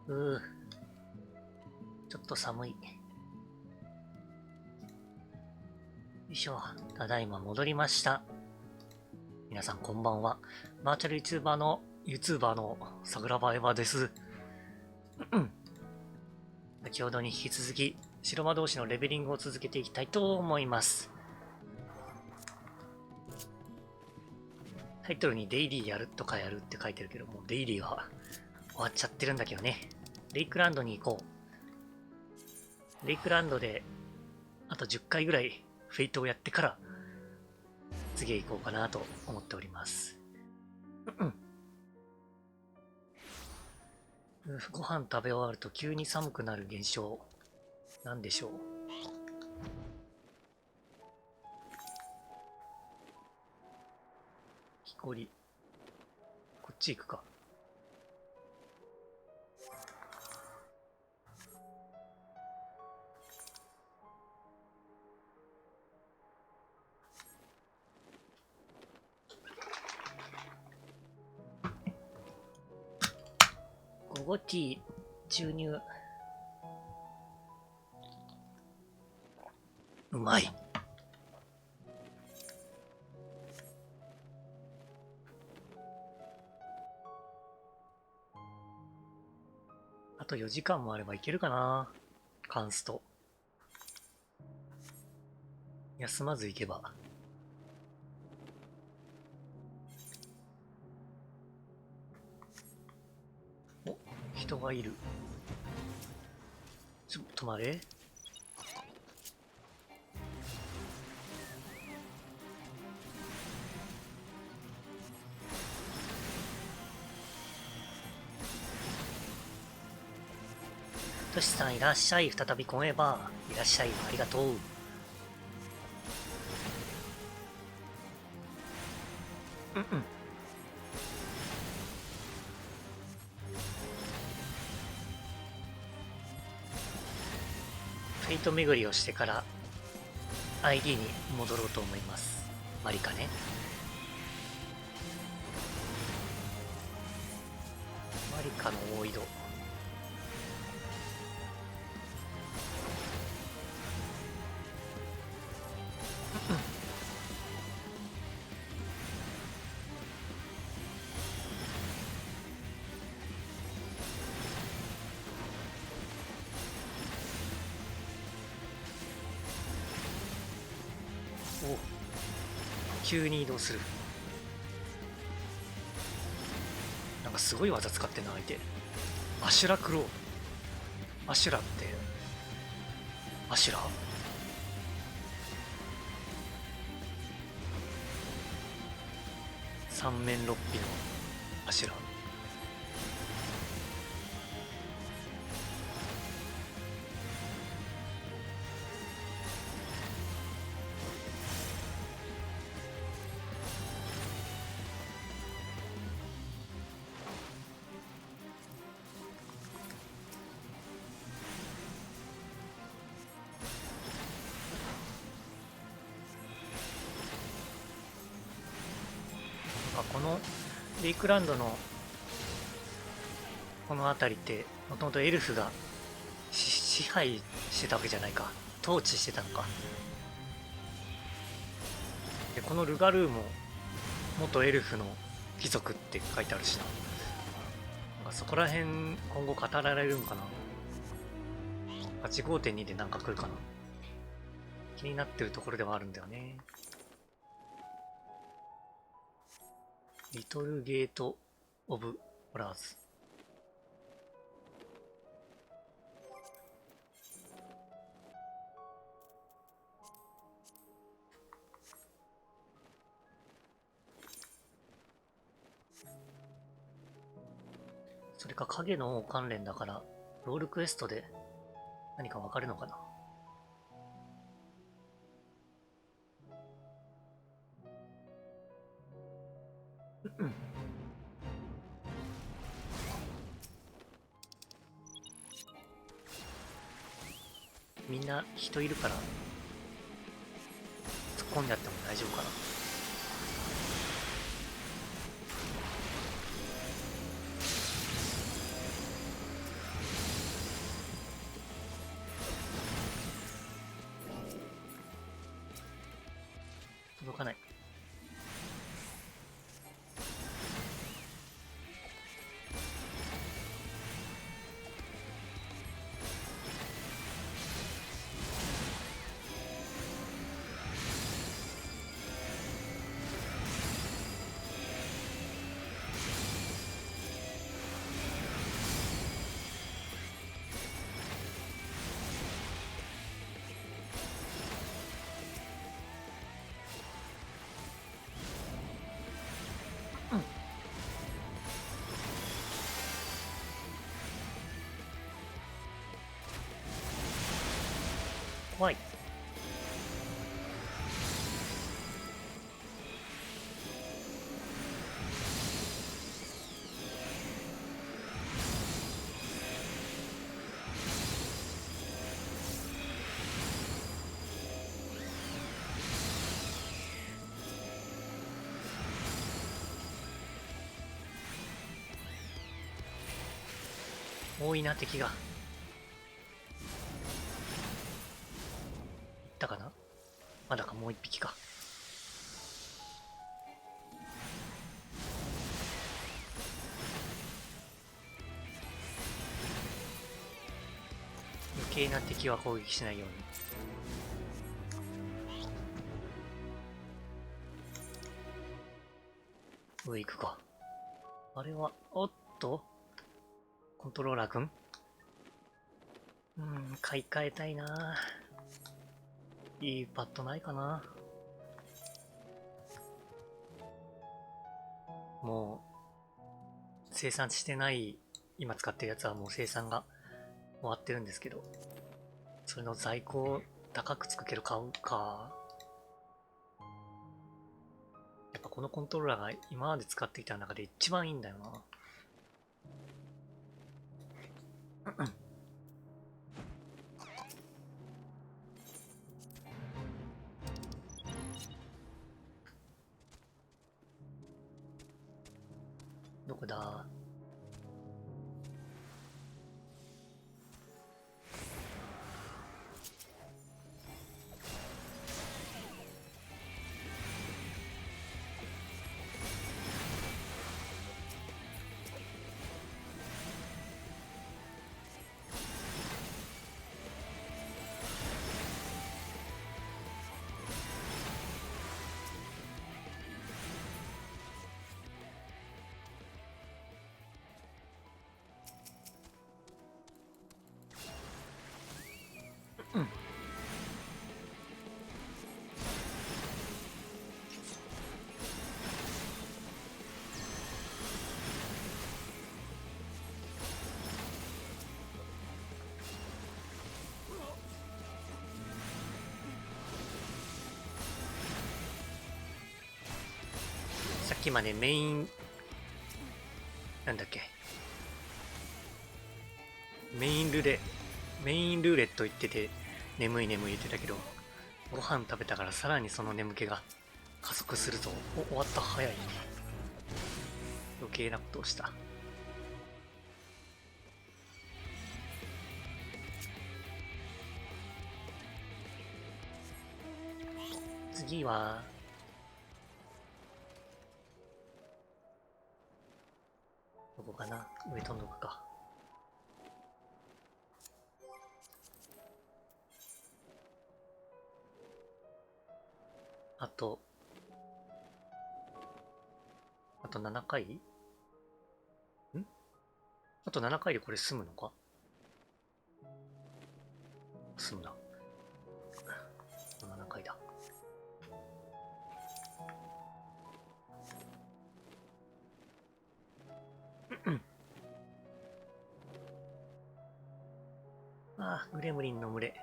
ちょっと寒い。よいしょ。ただいま戻りました。皆さんこんばんは。バーチャル YouTuber の桜庭エヴァです。先ほどに引き続き、白魔同士のレベリングを続けていきたいと思います。タイトルにデイリーやるとかやるって書いてるけども、デイリーは終わっちゃってるんだけどね。レイクランドに行こう。レイクランドで、あと10回ぐらいフェイトをやってから、次へ行こうかなと思っております。ご飯食べ終わると急に寒くなる現象、なんでしょう。木こり。こっち行くか。午後ティー注入。うまい。あと4時間もあればいけるかな。カンスト。休まず行けば。お、人がいる。ちょっと待れ。トシさんいらっしゃい。再び来れば。いらっしゃい。ありがとう。フェイト巡りをしてから ID に戻ろうと思います。マリカね。マリカの大移動。急に移動する。なんかすごい技使ってんな相手。アシュラクロー。アシュラってアシュラ三面六臂のアシュラ。このレイクランドのこの辺りってもともとエルフが支配してたわけじゃないか。統治してたのか。でこのルガルーも元エルフの貴族って書いてあるしな。そこら辺今後語られるんかな。8.5.2 でなんか来るかな。気になってるところではあるんだよね。リトルゲート・オブ・ホラーズ。それか影の王関連だから、ロールクエストで何かわかるのかな。みんな人いるから突っ込んでやっても大丈夫かな。怖い。多いな、敵が。いったかな。まだか、もう一匹か。余計な敵は攻撃しないように。上行くか。あれは、おっとコントローラーくん、買い替えたいな。いいパッドないかな。もう、生産してない、今使ってるやつはもう生産が終わってるんですけど、それの在庫を高くつくけど買うか。やっぱこのコントローラーが今まで使ってきた中で一番いいんだよな。どこだ。うん。さっきまでメイン、なんだっけ、メインルーレット言ってて、眠い眠い言ってたけど、ご飯食べたからさらにその眠気が加速するぞ。お、終わった。早い。余計なことをした。次は、どこかな。上飛んどくか。あと7回？あと7回でこれ済むのか？済むな。7回だ。ああ、グレムリンの群れ。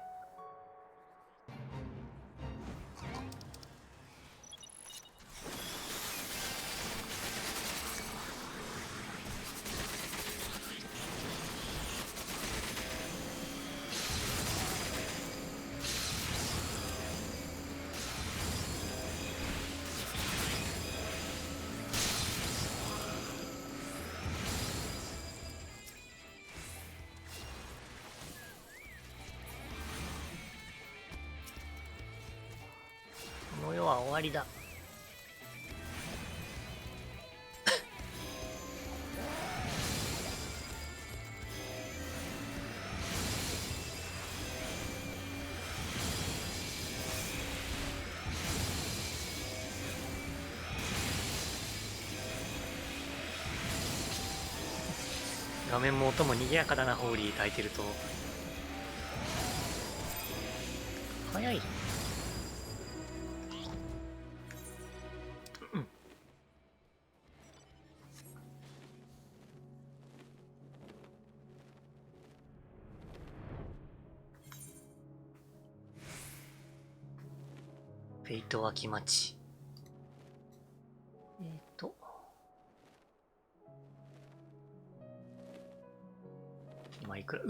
この世は終わりだ。画面も音も賑やかだな。ホーリー焚いてると早い。フェイト秋町。今いくら、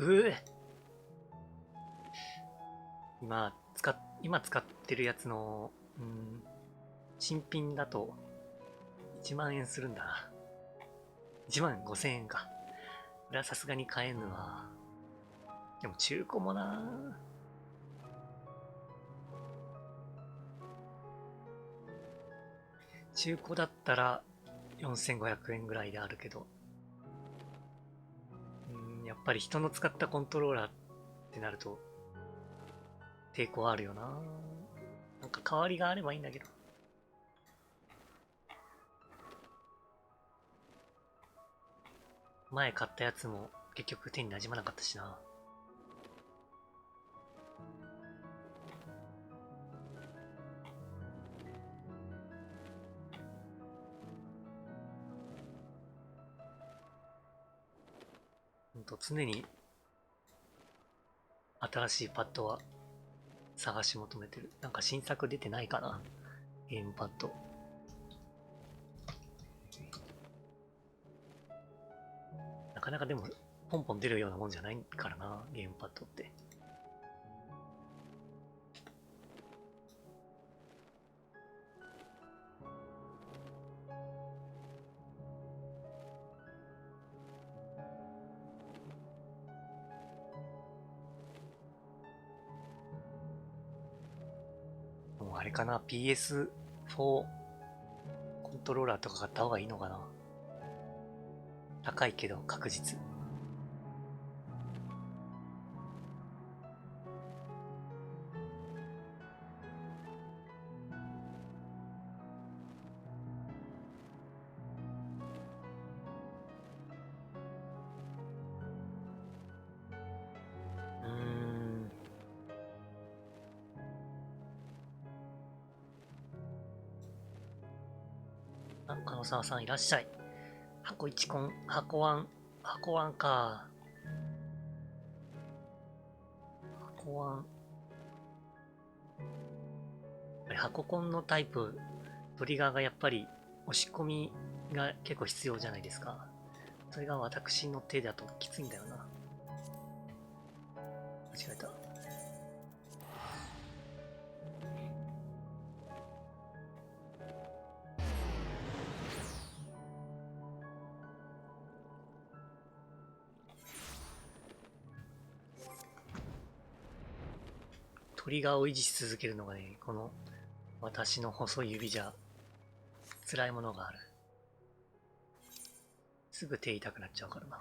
今使ってるやつの、新品だと1万円するんだな。1万5000円か。これはさすがに買えぬわ。でも中古もな。中古だったら4500円ぐらいであるけど、やっぱり人の使ったコントローラーってなると抵抗あるよな。なんか代わりがあればいいんだけど。前買ったやつも結局手に馴染まなかったしな。常に新しいパッドは探し求めてる。なんか新作出てないかな、ゲームパッド。なかなかでもポンポン出るようなもんじゃないからな、ゲームパッドって。もうあれかな、PS4 コントローラーとか買った方がいいのかな。高いけど確実。金沢さんいらっしゃい。箱1コン、箱ワンか。箱ワン。箱コンのタイプ、トリガーがやっぱり押し込みが結構必要じゃないですか。それが私の手だときついんだよな。間違えた。トリガーを維持し続けるのがね、この私の細い指じゃ辛いものがある。すぐ手痛くなっちゃうからな。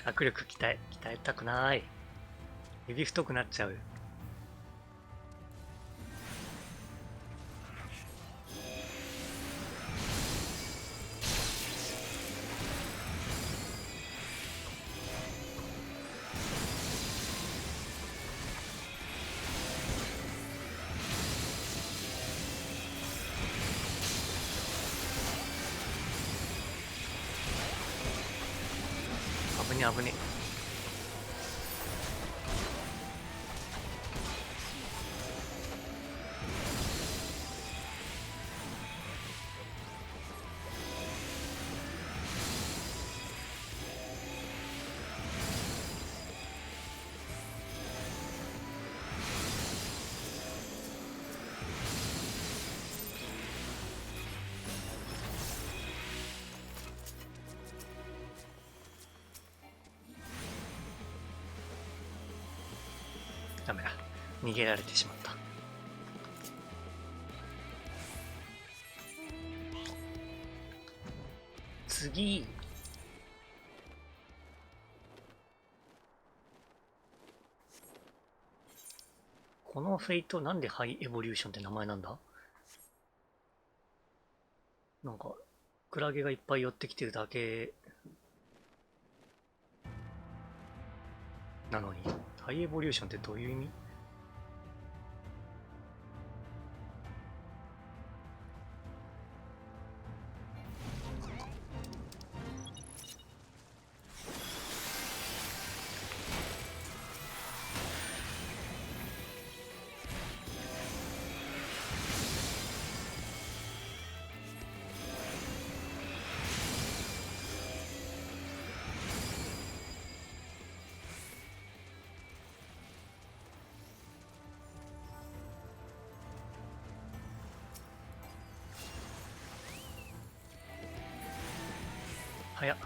握力鍛えたくない。指太くなっちゃう。危ね危ね。ダメだ。逃げられてしまった。次。このフェイトなんでハイエボリューションって名前なんだ？なんか、クラゲがいっぱい寄ってきてるだけなのに、ハイエボリューションってどういう意味？早っ。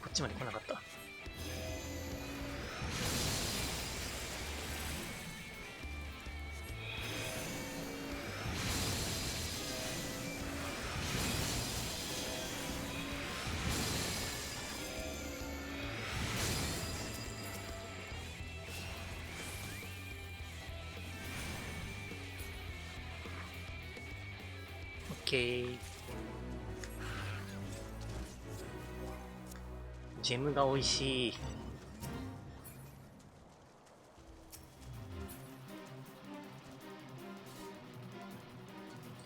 こっちまで来なかった。オッケー。ジェムが美味しい。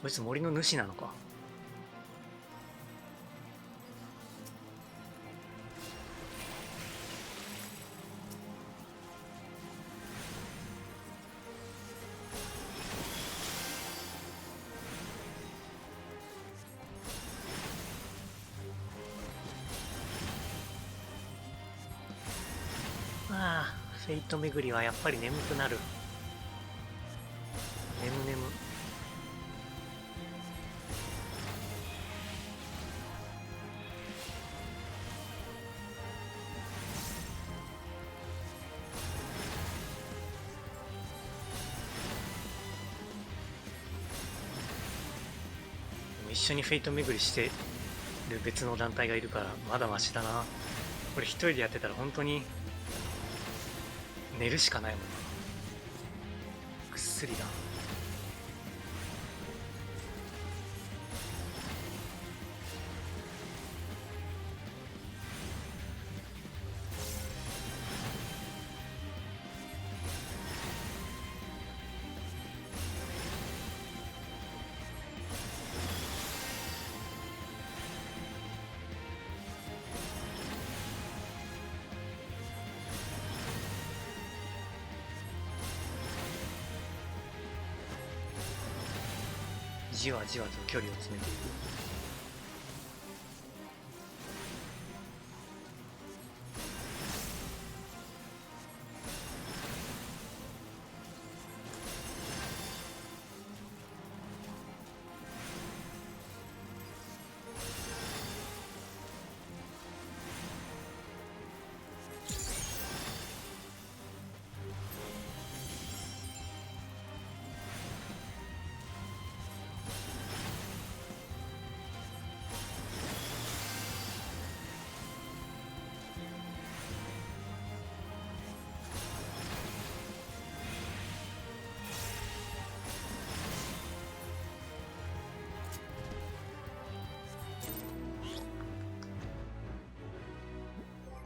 こいつ森の主なのか。ああ、フェイト巡りはやっぱり眠くなる。眠眠。一緒にフェイト巡りしてる別の団体がいるからまだマシだな。これ一人でやってたら本当に寝るしかないもんな。ぐっすりだ。じわじわと距離を詰めていく。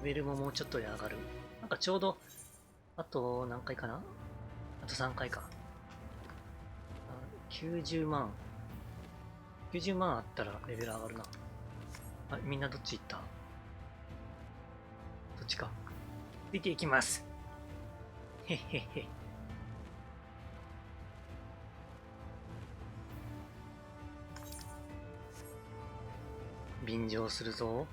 レベルももうちょっとで上がる。なんかちょうど、あと何回かな？あと3回か。90万。90万あったらレベル上がるな。あ、みんなどっち行った？どっちか。ついていきます。へっへっへ。便乗するぞ。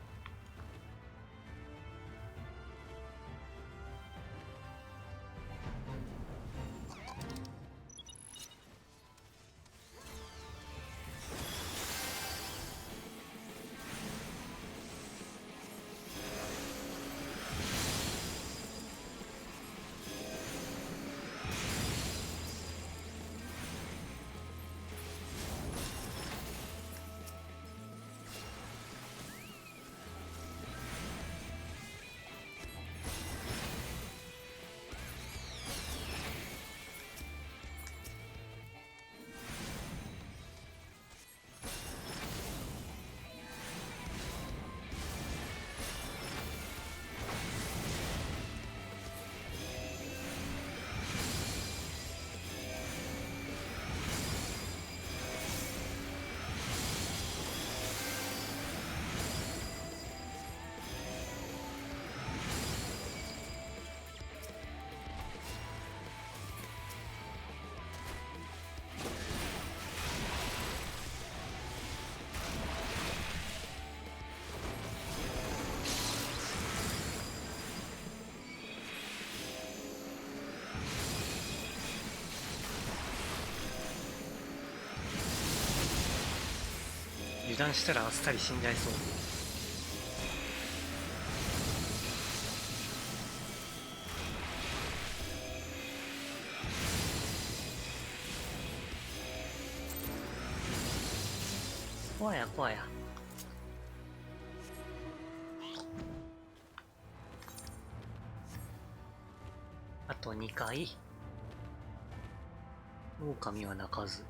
油断したらあっさり死んじゃいそう。怖や怖や。あと2回。狼は鳴かず。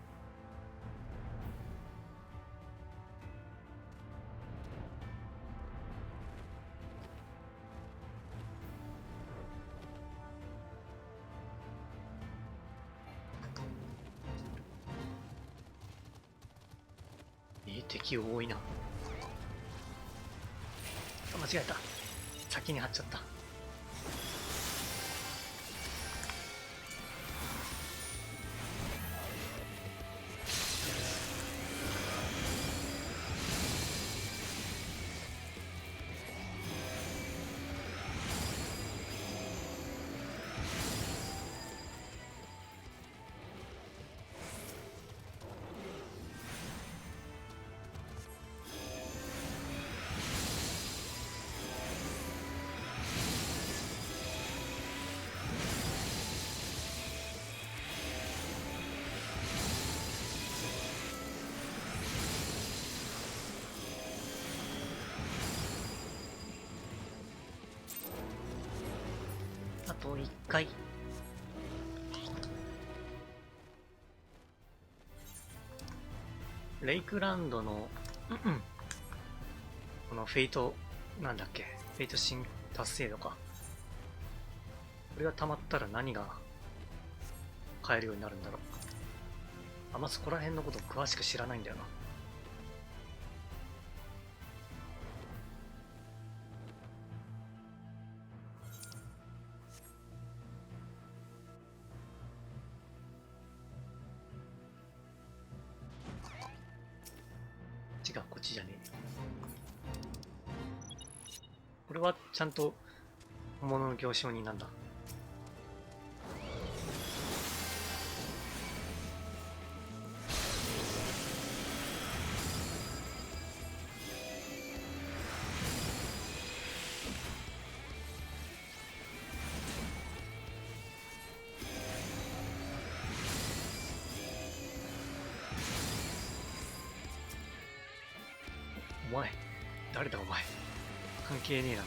敵多いな。間違えた。先に貼っちゃった。あと1回。レイクランドの、このフェイト、なんだっけ、フェイト新達成度か。これが溜まったら何が買えるようになるんだろう。あんまそこら辺のこと詳しく知らないんだよな。違う、こっちじゃねえ。これはちゃんと本物の行商人なんだ。お前、誰だお前。関係ねえな。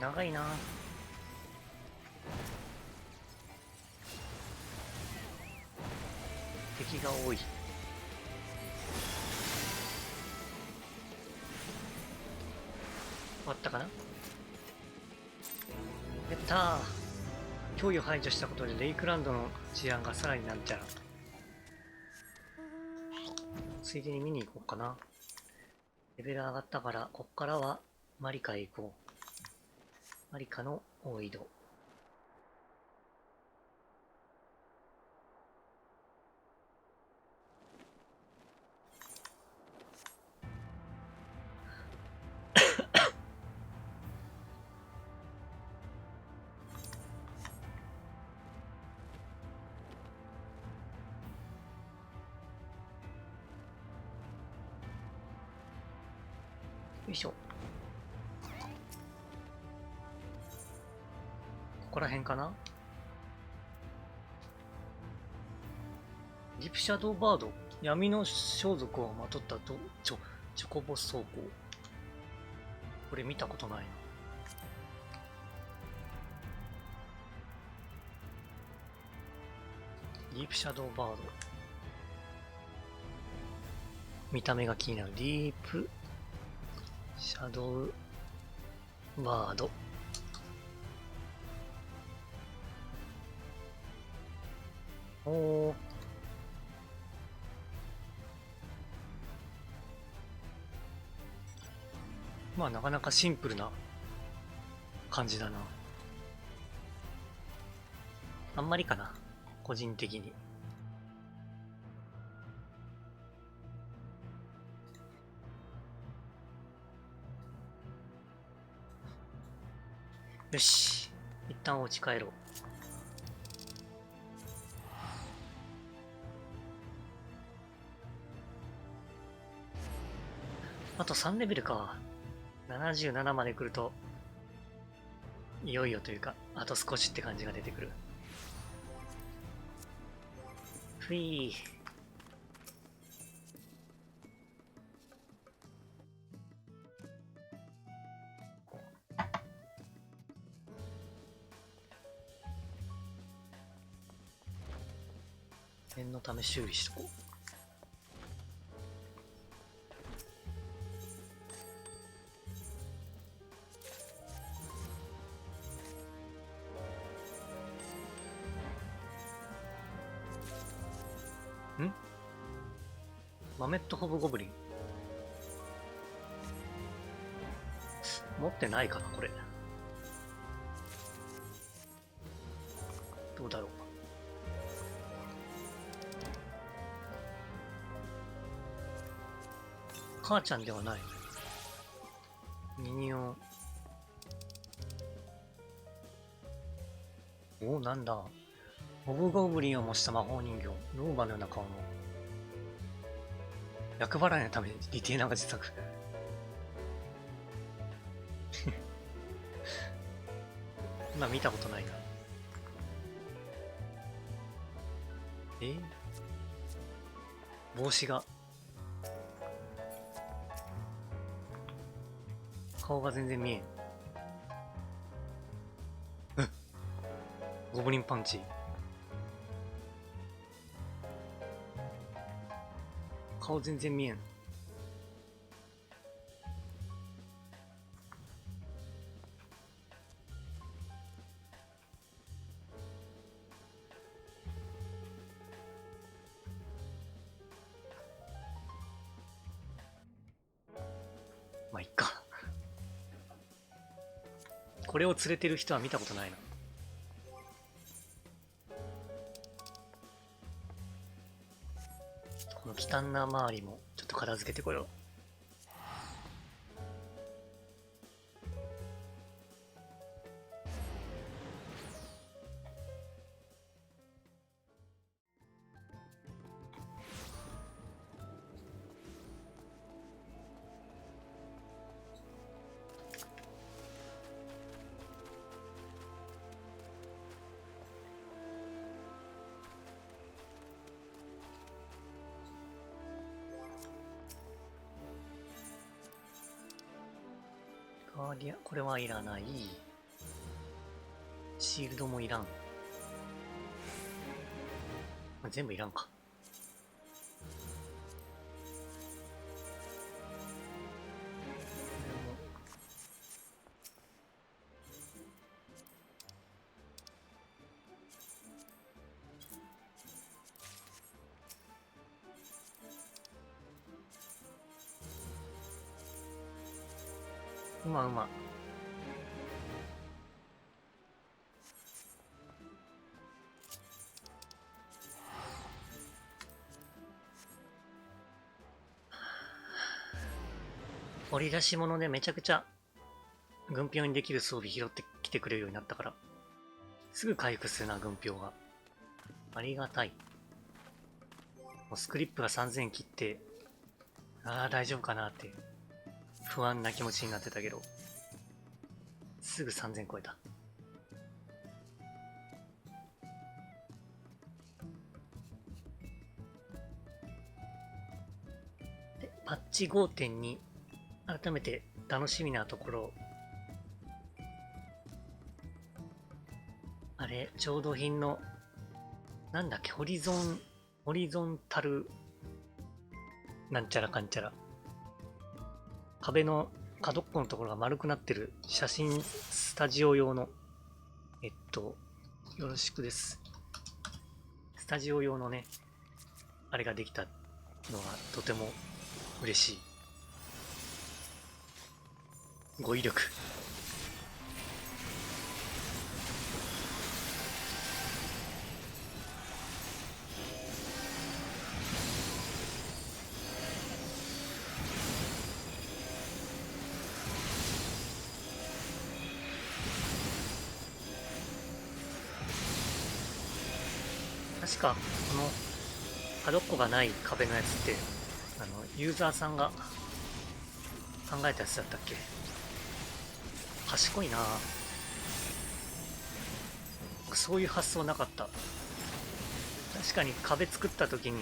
長いな。敵が多い。終わったかな。やったー。脅威を排除したことでレイクランドの治安がさらになんちゃら。ついでに見に行こうかな。レベル上がったから、こっからはマリカへ行こう。マリカの大井戸。いしょ。ここら辺かな。ディープシャドーバード、闇の装束をまとったチョコボ装甲。これ見たことないな。ディープシャドーバード。見た目が気になる。ディープシャドウバード。おー。まあなかなかシンプルな感じだな。あんまりかな、個人的に。よし、一旦お家帰ろう。あと3レベルか。77まで来るといよいよというか、あと少しって感じが出てくる。ふいー。念のため修理しとこう。マメットホブゴブリン。持ってないかな、これ。どうだろう。母ちゃんではない。ミニオン。おお、なんだ。ホブゴブリンを模した魔法人形。ローバのような顔の。厄払いのためにリテーナーが自作。今見たことないな。帽子が。顔が全然見えん。ゴブリンパンチ。顔全然見えん。まあいっか。これを連れてる人は見たことないな。この汚な周りもちょっと片付けてこよう。ガーディアン、これはいらない。シールドもいらん。全部いらんか。うまうま。掘り出し物でめちゃくちゃ軍票にできる装備拾ってきてくれるようになったから、すぐ回復するな、軍票が。ありがたい。もうスクリップが3000切って、ああ、大丈夫かなって不安な気持ちになってたけど、すぐ3000超えた。でパッチ 5.2、改めて楽しみなところ、あれ、調度品の、なんだっけ、ホリゾンタル、なんちゃらかんちゃら。壁の角っこのところが丸くなってる写真スタジオ用の、よろしくです。スタジオ用のね、あれができたのはとても嬉しい。語彙力。確かこの角っこがない壁のやつってユーザーさんが考えたやつだったっけ。賢いな。そういう発想なかった。確かに壁作った時に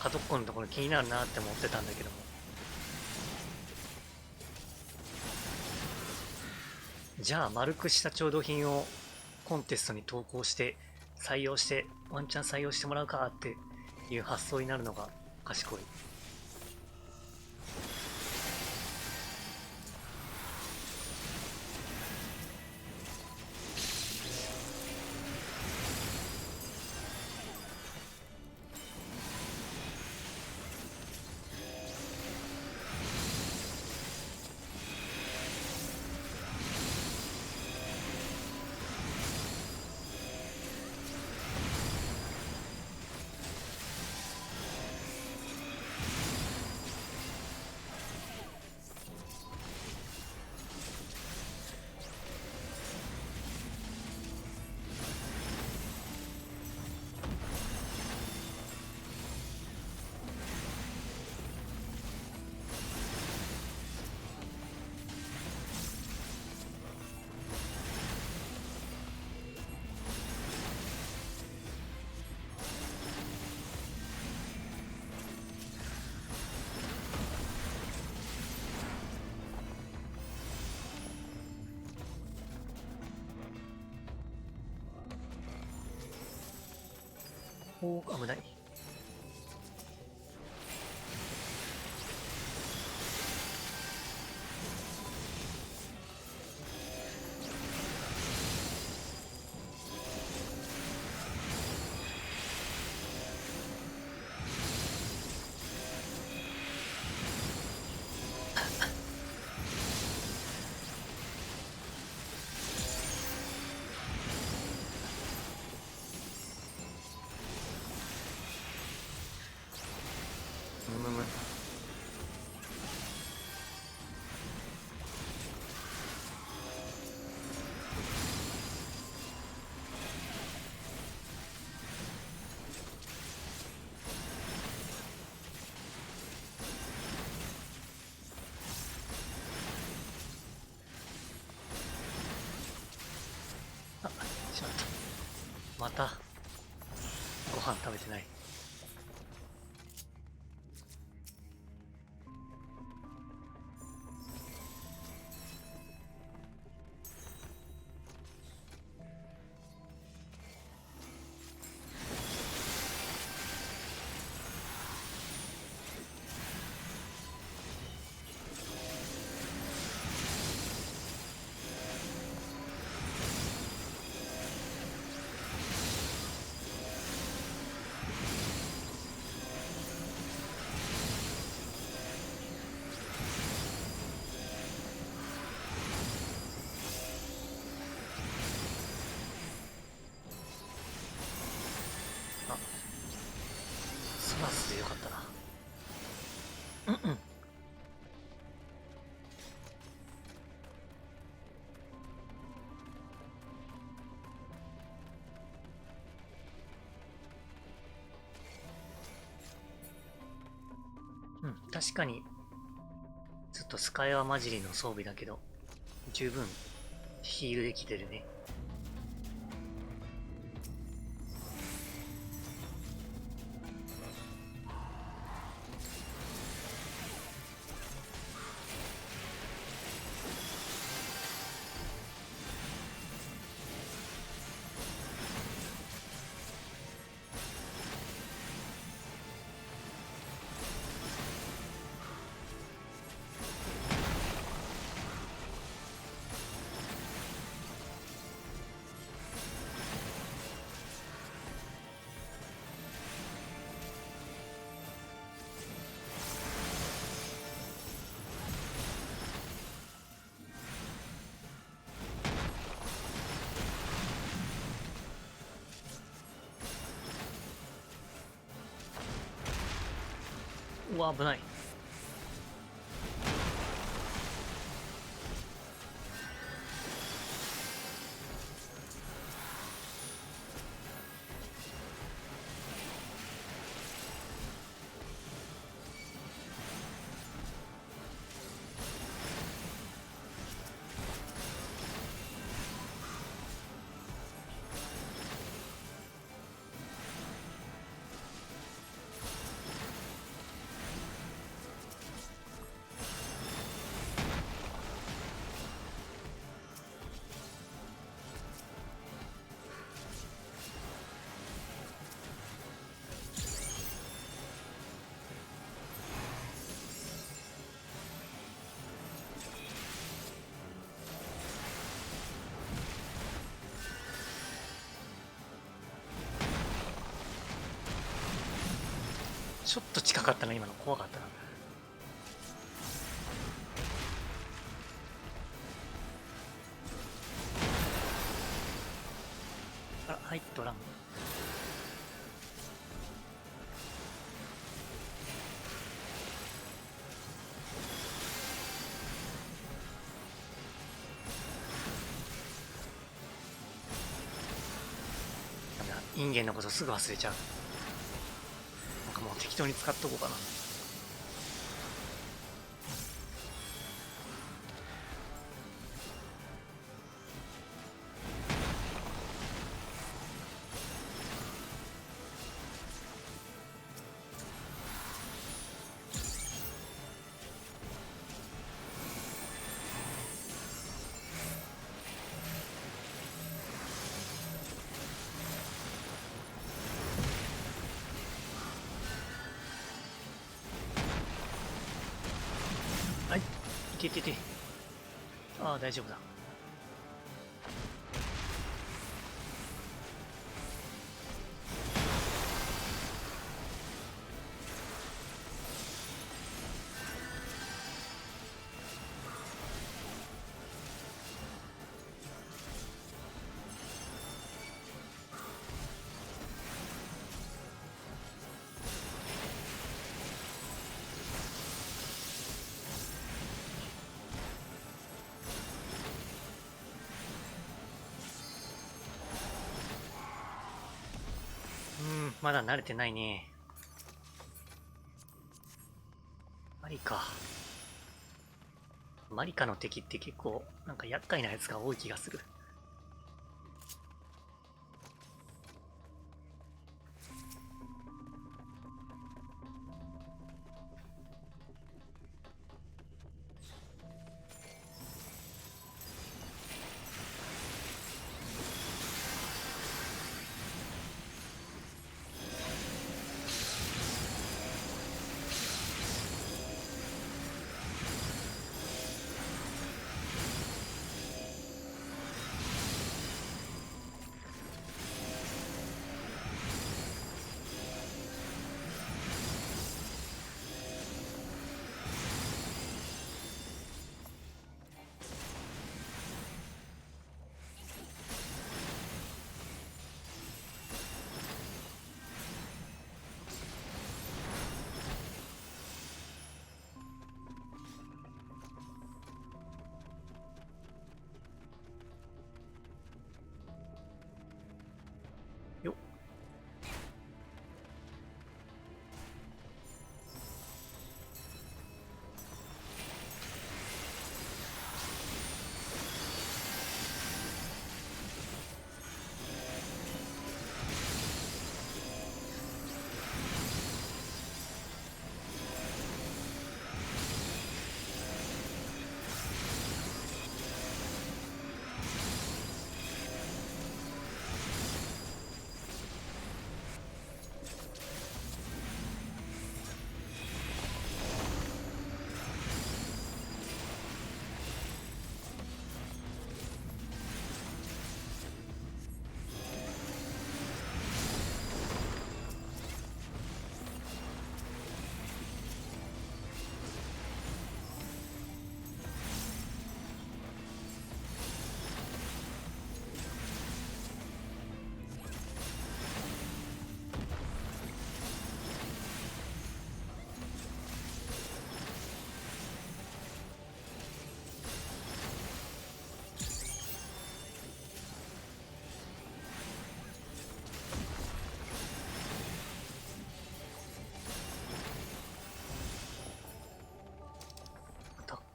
角っこのところ気になるなって思ってたんだけども、じゃあ丸くした調度品をコンテストに投稿して採用してワンチャン採用してもらうかっていう発想になるのが賢い。おお、危ない。むむむ。あ、しまった。またご飯食べてない。あ、スマスでよかったな。うんうん。うん、確かにずっとスカイは混じりの装備だけど、十分ヒールできてるね。うわ、危ない。ちょっと近かったな、今の。怖かったな。あら、入っとらん。ダメだ、インゲンのことすぐ忘れちゃう。なんかもう適当に使っとこうかな。はい、いててて。ああ、大丈夫だ。まだ慣れてないね。マリカ。マリカの敵って結構なんか厄介なやつが多い気がする。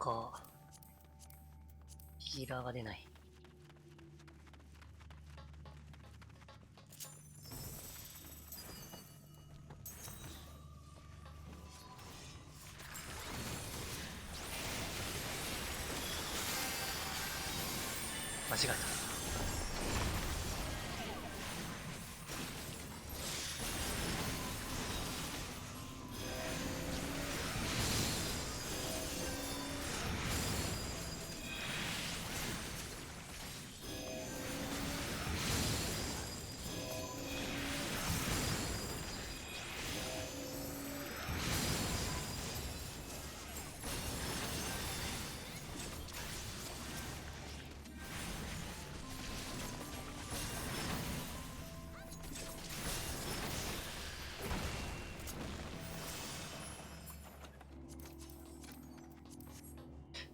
か。ヒーラーが出ない。間違えた。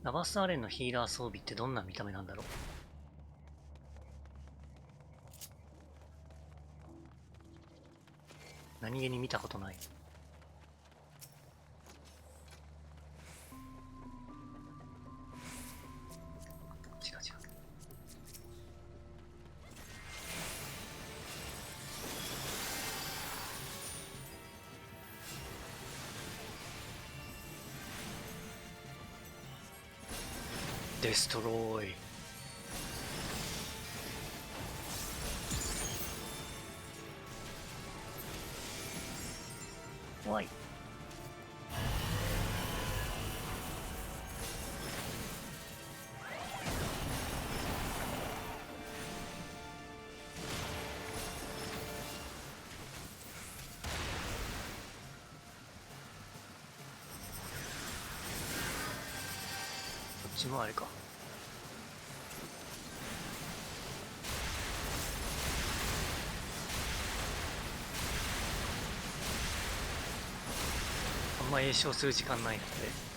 ナバスアーレンのヒーラー装備ってどんな見た目なんだろう。何気に見たことない。違う違う。デストローイ。怖い。こっちもあれか。あんま詠唱する時間ないので。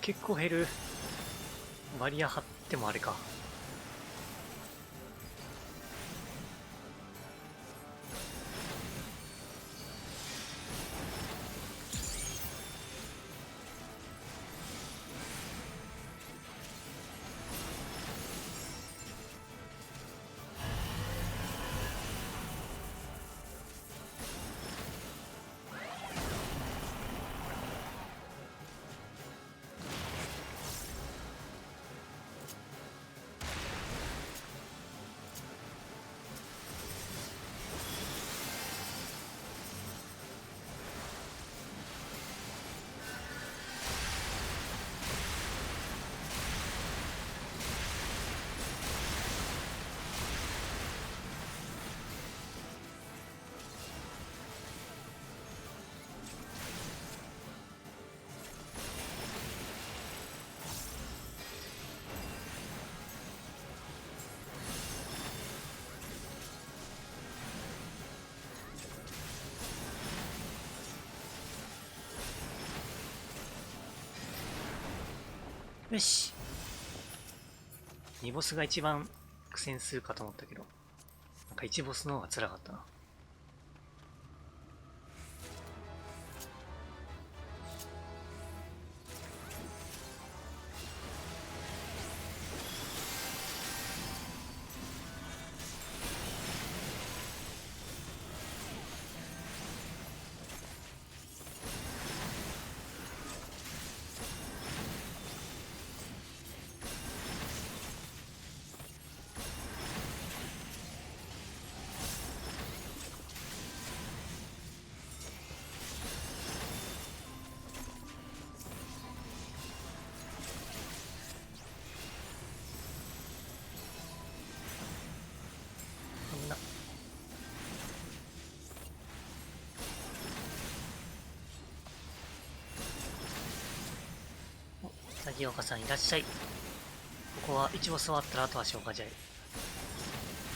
結構減る。バリア張ってもあれか。よし。2ボスが一番苦戦するかと思ったけど、なんか1ボスの方が辛かったな。萩岡さんいらっしゃい。ここは一応座ったらあとは消化試合。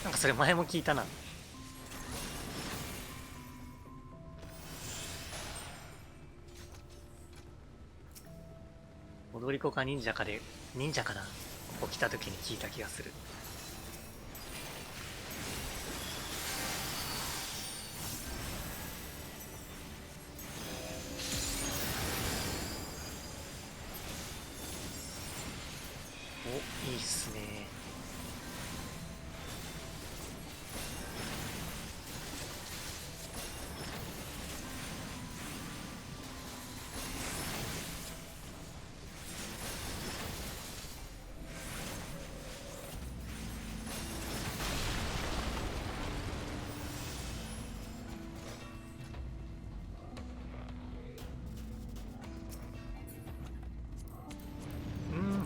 なんかそれ前も聞いたな。踊り子か忍者かで、忍者かな、ここ来た時に聞いた気がする。お、いいっすね。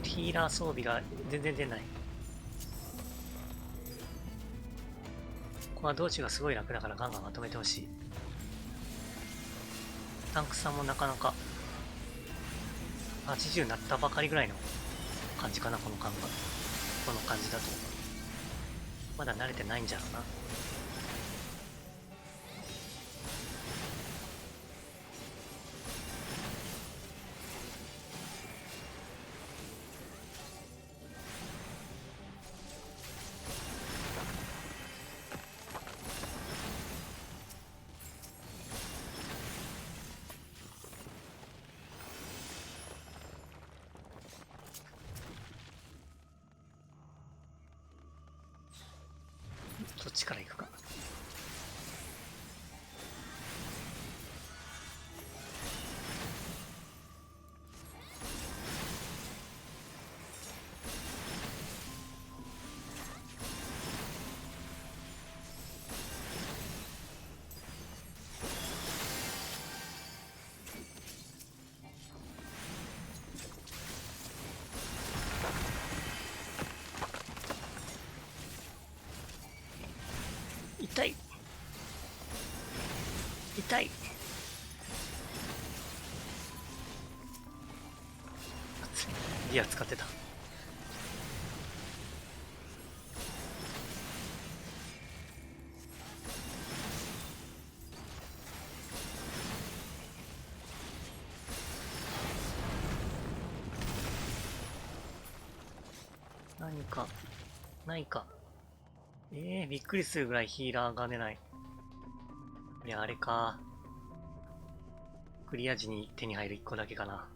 ヒーラー装備が全然出ない。ここは道中がすごい楽だからガンガンまとめてほしい。タンクさんもなかなか80になったばかりぐらいの感じかな、この感が。この感じだと。まだ慣れてないんじゃろうな。どっちから行くか。痛い痛い。リア使ってた。何かないか。びっくりするぐらいヒーラーが出ない。いや、あれか。クリア時に手に入る1個だけかな。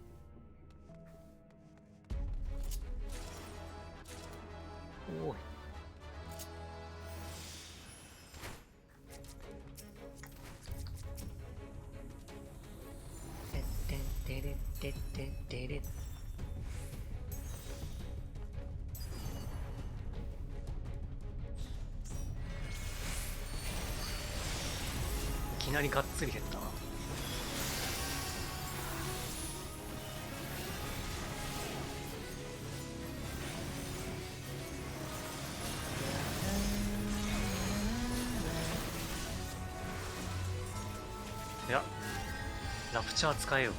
おい。てってんてれってってってれ。いきなりがっつり減ったな。いや、ラプチャー使えよ。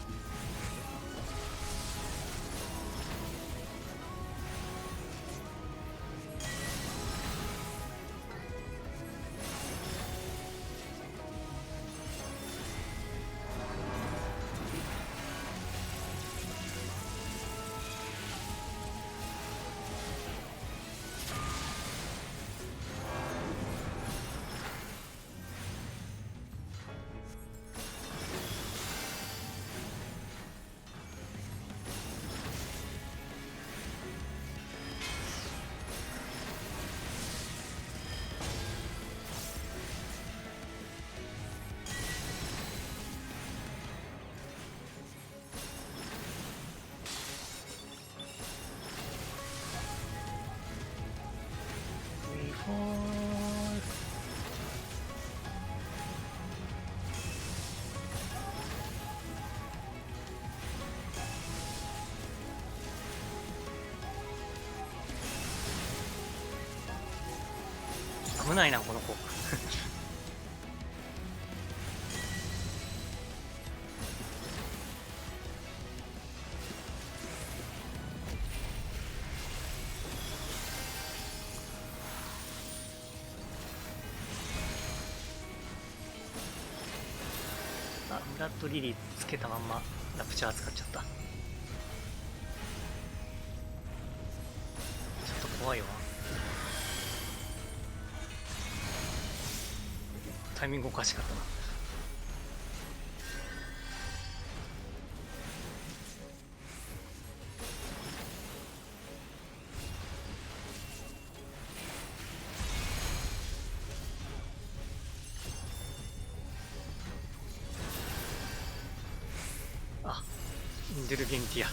危ないな、この子。ブラッドリリーつけたまんまラプチャー使っちゃった。ちょっと怖いわ。タイミングおかしかったな。あ、インデルゲンティア。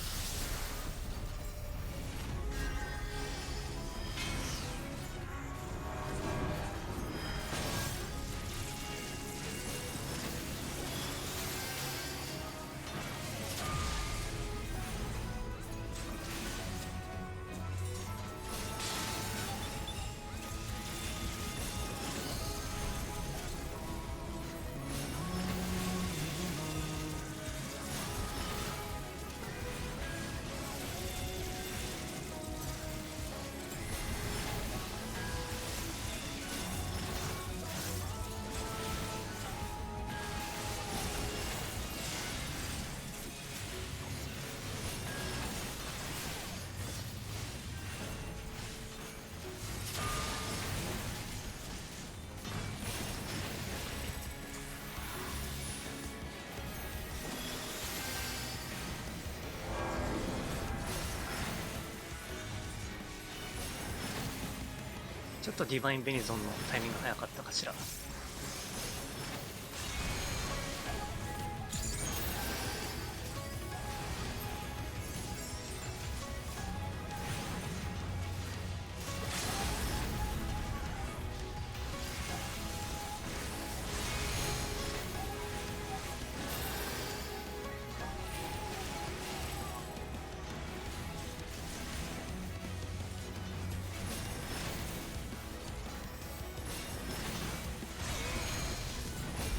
ちょっとディバインベニゾンのタイミング早かったかしら。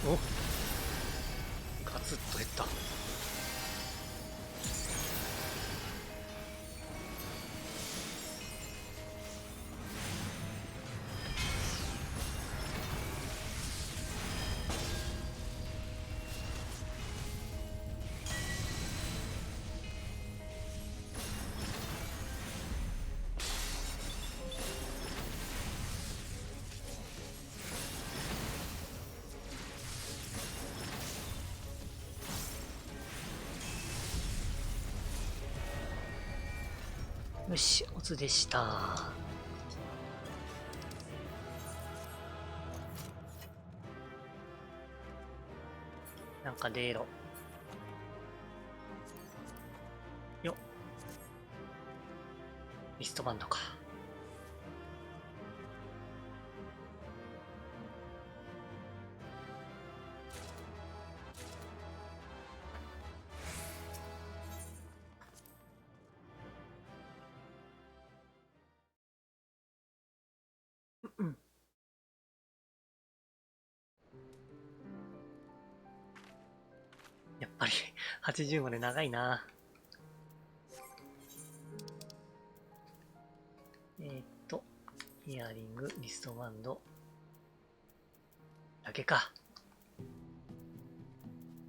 お、ガツッと減った。よし、オツでした。なんか出ろ。よっ。リストバンドか。うん。やっぱり80まで長いな。イヤリング、リストバンドだけか。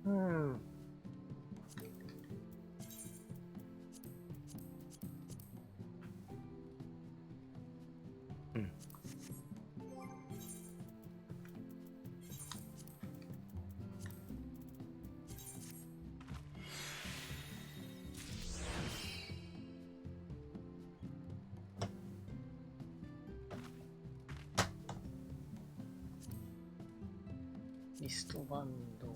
うん。うん。リストバンド。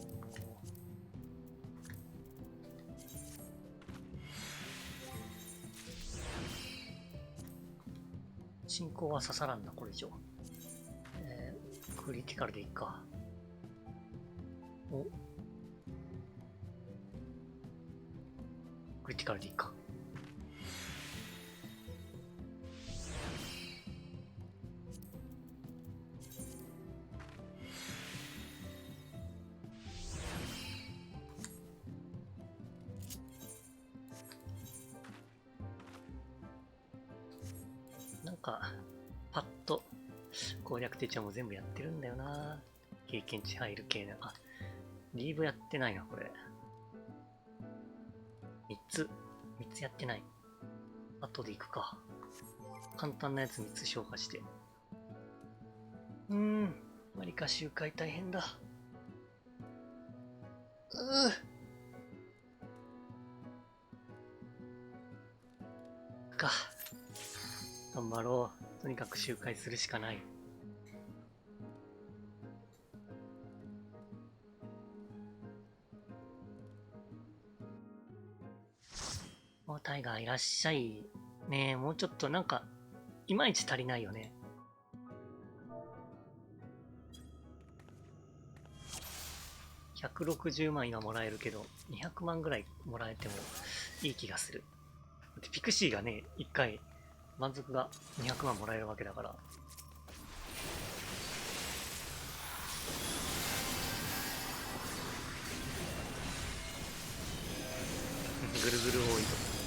進行は刺さらんな、これ以上。クリティカルでいいか。お、クリティカルでいいか。なんか、パッと攻略手帳も全部やってるんだよな。経験値入る系な。あ、リーブやってないな、これ。3つやってない。後で行くか。簡単なやつ3つ消化して。マリカ周回大変だ。か。頑張ろう。とにかく周回するしかない。タイガーいらっしゃい。ねえ、もうちょっとなんか、いまいち足りないよね。160万今もらえるけど、200万ぐらいもらえてもいい気がする。でピクシーがね、1回満足が200万もらえるわけだから。ぐるぐる多いと。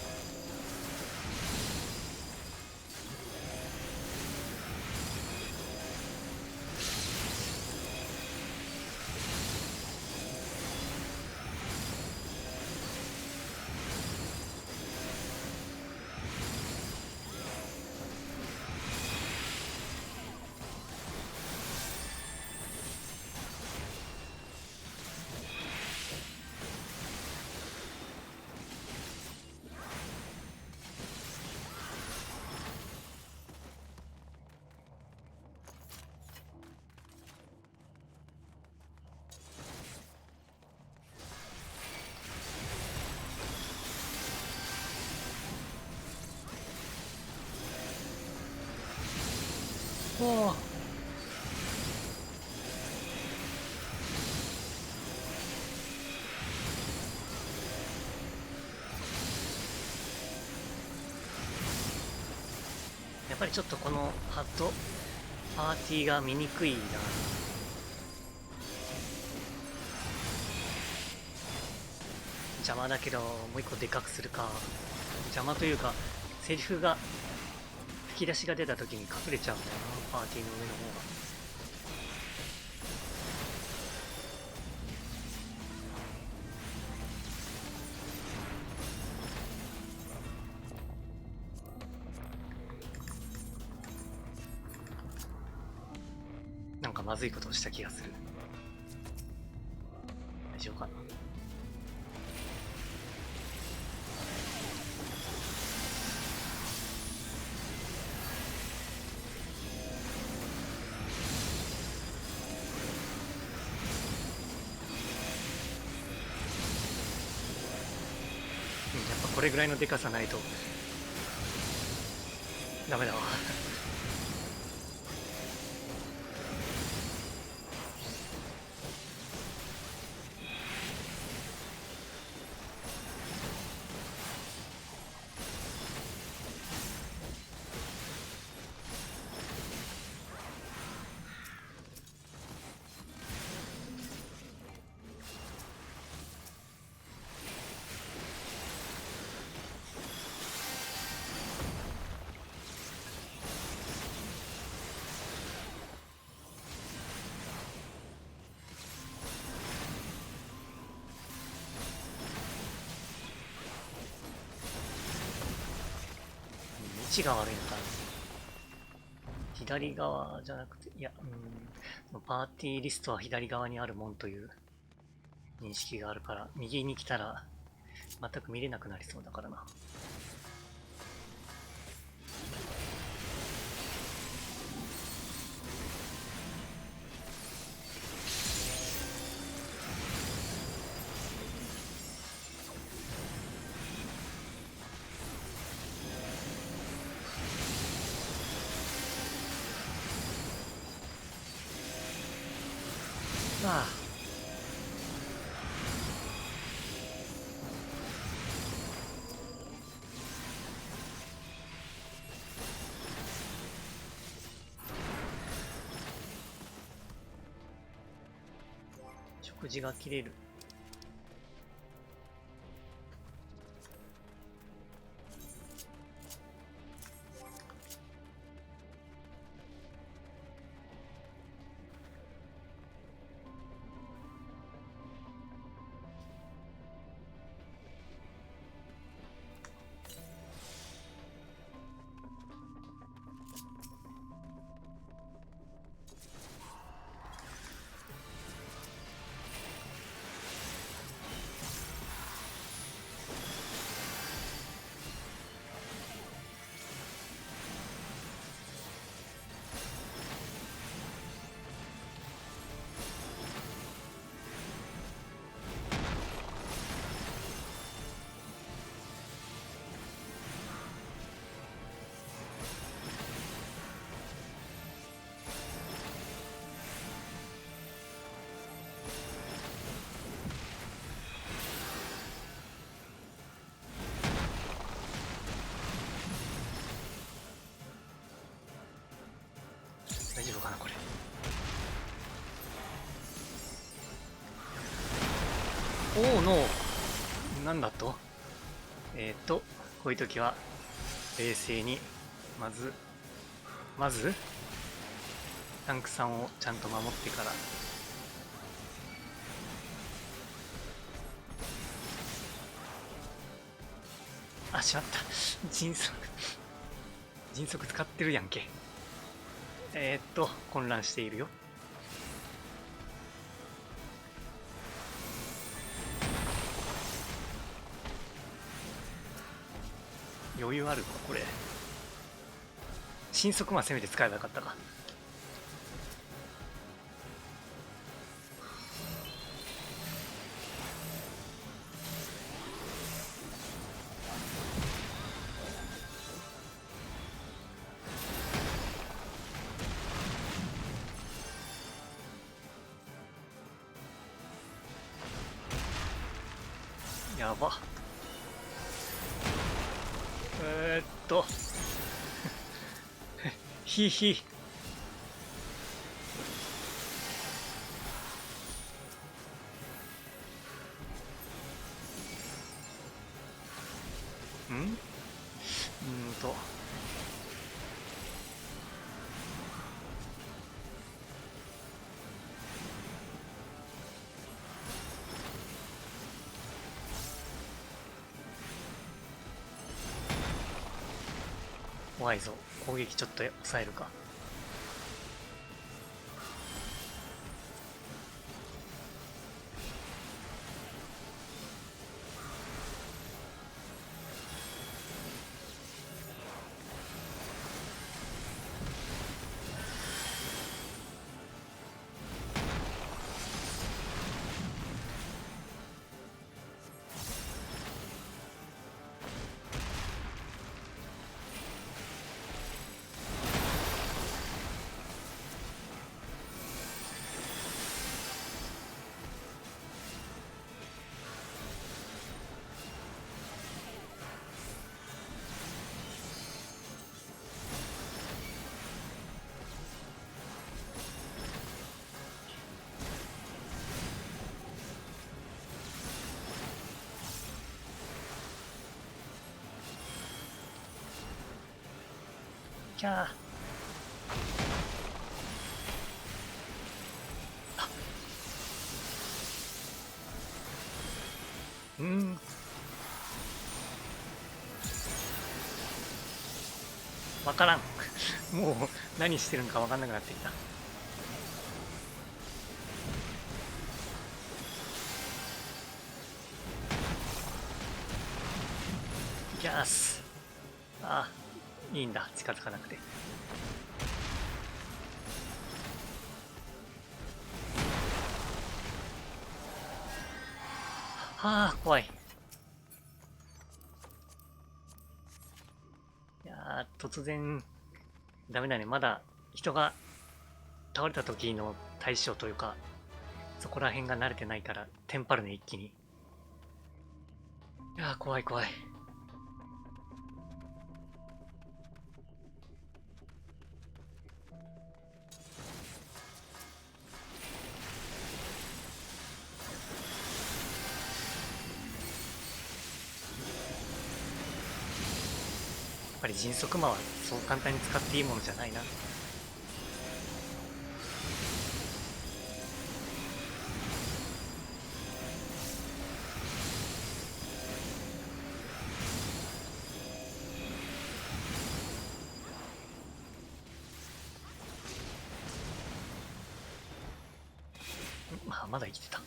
おお。やっぱりちょっとこのハットパーティーが見にくいな。邪魔だけどもう一個でかくするか。邪魔というかセリフが吹き出しが出た時に隠れちゃうんだよな、パーティーの上の方が。なんかまずいことをした気がする。大丈夫かな。やっぱこれぐらいのでかさないとダメだわ。位置が悪いのかな。左側じゃなくて、いや、パーティーリストは左側にあるもんという認識があるから、右に来たら全く見れなくなりそうだからな。ああ。食事が切れる。おおの、なんだと。こういう時は冷静にまずタンクさんをちゃんと守ってから。あ、しまった。迅速使ってるやんけ。混乱しているよ。余裕あるかこれ。迅速魔攻めて使えばよかったか。やば。ひひ。と。怖いぞ。攻撃ちょっと抑えるか。キャー。わからん。もう何してるんかわかんなくなってきた。ギャース。あ、いいんだ。近づかなくて。はあ、怖い。いやー、突然、ダメだね。まだ人が倒れた時の対処というか、そこら辺が慣れてないから、テンパるね、一気に。いやー、怖い怖い。やっぱり迅速魔はそう簡単に使っていいものじゃないな。まあ、まだ生きてた。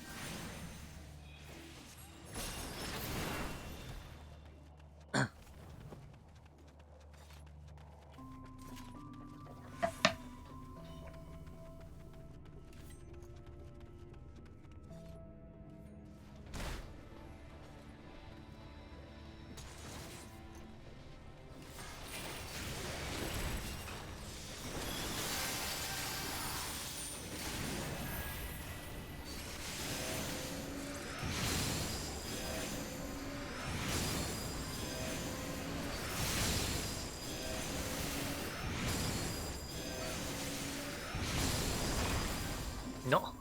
の、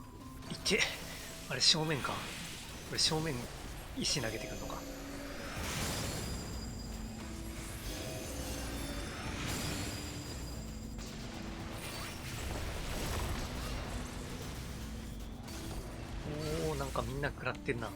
いって、あれ正面か。れ正面石投げてくるのか。おお、なんかみんな食らってんな。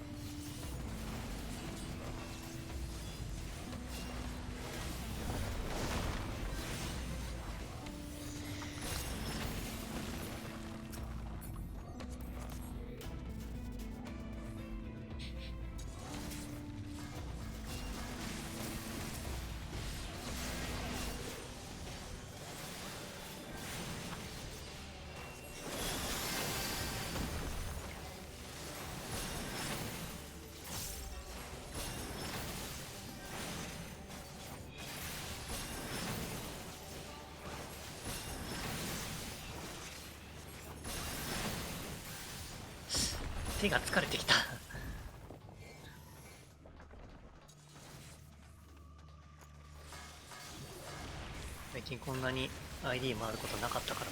手が疲れてきた。最近こんなに ID 回ることなかったから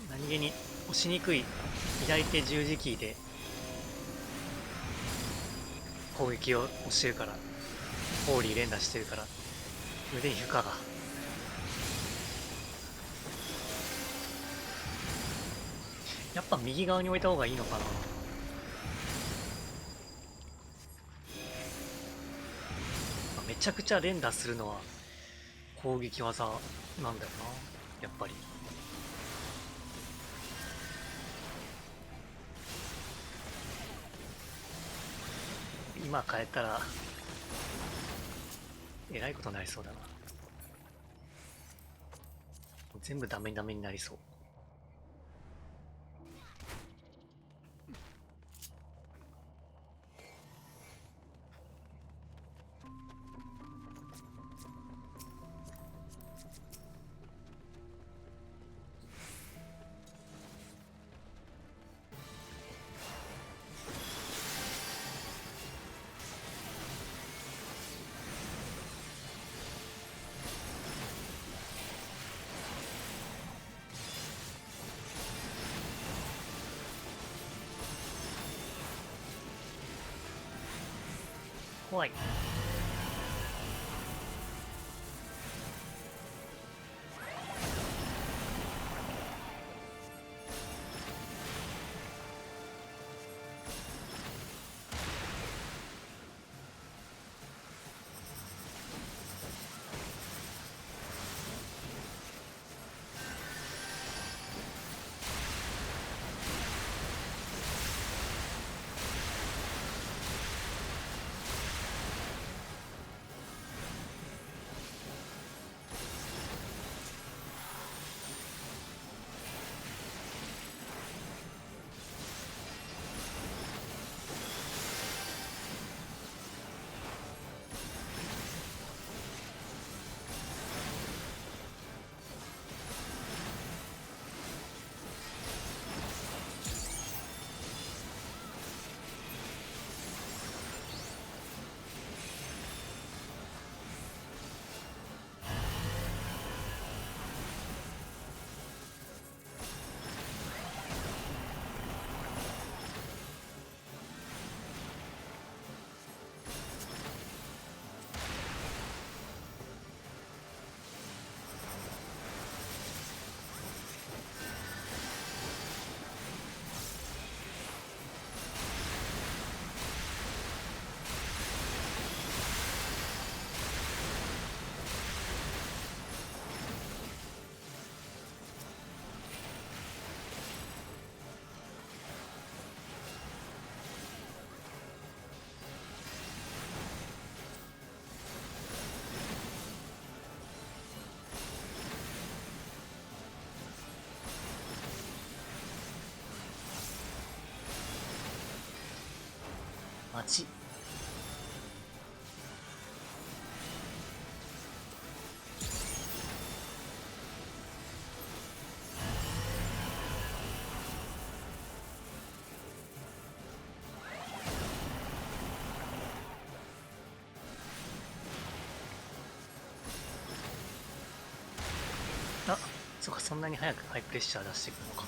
な。何気に押しにくい左手十字キーで攻撃を押してるから、ホーリー連打してるから腕に負荷が。やっぱ右側に置いた方がいいのかな。めちゃくちゃ連打するのは攻撃技なんだよな、やっぱり。今変えたらえらいことになりそうだな。全部ダメになりそう。怖い。街。あ、そうか、そんなに早くハイプレッシャー出してくるのか。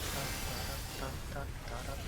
タタタタタタ。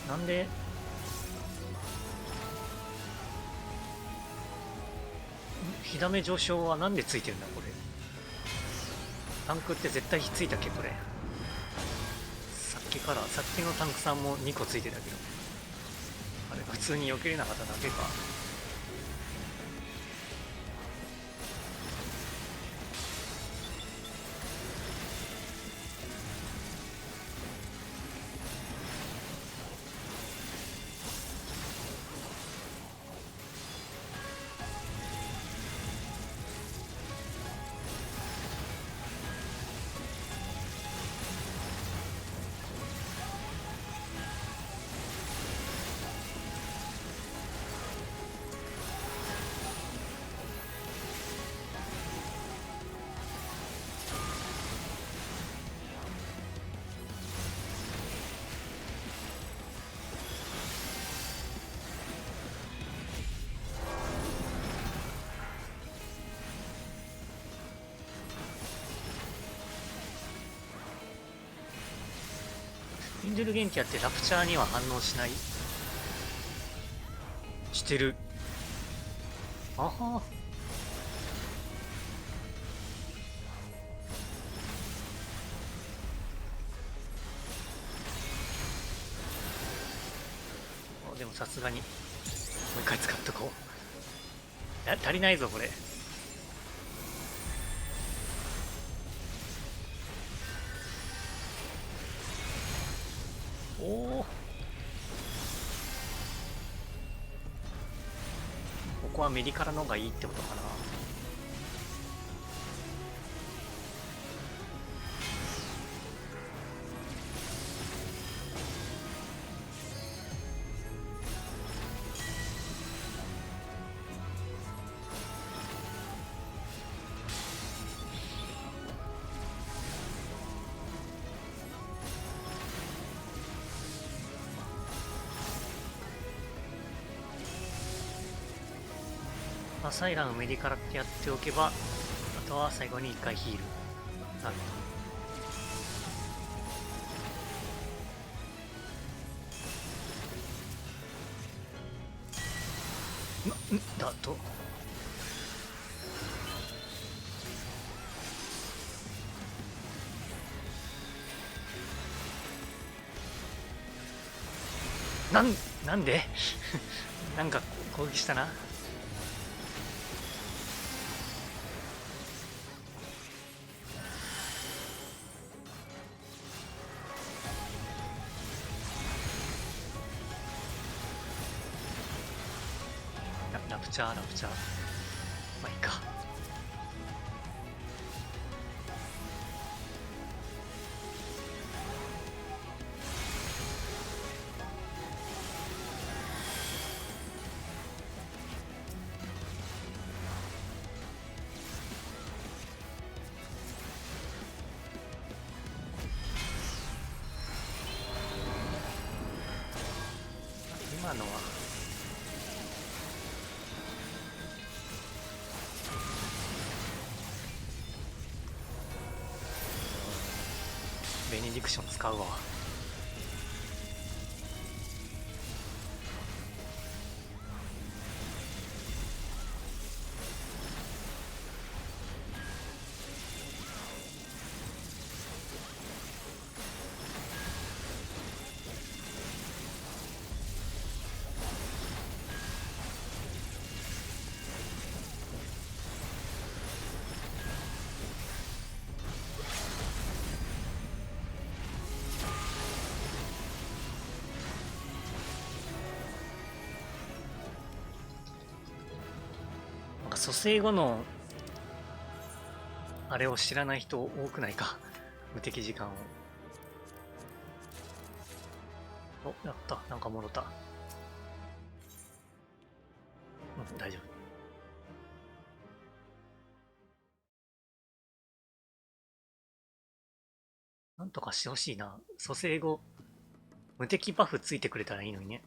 なんで火ダメ上昇はなんでついてるんだこれ。タンクって絶対火ついたっけこれ。さっきのタンクさんも2個ついてたけど、あれ普通に避けれなかっただけか。ンドゥルゲンティアってラプチャーには反応しない？してる。あは。でもさすがにもう一回使っとこう。足りないぞこれ。おお、ここはメディカラの方がいいってことかな。サイランメディカラってやっておけば、あとは最後に1回ヒール。なるほど。だと。なんでなんか攻撃したな。ラプチャー。まあいいか。今のはベネディクション使うわ。なんか蘇生後のあれを知らない人多くないか。無敵時間を。お、やった。なんか戻った。うん、大丈夫。なんとかしてほしいな。蘇生後、無敵バフついてくれたらいいのにね。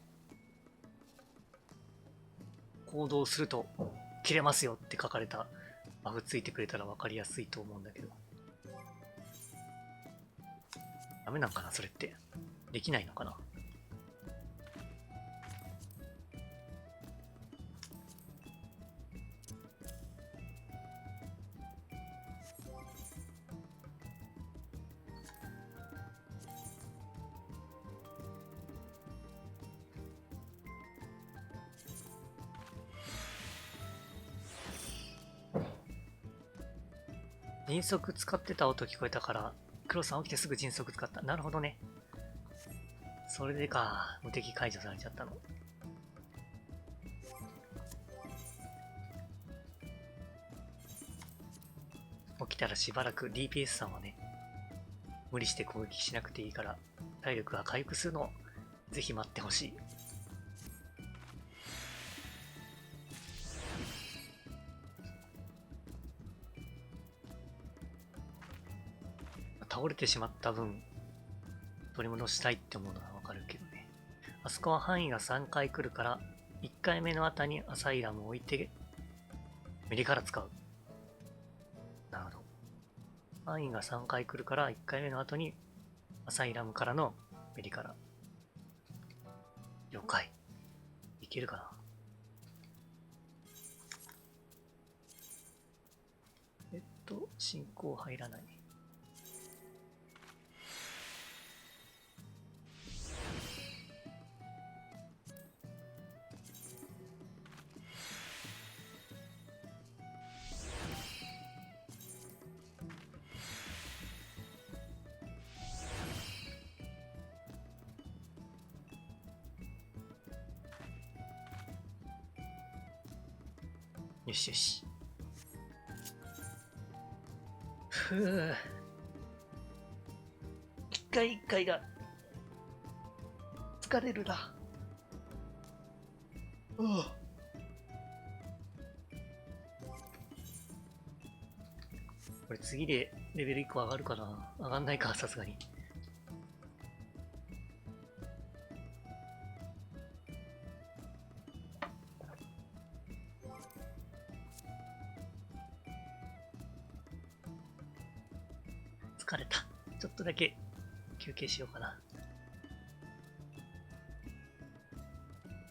行動すると切れますよって書かれたバフついてくれたら分かりやすいと思うんだけど。ダメなんかなそれって。できないのかな。迅速使ってた音聞こえたから、黒さん起きてすぐ迅速使った。なるほどね。それでか、無敵解除されちゃったの。起きたらしばらく DPS さんはね、無理して攻撃しなくていいから、体力が回復するのをぜひ待ってほしい。倒れてしまった分、取り戻したいって思うのはわかるけどね。あそこは範囲が3回来るから、1回目の後にアサイラムを置いて、メリから使う。なるほど。範囲が3回来るから、1回目の後にアサイラムからのメリから。了解。いけるかな。進行入らない。よしよし。ふぅ。一回一回が疲れるな。これ次でレベル1個上がるかな。上がんないか、さすがに。疲れた。ちょっとだけ休憩しようかな。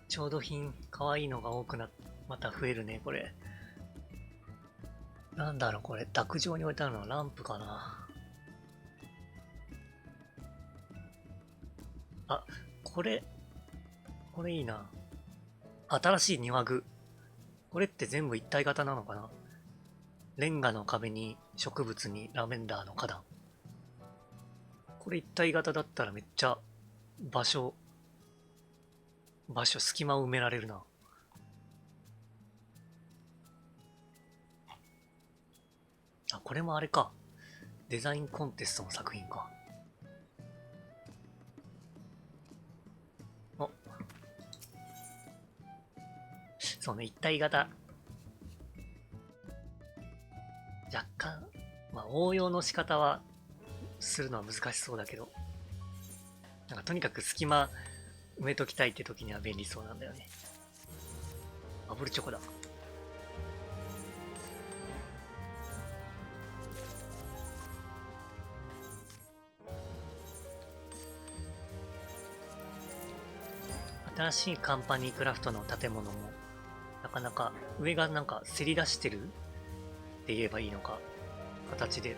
調度品、かわいいのが多くまた増えるね、これ。なんだろう、これ。卓上に置いてあるのはランプかな。あ、これいいな。新しい庭具。これって全部一体型なのかな。レンガの壁に植物にラベンダーの花壇。これ一体型だったらめっちゃ場所、隙間を埋められるな。あ、これもあれか。デザインコンテストの作品か。お。そうね、一体型。若干、まあ応用の仕方はするのは難しそうだけど、なんかとにかく隙間埋めときたいって時には便利そうなんだよね。バブルチョコだ。新しいカンパニークラフトの建物もなかなか上がなんかせり出してるって言えばいいのか、形で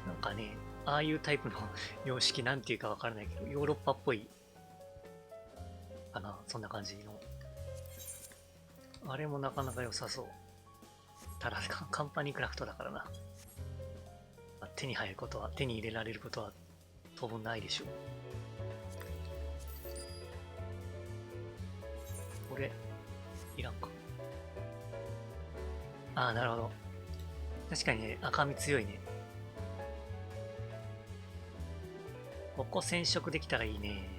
なんかね、ああいうタイプの様式なんていうかわからないけど、ヨーロッパっぽいかな、そんな感じの。あれもなかなか良さそう。ただカンパニークラフトだからな。まあ、手に入ることは、手に入れられることは当分ないでしょう。これ、いらんか。ああ、なるほど。確かにね、赤み強いね。ここ染色できたらいいね。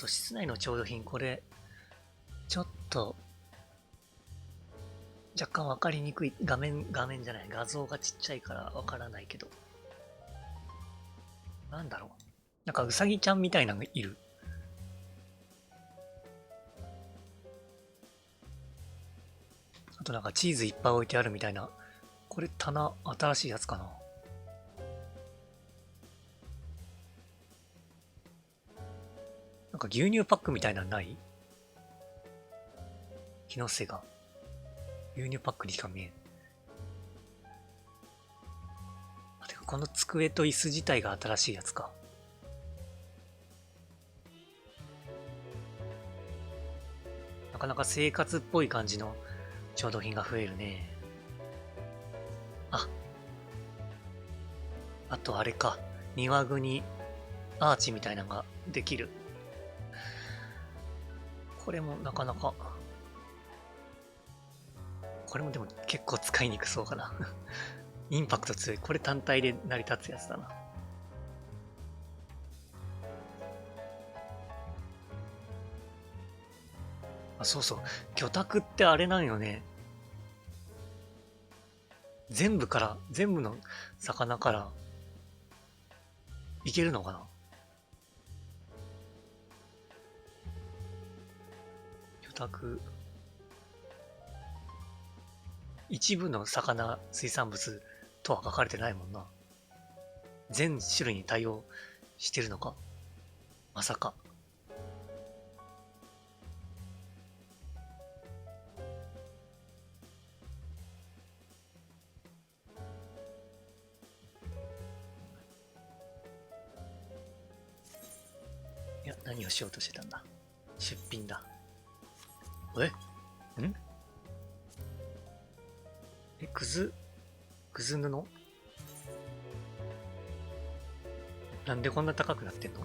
室内の調度品、これ、ちょっと、若干わかりにくい。画面じゃない。画像がちっちゃいからわからないけど。なんだろう。なんかうさぎちゃんみたいなのがいる。あとなんかチーズいっぱい置いてあるみたいな。これ棚、新しいやつかな。なんか牛乳パックみたいなのない？気のせいが。牛乳パックにしか見えん。あ、てかこの机と椅子自体が新しいやつか。なかなか生活っぽい感じの調度品が増えるね。あとあれか。庭具にアーチみたいなのができる。これもなかなか。これもでも結構使いにくそうかな。インパクト強い。これ単体で成り立つやつだな。あ、そうそう。魚拓ってあれなんよね。全部の魚からいけるのかな。魚拓。一部の魚、水産物とは書かれてないもんな。全種類に対応してるのか。まさか。いや、何をしようとしてたんだ。出品だ。くず布なんでこんな高くなってんの？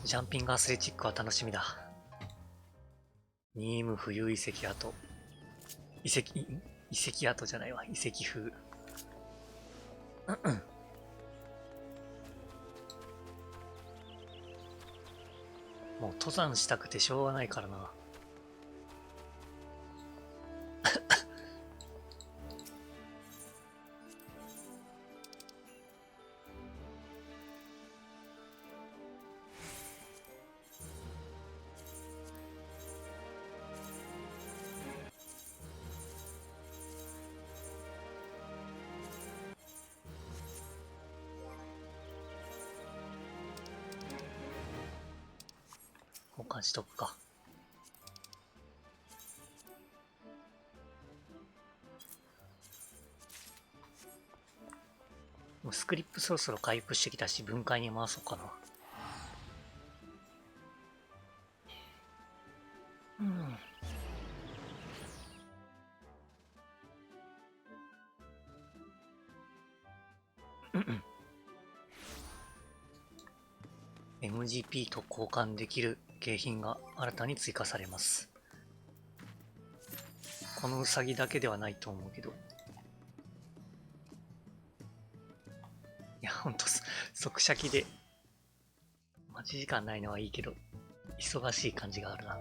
ジャンピングアスレチックは楽しみだ。ニーム冬遺跡跡。遺跡跡じゃないわ。遺跡風。もう登山したくてしょうがないからな。交換しとくか。もうスクリップそろそろ回復してきたし、分解に回そうかな。MGP と交換できる景品が新たに追加されます。このウサギだけではないと思うけど。いや、ほんと、即射機で待ち時間ないのはいいけど、忙しい感じがあるな。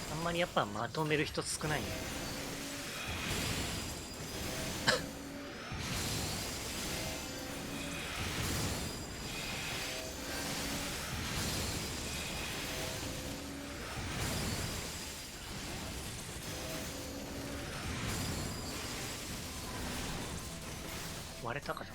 あんまりやっぱまとめる人少ないね。割れたかな。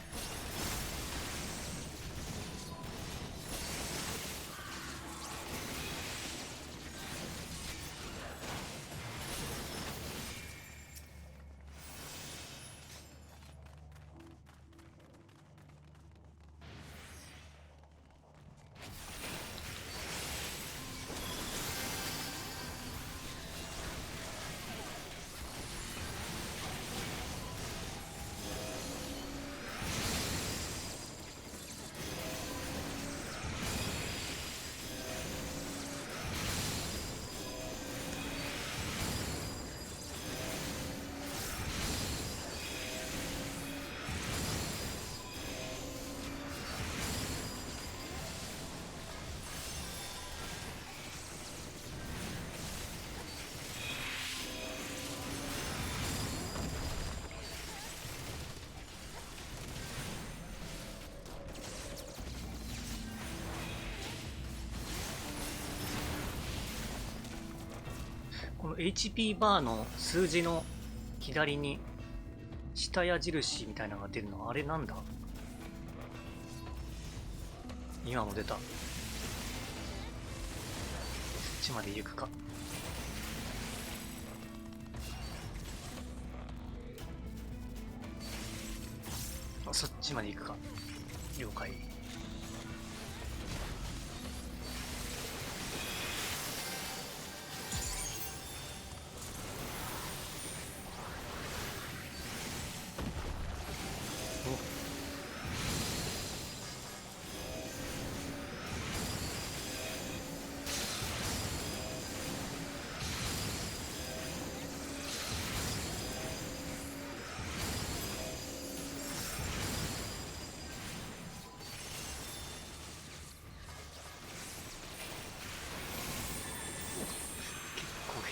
この HP バーの数字の左に下矢印みたいなのが出るのはあれなんだ？今も出た。そっちまで行くか。そっちまで行くか。了解。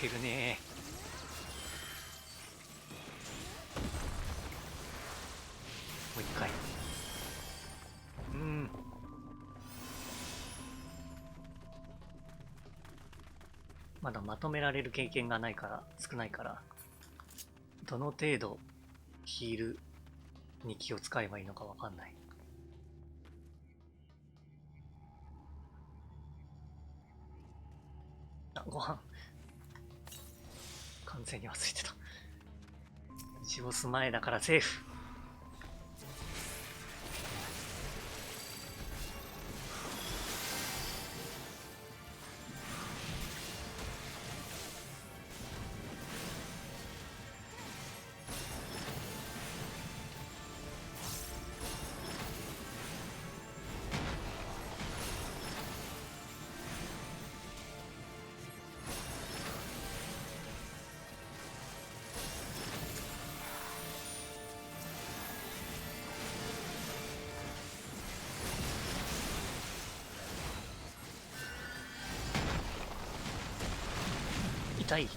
減るね。もう一回。まだまとめられる経験がないから、少ないから、どの程度ヒールに気を使えばいいのかわかんない。あ、ご飯。完全に忘れてた。1ボス前だからセーフ。痛い。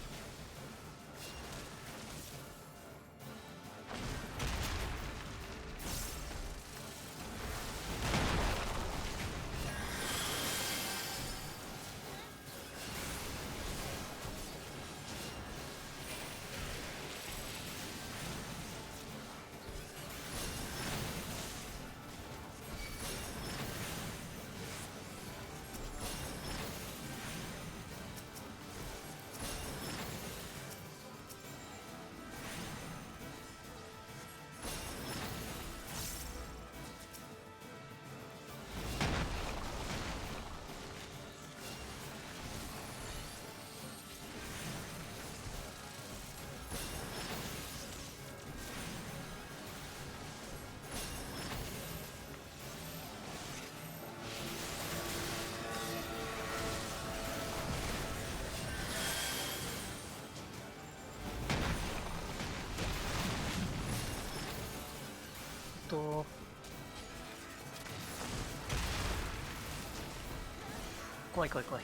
怖い怖い怖い。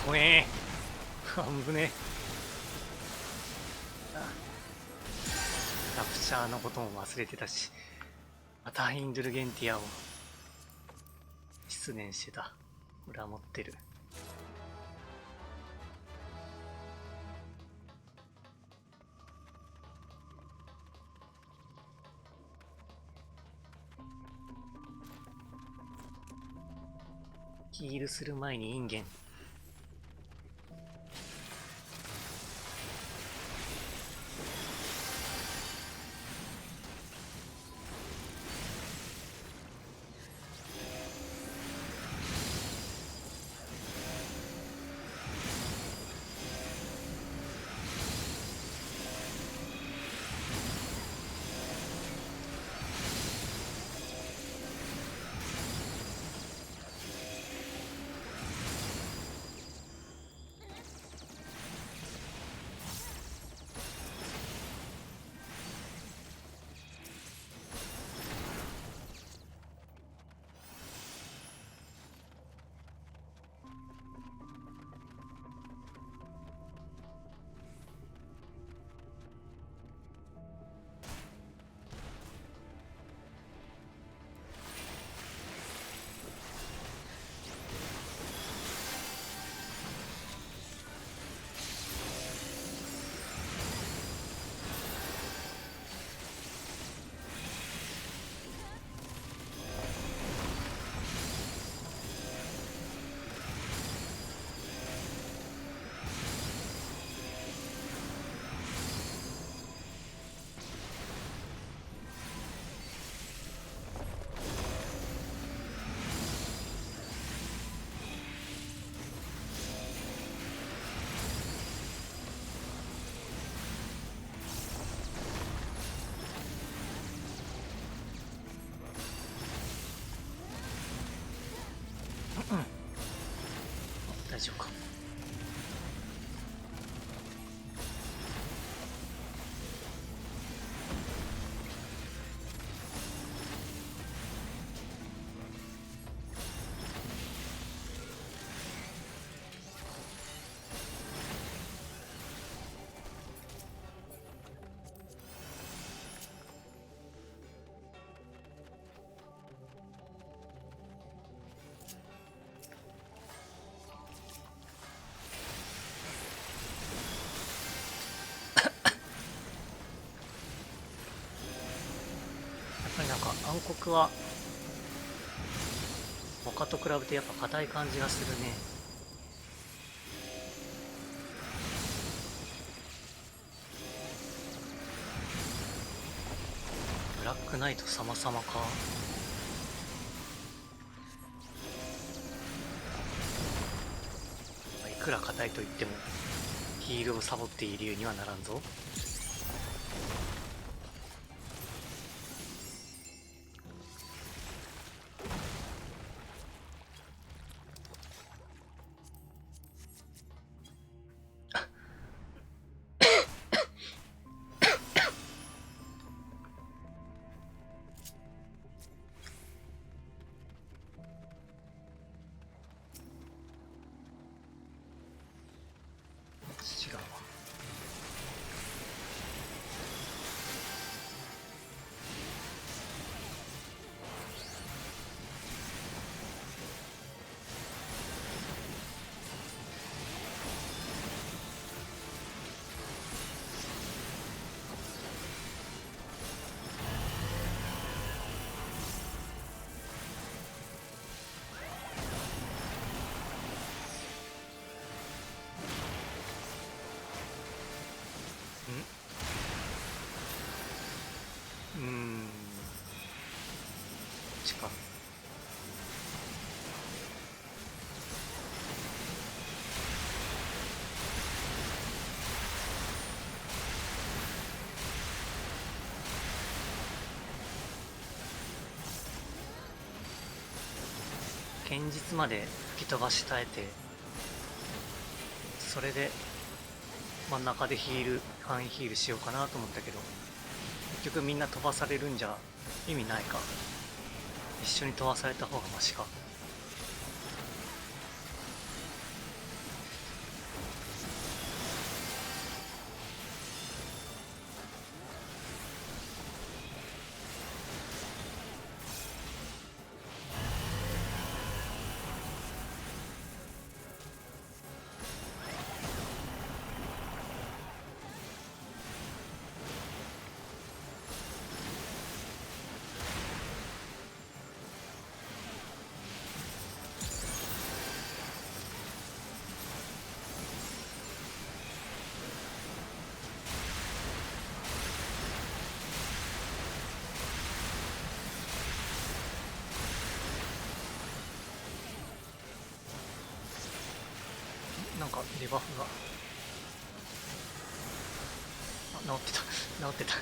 怖えー。あぶね。ラプチャーのことも忘れてたし、またインドゥルゲンティアを失念してた。裏持ってる。ヒールする前にインゲン。暗黒は他と比べてやっぱ硬い感じがするね。ブラックナイト様々か。いくら硬いと言ってもヒールをサボっている理由にはならんぞ。違うわ。こっちか。堅実まで吹き飛ばし耐えて、それで真ん中でヒール範囲ヒールしようかなと思ったけど、結局みんな飛ばされるんじゃ意味ないか。一緒に飛ばされた方がマシか。なんかデバフが治ってた治ってたお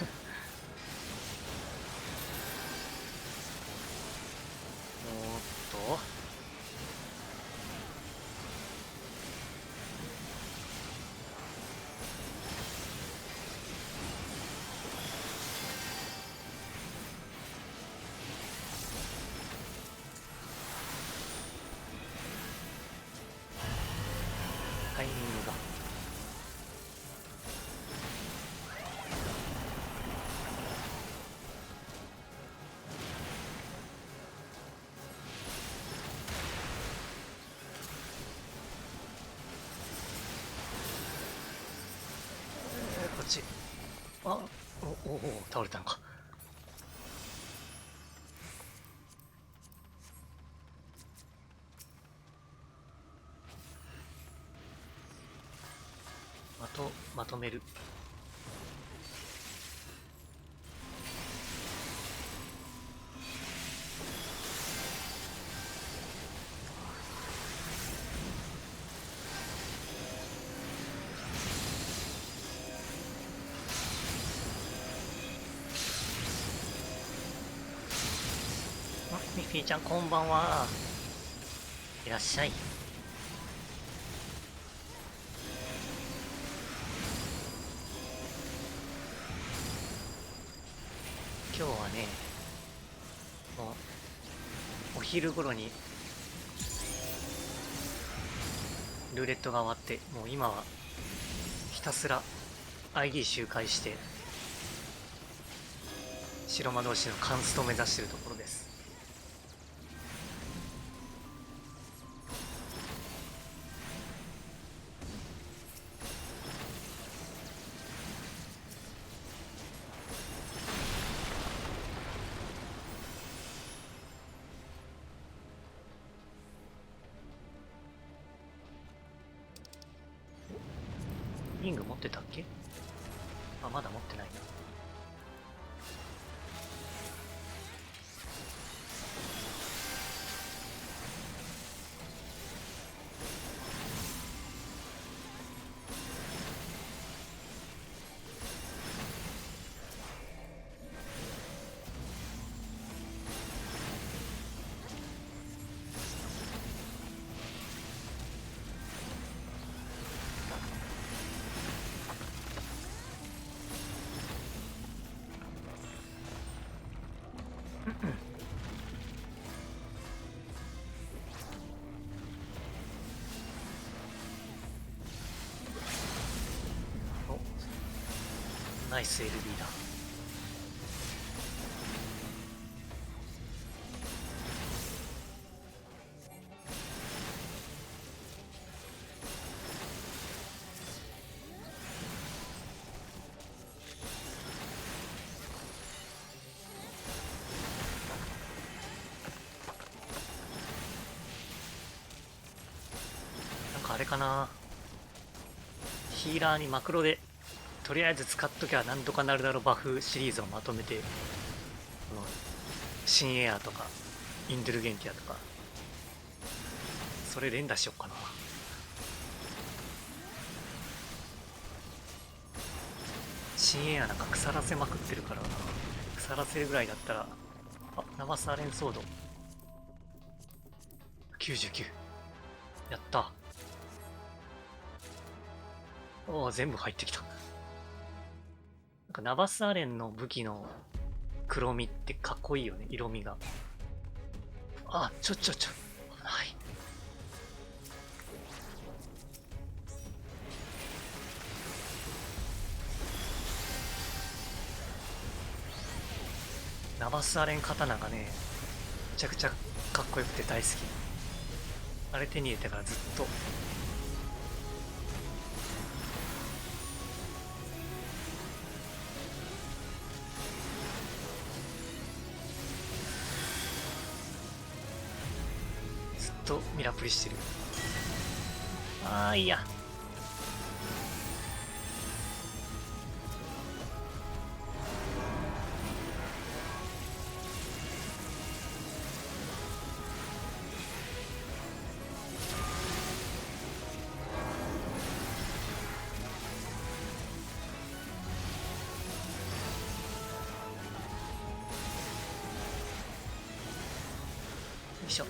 ーっとタイミングが。こっち。あ、お倒れたのか。まとめる。ミッフィーちゃんこんばんは。いらっしゃい。今日はね、もうお昼頃にルーレットが終わって、もう今はひたすら ID 周回して白魔導士のカンストを目指しているところです。リング持ってたっけ？あ、まだ持ってないな。お、ナイス LB だ。なんかあれかな、ヒーラーにマクロでとりあえず使っときゃなんとかなるだろうバフシリーズをまとめて、この新エアとかインドゥルゲンティアとかそれ連打しよっかな。新エアなんか腐らせまくってるからな。腐らせるぐらいだったら、あ、ナバスアレンソード99、やった。おお、全部入ってきた。なんかナバスアレンの武器の黒みってかっこいいよね、色味が。あ、ちょ、危ない。ナバスアレン刀がね、めちゃくちゃかっこよくて大好き。あれ手に入れてからずっと。ずっとミラプリしてる。ああ、いいや。よいしょ。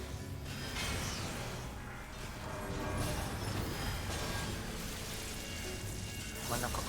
真ん中か。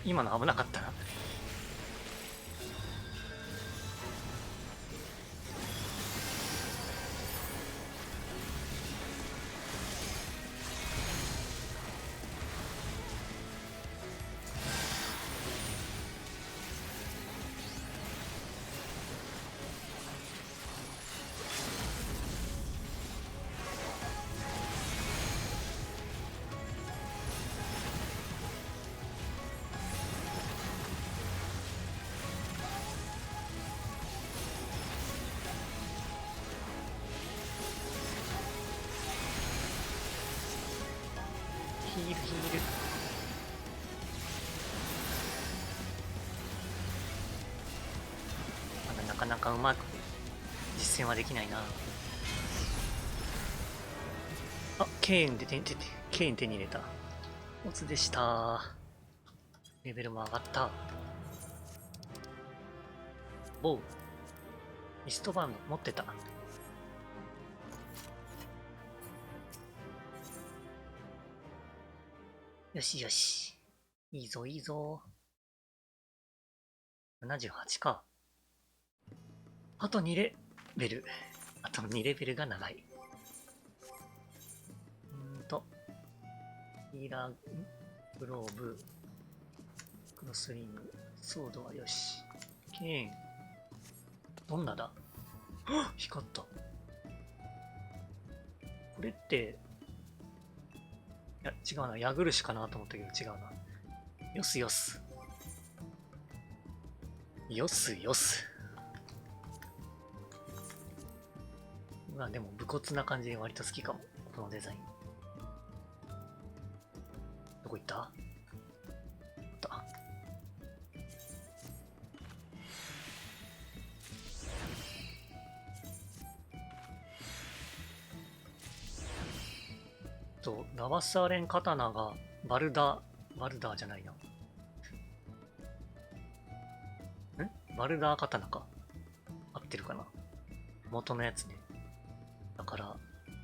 今の危なかったな。ヒールヒール。まだなかなかうまく実践はできないな。あ、ケーン手に入れた。オツでした。レベルも上がった。ボウ。ミストバンド持ってた。よしよし。いいぞいいぞ。78か。あと2レベル。あと2レベルが長い。ヒーラー、グローブ、クロスリング、ソードはよし。ケーン。どんなだ？光った。これって、いや、違うな。矢印かなと思ったけど違うな。よすよす。よすよす。まあでも武骨な感じで割と好きかも。このデザイン。どこ行った？ラバスアレン刀がバルダーじゃないな。バルダー刀か。合ってるかな。元のやつね。だから、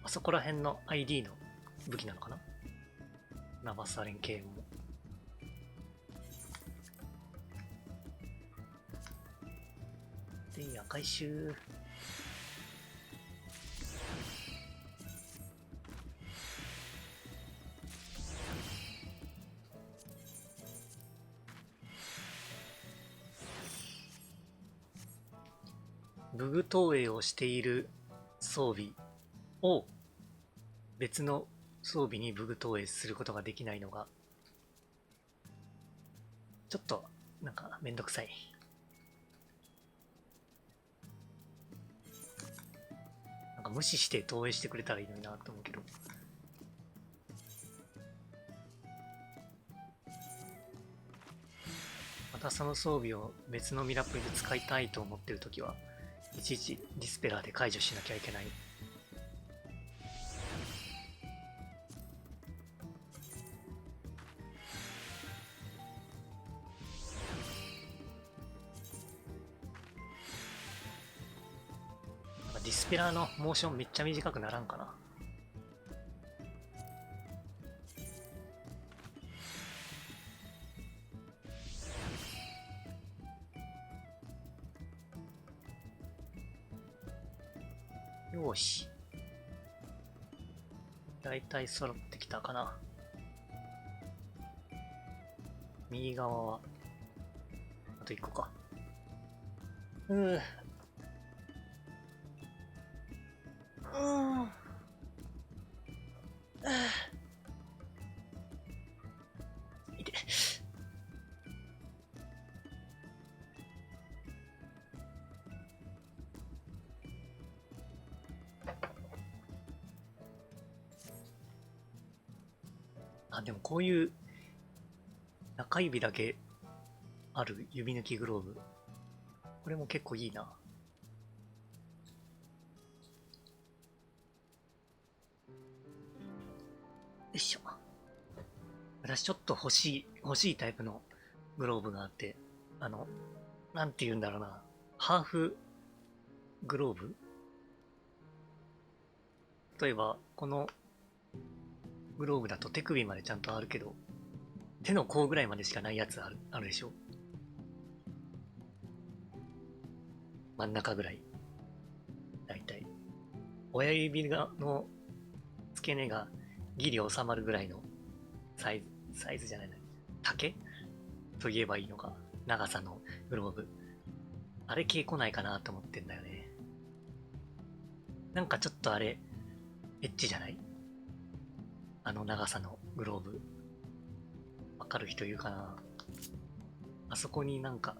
あそこら辺の ID の武器なのかな。ラバスアレン系も。で、回収。武具投影をしている装備を別の装備に武具投影することができないのがちょっとなんかめんどくさい。なんか無視して投影してくれたらいいのになと思うけど。またその装備を別のミラプリで使いたいと思ってるときはいちいちディスペラーで解除しなきゃいけない。なんかディスペラーのモーションめっちゃ短くならんかな。よし。だいたい揃ってきたかな。右側は、あと1個か。いて。あ、でもこういう中指だけある指抜きグローブ。これも結構いいな。よいしょ。私ちょっと欲しいタイプのグローブがあって、なんて言うんだろうな。ハーフグローブ？例えば、このグローブだと手首までちゃんとあるけど、手の甲ぐらいまでしかないやつあるでしょ。真ん中ぐらい。だいたい。親指の付け根がギリ収まるぐらいのサイズじゃないな。丈と言えばいいのか。長さのグローブ。あれ系来ないかなと思ってんだよね。なんかちょっとあれ、エッチじゃない？あの長さのグローブ。わかる人いるかな？あそこになんか、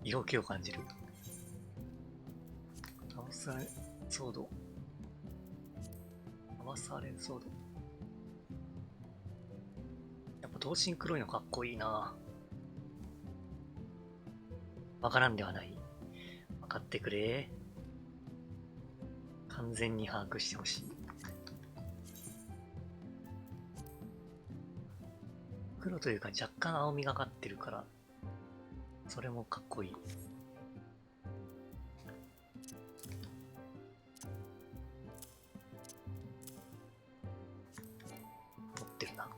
色気を感じる。アバサレソード。アバサレソード。やっぱ頭身黒いのかっこいいな。わからんではない。わかってくれ。完全に把握してほしい。黒というか若干青みがかってるから、それもかっこいい。持ってるな。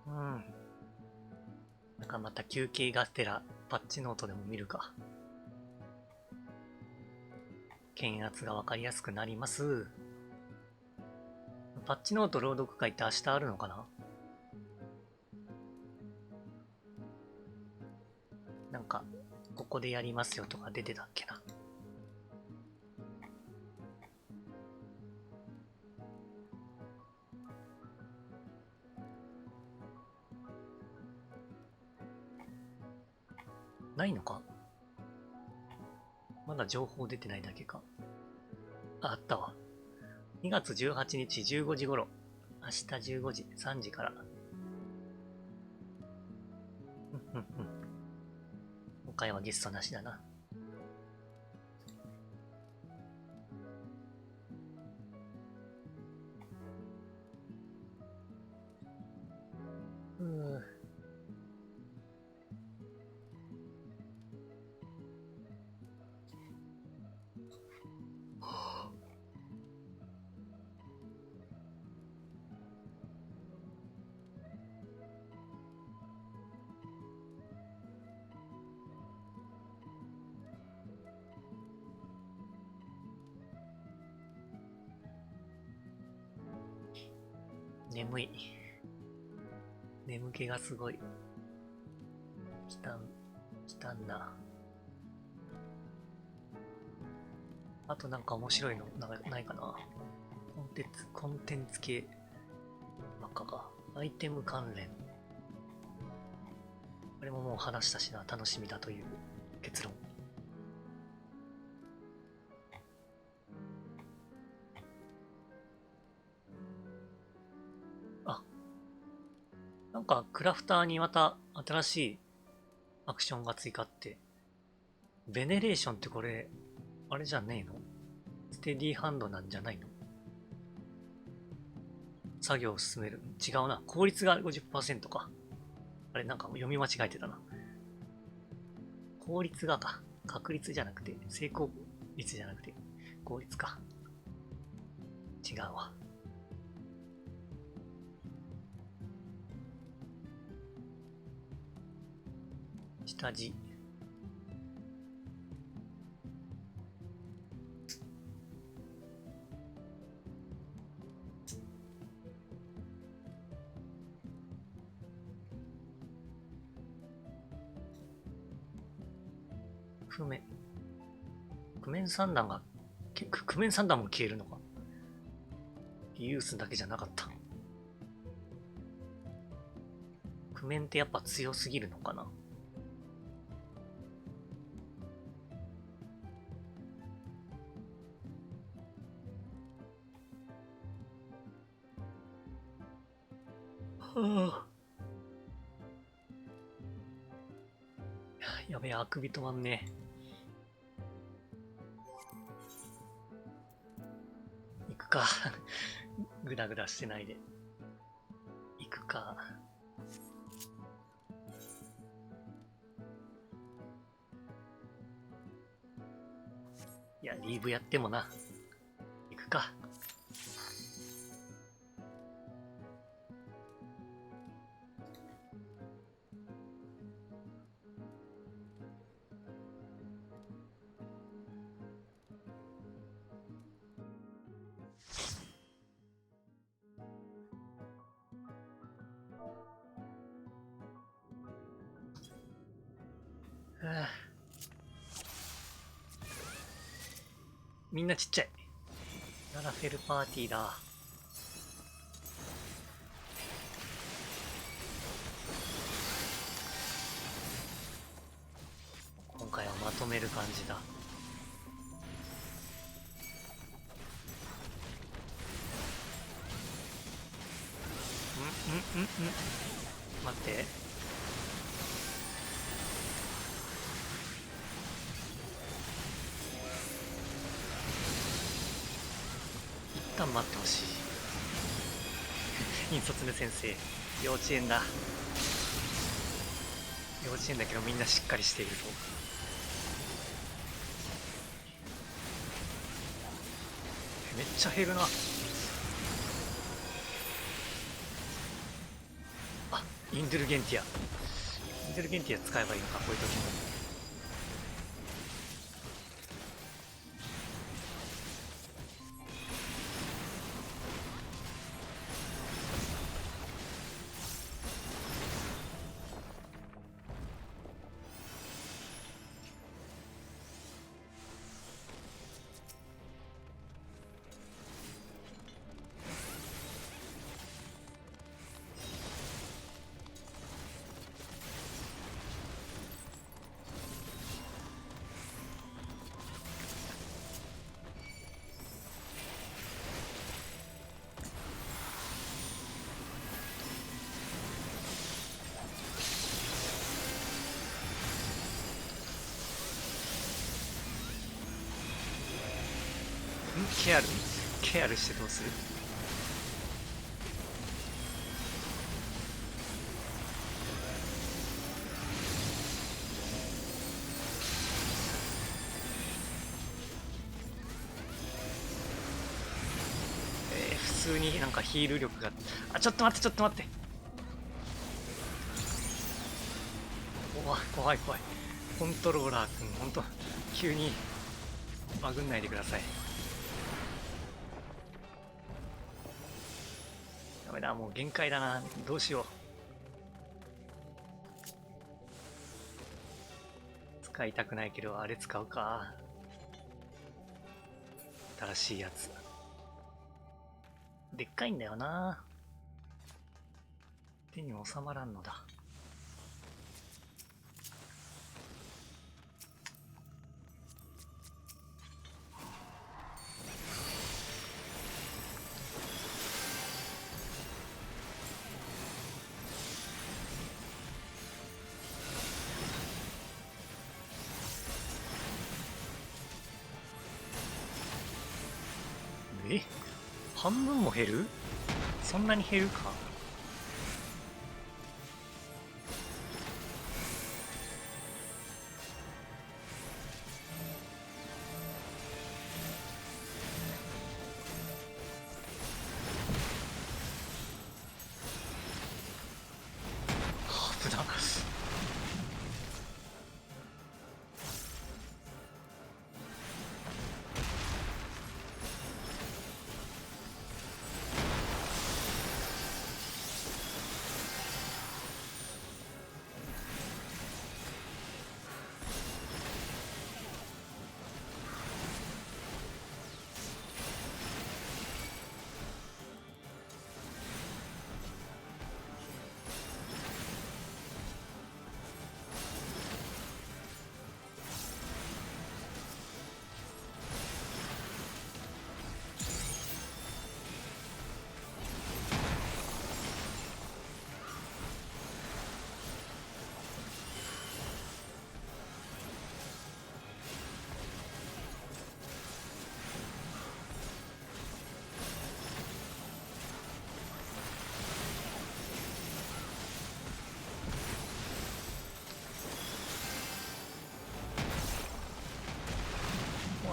うん。なんかまた休憩がてらパッチノートでも見るか。検圧がわかりやすくなります。パッチノート朗読会って明日あるのかな？なんか、ここでやりますよとか出てたっけな。ないのか？まだ情報出てないだけか。あったわ。2月18日15時頃。明日15時、3時から。今回はゲストなしだな。眠い。眠気がすごい。きたんな。あとなんか面白いのないかな？コンテンツ系ばっかか。アイテム関連。これももう話したしな、楽しみだという結論。あ、なんかクラフターにまた新しいアクションが追加って。ベネレーションってこれ、あれじゃねえの？ステディーハンドなんじゃないの？作業を進める。違うな。効率が 50% か。あれなんか読み間違えてたな。効率がか。確率じゃなくて、成功率じゃなくて、効率か。違うわ。下地。クメン三段が、クメン三段も消えるのか。リユースだけじゃなかった。クメンってやっぱ強すぎるのかな。はあ、やべえ、あくび止まんねえ。行くか。グダグダしてないで。行くか。いや、リーブやってもな。行くか。みんなちっちゃい。ララフェルパーティーだ。今回はまとめる感じだ。待って。一旦待ってほしい。引率目先生、幼稚園だ。幼稚園だけどみんなしっかりしていると。めっちゃ減るな。あ、インドゥルゲンティア。インドゥルゲンティア使えばいいのか、こういう時も。ケアルしてどうする？普通になんかヒール力が。あ、ちょっと待ってちょっと待って。怖いコントローラーくん、ほんと急にバグんないでください。ダメだ、もう限界だな。どうしよう。使いたくないけど、あれ使うか。新しいやつ。でっかいんだよな。手に収まらんのだ。半分も減る？そんなに減るか？危な。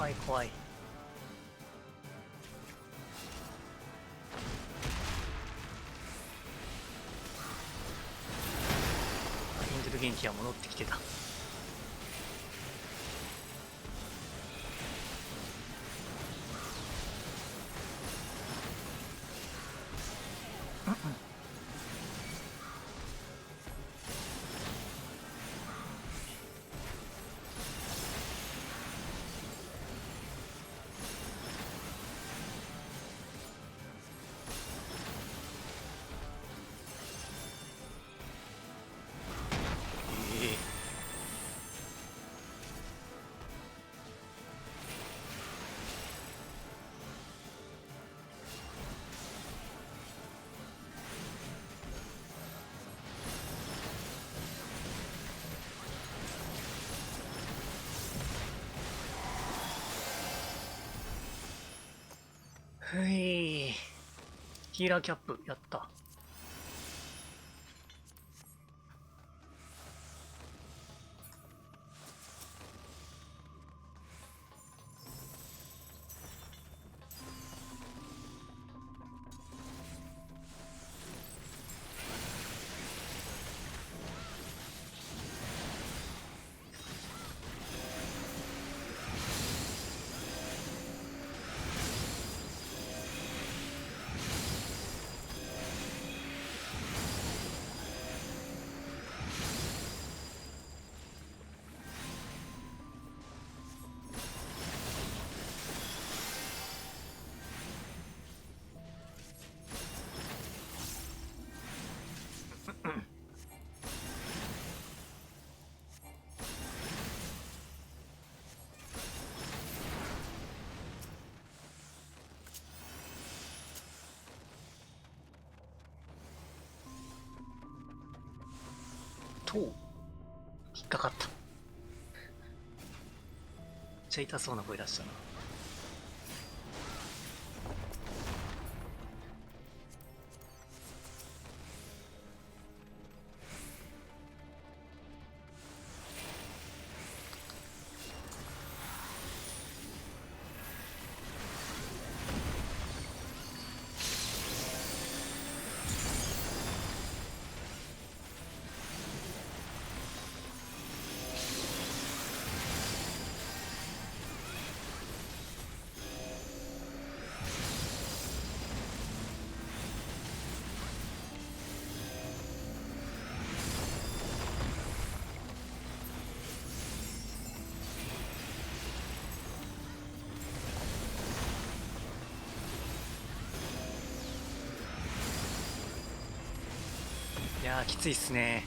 怖い怖い。インドル元気が戻ってきてた。ふい、ヒーラーキャップやった。とう、引っかかった。めっちゃ痛そうな声出したな。いやー、きついっすね。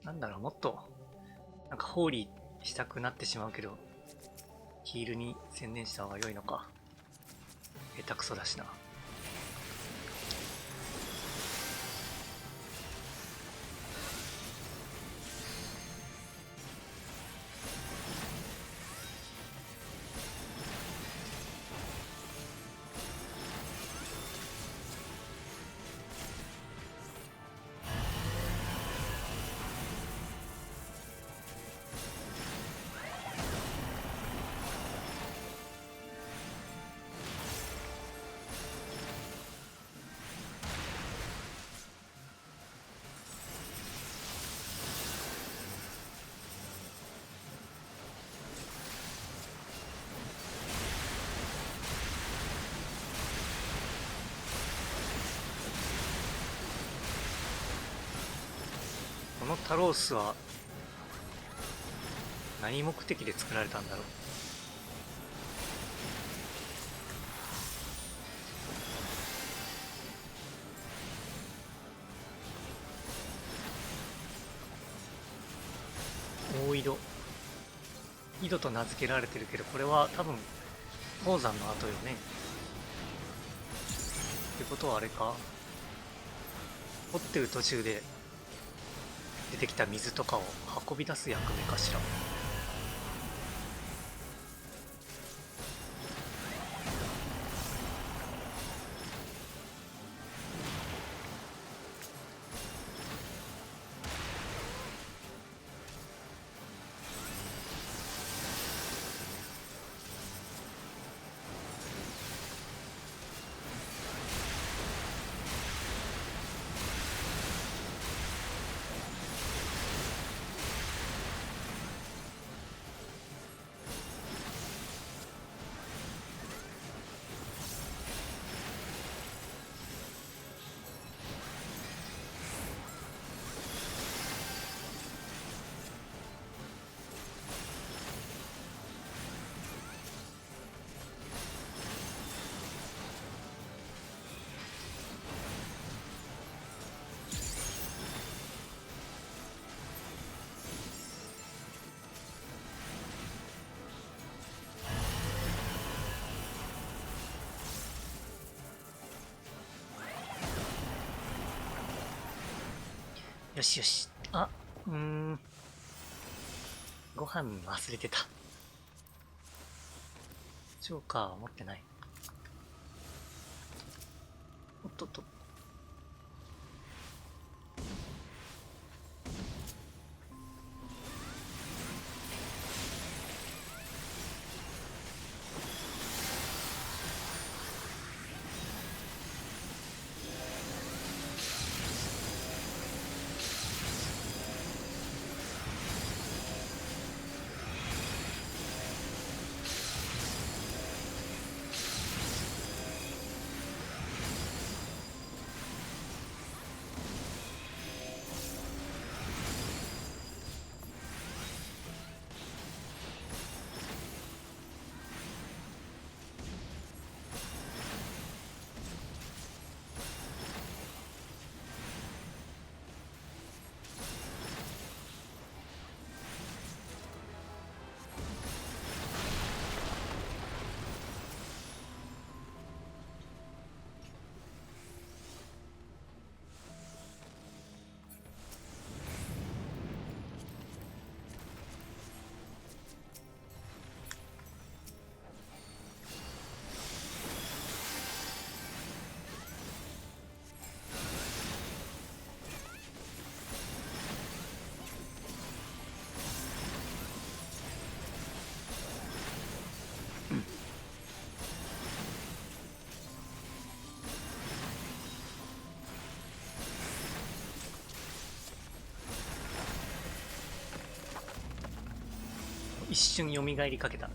なんだろう、もっとなんかホーリーしたくなってしまうけど、ヒールに専念した方が良いのか。下手くそだしな。このタロースは何目的で作られたんだろう。大井戸、井戸と名付けられてるけど、これは多分鉱山の跡よね。ってことはあれか、掘ってる途中で出てきた水とかを運び出す役目かしら。よしよし。あ、ご飯忘れてた。ジョーカーは持ってない。おっとっと。一瞬蘇りかけた。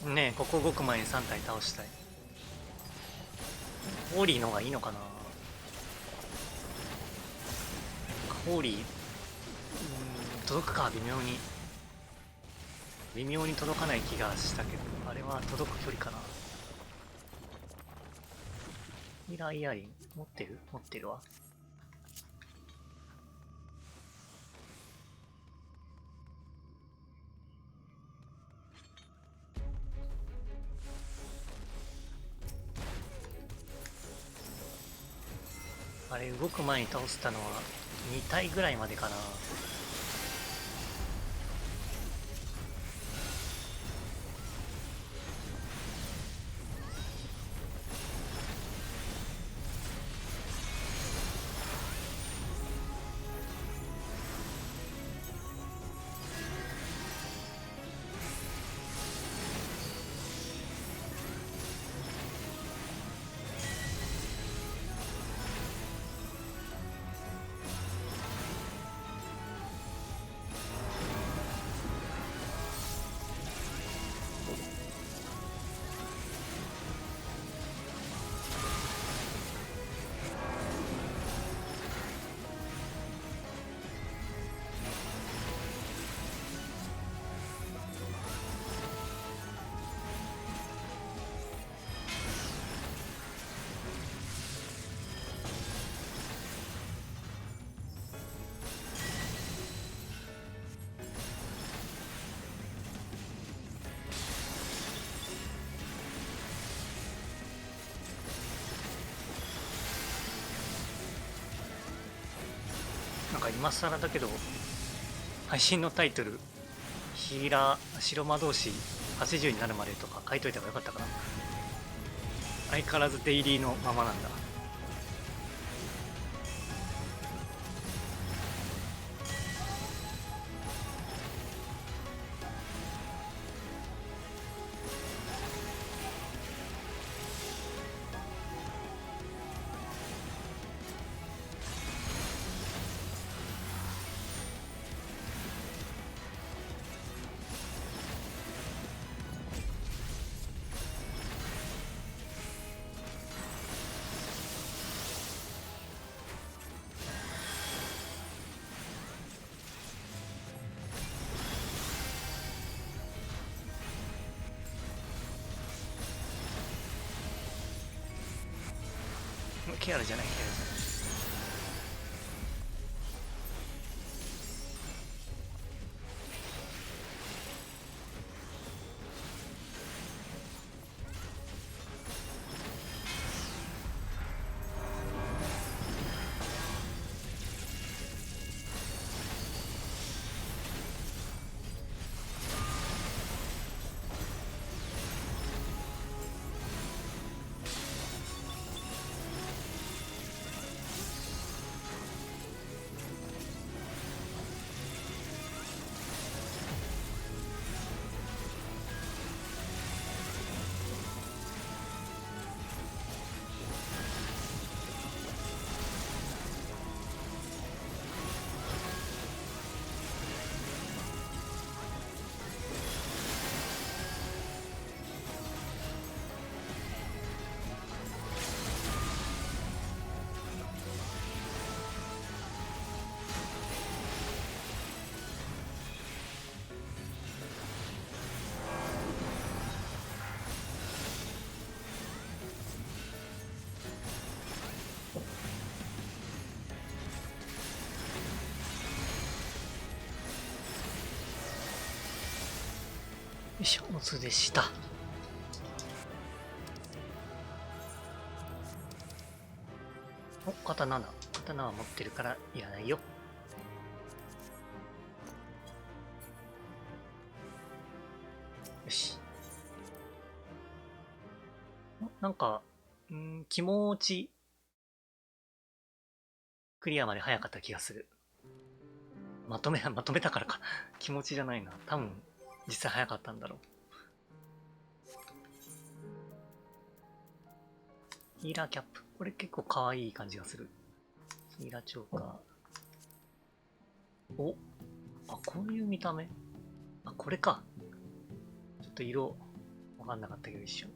ねえ、ここ動く前に3体倒したい。ホーリーの方がいいのかな。ホーリー、届くか。微妙に届かない気がしたけど、あれは届く距離かな。ミラーイヤリン持ってるわ。あれ動く前に倒したのは2体ぐらいまでかな。今更だけど、配信のタイトル、白魔導士80になるまでとか書いといた方がよかったかな。相変わらずデイリーのままなんだ。ケアルじゃない、ケアルじゃない。よいしょ、オツでした。お、刀だ。刀は持ってるからいらないよ。よし。なんか、気持ち、クリアまで早かった気がする。まとめたからか。気持ちじゃないな。多分、実際早かったんだろう。ヒーラーキャップ。これ結構可愛い感じがする。ヒーラーチョーカー。お、あ、こういう見た目。あ、これか。ちょっと色、わかんなかったけど一瞬。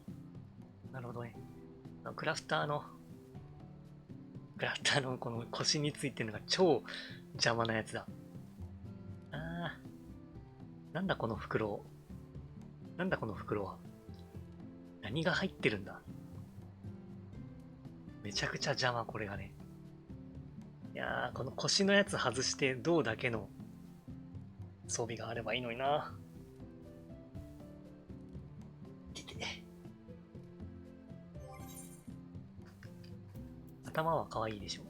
なるほどね。クラフターのこの腰についてるのが超邪魔なやつだ。なんだこの袋。なんだこの袋は。何が入ってるんだ。めちゃくちゃ邪魔、これがね。いやー、この腰のやつ外して銅だけの装備があればいいのにな。頭は可愛いでしょ。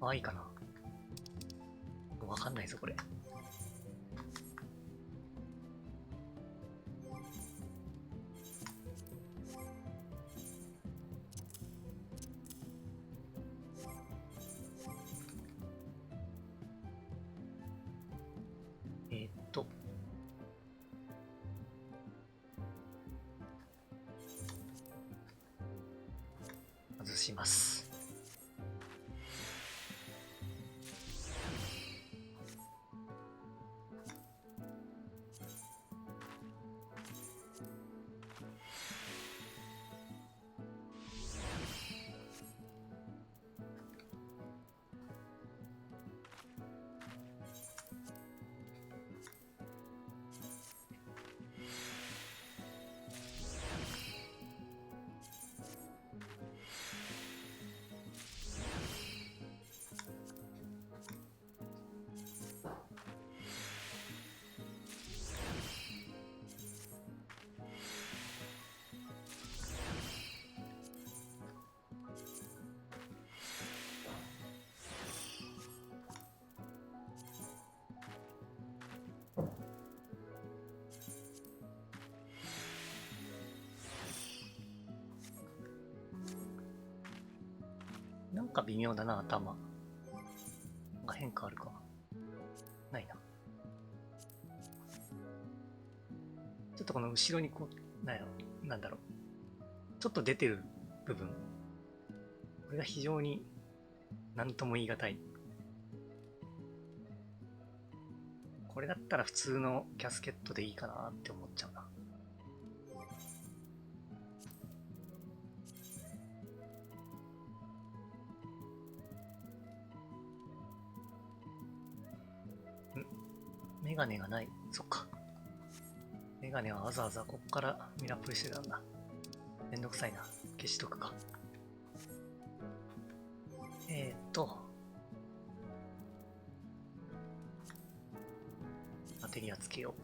可愛いかな。わかんないぞ、これ。外します。なんか微妙だな、頭。なんか変化あるか。ないな。ちょっとこの後ろにこう、なんだろう。ちょっと出てる部分。これが非常に何とも言い難い。これだったら普通のキャスケットでいいかなって思っちゃうな。メガネがない。そっか。メガネはわざわざこっからミラープルしてたんだ。めんどくさいな。消しとくか。バッテリアつけよう。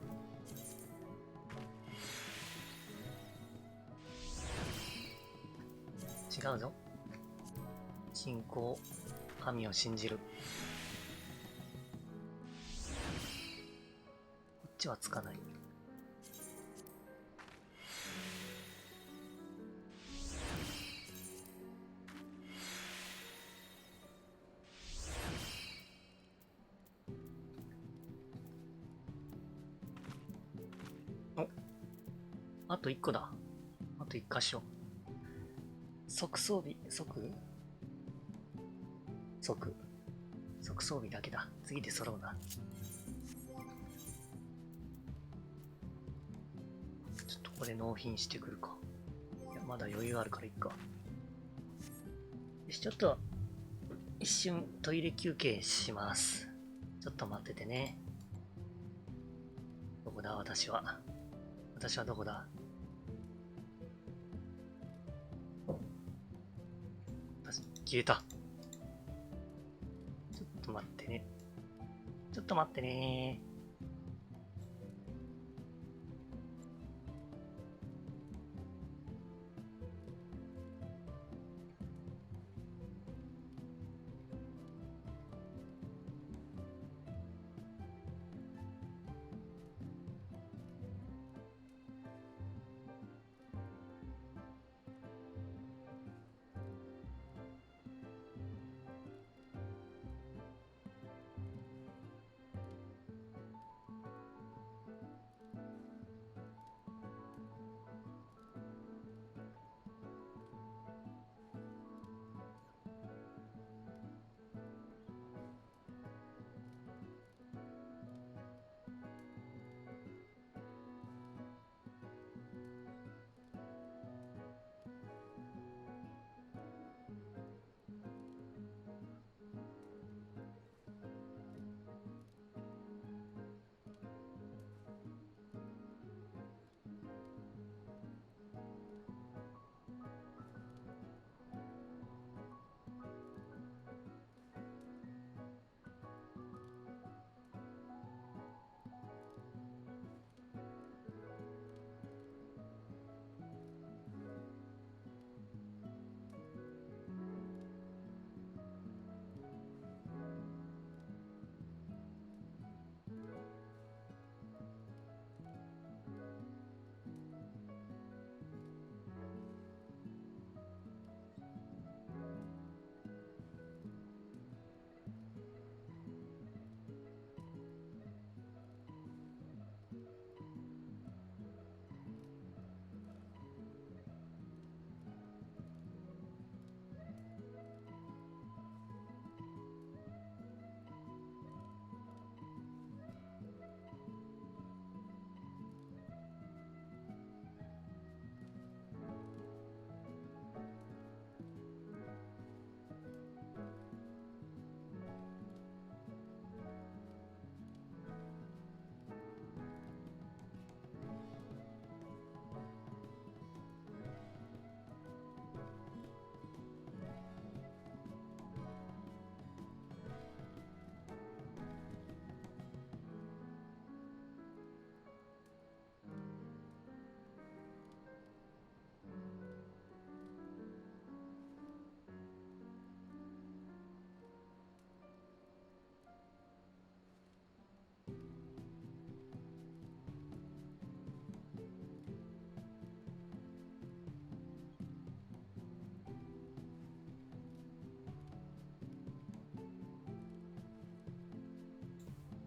違うぞ。信仰、神を信じる。こっちはつかない。お、あと1個だ。あと1箇所。即装備、即装備だけだ。次で揃うな。ちょっとこれ納品してくるか。いや、まだ余裕あるからいっか。よし、ちょっと一瞬トイレ休憩します。ちょっと待っててね。どこだ私は。私はどこだ。消えた。ちょっと待ってね。ちょっと待ってね。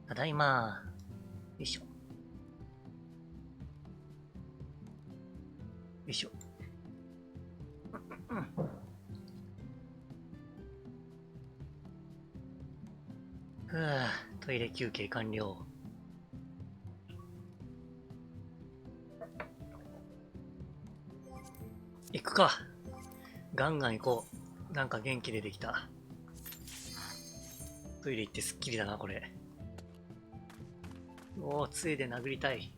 ただいま。よいしょ。よいしょ。ふぅ、トイレ休憩完了。行くか。ガンガン行こう。なんか元気出てきた。トイレ行ってスッキリだな、これ。おお、杖で殴りたい。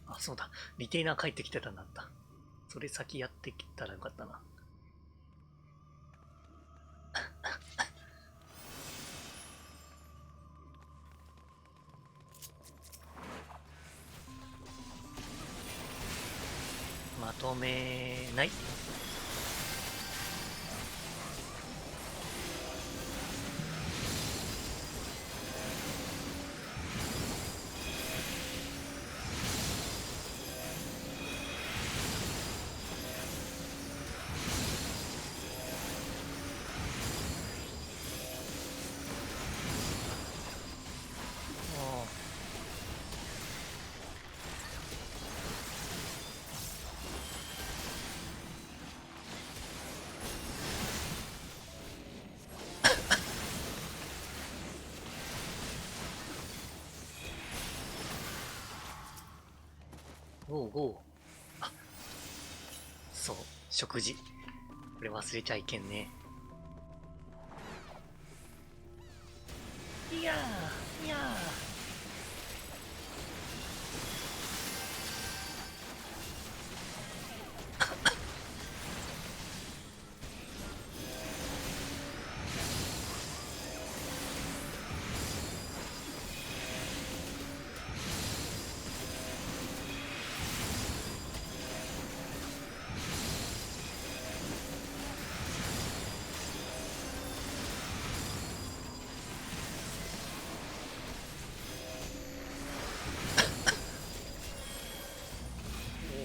あ、そうだ。リテイナー帰ってきてたんだった。それ先やってきたらよかったな。まとめない。ゴーゴー。あ、そう、食事。これ忘れちゃいけんね。いやー、いやー。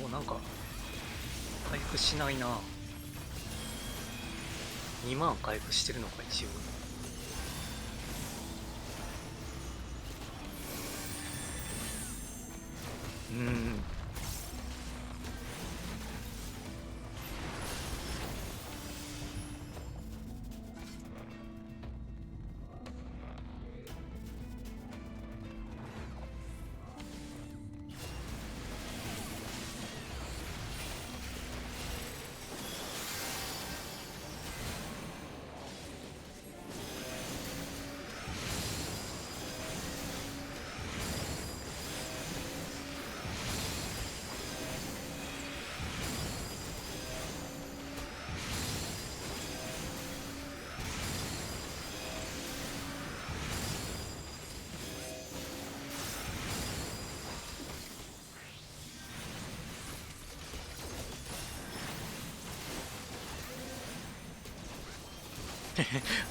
おお、なんか、回復しないな。2万回復してるのか、一応。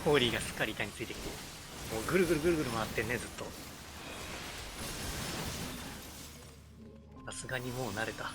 ホーリーがすっかり板についてきて、もうぐるぐるぐるぐる回ってんね、ずっと。さすがにもう慣れた。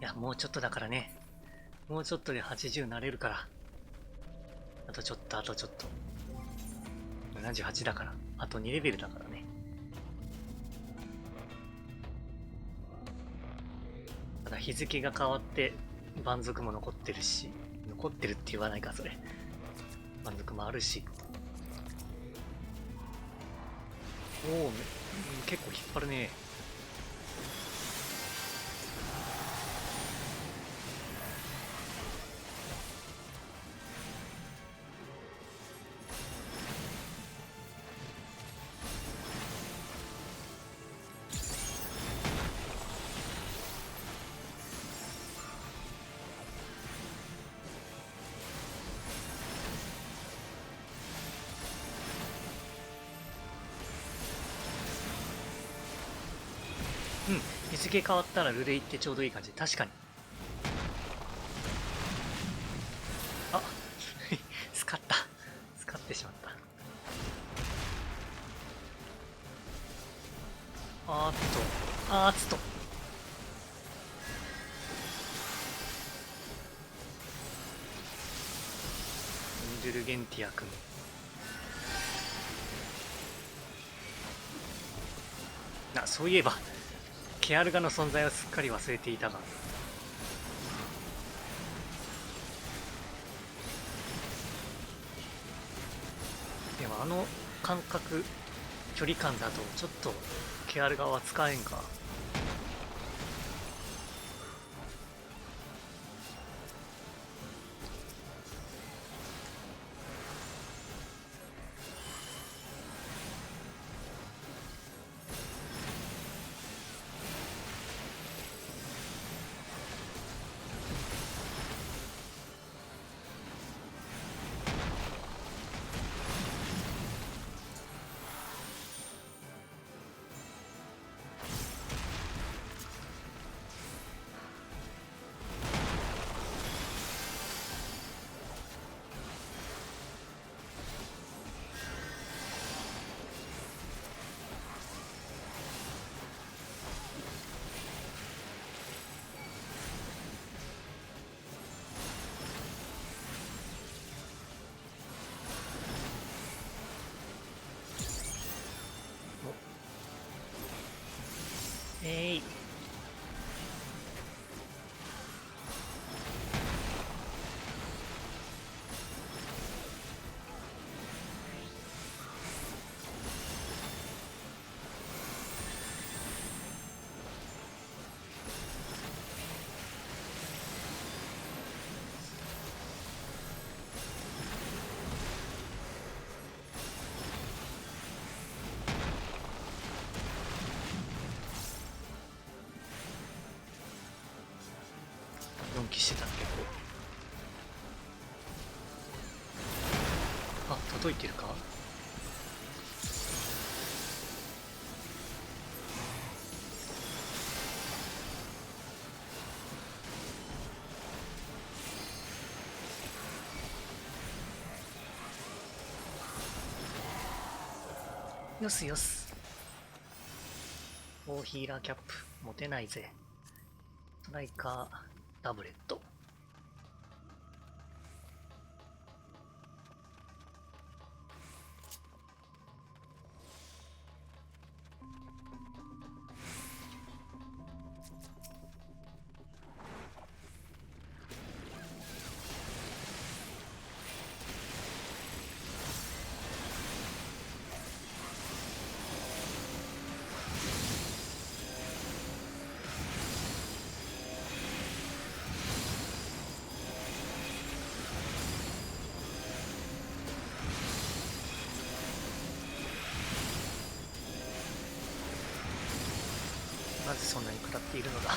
や、もうちょっとだからね。もうちょっとで80なれるから。あとちょっと、あとちょっと。78だから。あと2レベルだからね。ただ日付が変わって蛮族も残ってるし、残ってるって言わないか、それ。蛮族もあるし。おお、結構引っ張るね。うん、日付変わったらルレイってちょうどいい感じ。確かに。あスカった。スカってしまった。あーっと。インドゥルゲンティア君。そういえば、ケアルガの存在をすっかり忘れていたが。でもあの感覚、距離感だとちょっとケアルガは使えんか。いドンキしてた結構。届いてるか。よしよし。オーヒーラーキャップ持てないぜ。ストライカータブレット。なぜそんなに食らっているのだ。ち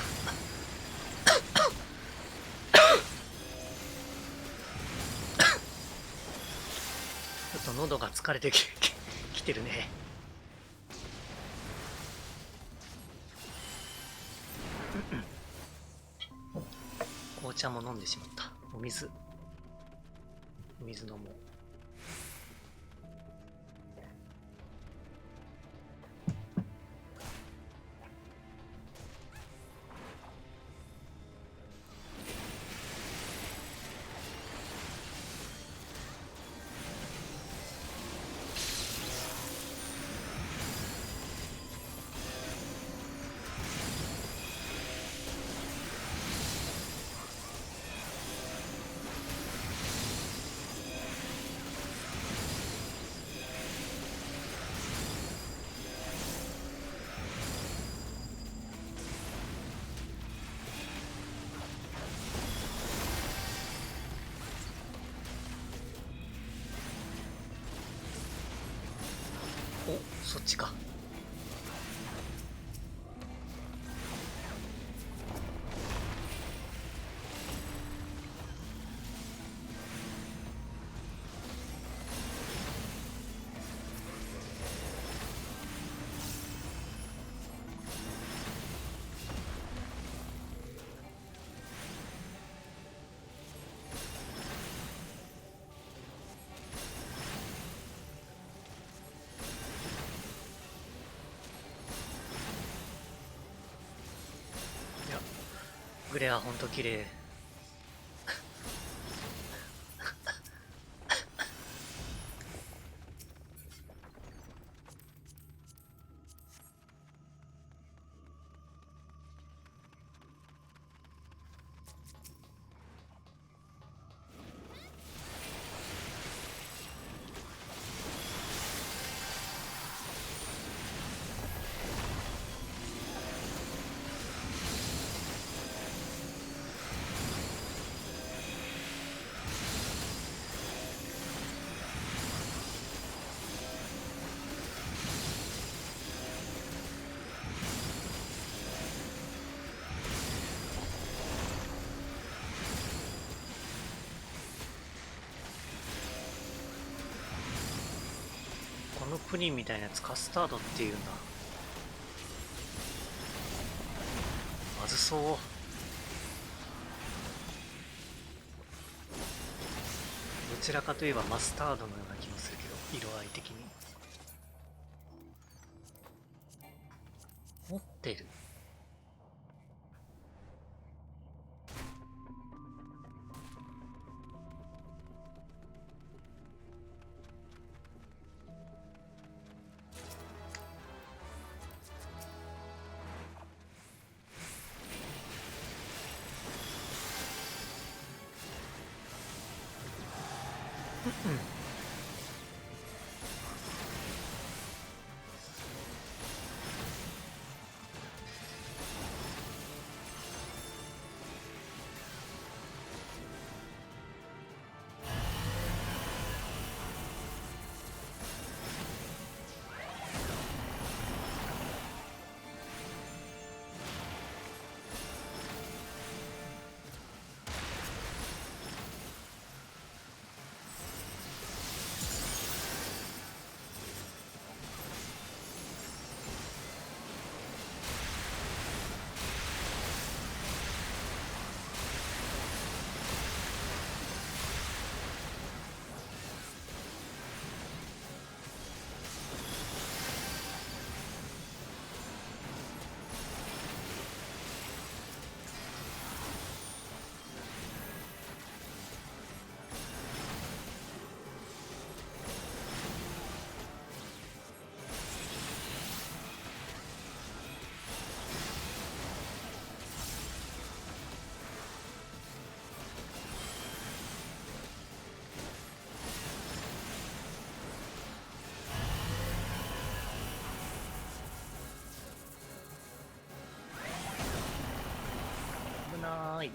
ょっと喉が疲れてきてるね。紅茶も飲んでしまった。お水飲もう。そっちか。グレアほんと綺麗。このプリンみたいなやつカスタードっていうんだ。まずそう。どちらかといえばマスタードのような気もするけど、色合い的に。持ってる。危ない。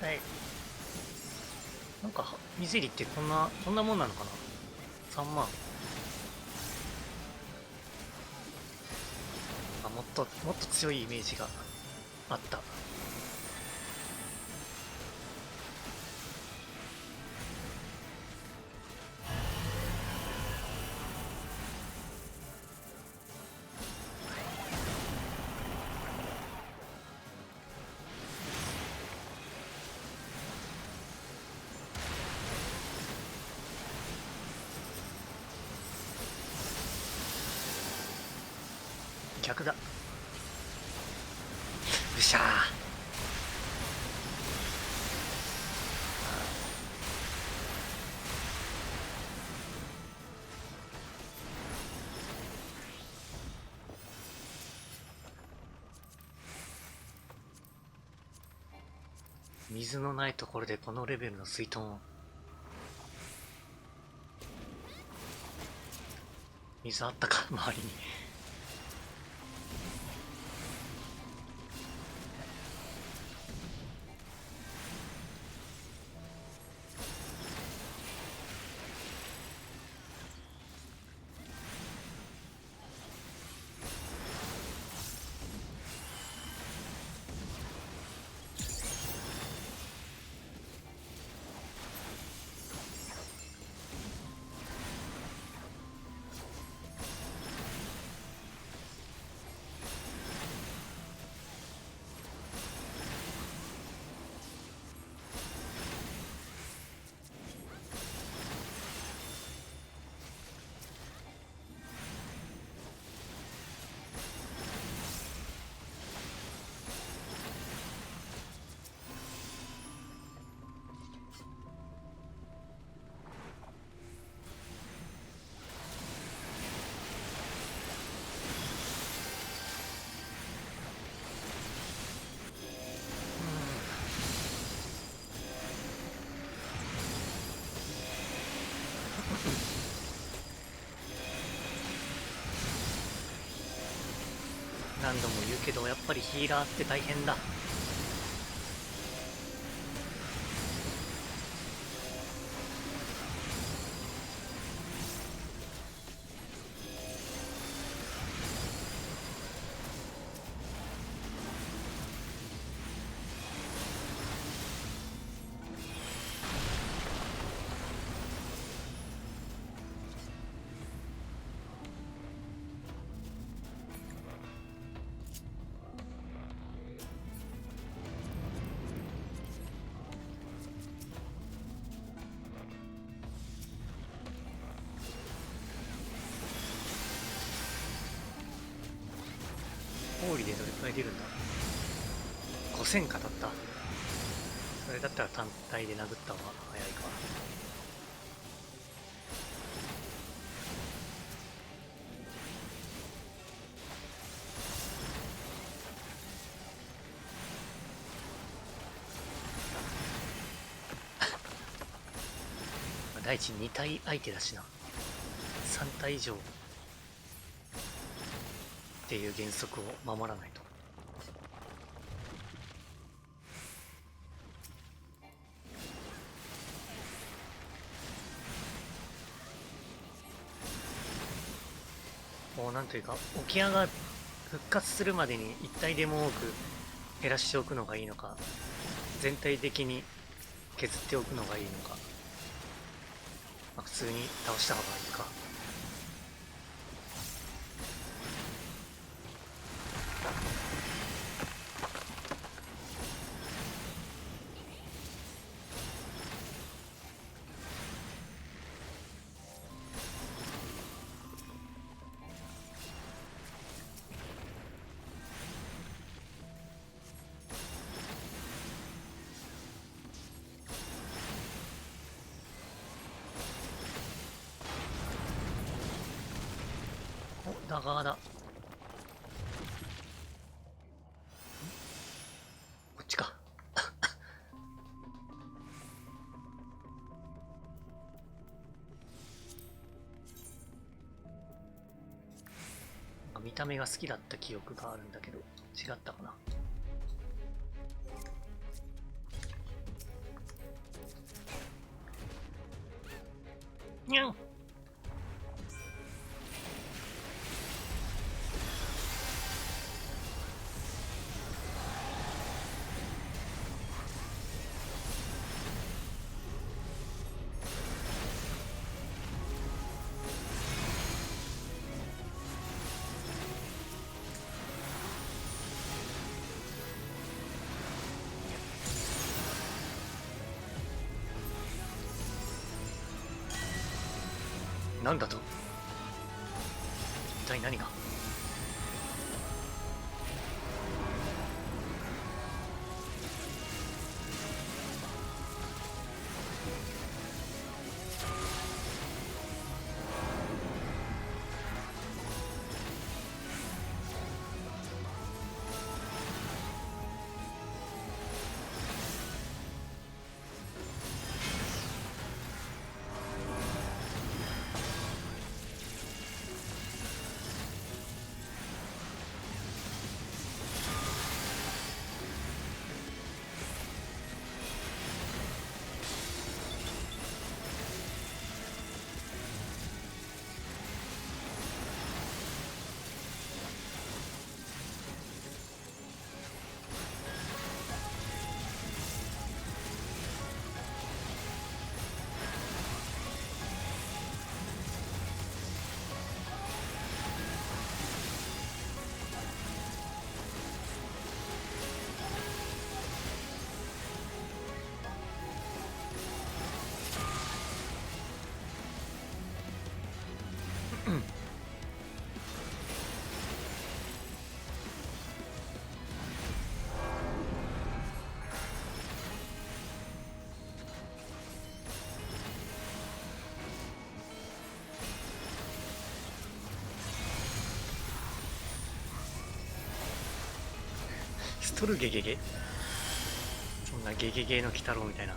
はい。なんかミゼリってこんなもんなのかな。3万。あ、もっと強いイメージがあった。逆だ。よっしゃー。水のないところでこのレベルの水遁を。水あったか周りに。何度も言うけどやっぱりヒーラーって大変だ。氷でどれくらい出るんだ。5000かたった。それだったら単体で殴った方が早いか。第一2体相手だしな。3体以上っていう原則を守らないと。もうなんというか、起き上が復活するまでに1体でも多く減らしておくのがいいのか、全体的に削っておくのがいいのか、まあ、普通に倒した方がいいか。お、ダガーだ。こっちか。見た目が好きだった記憶があるんだけど、違ったかな。にゃん。なんだと？一体何が？ストルゲゲゲ、そんなゲゲゲの鬼太郎みたいな。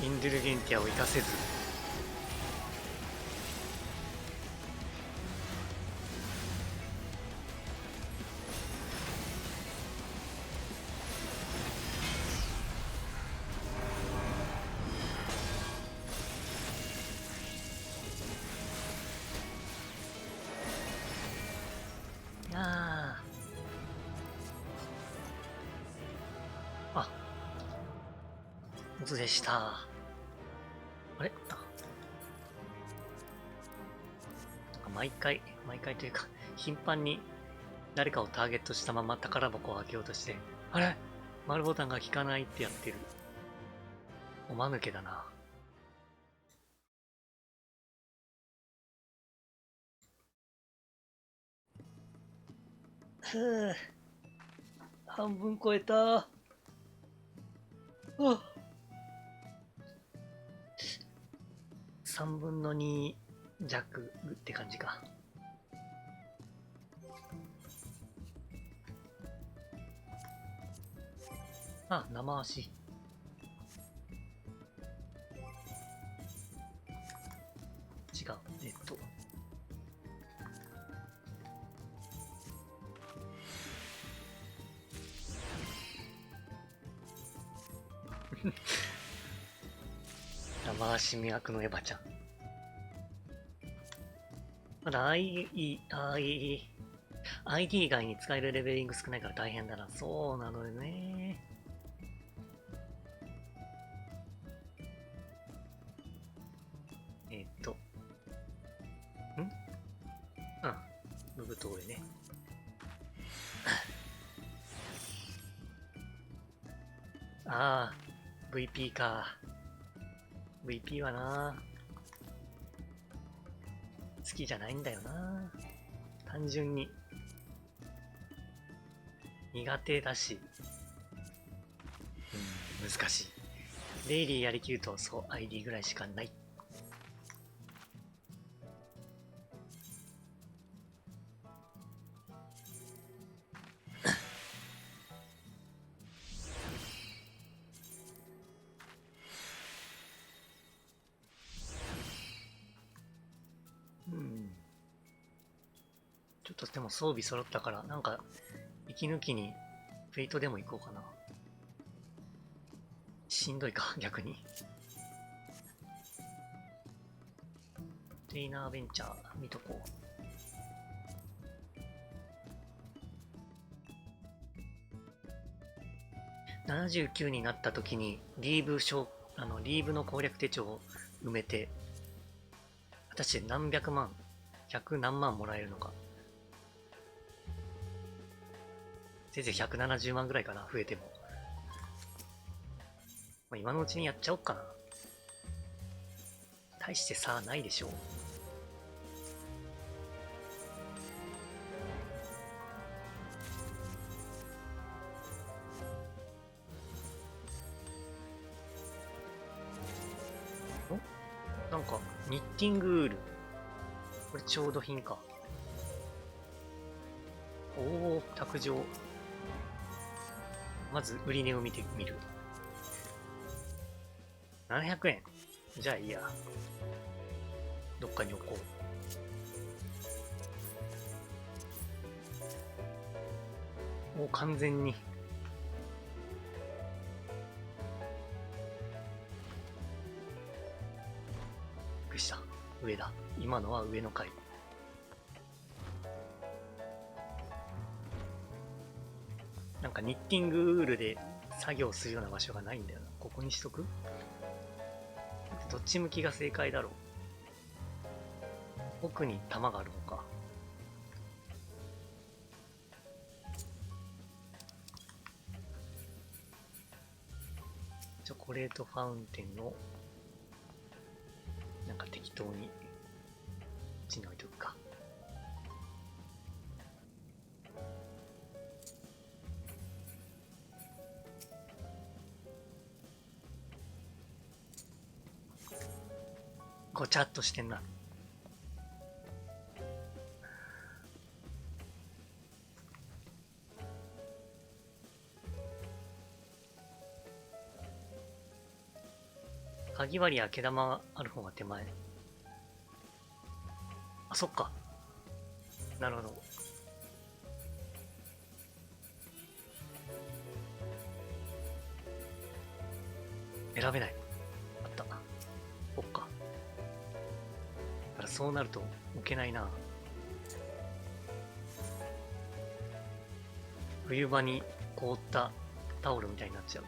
インデルゲンティアを生かせず。あ、オズでした。あれ毎回というか、頻繁に誰かをターゲットしたまま宝箱を開けようとして、あれ丸ボタンが効かないってやってる。おまぬけだな。ふぅ。半分超えた。3分の2弱って感じか。あ、生足。違う。生足魅惑のエヴァちゃん。まだ ID 以外に使えるレベリング少ないから大変だな。そうなのよね。ブブトーレね。ああ、VP か。VP はな、好きじゃないんだよな。単純に苦手だし、難しい。デイリーやりきると、そう、ID ぐらいしかない。ちょっとでも装備揃ったから、なんか、息抜きにフェイトでも行こうかな。しんどいか、逆に。トレイナーベンチャー見とこう。79になった時にリーブの攻略手帳を埋めて、果たして何百万、100何万もらえるのか。せいぜい170万ぐらいかな、増えても。まあ、今のうちにやっちゃおっかな。大して差はないでしょう。なんか、ニッティングウール。これ調度品か。おお、卓上。まず、売り値を見てみる。700円。じゃあいいや。どっかに置こう。もう完全に。びっくりした。上だ。今のは上の階。なんかニッティングウールで作業するような場所がないんだよな。ここにしとく？どっち向きが正解だろう。奥に玉があるのか。チョコレートファウンテンのなんか適当にこっちに置いとくか。ごちゃっとしてんな。鍵割りや毛玉がある方が手前。あ、そっか。なるほど。選べない。あった。そっか。だからそうなると置けないな。冬場に凍ったタオルみたいになっちゃう。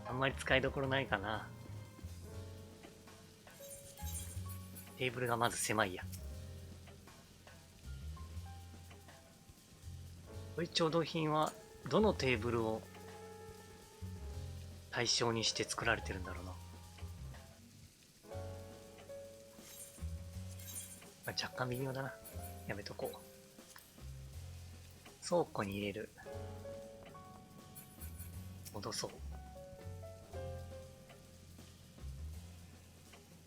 あんまり使いどころないかな。テーブルがまず狭いや。こういう調度品はどのテーブルを対象にして作られてるんだろうな。若干微妙だな。やめとこう。倉庫に入れる。戻そう。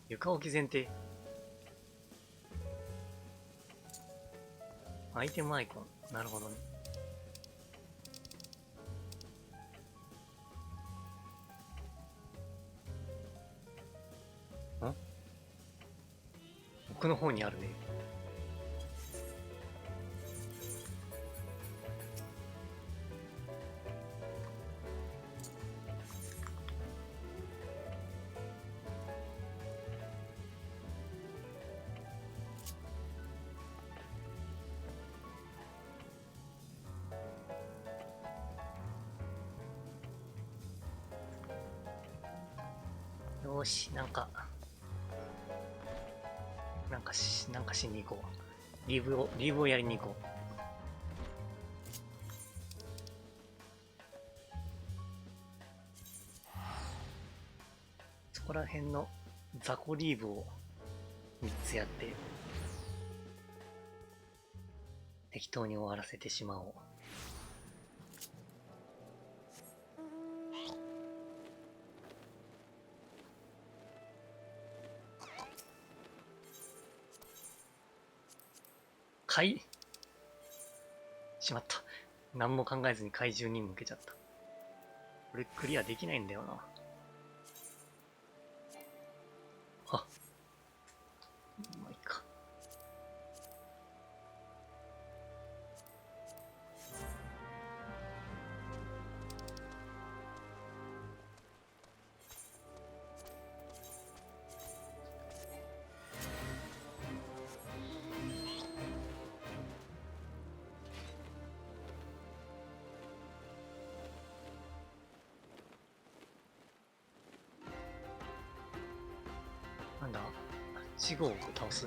床置き前提。アイテムアイコン。なるほどね。奥の方にあるね。よーし、なんかしに行こう。リーブをやりに行こう。そこら辺の雑魚リーブを3つやって、適当に終わらせてしまおう。しまった。何も考えずに怪獣に向けちゃった。これクリアできないんだよな。あ、まあいいか。なんだ？8号を倒す。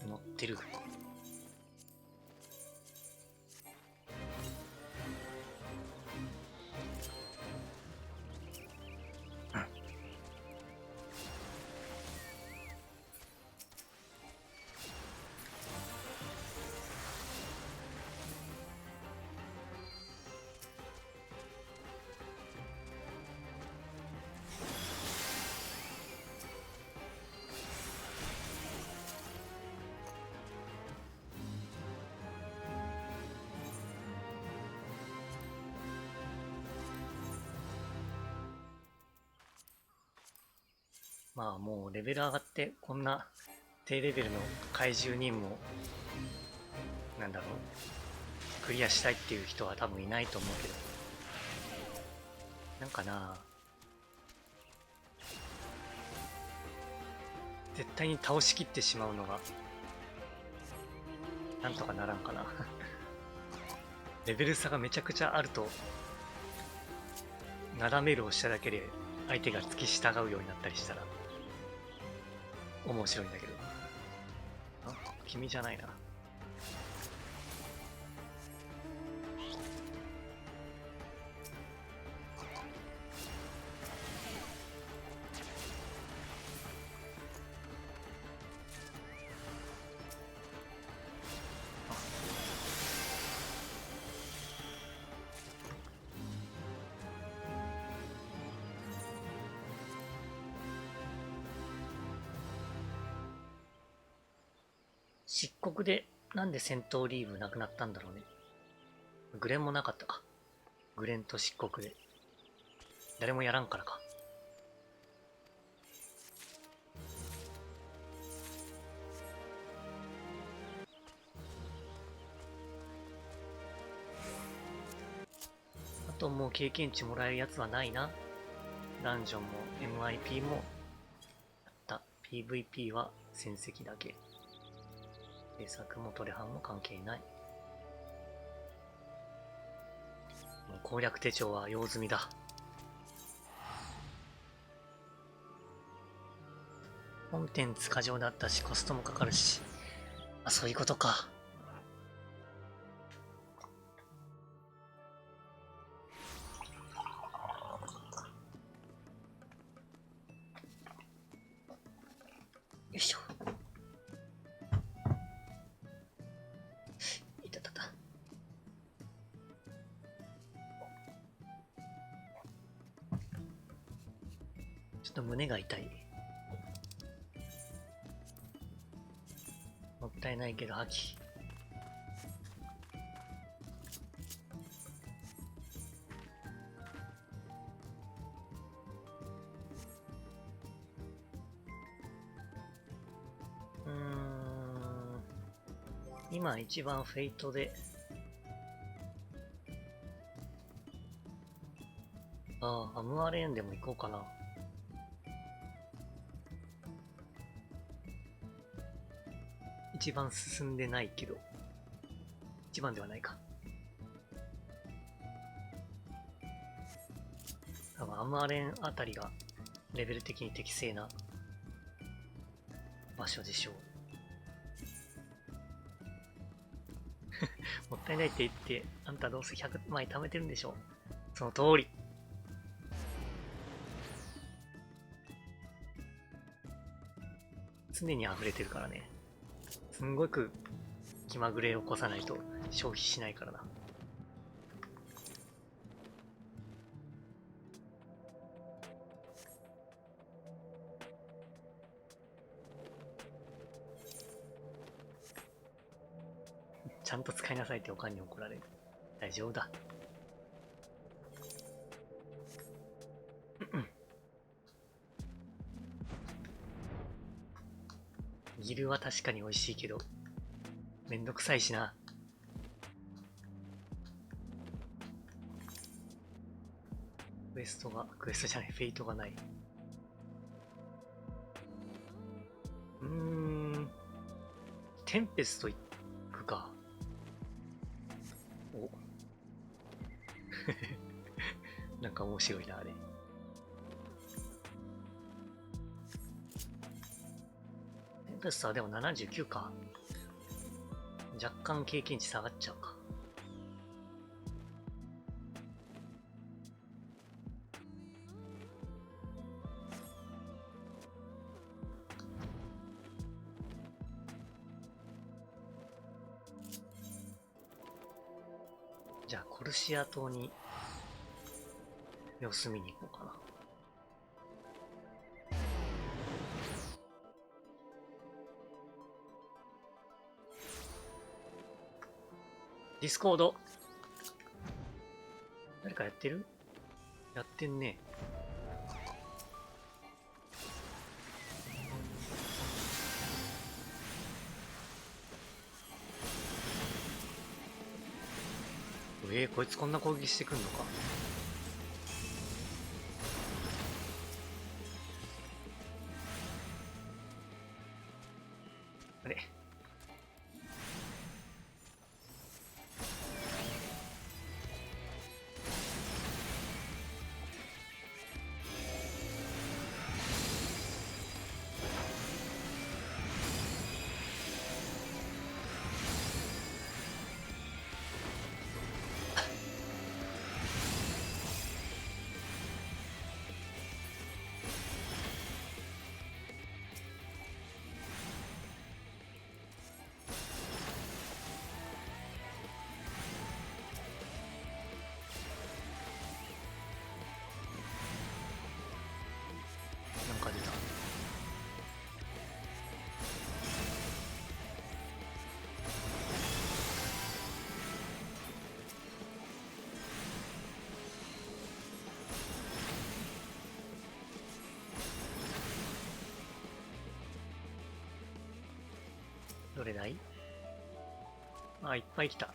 乗ってる。まあもうレベル上がってこんな低レベルの怪獣任務をなんだろうクリアしたいっていう人は多分いないと思うけど、なんかな、絶対に倒しきってしまうのがなんとかならんかな。レベル差がめちゃくちゃあるとなだめるをしただけで相手が付き従うようになったりしたら面白いんだけど。あ、君じゃないな。漆黒でなんで戦闘リーブなくなったんだろうね。グレンもなかったか。グレンと漆黒で誰もやらんからか。あともう経験値もらえるやつはないな。ダンジョンも MIP もやった。PVP は戦績だけ。制作もトレハンも関係ない。攻略手帳は用済みだ。コンテンツ過剰だったしコストもかかるし。あ、そういうことか。よいしょ。いたたた。ちょっと胸が痛い。もったいないけど破棄。今一番フェイトで、アムアレーンでも行こうかな。一番進んでないけど、一番ではないか。多分アムアレーンあたりがレベル的に適正な場所でしょう。もったいないって言って、あんたどうせ100枚貯めてるんでしょ。その通り。常に溢れてるからね。すんごく気まぐれを起こさないと消費しないからな。ちゃんと使いなさいっておかんに怒られる。大丈夫だ。ギルは確かに美味しいけど、めんどくさいしな。クエストじゃない、フェイトがない。テンペスト行くか。おなんか面白いな、あれ。テンペストはでも79か。若干経験値下がっちゃうか。じゃあコルシア島に様子見に行こうかな。ディスコード。誰かやってる？やってんね。こいつこんな攻撃してくんのか。あれ？なんか出た。どれだい？あ、いっぱい来た。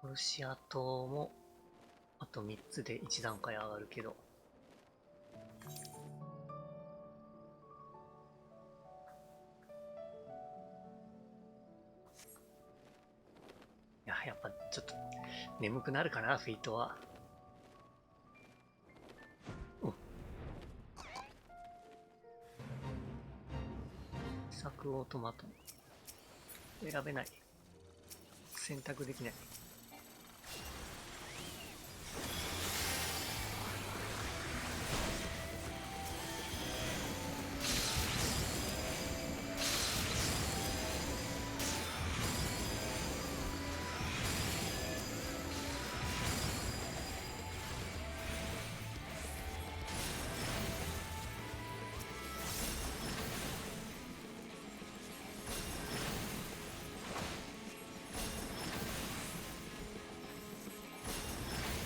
ロシア島もあと3つで1段階上がるけど、やっぱちょっと眠くなるかな、フェイトは。試作オートマト選べない、選択できない。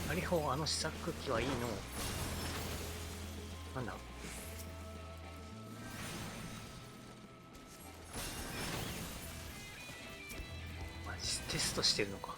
アリホー、あの試作機はいいの？なんだ。マジテストしてるのか。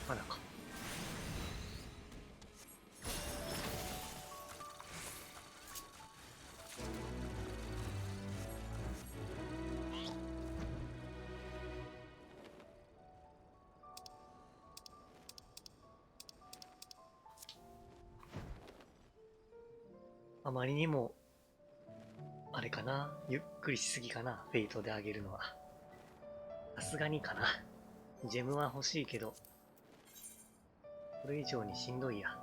まだか。あまりにも、あれかな。ゆっくりしすぎかな。フェイトで上げるのは。さすがにかな。ジェムは欲しいけど、これ以上にしんどいや。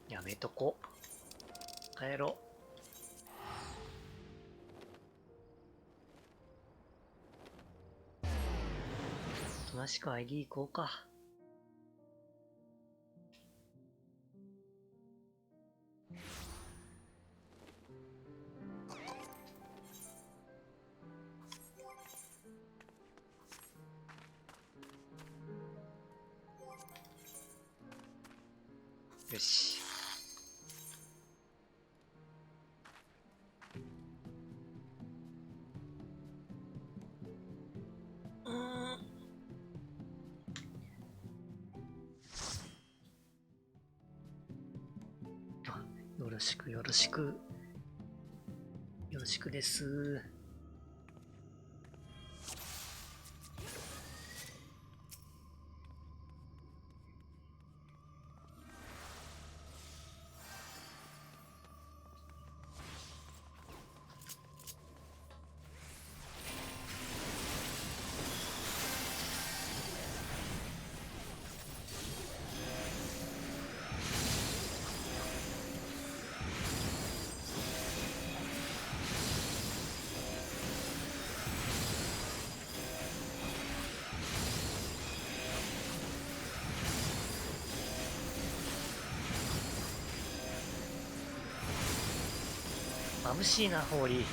やめとこ。帰ろ。おとなしく ID 行こうか。よし。よろしくよろしく。よろしくです。眩しいな、ホーリー。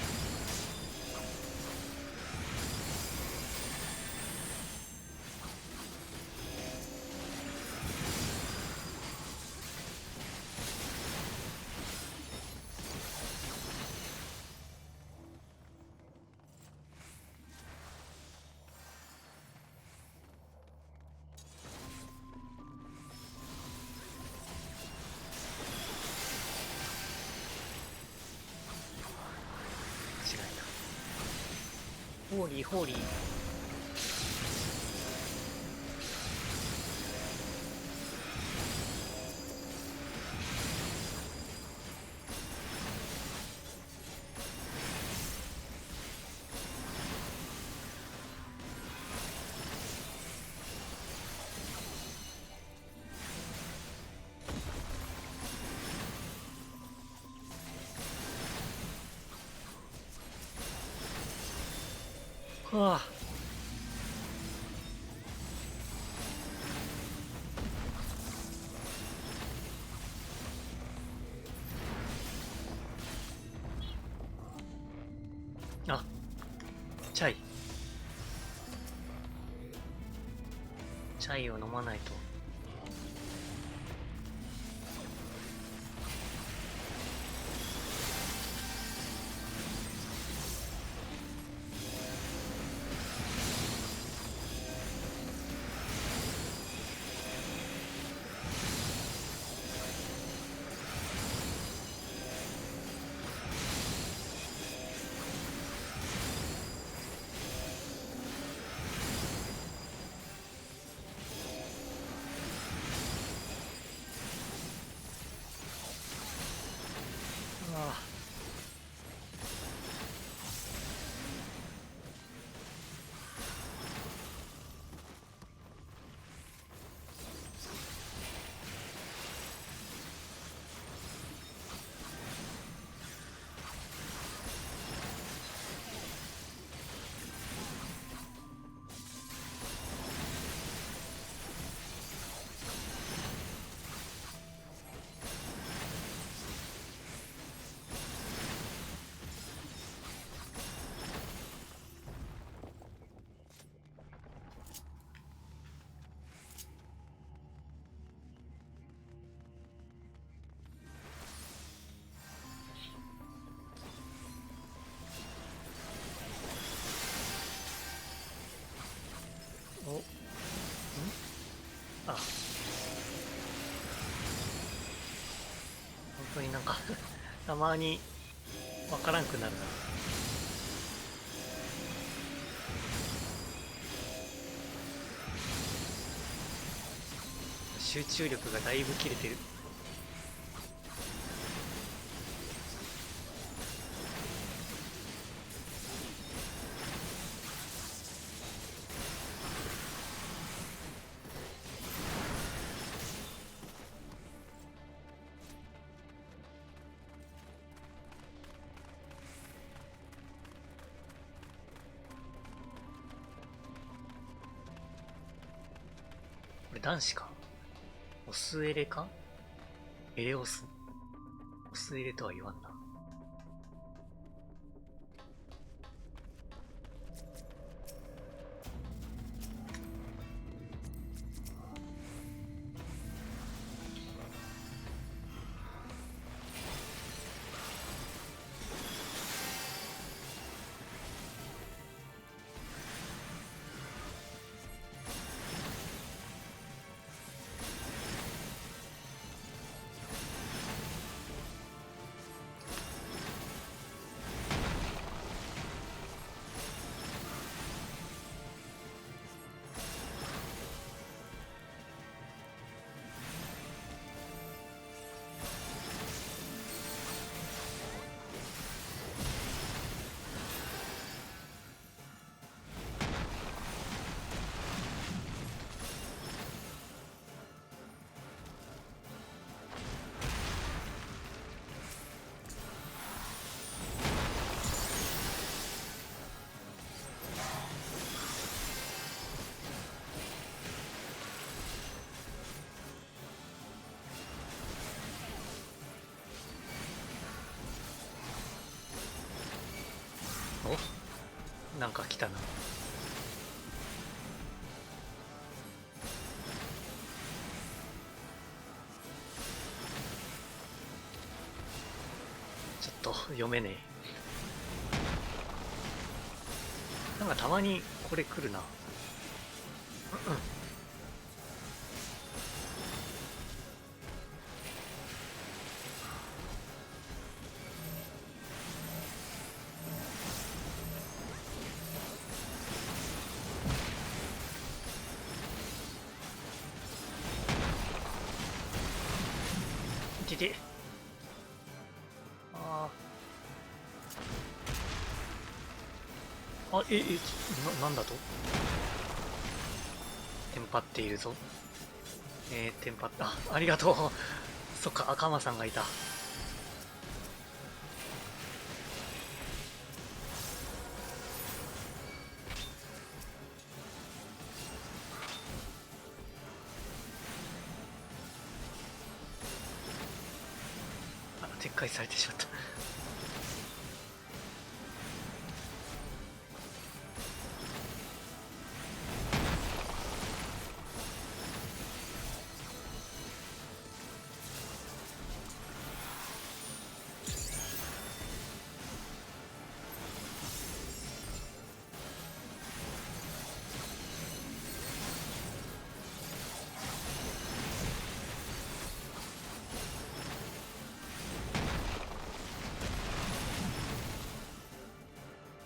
間違えた。ホーリー、ホーリー。はあ。あ、チャイ。チャイを飲まないと。あ、本当になんかたまにわからんくなるな。集中力がだいぶ切れてる。これ男子か？オスエレか？エレオス？オスエレとは言わんな。お、なんか来たな。ちょっと読めねえ。なんかたまにこれ来るな。うんうん。いてて。ああ。あ、なんだと？テンパっているぞ。テンパった。ありがとう。そっか、赤間さんがいた。あ、撤回されてしまった。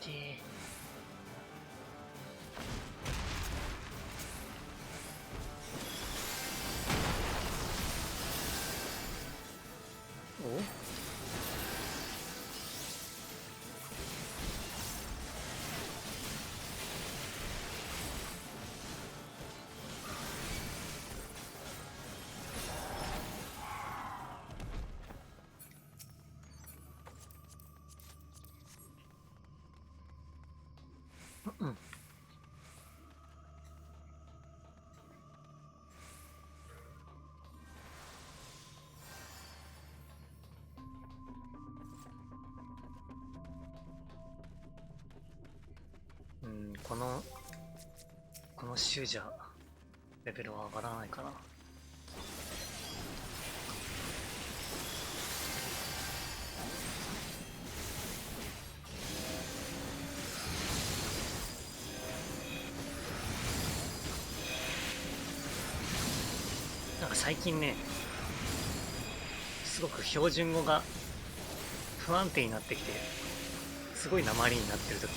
で、お、うん。うん、この週じゃレベルは上がらないかな。なんか最近ね、すごく標準語が不安定になってきて、すごい訛りになってる時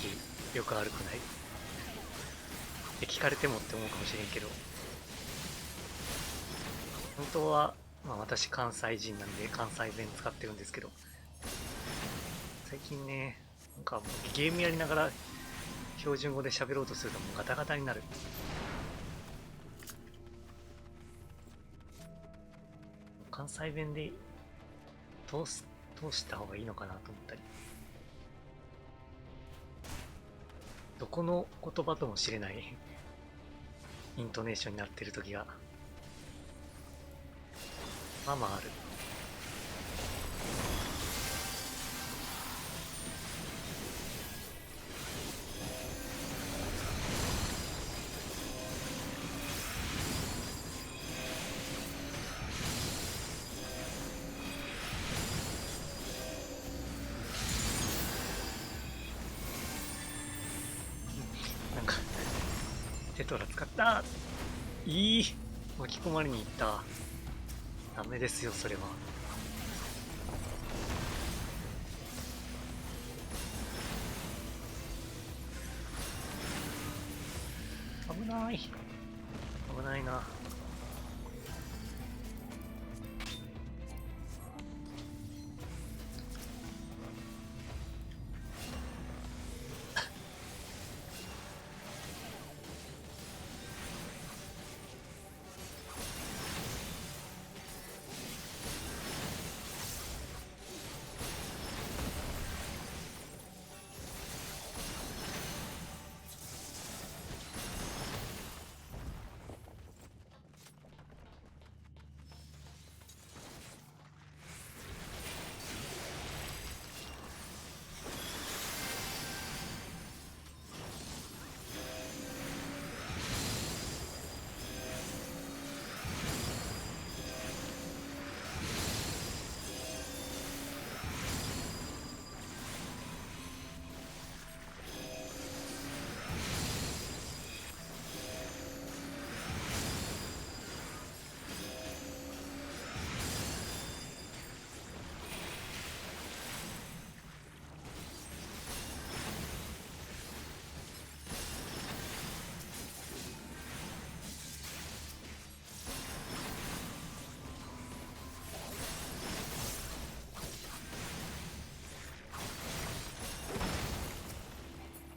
よくあるくない？って聞かれてもって思うかもしれんけど、本当は、まあ私関西人なんで関西弁使ってるんですけど、最近ね、なんかゲームやりながら標準語で喋ろうとするともうガタガタになる。関西弁で通した方がいいのかなと思ったり、どこの言葉とも知れないイントネーションになってる時がまあまあある。なんかテトラ使った。いい、巻き込まれに行った。ダメですよそれは。危ない、危ないな。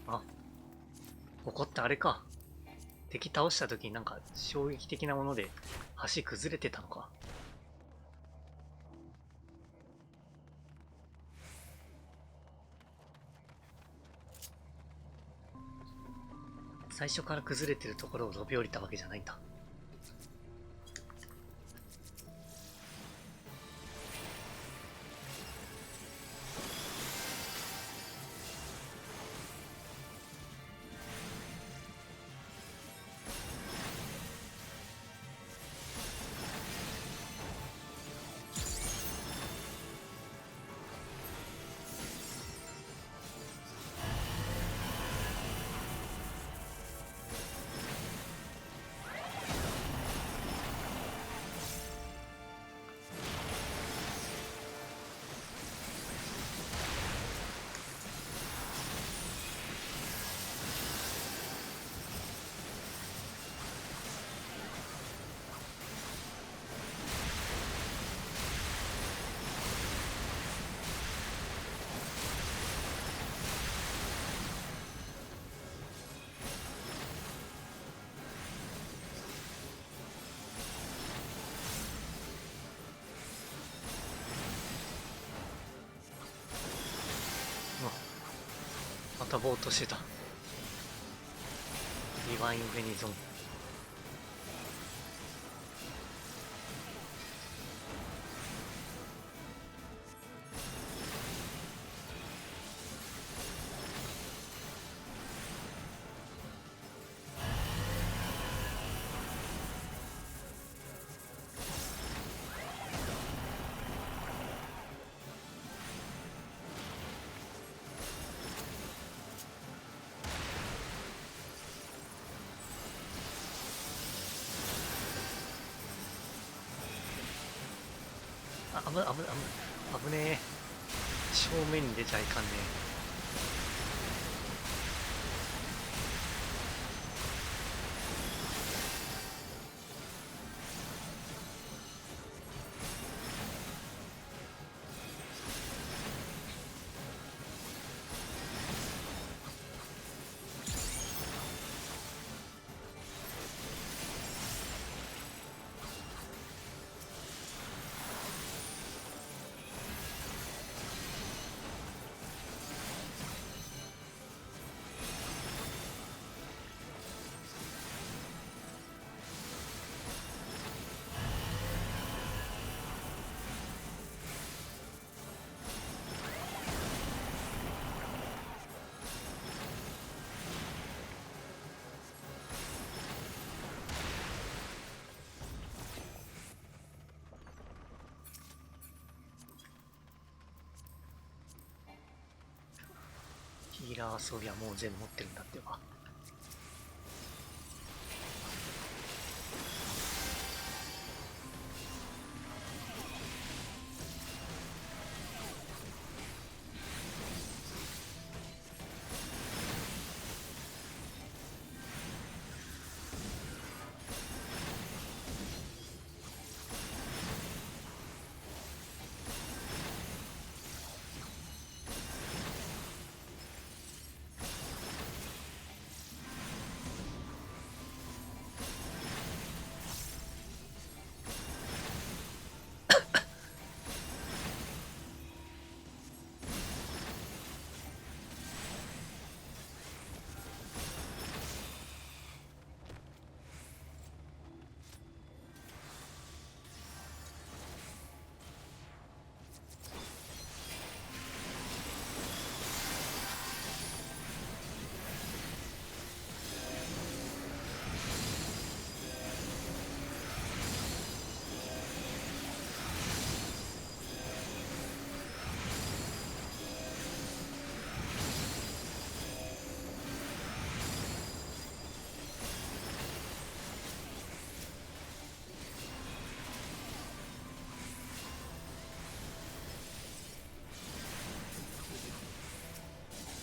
あ、ここってあれか。敵倒した時になんか衝撃的なもので橋崩れてたのか。最初から崩れてるところを飛び降りたわけじゃないんだ。またぼーっとしてた。ディワインフェニゾン。あ、危ねえ。正面に出ちゃいかんねえ。ヒーラー装備はもう全部持ってるんだってば。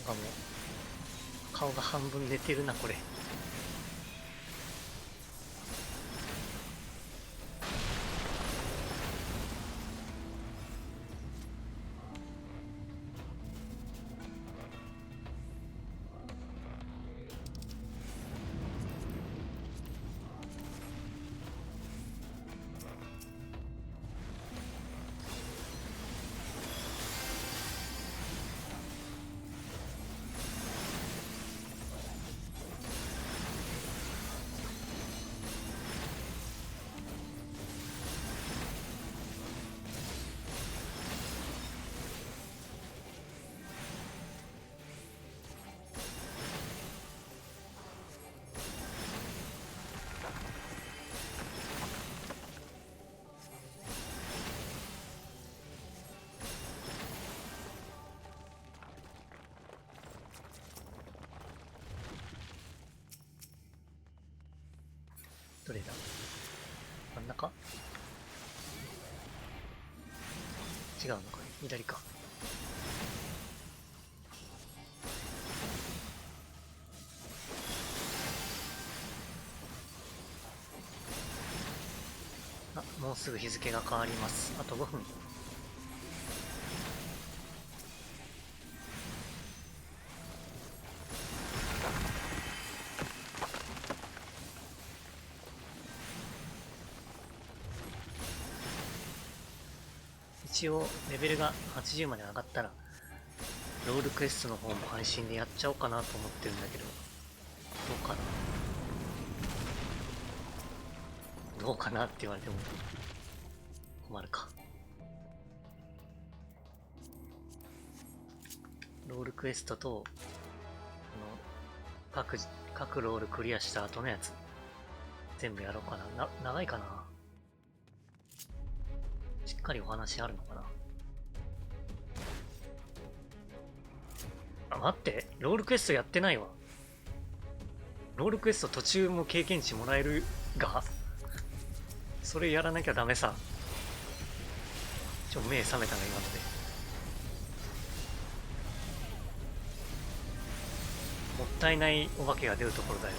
なんかもう顔が半分寝てるなこれ。どれだ、真ん中、違うのか、左か。あ、もうすぐ日付が変わります。あと5分。一応レベルが80まで上がったらロールクエストの方も配信でやっちゃおうかなと思ってるんだけど、どうかなどうかなって言われても困るか。ロールクエストと各ロールクリアした後のやつ全部やろうかな。長いかな。しっかりお話あるのかな。あ、待って、ロールクエストやってないわ。ロールクエスト途中も経験値もらえるが、それやらなきゃダメさ。目覚めたの今ので。もったいないお化けが出るところだよ。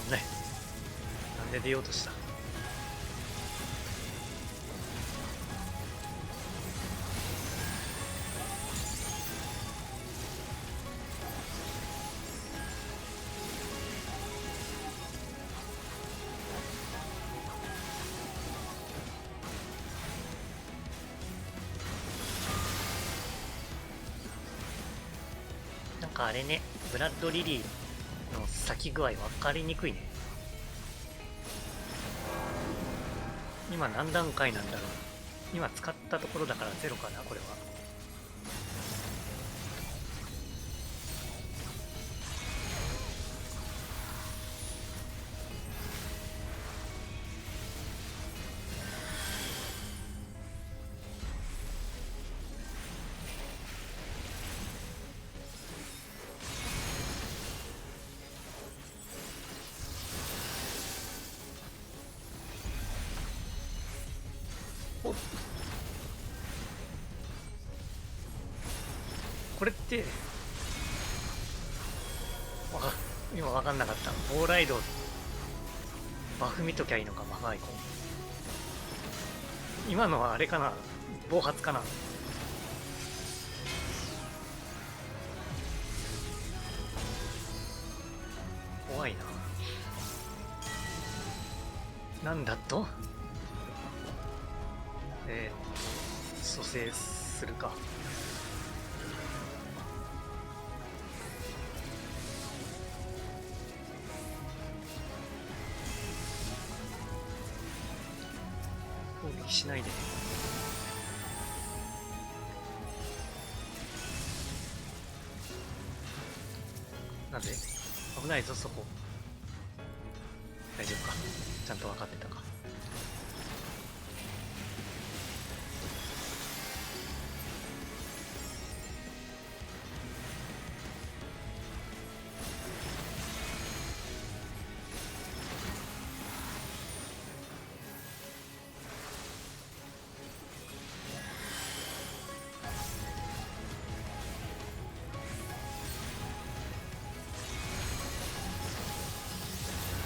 危ない。なんで出ようとした。なんかあれね、ブラッドリリーの咲き具合分かりにくいね。今何段階なんだろう。今使ったところだからゼロかな、これは。これって今分かんなかった。オーライドバフ見ときゃいいのか、マフアイコン。今のはあれかな、暴発かな。怖いな。なんだと蘇生するか。攻撃しないで。なぜ危ないぞ、そこ。大丈夫か。ちゃんと分かってたか。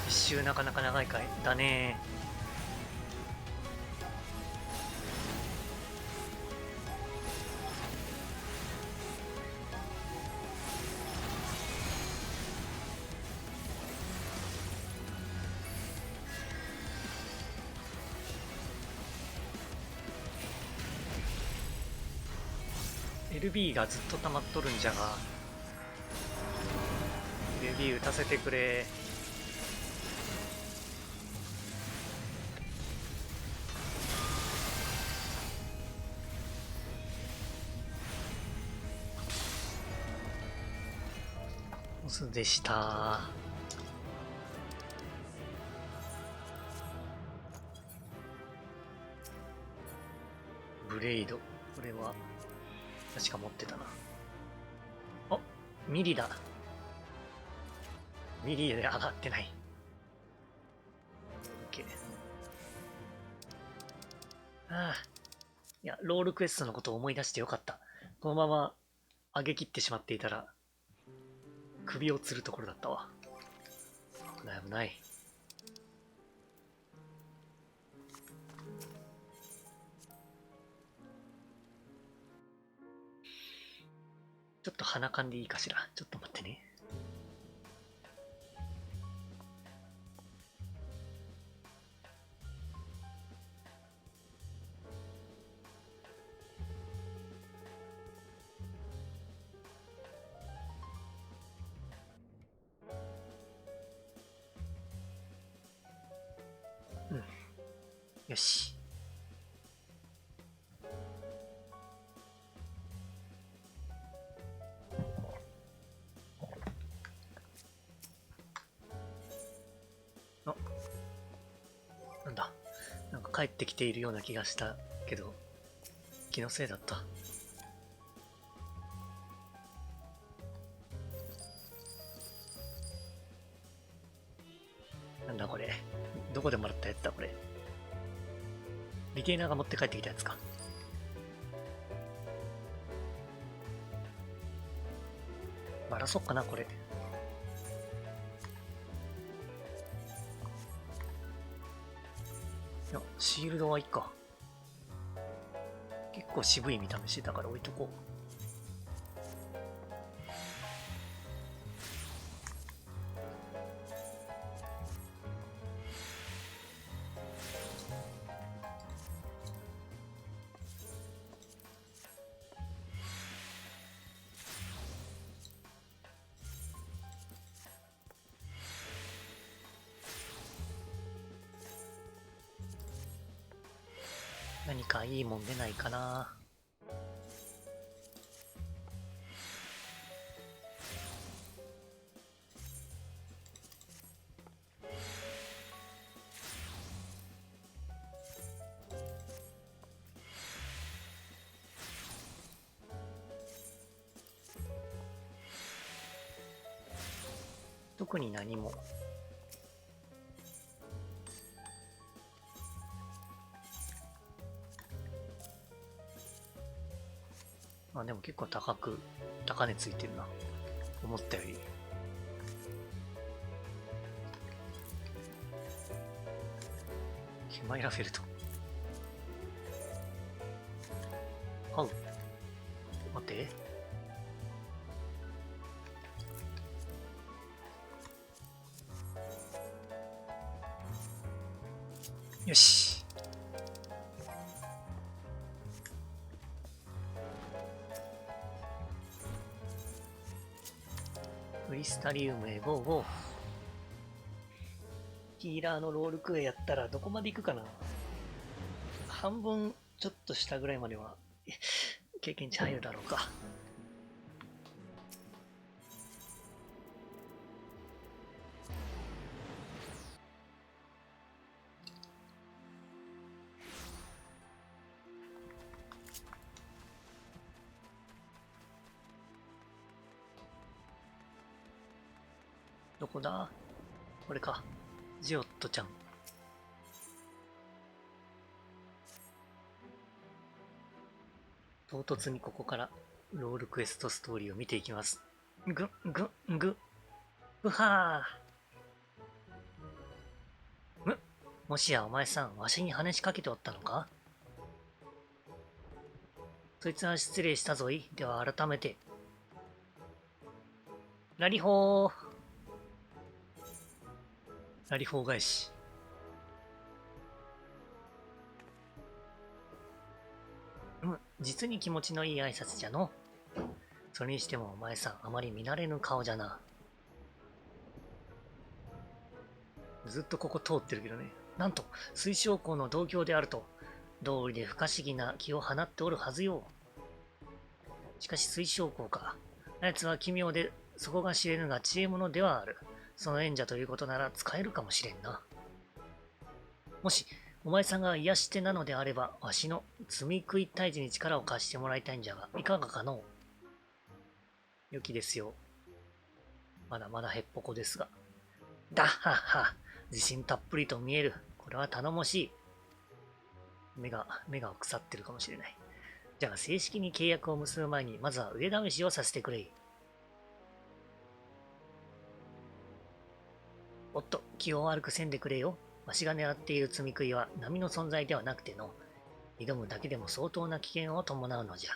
一周なかなか長いかいだね。LB がずっと溜まっとるんじゃが、 LB 打たせてくれ。オスでした。ブレイド、これは確か持ってたな。あ、ミリだ。ミリで上がってない。OK。ああ、いや、ロールクエストのことを思い出してよかった。このまま上げ切ってしまっていたら首を吊るところだったわ。危ない危ない。ちょっと鼻かんでいいかしら。ちょっと待ってね。うん。よし。あ、なんだ。なんか帰ってきているような気がしたけど、気のせいだった。なんだこれ。どこでもらったやつだこれ。リテイナーが持って帰ってきたやつか。バラそっかなこれ。いや、シールドはいいか。結構渋い見た目してたから置いとこう。何かいいもん出ないかな。特に何も。あ、でも結構高値ついてるな。思ったより。ヒマイラフェルト。はう。待って。よし。クリスタリウムへゴーゴー。ヒーラーのロールクエやったらどこまで行くかな。半分ちょっと下ぐらいまでは経験値入るだろうか。どこだ？これか。ジオットちゃん。唐突にここからロールクエストストーリーを見ていきます。ぐはー。もしやお前さん、わしに話しかけておったのか？そいつは失礼したぞい。では改めて。ラリホー。ラリホー返し。実に気持ちのいい挨拶じゃの。それにしてもお前さん、あまり見慣れぬ顔じゃな。ずっとここ通ってるけどね。なんと、水晶校の同郷であると、道理で不可思議な気を放っておるはずよ。しかし水晶校か。あやつは奇妙で、そこが知れぬが知恵者ではある。その縁者ということなら使えるかもしれんな。もし、お前さんが癒し手なのであれば、わしの積み食い退治に力を貸してもらいたいんじゃが、いかがかのう？良きですよ。まだまだへっぽこですが。だっはっは。自信たっぷりと見える。これは頼もしい。目が腐ってるかもしれない。じゃあ正式に契約を結ぶ前に、まずは腕試しをさせてくれ。おっと、気を悪くせんでくれよ。わしが狙っている積み食いは波の存在ではなくての、挑むだけでも相当な危険を伴うのじゃ。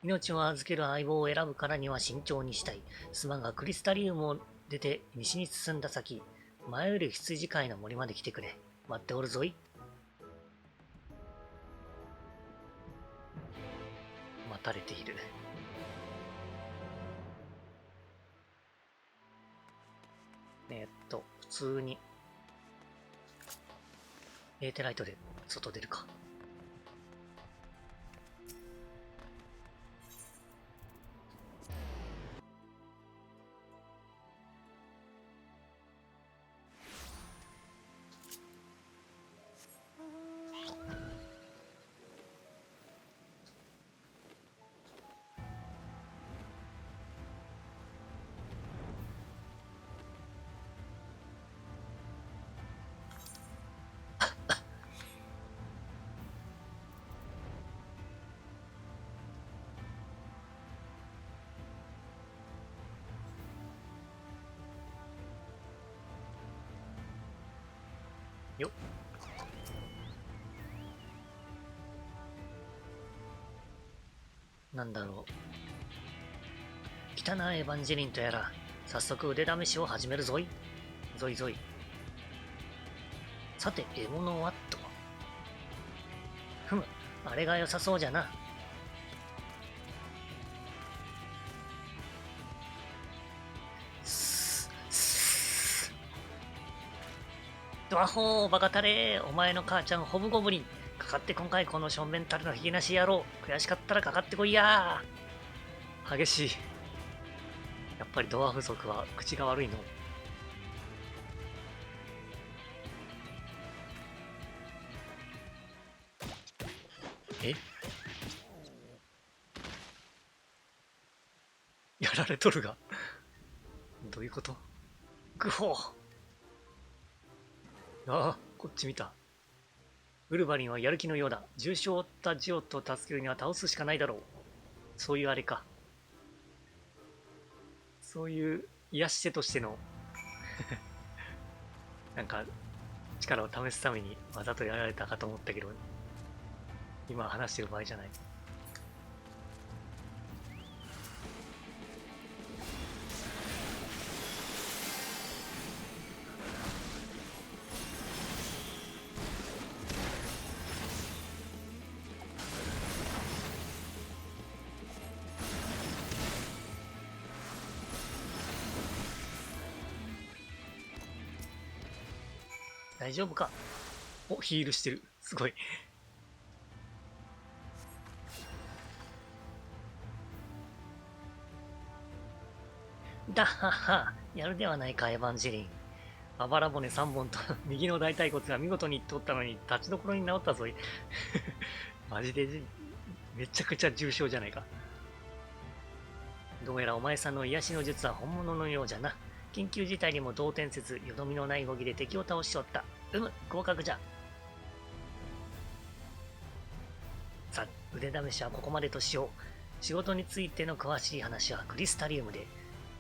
命を預ける相棒を選ぶからには慎重にしたい。すまんがクリスタリウムを出て西に進んだ先、前より羊飼いの森まで来てくれ。待っておるぞい。待たれている。普通にエーテライトで外出るか。よっ。なんだろう。汚いエヴァンジェリンとやら、早速腕試しを始めるぞい。ぞいぞい。さて、獲物はと。ふむ、あれが良さそうじゃな。ドアホー、バカタレー、お前の母ちゃんホブゴブリン。かかって今回この正面たれのひげなし野郎。悔しかったらかかってこいやー。激しい。やっぱりドア不足は口が悪いの。えやられとるが。どういうこと？グホー。ああ、こっち見た。ウルヴァリンはやる気のようだ。重傷を負ったジオと助けるには倒すしかないだろう。そういうあれか。そういう癒し手としてのなんか力を試すためにわざとやられたかと思ったけど、今話してる場合じゃない。大丈夫か？お、ヒールしてる。すごい。だっはっは。やるではないか、エヴァンジェリン。あばら骨3本と右の大腿骨が見事に取ったのに立ちどころに治ったぞい。マジでめちゃくちゃ重症じゃないか。どうやらお前さんの癒しの術は本物のようじゃな。緊急事態にも動転せず、よどみのない動きで敵を倒しおった。合格じゃ。さあ、腕試しはここまでとしよう。仕事についての詳しい話はクリスタリウムで、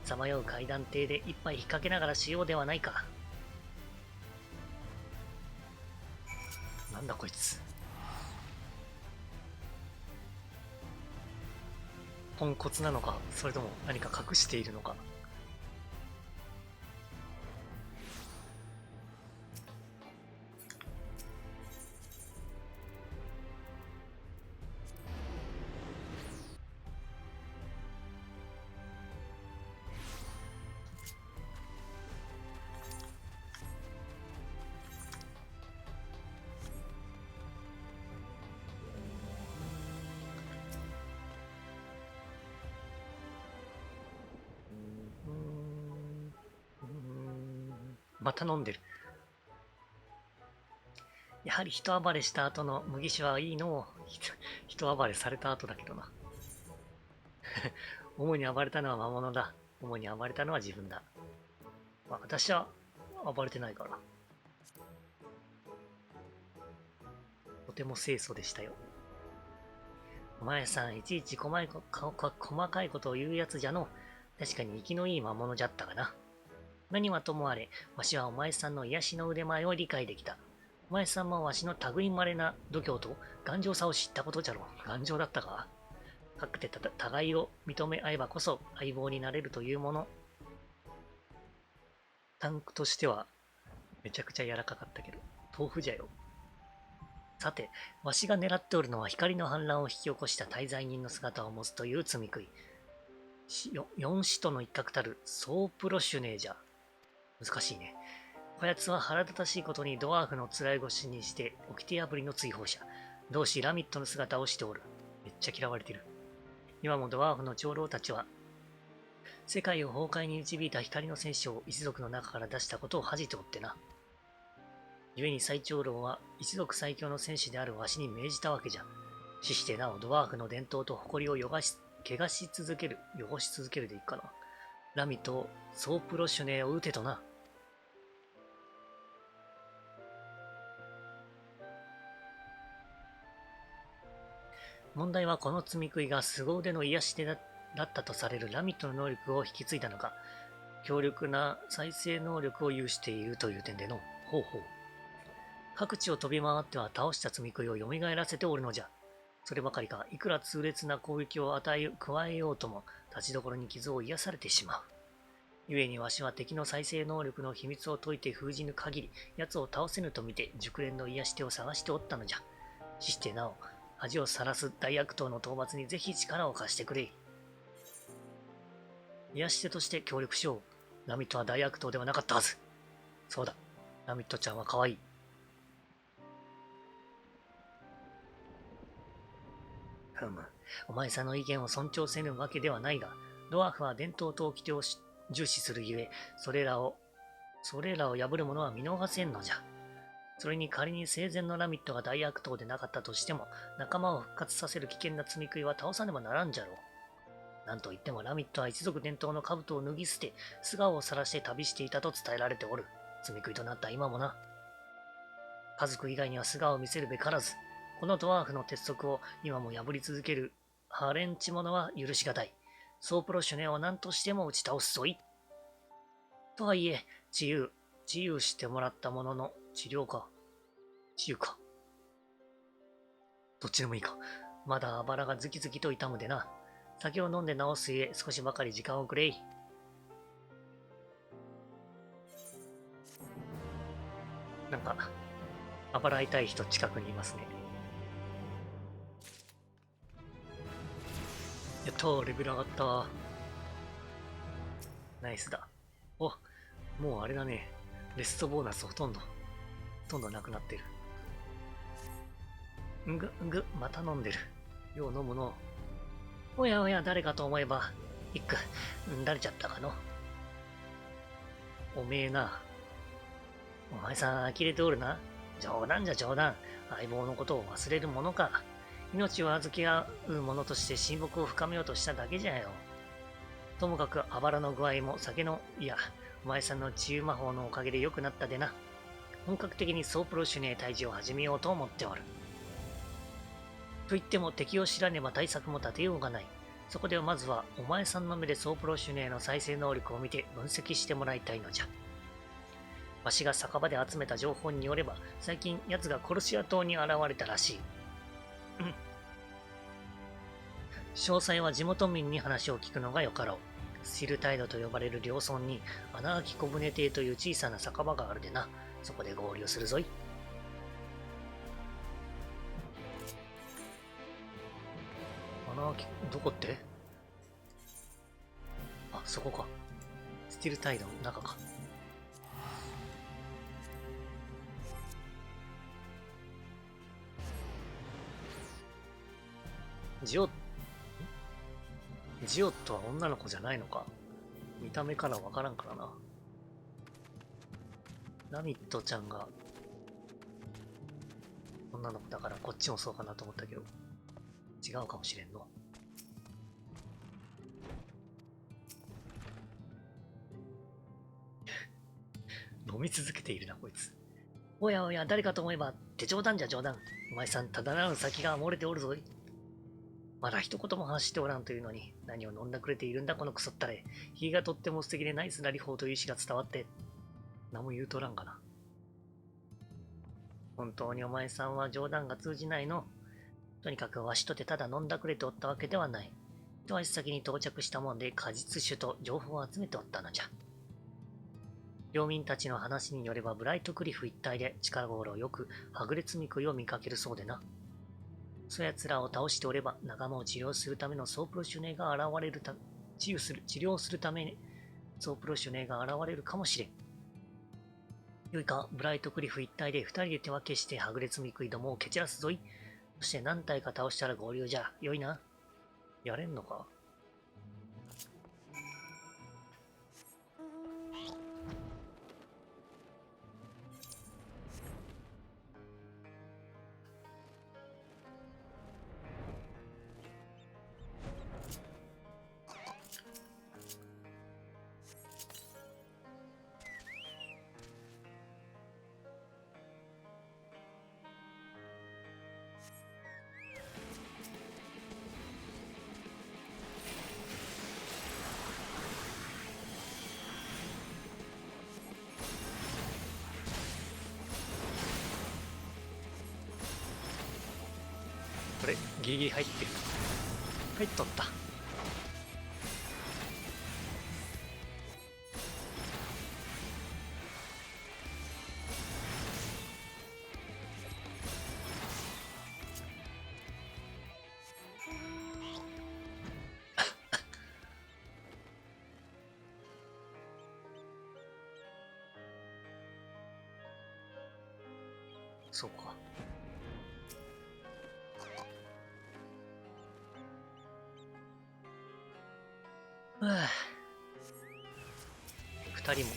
さまよう階段亭で一杯引っ掛けながらしようではないか。なんだこいつ。ポンコツなのか、それとも何か隠しているのか。また飲んでる。やはり人暴れした後の麦酒はいいの。人暴れされた後だけどな。主に暴れたのは魔物だ。主に暴れたのは自分だ。まあ、私は暴れてないから。とても清楚でしたよ。お前さん、いちいち細かいことを言うやつじゃの。確かに生きのいい魔物じゃったかな。何はともあれ、わしはお前さんの癒しの腕前を理解できた。お前さんもわしの類まれな度胸と頑丈さを知ったことじゃろう。頑丈だったか。かくて互いを認め合えばこそ相棒になれるというもの。タンクとしてはめちゃくちゃ柔らかかったけど、豆腐じゃよ。さて、わしが狙っておるのは光の反乱を引き起こした大罪人の姿を持つという罪食い。四使徒の一角たるソープロシュネージャー。難しいね。こやつは腹立たしいことにドワーフの辛い腰にして掟破りの追放者。同志ラミットの姿をしておる。めっちゃ嫌われてる。今もドワーフの長老たちは、世界を崩壊に導いた光の戦士を一族の中から出したことを恥じておってな。故に最長老は一族最強の戦士であるわしに命じたわけじゃ。死してなおドワーフの伝統と誇りを汚し続けるでいいかな。ラミとソープロシュネを撃てとな。問題はこの罪食いが凄腕の癒し手だったとされるラミットの能力を引き継いだのか、強力な再生能力を有しているという点での、ほうほう。各地を飛び回っては倒した罪食いを蘇らせておるのじゃ。そればかりか、いくら痛烈な攻撃を加えようとも、立ちどころに傷を癒されてしまう。故にわしは敵の再生能力の秘密を解いて封じぬ限り、奴を倒せぬと見て熟練の癒し手を探しておったのじゃ。死してなお、恥をさらす大悪党の討伐にぜひ力を貸してくれ。癒し手として協力しよう。ラミットは大悪党ではなかったはず。そうだ、ラミットちゃんは可愛い。お前さんの意見を尊重せぬわけではないが、ドワーフは伝統と掟を重視するゆえ、それらを破る者は見逃せんのじゃ。それに仮に生前のラミットが大悪党でなかったとしても、仲間を復活させる危険な罪食いは倒さねばならんじゃろう。なんといってもラミットは一族伝統の兜を脱ぎ捨て、素顔を晒して旅していたと伝えられておる。罪食いとなった今もな。家族以外には素顔を見せるべからず、このドワーフの鉄則を今も破り続けるハレンチ者は許しがたい。ソープロシュネを何としても打ち倒すぞい。とはいえ、治癒してもらったものの治癒か。どっちでもいいか。まだあばらがズキズキと痛むでな。酒を飲んで治すゆえ少しばかり時間をくれい。なんか、あばら痛い人近くにいますね。やったー、レベル上がったー。ナイスだ。お、もうあれだね。レストボーナスほとんどなくなってる。また飲んでる。よう飲むの。おやおや、誰かと思えば、誰ちゃったかの。おめえな。お前さん呆れておるな。冗談じゃ冗談。相棒のことを忘れるものか。命を預け合う者として親睦を深めようとしただけじゃよ。ともかくあばらの具合もお前さんの治癒魔法のおかげで良くなったでな。本格的にソープロシュネ退治を始めようと思っておる。と言っても敵を知らねば対策も立てようがない。そこでまずはお前さんの目でソープロシュネの再生能力を見て分析してもらいたいのじゃ。わしが酒場で集めた情報によれば、最近奴が殺し屋島に現れたらしい。詳細は地元民に話を聞くのがよかろう。スティルタイドと呼ばれる両村に穴あき小舟邸という小さな酒場があるでな。そこで合流するぞい。穴あき、どこって？あ、そこか。スティルタイドの中か。ジオットは女の子じゃないのか。見た目からわからんからな。ラミットちゃんが女の子だからこっちもそうかなと思ったけど、違うかもしれんの。飲み続けているな、こいつ。おやおや、誰かと思えばって冗談じゃ冗談。お前さん、ただならぬ先が漏れておるぞい。まだ一言も話しておらんというのに、何を飲んだくれているんだこのクソったれ。日がとっても素敵でナイスな理法という意志が伝わって、何も言うとらんかな。本当にお前さんは冗談が通じないの。とにかくわしとてただ飲んだくれておったわけではない。一足先に到着したもんで果実酒と情報を集めておったのじゃ。領民たちの話によればブライトクリフ一帯で近頃よくはぐれ積み食いを見かけるそうでな。そやつらを倒しておれば仲間を治療するためのソープロシュネが現れる治療するためにソープロシュネが現れるかもしれん。よいか、ブライトクリフ一帯で二人で手分けしてはぐれ積み食いどもを蹴散らすぞい。そして何体か倒したら合流じゃ。よいな。やれんのか？これ、ギリギリ入ってる。入っとった。そうか。二人も。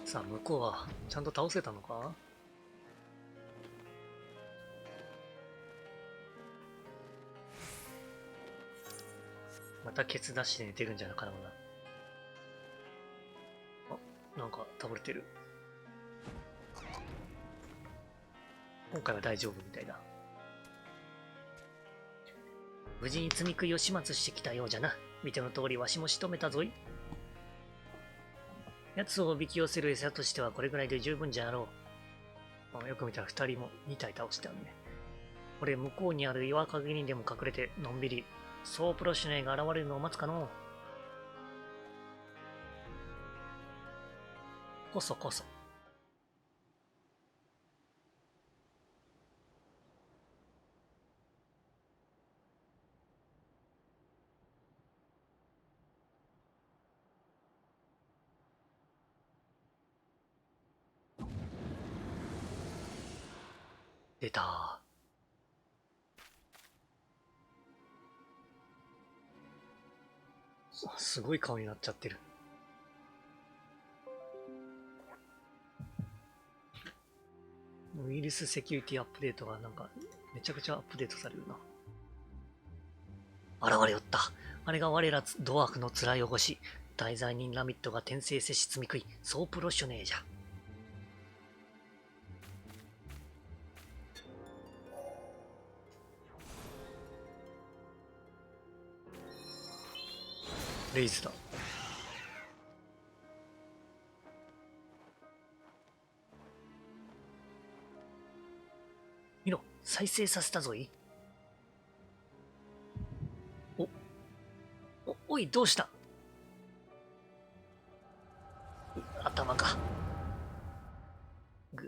さあ、向こうはちゃんと倒せたのか？またケツ出して寝てるんじゃなかろうな。あ、なんか倒れてる。今回は大丈夫みたいだ。無事に積み食いを始末してきたようじゃな。見ての通りわしも仕留めたぞい。奴をおびき寄せる餌としてはこれぐらいで十分じゃろう。よく見たら二人も2体倒してあるね。俺向こうにある岩陰にでも隠れてのんびりソープロシュネが現れるのを待つかのう。こそこそ。出た。すごい顔になっちゃってる。ウイルスセキュリティアップデートがなんかめちゃくちゃアップデートされるな。現れおった。あれが我らドワーフの辛い汚し。大罪人ラミットが転生せし積み食いソープロシュネーじゃ。レイズだ。見ろ、再生させたぞい。おい、どうした？頭か。ぐ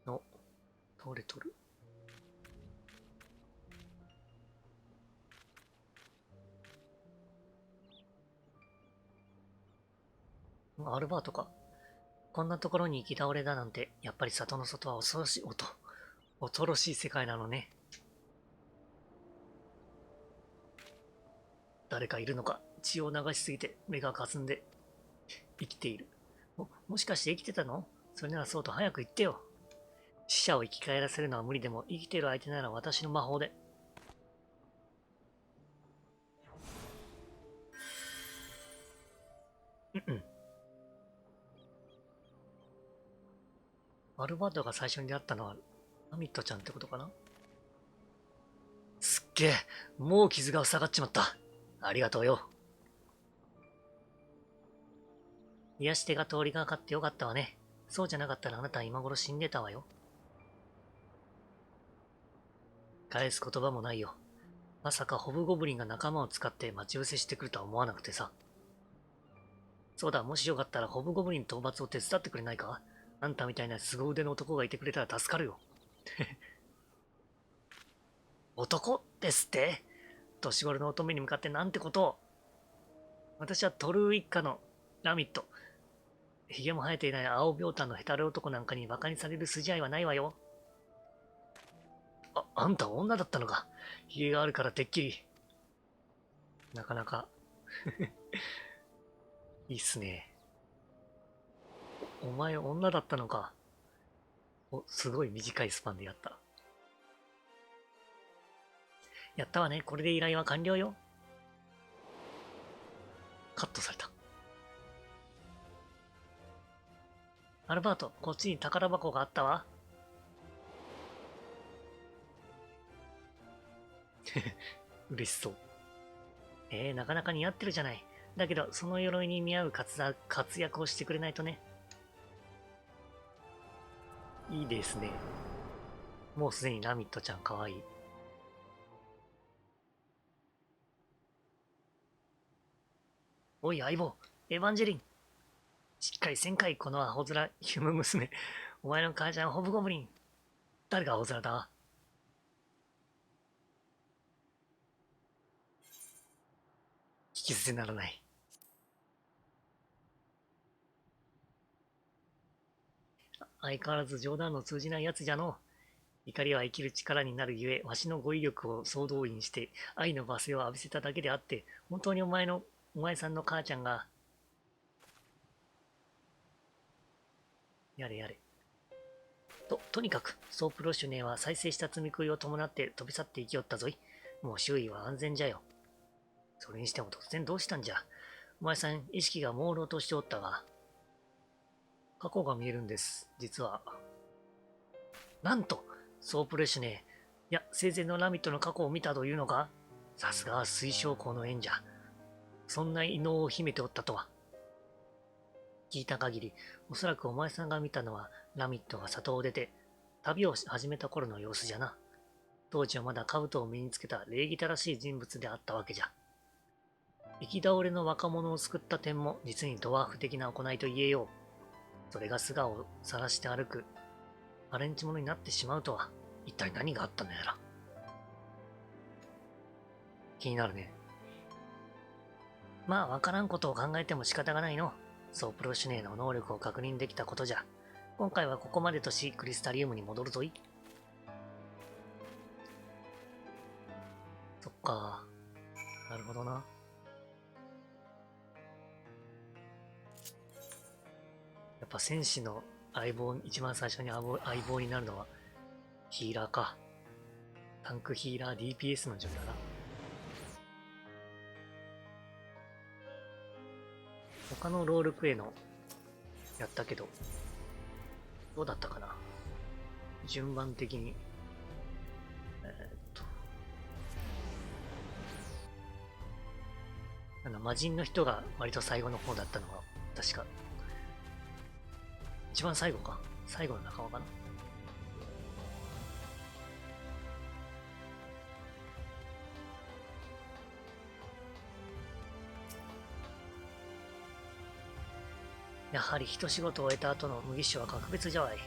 ー。倒れとる。アルバートか。こんなところに行き倒れだなんて、やっぱり里の外は恐ろしい世界なのね。誰かいるのか。血を流しすぎて目が霞んで生きている。もしかして生きてたの？それならそうと早く言ってよ。死者を生き返らせるのは無理でも、生きている相手なら私の魔法で。アルバートが最初に出会ったのはラミットちゃんってことかな。すっげえ、もう傷が塞がっちまった。ありがとうよ。癒し手が通りがかってよかったわね。そうじゃなかったらあなたは今頃死んでたわよ。返す言葉もないよ。まさかホブゴブリンが仲間を使って待ち伏せしてくるとは思わなくてさ。そうだ、もしよかったらホブゴブリン討伐を手伝ってくれないか？あんたみたいな凄腕の男がいてくれたら助かるよ。男ですって？年頃の乙女に向かってなんてことを。私はトルー一家のラミット。髭も生えていない青ビョータンのヘタレ男なんかに馬鹿にされる筋合いはないわよ。あんたは女だったのか。髭があるからてっきり。なかなかいいっすね。お前女だったのか。すごい短いスパンでやった。やったわね。これで依頼は完了よ。カットされた。アルバート、こっちに宝箱があったわ。嬉しそう。なかなか似合ってるじゃない。だけど、その鎧に見合う活躍をしてくれないとね。いいですね。もうすでにラミットちゃんかわいい。おい相棒、エヴァンジェリン。しっかり1000回このアホ面、ヒュム娘。お前の母ちゃんホブゴブリン。誰がアホ面だ？聞き捨てならない。相変わらず冗談の通じないやつじゃの。怒りは生きる力になるゆえ、わしの語彙力を総動員して愛の罵声を浴びせただけであって、本当にお前さんの母ちゃんが、やれやれ。とにかく、ソープロシュネは再生した積み食いを伴って飛び去っていきよったぞい。もう周囲は安全じゃよ。それにしても突然どうしたんじゃ。お前さん、意識が朦朧としておったが、過去が見えるんです、実は。なんと、ソープレシュネ。いや、生前のラミットの過去を見たというのか？さすがは水晶校の縁者。そんな異能を秘めておったとは。聞いた限り、おそらくお前さんが見たのは、ラミットが里を出て、旅を始めた頃の様子じゃな。当時はまだ兜を身につけた礼儀正しい人物であったわけじゃ。行き倒れの若者を救った点も実にドワーフ的な行いと言えよう。それが素顔を晒して歩く、アレンジ者になってしまうとは、一体何があったのやら。気になるね。まあ、わからんことを考えても仕方がないの。ソープロシュネーの能力を確認できたことじゃ。今回はここまでとし、クリスタリウムに戻るぞい。そっか。なるほどな。やっぱ戦士の相棒、一番最初に相棒になるのはヒーラーか。タンクヒーラー DPS の順だな。他のロールプレイのやったけど、どうだったかな。順番的に。魔人の人が割と最後の方だったのが、確か。一番最後か。最後の仲間かな。やはり一仕事を終えた後の麦酒は格別じゃわい。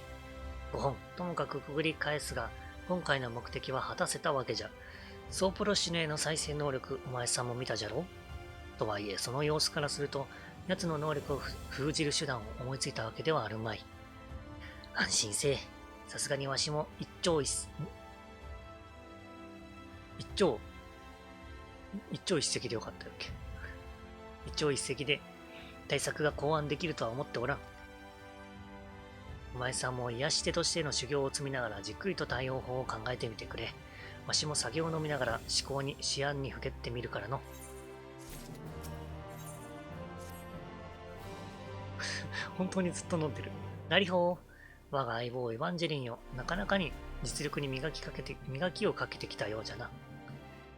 5本、ともかくくぐり返すが、今回の目的は果たせたわけじゃ。ソープロシュネの再生能力、お前さんも見たじゃろ？とはいえ、その様子からすると、奴の能力を封じる手段を思いついたわけではあるまい。安心せえ。さすがにわしも一朝一朝一夕でよかったよっけ。一朝一夕で対策が考案できるとは思っておらん。お前さんも癒し手としての修行を積みながらじっくりと対応法を考えてみてくれ。わしも酒を飲みながら思案にふけってみるからの。本当にずっと飲んでる。なりほう。我が相棒エヴァンジェリンよ。なかなかに実力に磨きをかけてきたようじゃな。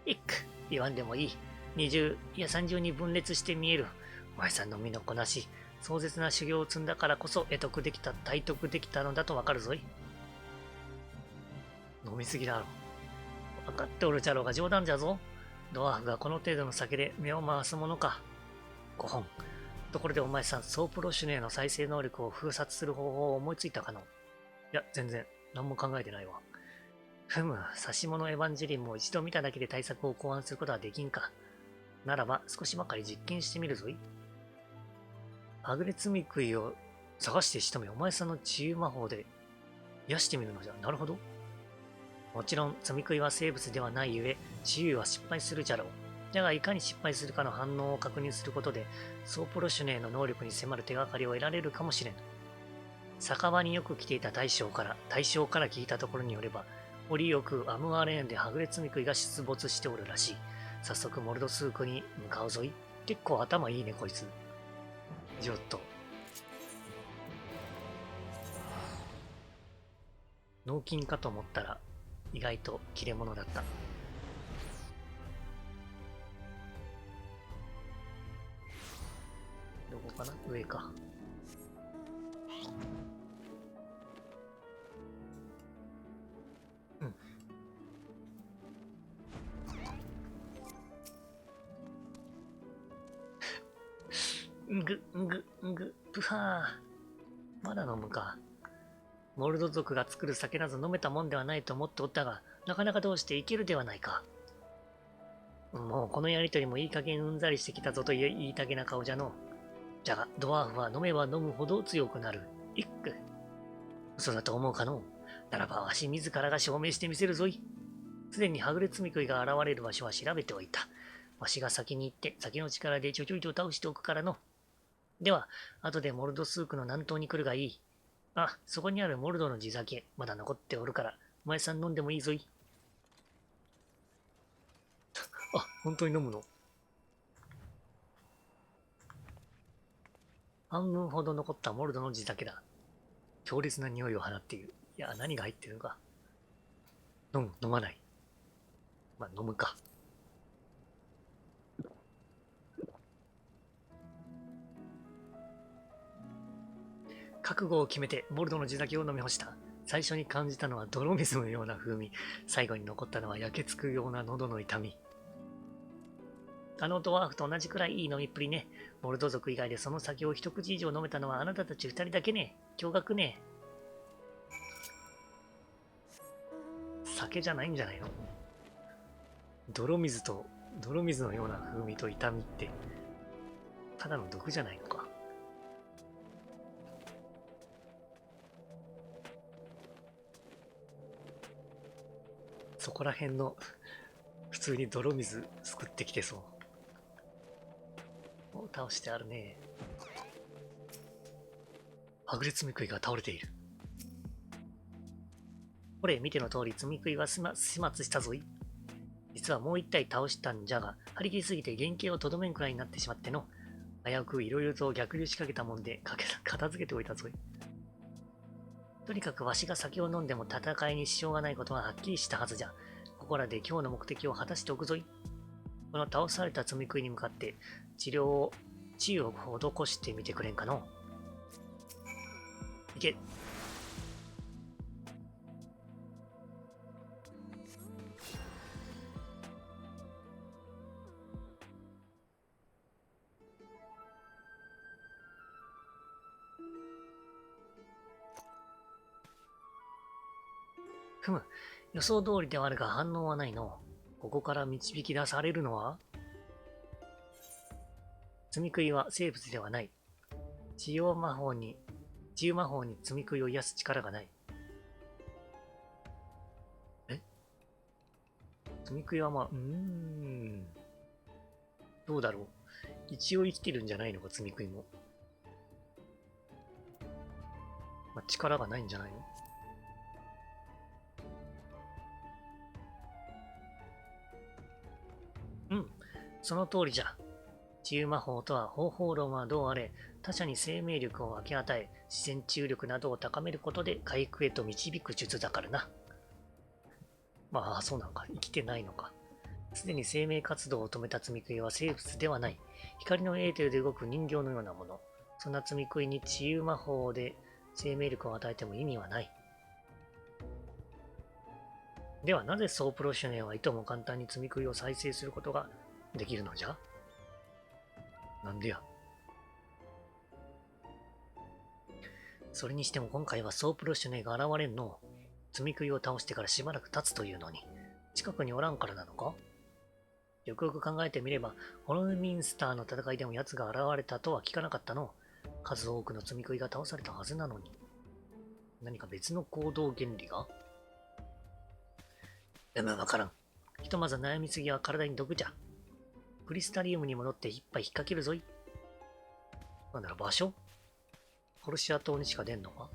いっく、言わんでもいい。20、いや30に分裂して見える。お前さんの身のこなし、壮絶な修行を積んだからこそ体得できたのだとわかるぞい。飲みすぎだろ。分かっておるじゃろうが冗談じゃぞ。ドワーフがこの程度の酒で目を回すものか。5本。ところでお前さん、ソープロシュネの再生能力を封殺する方法を思いついたかの？いや、全然。何も考えてないわ。ふむ、差し物エヴァンジェリンも一度見ただけで対策を考案することはできんか。ならば、少しばかり実験してみるぞい。はぐれ積み食いを探して仕留め、お前さんの治癒魔法で癒してみるのじゃ。なるほど。もちろん、積み食いは生物ではないゆえ、治癒は失敗するじゃろう。だが、いかに失敗するかの反応を確認することで、ソープロシュネの能力に迫る手がかりを得られるかもしれん。酒場によく来ていた大将から聞いたところによれば、折よくアムアレーンではぐれ積み食いが出没しておるらしい。早速、モルドスークに向かうぞい。結構頭いいね、こいつ。ちょっと。脳筋かと思ったら、意外と切れ者だった。どこかな？上か。プハー。まだ飲むか。モルド族が作る酒など飲めたもんではないと思っておったが、なかなかどうしていけるではないか。もうこのやりとりもいい加減うんざりしてきたぞと言いたげな顔じゃの。じゃが、ドワーフは飲めば飲むほど強くなる。いっく。嘘だと思うかの？ならばわし自らが証明してみせるぞい。すでにはぐれ積み食いが現れる場所は調べておいた。わしが先に行って、先の力でちょちょいと倒しておくからの。では、後でモルドスークの南東に来るがいい。あ、そこにあるモルドの地酒、まだ残っておるから、お前さん飲んでもいいぞい。あ、本当に飲むの？半分ほど残ったモルドの地酒だ。強烈な匂いを放っている。いや、何が入ってるのか。飲まない。まあ、飲むか。覚悟を決めてモルドの地酒を飲み干した。最初に感じたのは泥水のような風味。最後に残ったのは焼けつくような喉の痛み。あのドワーフと同じくらいいい飲みっぷりね。モルド族以外でその酒を一口以上飲めたのはあなたたち二人だけね。驚愕ね。酒じゃないんじゃないの？泥水のような風味と痛みって、ただの毒じゃないのか。そこら辺の普通に泥水すくってきてそう。お、倒してあるね。はぐれ積み食いが倒れている。これ見ての通り積み食いは始末したぞい。実はもう一体倒したんじゃが、張り切りすぎて原型をとどめんくらいになってしまっての。危うくいろいろと逆流しかけたもんで片付けておいたぞい。とにかくわしが酒を飲んでも戦いに支障がないことははっきりしたはずじゃ。ここらで今日の目的を果たしておくぞい。この倒された積み食いに向かって治癒を施してみてくれんかの。いけ。ふむ、予想通りではあるが反応はないの。ここから導き出されるのは？積み食いは生物ではない。治癒魔法に積み食いを癒す力がない。積み食いはどうだろう。一応生きてるんじゃないのか、積み食いも。まあ、力がないんじゃないの？うん、その通りじゃ。治癒魔法とは方法論はどうあれ、他者に生命力を分け与え、自然治癒力などを高めることで回復へと導く術だからな。まあ、そうなのか。生きてないのか。すでに生命活動を止めた積み食いは生物ではない。光のエーテルで動く人形のようなもの。そんな積み食いに治癒魔法で生命力を与えても意味はない。ではなぜソープロシュネはいとも簡単に積み食いを再生することができるのじゃ？なんでや。それにしても今回はソープロシュネが現れんの。積み食いを倒してからしばらく経つというのに、近くにおらんからなのか？よくよく考えてみれば、ホロミンスターの戦いでも奴が現れたとは聞かなかったの。数多くの積み食いが倒されたはずなのに。何か別の行動原理が？わからん。ひとまず悩みすぎは体に毒じゃ。クリスタリウムに戻って一杯引っ掛けるぞい。なんだろ、場所？コルシア島にしか出んのか？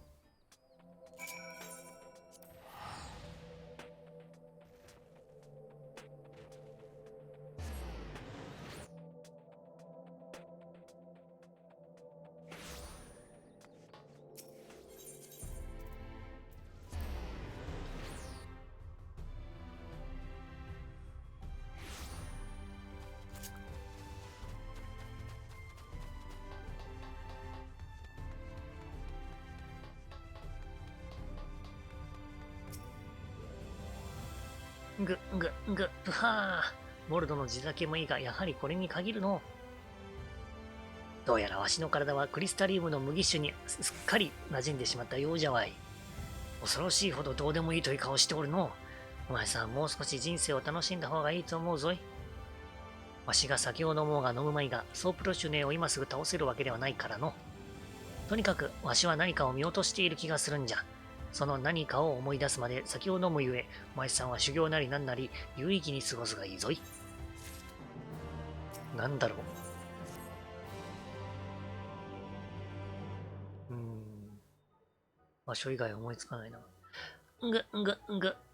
ぷはー。モルドの地酒もいいが、やはりこれに限るの。どうやらわしの体はクリスタリウムの麦酒にすっかり馴染んでしまったようじゃわい。恐ろしいほどどうでもいいという顔しておるの。お前さん、もう少し人生を楽しんだ方がいいと思うぞい。わしが酒を飲もうが飲むまいが、ソープロシュネを今すぐ倒せるわけではないからの。とにかく、わしは何かを見落としている気がするんじゃ。その何かを思い出すまで酒を飲むゆえ、お前さんは修行なりなんなり、有意義に過ごすがいいぞい。なんだろう。場所以外思いつかないな。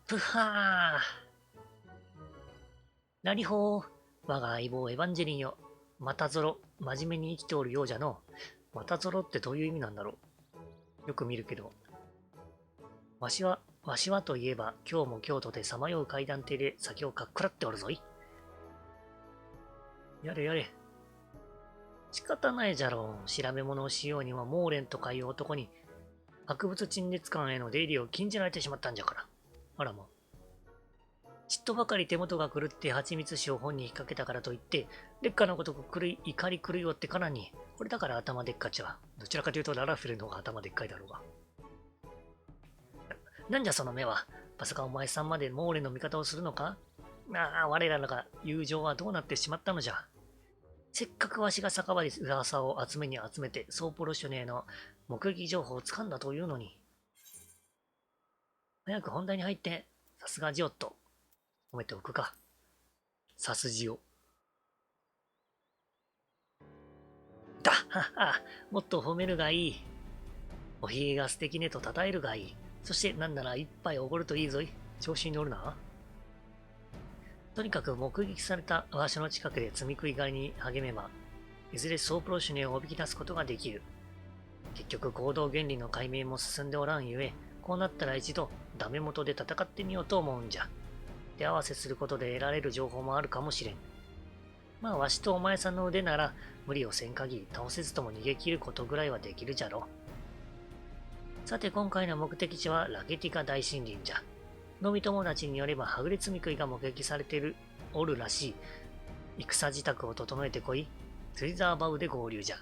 ぷはー。なりほー。我が相棒エヴァンジェリンよ。またぞろ、真面目に生きておるようじゃの。またぞろってどういう意味なんだろう。よく見るけど。わしはといえば、今日も京都でさまよう階段亭で酒をかっくらっておるぞい。やれやれ。仕方ないじゃろう。調べ物をしようにはモーレンとかいう男に、博物陳列館への出入りを禁じられてしまったんじゃから。あらもう。ちっとばかり手元が狂って蜂蜜酒を本に引っ掛けたからといって、劣化のごとく怒り狂いよってからに、これだから頭でっかちは。どちらかというとララフェルの方が頭でっかいだろうが。なんじゃその目は。まさかお前さんまでモーレンの味方をするのか？ああ、我らが友情はどうなってしまったのじゃ。せっかくわしが酒場で噂を集めに集めて、ソープロシュネの目撃情報をつかんだというのに。早く本題に入って、さすがジオット。褒めておくか。さすじを。だはは、もっと褒めるがいい。おひげが素敵ねと称えるがいい。そしてなんなら一杯おごるといいぞい。調子に乗るな。とにかく目撃された場所の近くで積み食い狩りに励めば、いずれソープロシュネをおびき出すことができる。結局行動原理の解明も進んでおらんゆえ、こうなったら一度ダメ元で戦ってみようと思うんじゃ。手合わせすることで得られる情報もあるかもしれん。まあわしとお前さんの腕なら無理をせん限り倒せずとも逃げ切ることぐらいはできるじゃろ。さて今回の目的地はラゲティカ大森林じゃ。飲み友達によればはぐれ積み食いが目撃されておるらしい。戦支度を整えてこい。ツリザーバウで合流じゃ。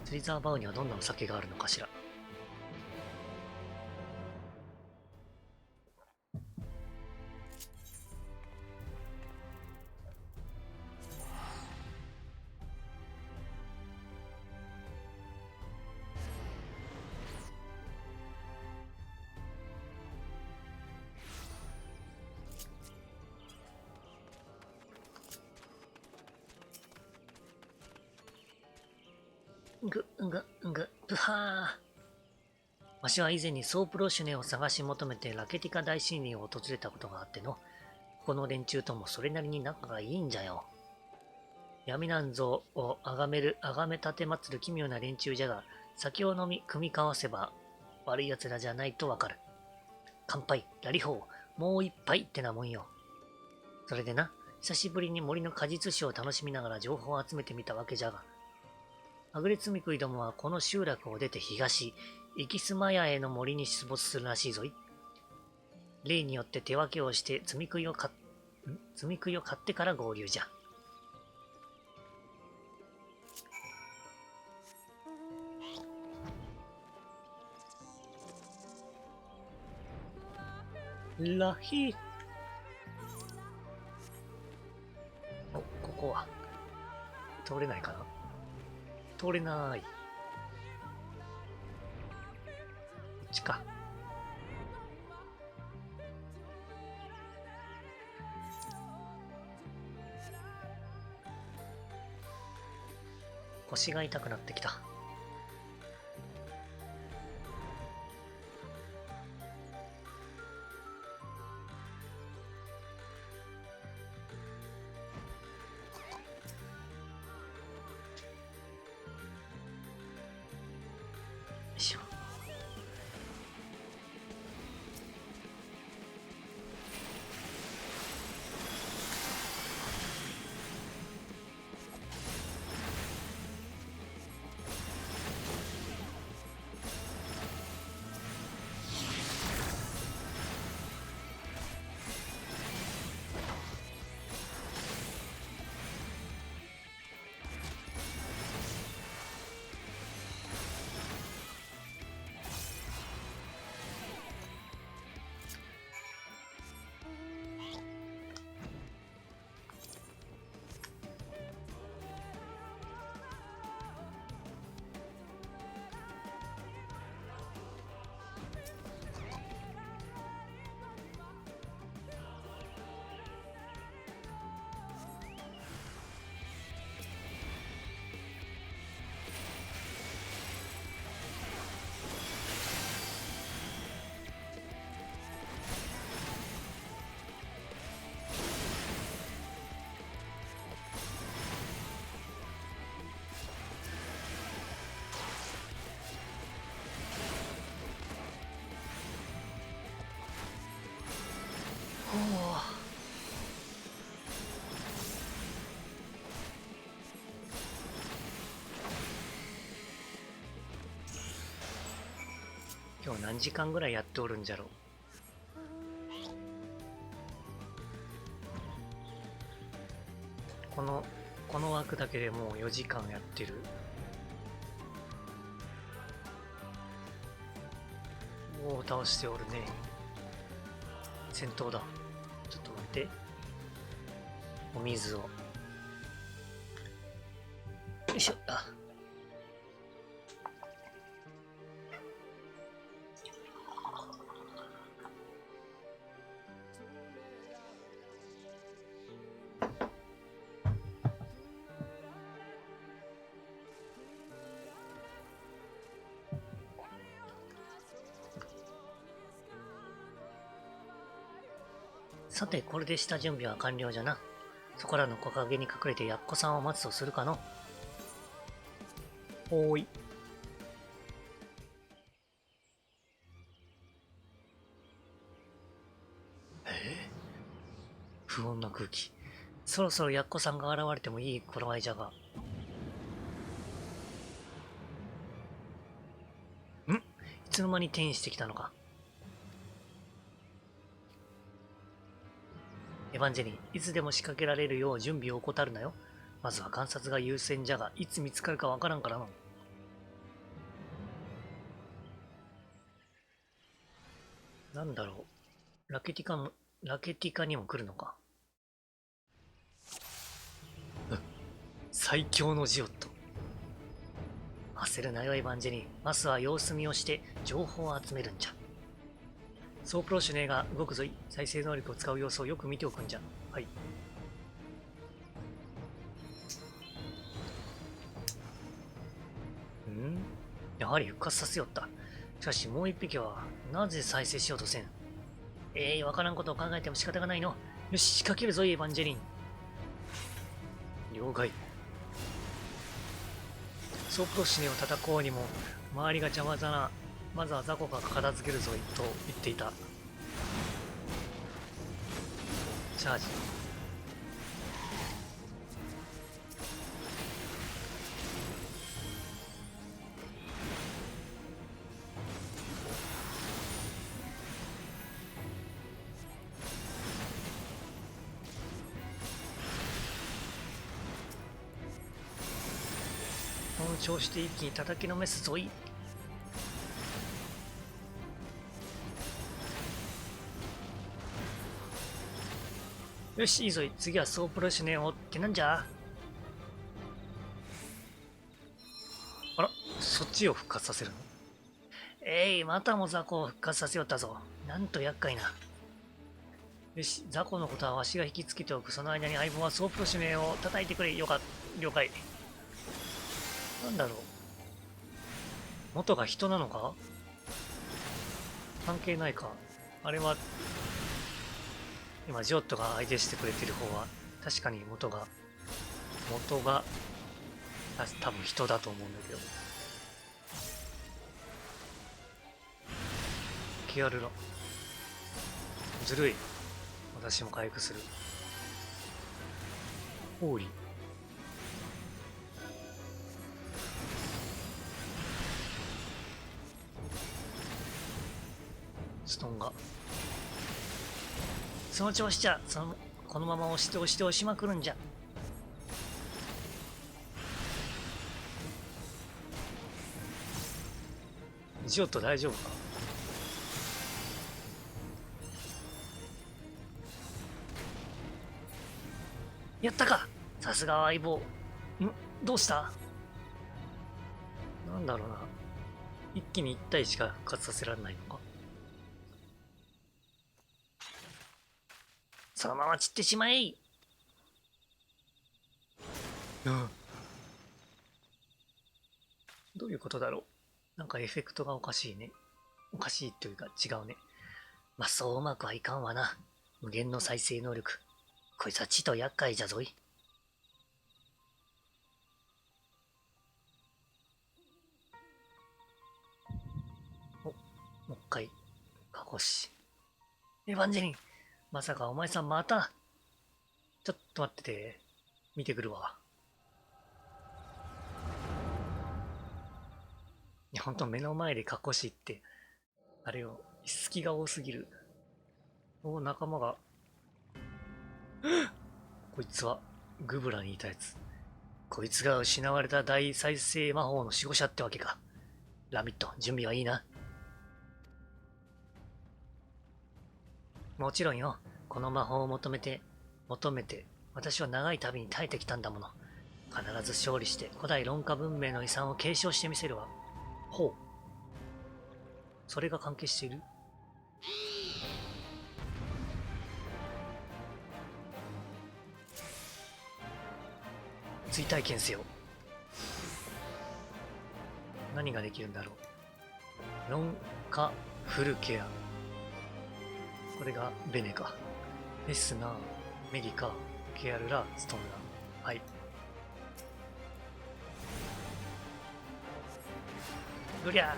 ツリザーバウにはどんなお酒があるのかしら。ぷはー。わしは以前にソープロシュネを探し求めてラケティカ大森林を訪れたことがあっての、ここの連中ともそれなりに仲がいいんじゃよ。闇なんぞを崇め立てまつる奇妙な連中じゃが、酒を飲み、組み交わせば悪い奴らじゃないとわかる。乾杯、ラリホー、もう一杯ってなもんよ。それでな、久しぶりに森の果実酒を楽しみながら情報を集めてみたわけじゃが、はぐれつみくいどもはこの集落を出て東、イキスマヤへの森に出没するらしいぞい。例によって手分けをして積み食いを買ってから合流じゃ。ラヒー。お、ここは通れないかな。通れない。こっちか。腰が痛くなってきた。よいしょ。今日何時間ぐらいやっておるんじゃろう。この枠だけでもう4時間やってる。おお、倒しておるね。戦闘だ。ちょっと待って。お水を。よいしょ。あ。さて、これで下準備は完了じゃな。そこらの木陰に隠れてやっこさんを待つとするかの。おーい。不穏な空気。そろそろやっこさんが現れてもいい頃合いじゃが。いつの間に転移してきたのか。エヴァンジェリン、いつでも仕掛けられるよう準備を怠るなよ。まずは観察が優先じゃが、いつ見つかるかわからんからな。なんだろう。ラケティカにも来るのか。最強のジオット。焦るなよ、エヴァンジェリン。まずは様子見をして情報を集めるんじゃ。ソープロシュネーが動くぞい。再生能力を使う様子をよく見ておくんじゃ。はい。やはり復活させよった。しかしもう一匹はなぜ再生しようとせん。わからんことを考えても仕方がないの。よし、仕掛けるぞ、エヴァンジェリン。了解。ソープロシネを叩こうにも、周りが邪魔だな。まずは雑魚が片付けるぞ、と言っていた。チャージ。この調子で一気に叩きのめすぞい。よし、いいぞい。次はソープロシネをってなんじゃ。あら、そっちを復活させるの。またも雑魚を復活させよったぞ。なんと厄介な。よし、雑魚のことはわしが引きつけておく。その間に相棒はソープロシネを叩いてくれ。了解。なんだろう。元が人なのか。関係ないか。あれは、今ジョットが相手してくれてる方は、確かに元が多分人だと思うんだけど。ケアルラ。ずるい。私も回復する。ホーリー。ストーンが。その調子じゃ、このまま押しまくるんじゃ。ジオット大丈夫か。やったか。さすがは相棒。どうした。なんだろうな。一気に1体しか復活させられないのか。そのまま散ってしまえ。どういうことだろう。なんかエフェクトがおかしいね。おかしいというか違うね。まあそううまくはいかんわな。無限の再生能力。こいつはちと厄介じゃぞい。もう一回、カコシ。エヴァンジェリン、まさかお前さんまた。ちょっと待ってて。見てくるわ。いや、ほんと目の前でカコシって、あれよ、隙が多すぎる。仲間が。こいつは、グブラにいたやつ。こいつが失われた大再生魔法の守護者ってわけか。ラミット、準備はいいな。もちろんよ。この魔法を求めて、私は長い旅に耐えてきたんだもの。必ず勝利して古代論化文明の遺産を継承してみせるわ。ほう。それが関係している。追体験せよ。何ができるんだろう。論化フルケア。これがベネか。エスナー、メディカ、ケアルラ、ストーンラ。はい。うりゃー。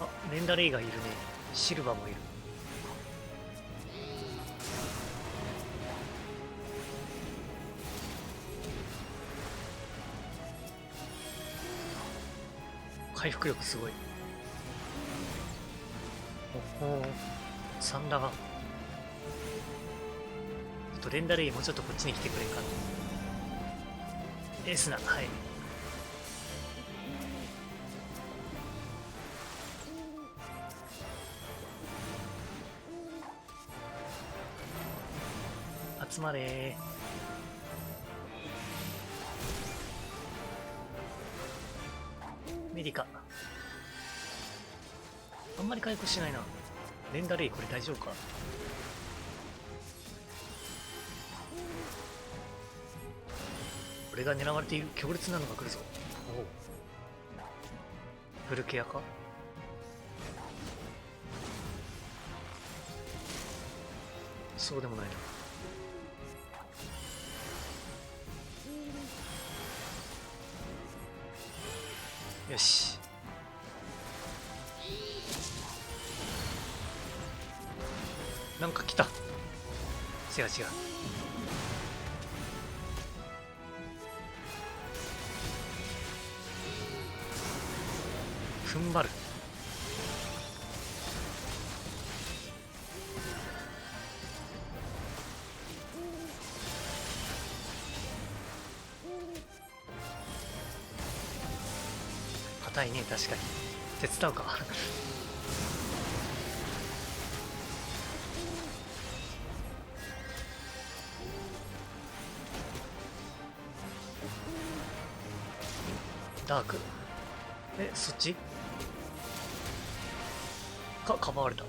あ、レンダレイがいるね。シルバーもいる。回復力すごい。サンダが。ちょっとレンダレイもうちょっとこっちに来てくれんかな。エースナ、はい。集まれー。メディカ。あんまり回復しないな。レンダレイこれ大丈夫か。こ俺が狙われている。強烈なのが来るぞ。おお。フルケアか。そうでもないな。よし。なんか来た。違う違う。踏ん張る。硬いね、確かに。手伝うか。ダーク。え、そっちかばわれた。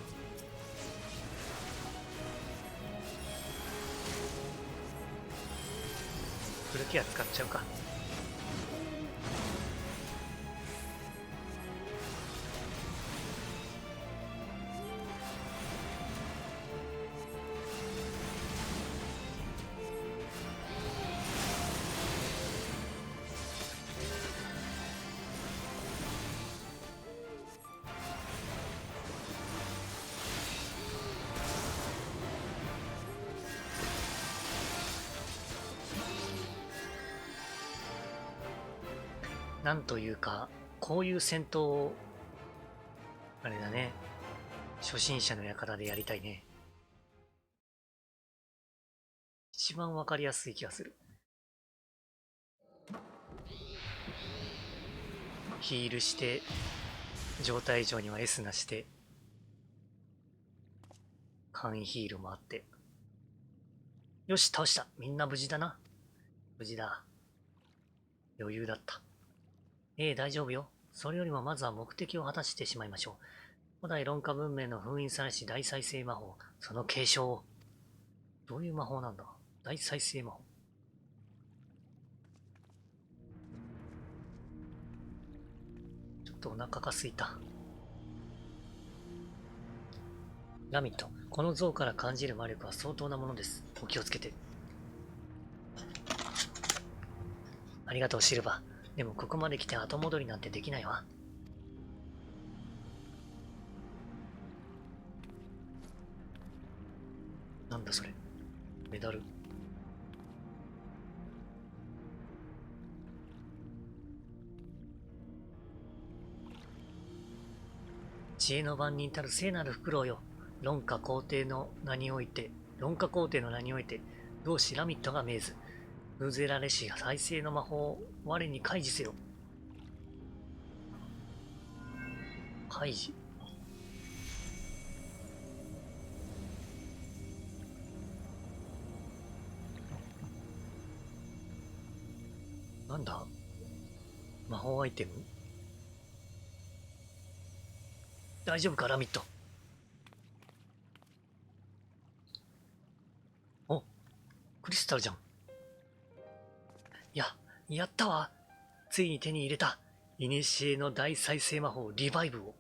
フルケア使っちゃうか。なんというか、こういう戦闘を、あれだね、初心者の館でやりたいね。一番わかりやすい気がする。ヒールして、状態以上には S なして、簡易ヒールもあって。よし、倒した。みんな無事だな。無事だ。余裕だった。大丈夫よ。それよりもまずは目的を果たしてしまいましょう。古代論化文明の封印されし大再生魔法、その継承を。どういう魔法なんだ？大再生魔法。ちょっとお腹が空いた。ラミット、この像から感じる魔力は相当なものです。お気をつけて。ありがとう、シルバー。でもここまで来て後戻りなんてできないわ。なんだそれ。メダル。知恵の番人たる聖なるフクロウよ。論化皇帝の名において、同志ラミットが命ず。ウーゼラレシ再生の魔法を我に開示せよ。開示。なんだ魔法アイテム。大丈夫かラミット。お、クリスタルじゃん。やったわ。ついに手に入れた。古の大再生魔法リバイブを。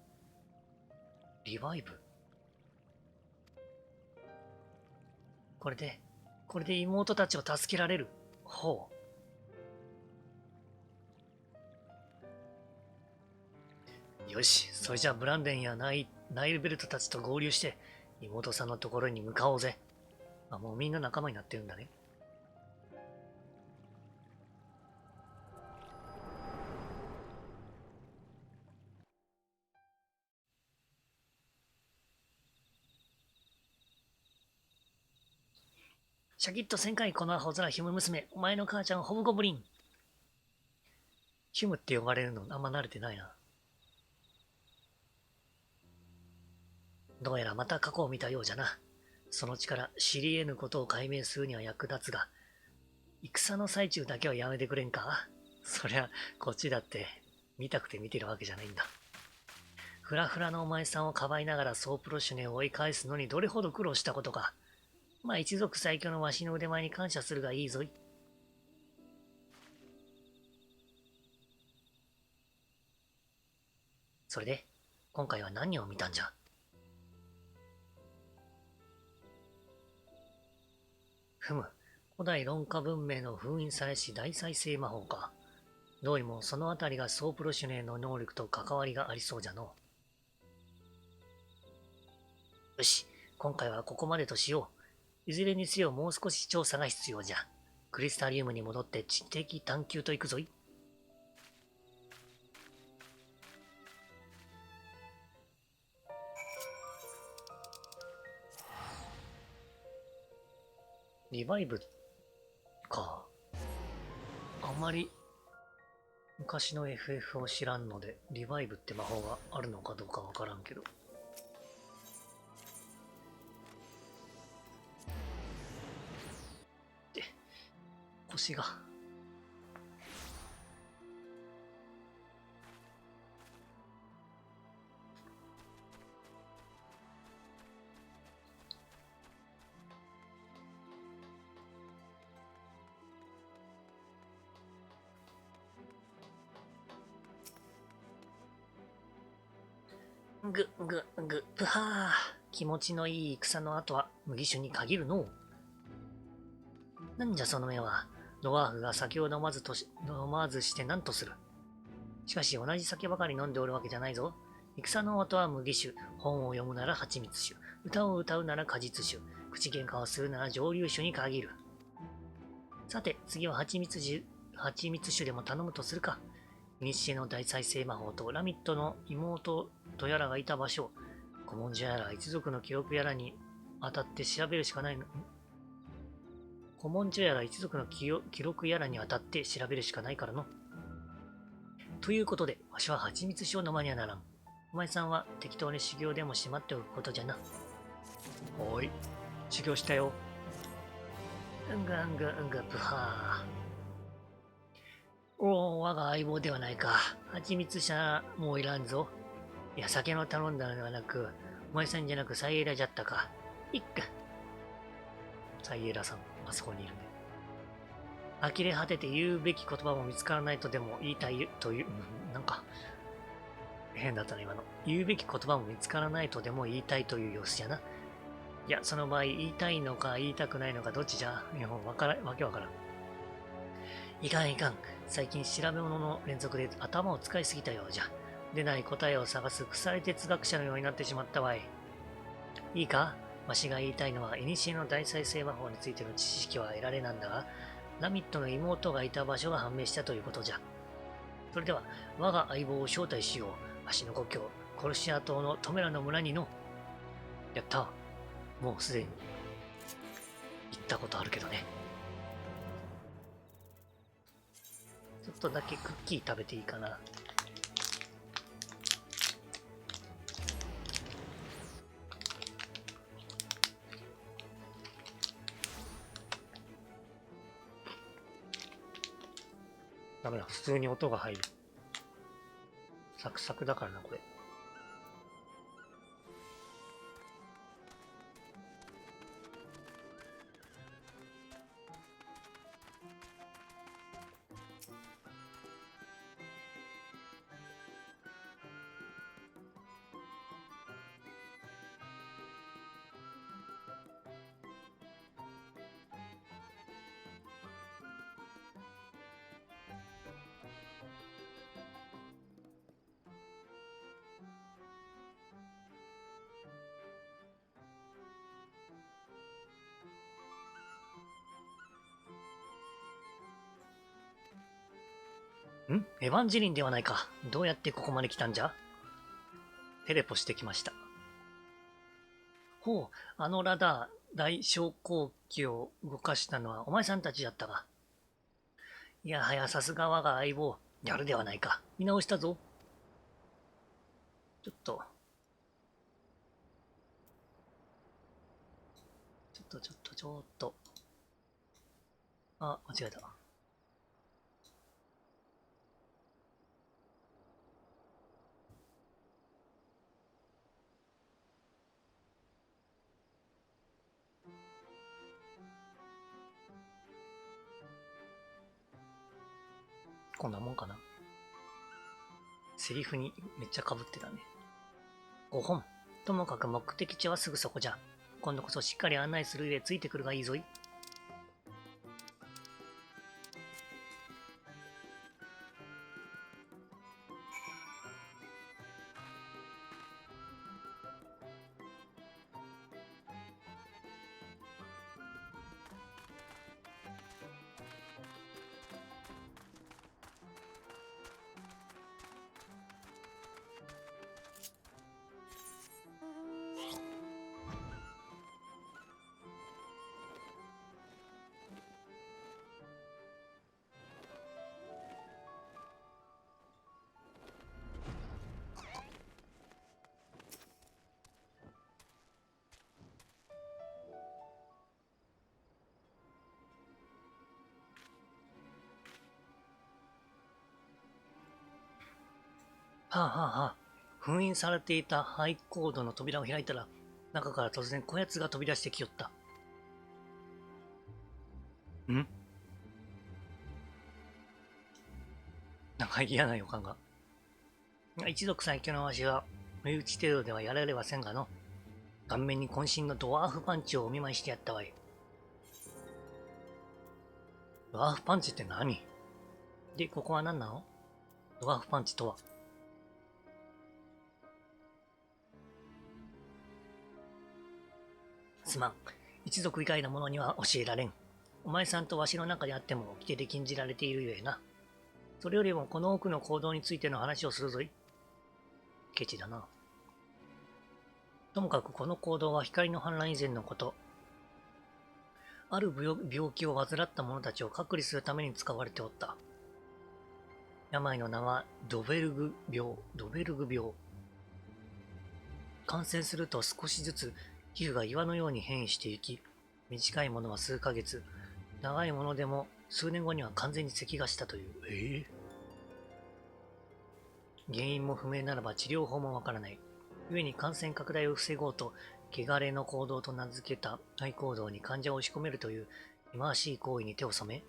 リバイブ。これで妹たちを助けられる。ほう。よし、それじゃあブランデンやナイルベルトたちと合流して妹さんのところに向かおうぜ。あ、もうみんな仲間になってるんだね。シャキッと1000回このアホ面ヒュム娘。お前の母ちゃんホブゴブリン。ヒュムって呼ばれるのあんま慣れてないな。どうやらまた過去を見たようじゃな。その力、知り得ぬことを解明するには役立つが、戦の最中だけはやめてくれんか？そりゃ、こっちだって見たくて見てるわけじゃないんだ。フラフラのお前さんをかばいながらソープロシュネを追い返すのにどれほど苦労したことか。まあ一族最強のわしの腕前に感謝するがいいぞい。それで、今回は何を見たんじゃ？ふむ、古代論化文明の封印されし大再生魔法か。どうにもそのあたりがソープロシュネの能力と関わりがありそうじゃの。よし、今回はここまでとしよう。いずれにせよもう少し調査が必要じゃ。クリスタリウムに戻って知的探求といくぞい。リバイブか。あまり昔の FF を知らんので、リバイブって魔法があるのかどうかわからんけど。で、腰が。ぷはー。気持ちのいい戦の後は麦酒に限るのう。なんじゃその目は。ドワーフが酒を飲まずして何とする。しかし同じ酒ばかり飲んでおるわけじゃないぞ。戦の後は麦酒、本を読むなら蜂蜜酒、歌を歌うなら果実酒、口喧嘩をするなら蒸留酒に限る。さて、次は蜂蜜酒でも頼むとするか。古の大再生魔法とラミットの妹とやらがいた場所、古文書やら一族の記録やらに当たって調べるしかないの。古文書やら一族の記録やらに当たって調べるしかないからの。ということで、わしは蜂蜜酒を飲まにゃならん。お前さんは適当に修行でもしまっておくことじゃな。おい、修行したよ。うんがぷはー。おお、我が相棒ではないか。蜂蜜茶もういらんぞ。いや、酒の頼んだのではなく、お前さんじゃなくサイエラじゃったか。いっか。サイエラさん、あそこにいるね。呆れ果てて言うべき言葉も見つからないとでも言いたいという、なんか、変だったね、今の。言うべき言葉も見つからないとでも言いたいという様子じゃな。いや、その場合、言いたいのか言いたくないのかどっちじゃ、わけわからん。いかん。最近調べ物の連続で頭を使いすぎたようじゃ。出ない答えを探す腐れ哲学者のようになってしまったわい。いいか、わしが言いたいのは、古の大再生魔法についての知識は得られなんだが、ラミットの妹がいた場所が判明したということじゃ。それでは、我が相棒を招待しよう。わしの故郷、コルシア島のトメラの村にの。やった。もうすでに行ったことあるけどね。ちょっとだけクッキー食べていいかな。ダメだ、普通に音が入る。サクサクだからな、これ。エヴァンジェリンではないか。どうやってここまで来たんじゃ？テレポしてきました。ほう、あのラダー、大昇降機を動かしたのはお前さんたちだったか。いやはや、さすが我が相棒。やるではないか。見直したぞ。ちょっと。ちょっと。あ、間違えた。こんなもんかな。セリフにめっちゃ被ってたね。5本。ともかく目的地はすぐそこじゃ。今度こそしっかり案内する上でついてくるがいいぞい。はあはあはあ。封印されていたハイコードの扉を開いたら、中から突然こやつが飛び出してきよった。んなんか嫌な予感が。一族最強のわしは、身内程度ではやられはせんがの。顔面に渾身のドワーフパンチをお見舞いしてやったわい。ドワーフパンチって何で、ここは何なの？ドワーフパンチとは。すまん。一族以外の者には教えられん。お前さんとわしの中であっても、掟で禁じられているゆえな。それよりもこの奥の行動についての話をするぞい。ケチだな。ともかくこの行動は光の反乱以前のこと。ある病気を患った者たちを隔離するために使われておった。病の名はドベルグ病。感染すると少しずつ皮膚が岩のように変異していき、短いものは数ヶ月、長いものでも数年後には完全に咳がしたという。原因も不明ならば治療法もわからない。故に感染拡大を防ごうと、汚れの行動と名付けた愛行動に患者を押し込めるという忌まわしい行為に手を染め、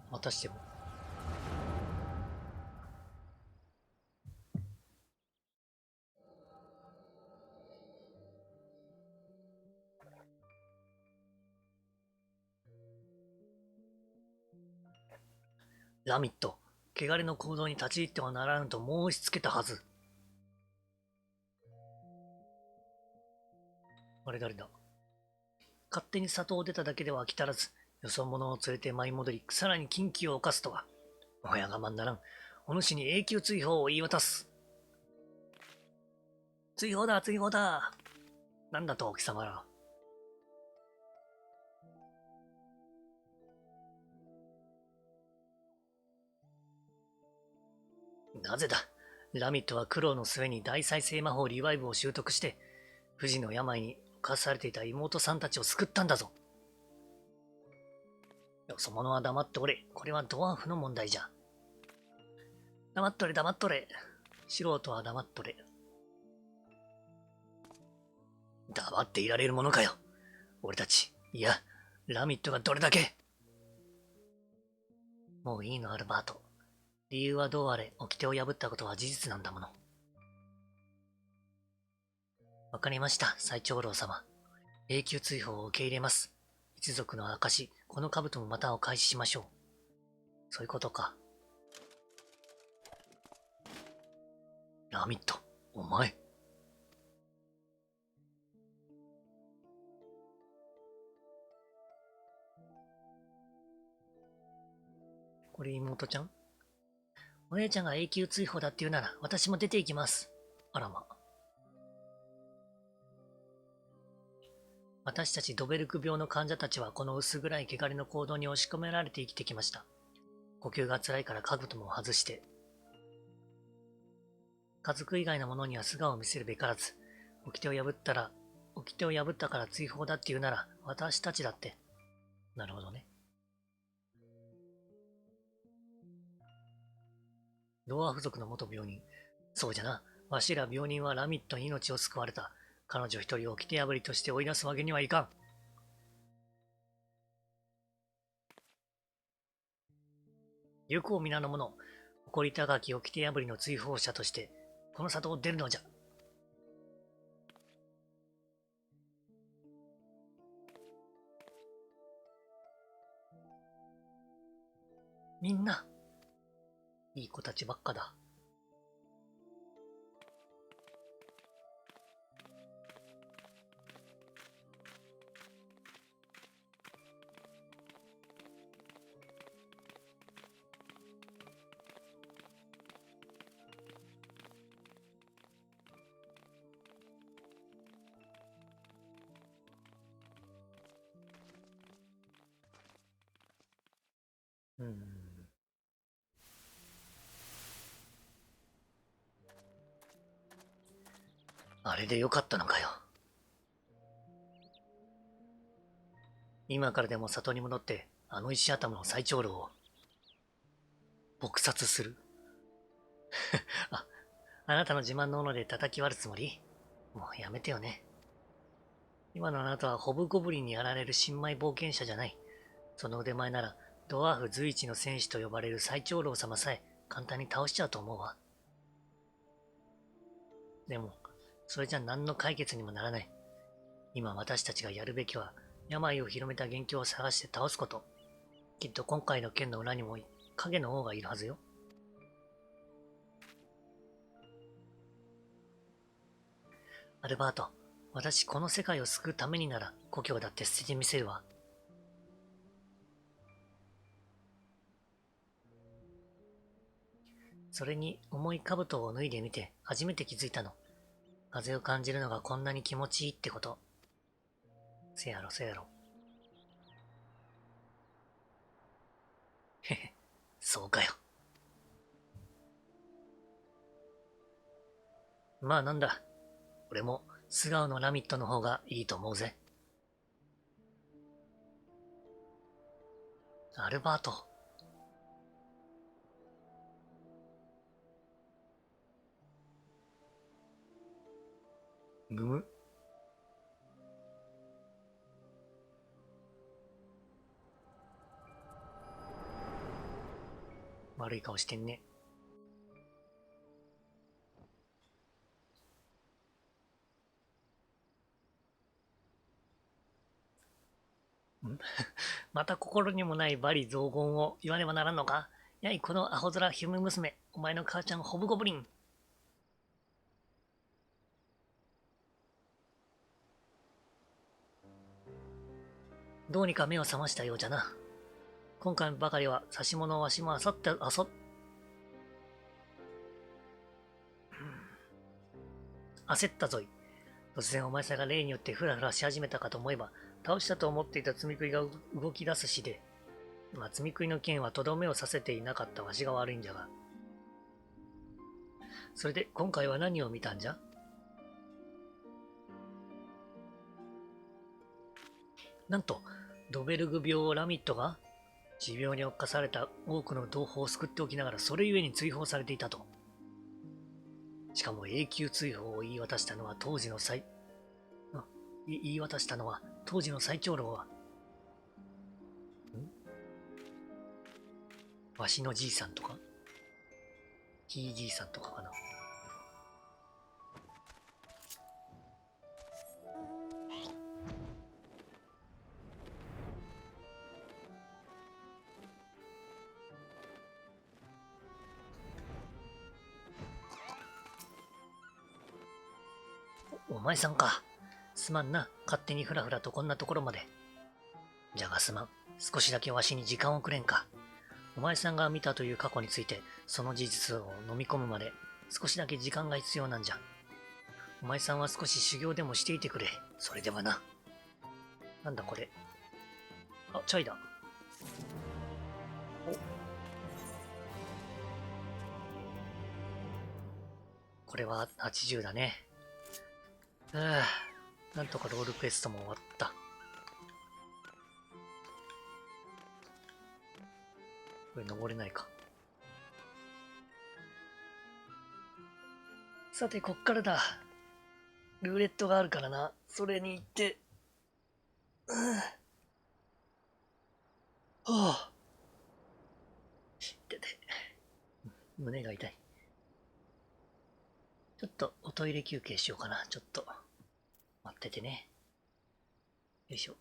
またしても。ラミット、汚れの行動に立ち入ってはならぬと申し付けたはず。あれ誰だ？勝手に里を出ただけでは飽き足らず、よそ者を連れて舞い戻り、さらに禁忌を犯すとは。もはや我慢ならん。お主に永久追放を言い渡す。追放だ、追放だ。なんだと、貴様ら。なぜだ。ラミットは苦労の末に大再生魔法リバイブを習得して、不治の病に侵されていた妹さんたちを救ったんだぞ。よそ者は黙っておれ。これはドワーフの問題じゃ。黙っとれ、黙っとれ。素人は黙っとれ。黙っていられるものかよ。俺たち、いや、ラミットがどれだけ。もういいの、アルバート。理由はどうあれ、掟を破ったことは事実なんだもの。わかりました、最長老様。永久追放を受け入れます。一族の証、この兜もまたお返ししましょう。そういうことか。ラミット、お前。これ妹ちゃん？お姉ちゃんが永久追放だって言うなら私も出ていきます。あらま。私たちドベルク病の患者たちはこの薄暗い汚れの行動に押し込められて生きてきました。呼吸が辛いから兜も外して。家族以外の者には素顔を見せるべからず、掟を破ったから追放だって言うなら私たちだって。なるほどね。ドワーフ族の元病人。そうじゃな。わしら病人はラミットに命を救われた。彼女一人を掟破りとして追い出すわけにはいかん。行くを皆の者、誇り高き掟破りの追放者として、この里を出るのじゃ。みんな、いい子たちばっかだ。あれでよかったのかよ。今からでも里に戻って、あの石頭の最長老を撲殺する。あなたの自慢の斧で叩き割るつもり？もうやめてよね。今のあなたはホブゴブリンにやられる新米冒険者じゃない。その腕前なら、ドワーフ随一の戦士と呼ばれる最長老様さえ簡単に倒しちゃうと思うわ。でも、それじゃ何の解決にもならない。今私たちがやるべきは、病を広めた元凶を探して倒すこと。きっと今回の剣の裏にも影の王がいるはずよ。アルバート、私この世界を救うためになら故郷だって捨ててみせるわ。それに重い兜を脱いでみて初めて気づいたの。風を感じるのがこんなに気持ちいいってこと。せやろせやろ。へへ、そうかよ。まあなんだ。俺も素顔のラミットの方がいいと思うぜ。アルバート。むむ。悪い顔してんね。また心にもない罵詈雑言を言わねばならんのか？やいこのアホ面ヒュム娘、お前の母ちゃんホブゴブリン。どうにか目を覚ましたようじゃな。今回ばかりは差し物をわしもあさって焦ったぞい。突然お前さんが例によってフラフラし始めたかと思えば、倒したと思っていた積み食いが動き出すしで、まあ積み食いの件はとどめをさせていなかったわしが悪いんじゃが。それで今回は何を見たんじゃ？なんと、ドベルグ病ラミットが持病に侵された多くの同胞を救っておきながらそれゆえに追放されていたと。しかも永久追放を言い渡したのは当時の最長老は、わしのじいさんとかひいじいさんとかかな。お前さんか。すまんな、勝手にふらふらとこんなところまで。じゃがすまん、少しだけわしに時間をくれんか。お前さんが見たという過去について、その事実を飲み込むまで、少しだけ時間が必要なんじゃ。お前さんは少し修行でもしていてくれ。それではな。なんだこれ。あ、チャイだ。お。これは80だね。なんとかロールクエストも終わった。これ登れないか。さて、こっからだ。ルーレットがあるからな。それに行って。はあ。てて。胸が痛い。ちょっとおトイレ休憩しようかな。ちょっと。待っててね。よいしょ。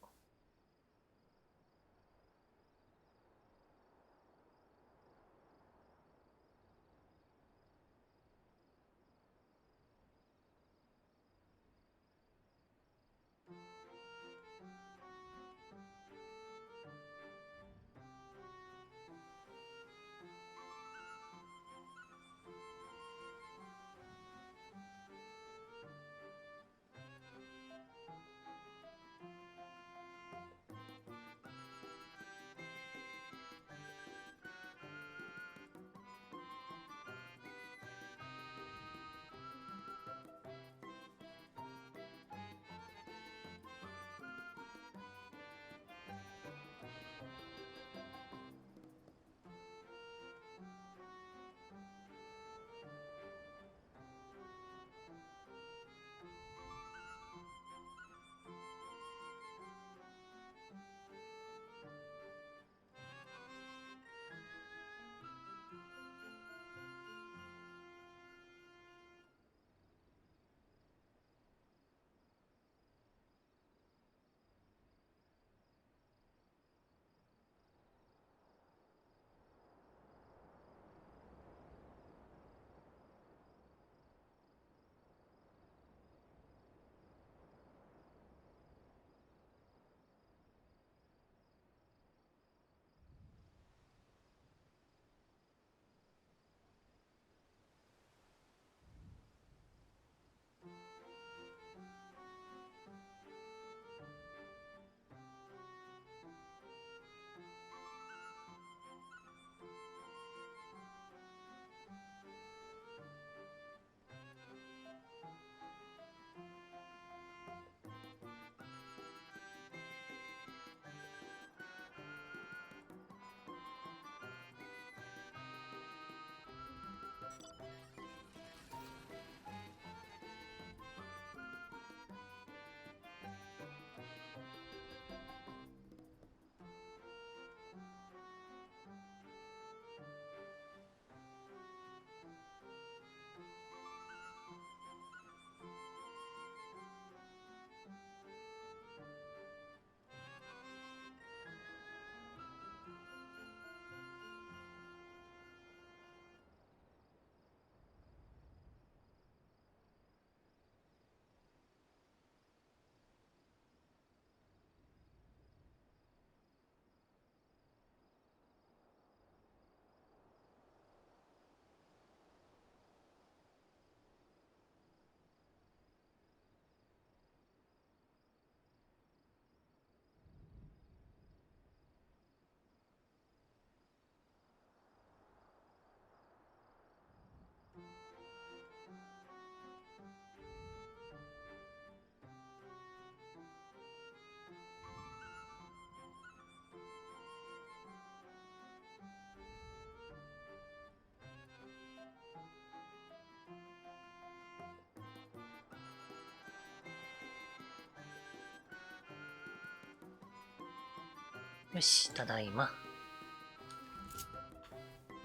よし、ただいま。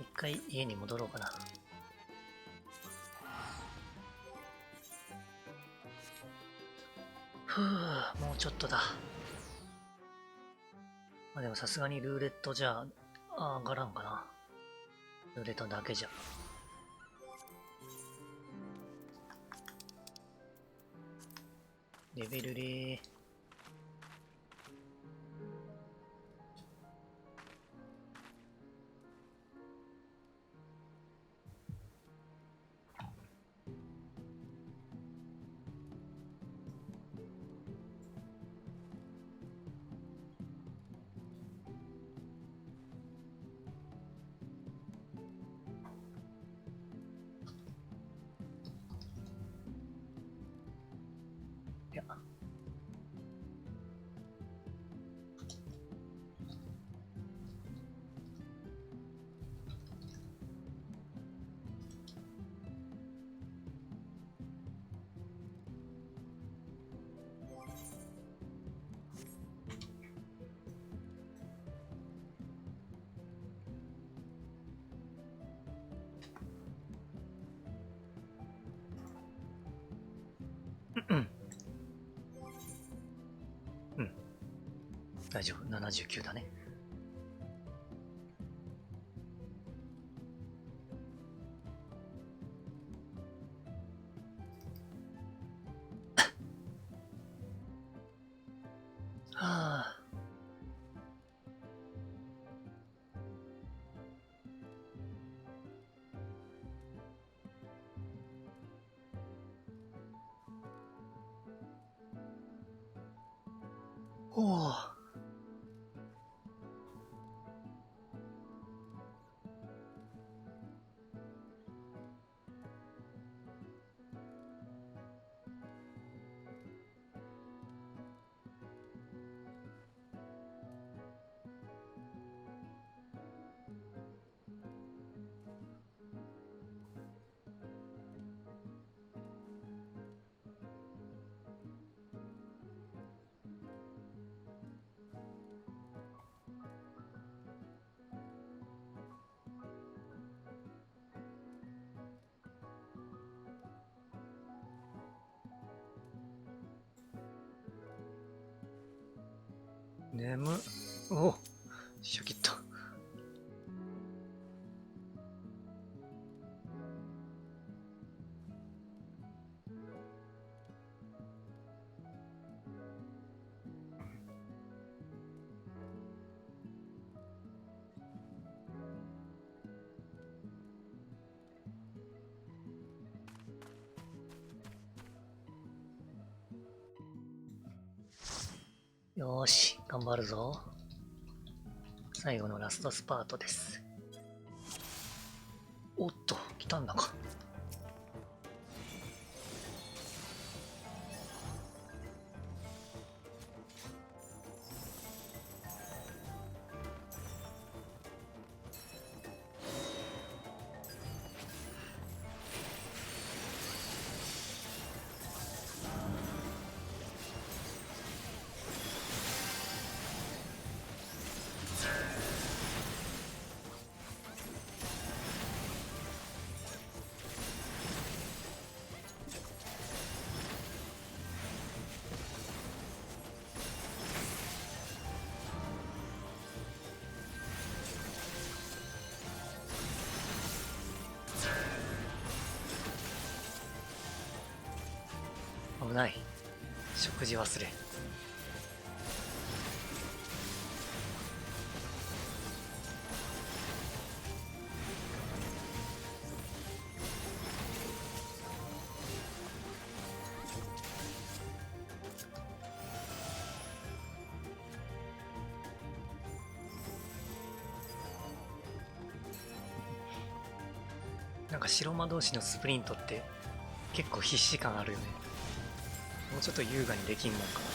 一回家に戻ろうかな。ふぅ、もうちょっとだ。まあでもさすがにルーレットじゃ上がらんかな。ルーレットだけじゃ。レベル0。いや、大丈夫、79だね。はあ。おお。眠っ。おお、シャキッと。よーし、頑張るぞ。最後のラストスパートです。おっと、来たんだか。危ない。食事忘れ。なんか白魔同士のスプリントって結構必死感あるよね。もうちょっと優雅にできんもんかな。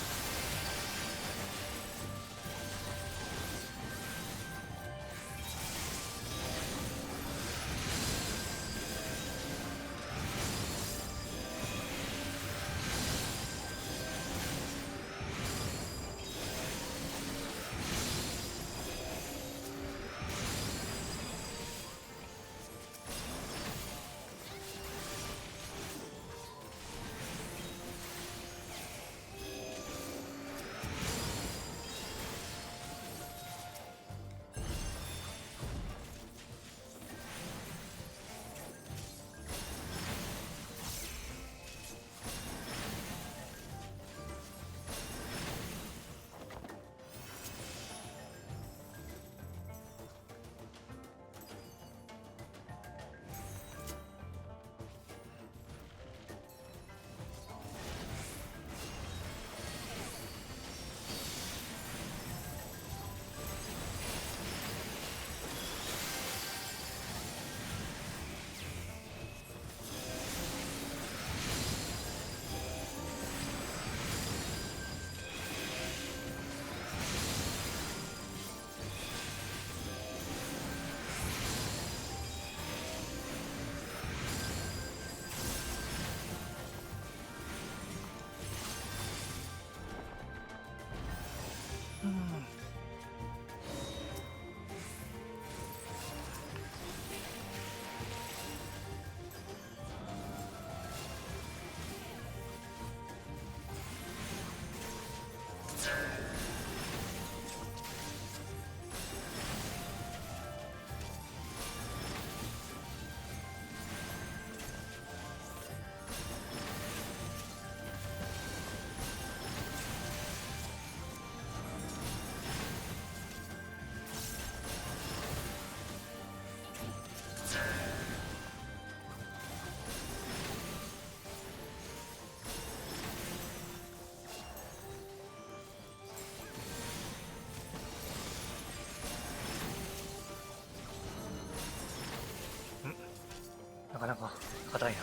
かなか硬いな。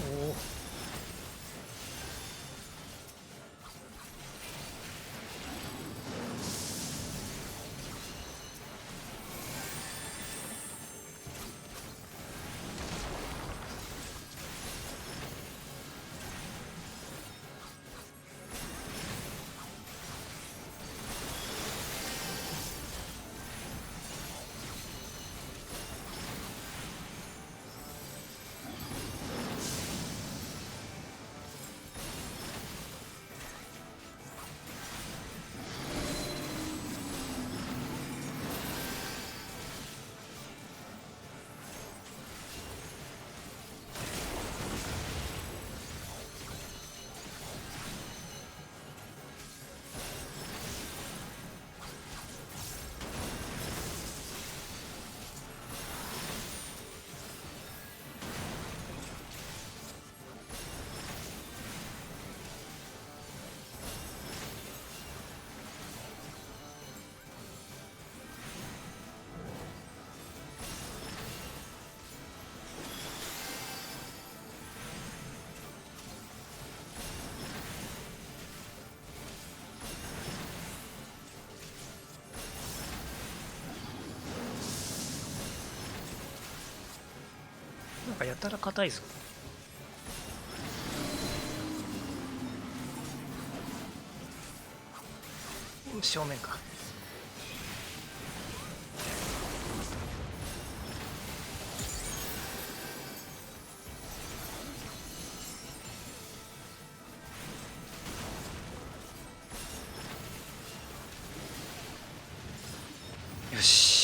おお。なんかやたら硬いぞ。正面か。よし。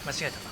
間違えたか。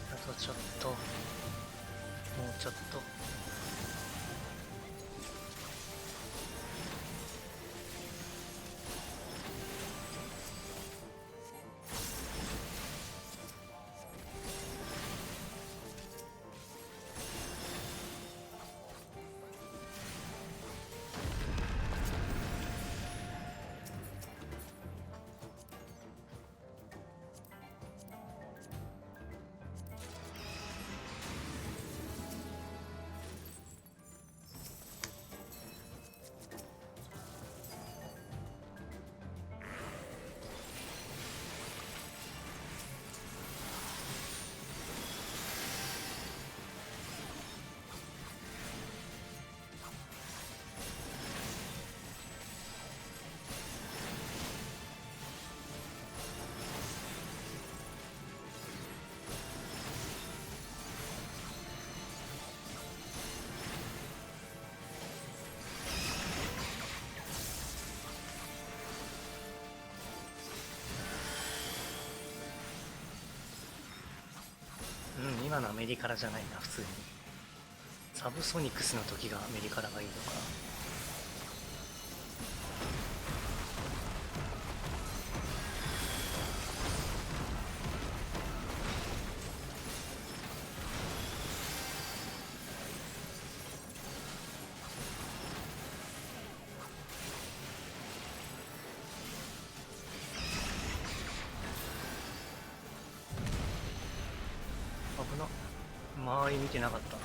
あとちょっと、もうちょっと。今のアメリカラじゃないな、普通に。サブソニクスの時がアメリカラがいいのか。危な。周り見てなかった。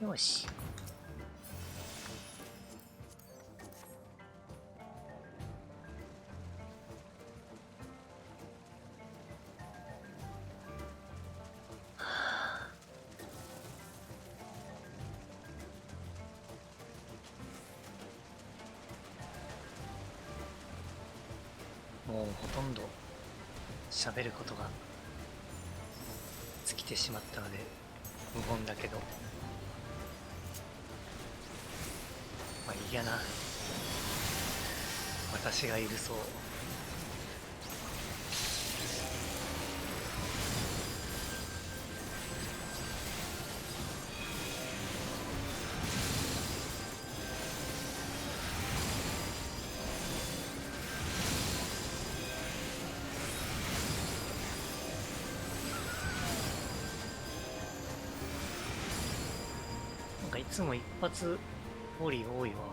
よし。もうほとんど喋ることが尽きてしまったので無言だけど、まあいいやな。私がいるそう。つも一発ボリ多いわ。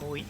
遠い。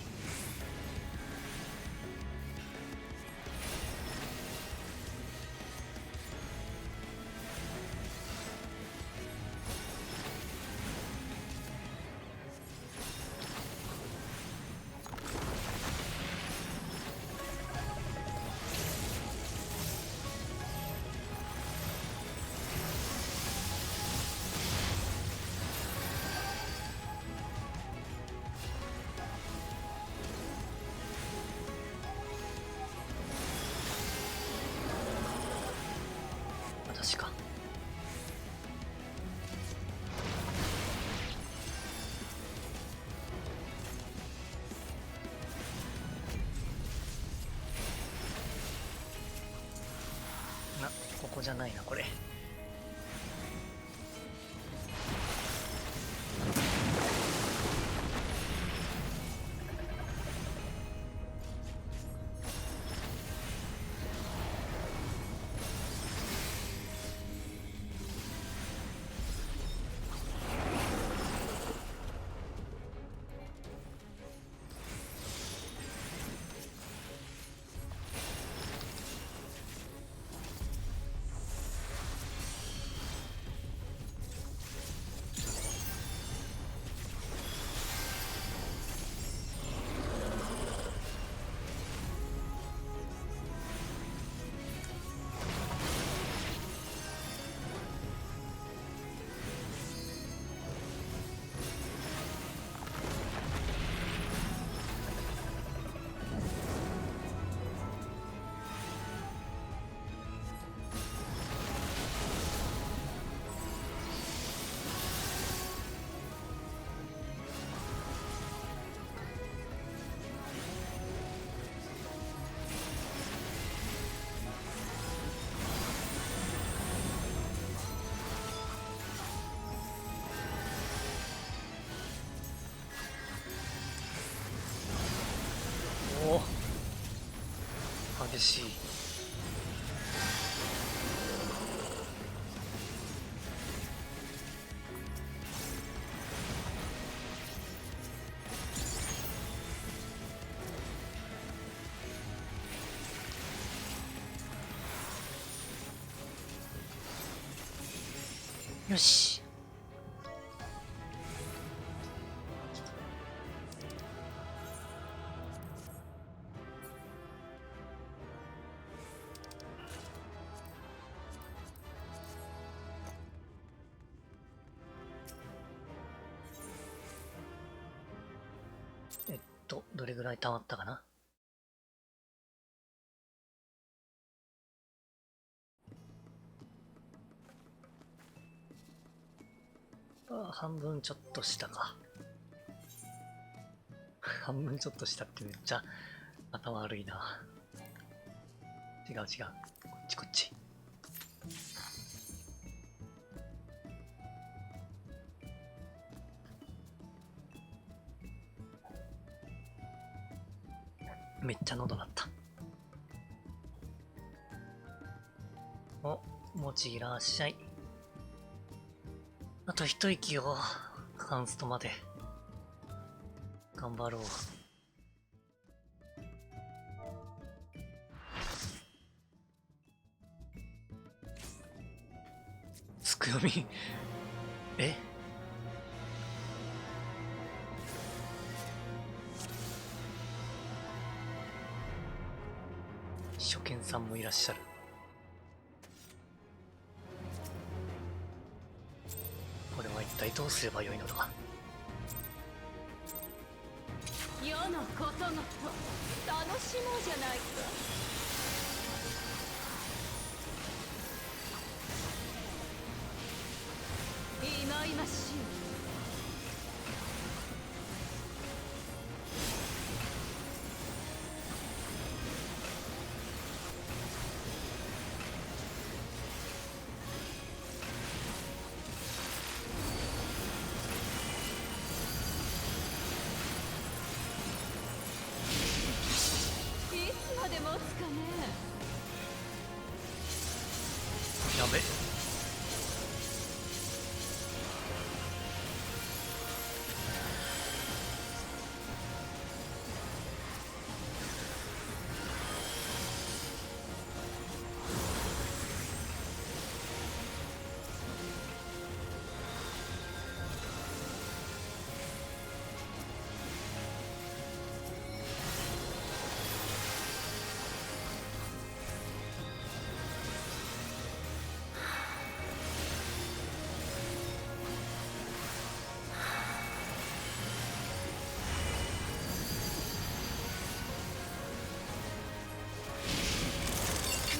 こじゃないなこれ。激しい。よし。どれぐらい溜まったかな。半分ちょっとしたか。半分ちょっとしたってめっちゃ頭悪いな。違う違う。こっちこっち。めっちゃ喉鳴った。お、もちいらっしゃい。あと一息をカンストまで頑張ろう。つくよみえ、初見さんもいらっしゃる。これは一体どうすればよいのだ。世のことごと楽しもうじゃないか。いまいましい。で持つかね。やべ。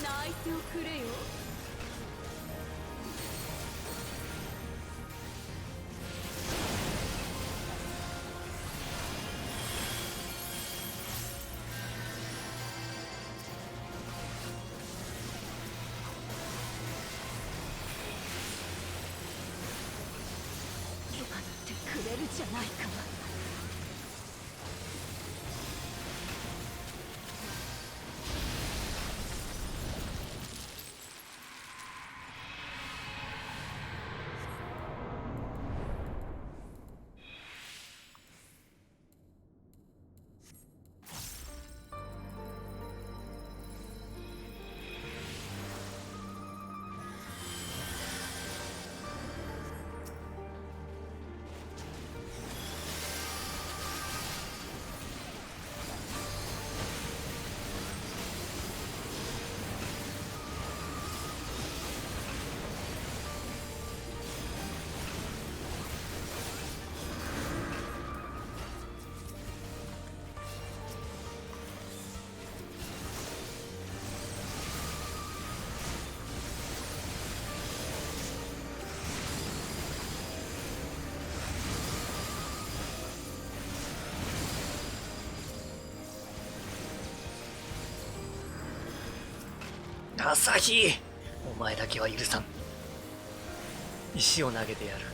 泣いておくれよ。じゃないか。朝日、お前だけは許さん。石を投げてやる。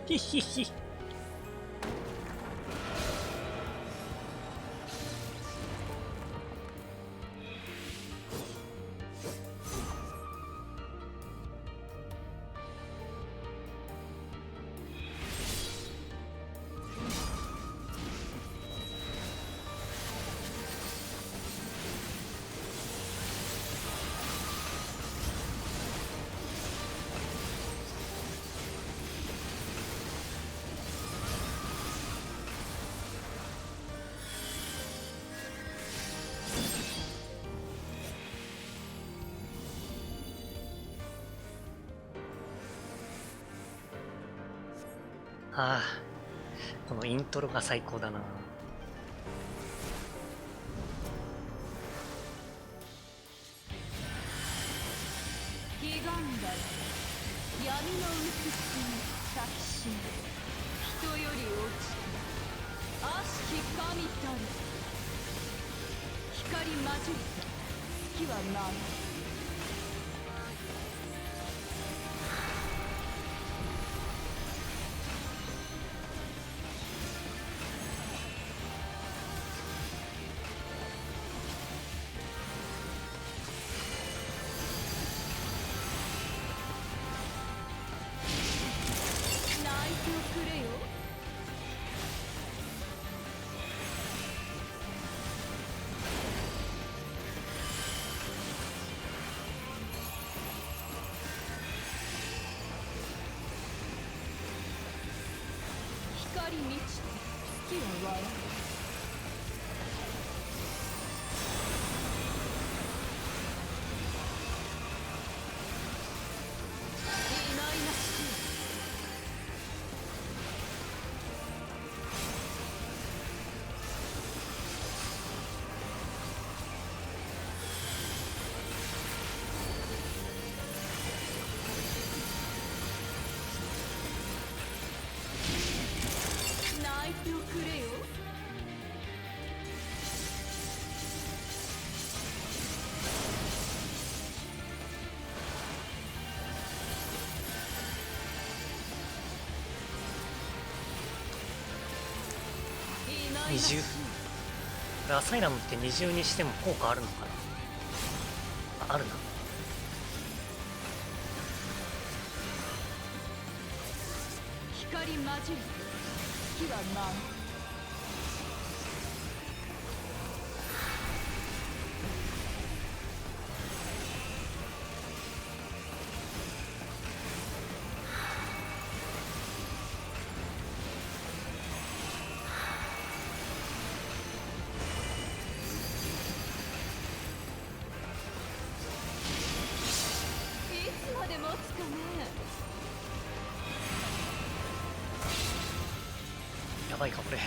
ヒヒヒ。ああ、このイントロが最高だな。悲願だよ、闇のうつつに咲きしめ、人より落ちて悪しき神たる。光混じった月は舞う。光満ちて月は笑う。泣いておくれよ。二重。これアサイラムって二重にしても効果あるのかな。あるな。光混じる月は舞う。いつまで持つかね。やばいかこれ。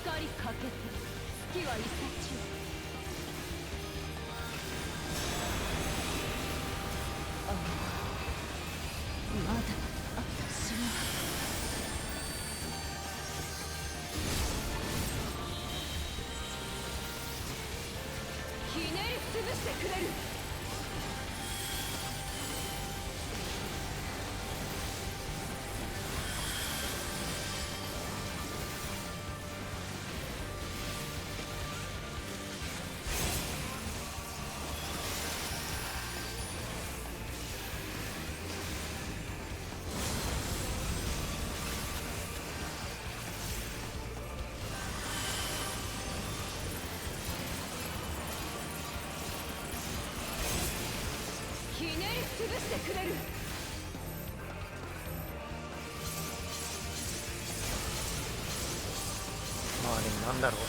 光かけて月はイサチしてくれる。ひねり潰してくれる。まあでもなんだろう、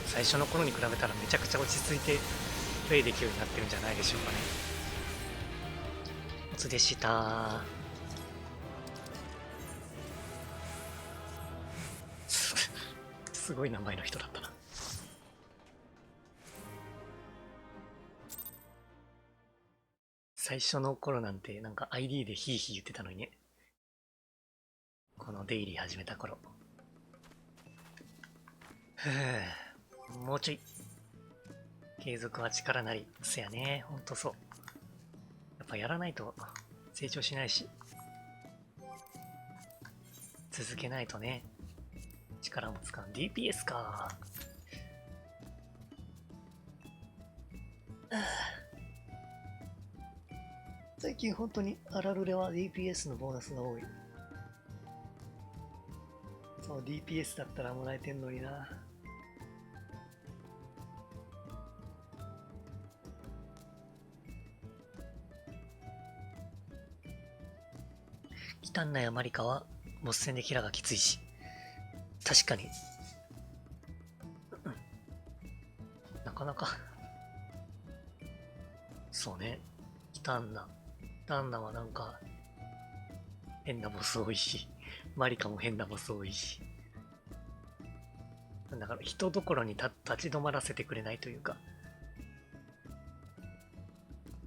最初の頃に比べたらめちゃくちゃ落ち着いてプレイできるようになってるんじゃないでしょうかね。おつでした。すごい名前の人だったな。最初の頃なんてなんか ID でヒーヒー言ってたのにね。このデイリー始めた頃。ふぅ、もうちょい。継続は力なり。そやね、ほんとそう。やっぱやらないと成長しないし。続けないとね。力も使う。DPS か。最近本当にアラルレは DPS のボーナスが多い。そう、DPS だったらもらえてんのにな。忌憚なやマリカはボス戦でキラがきついし。確かに。なかなか。そうね。忌憚な。忌憚なはなんか、変なボス多いし、マリカも変なボス多いし。だから人どころに立ち止まらせてくれないというか、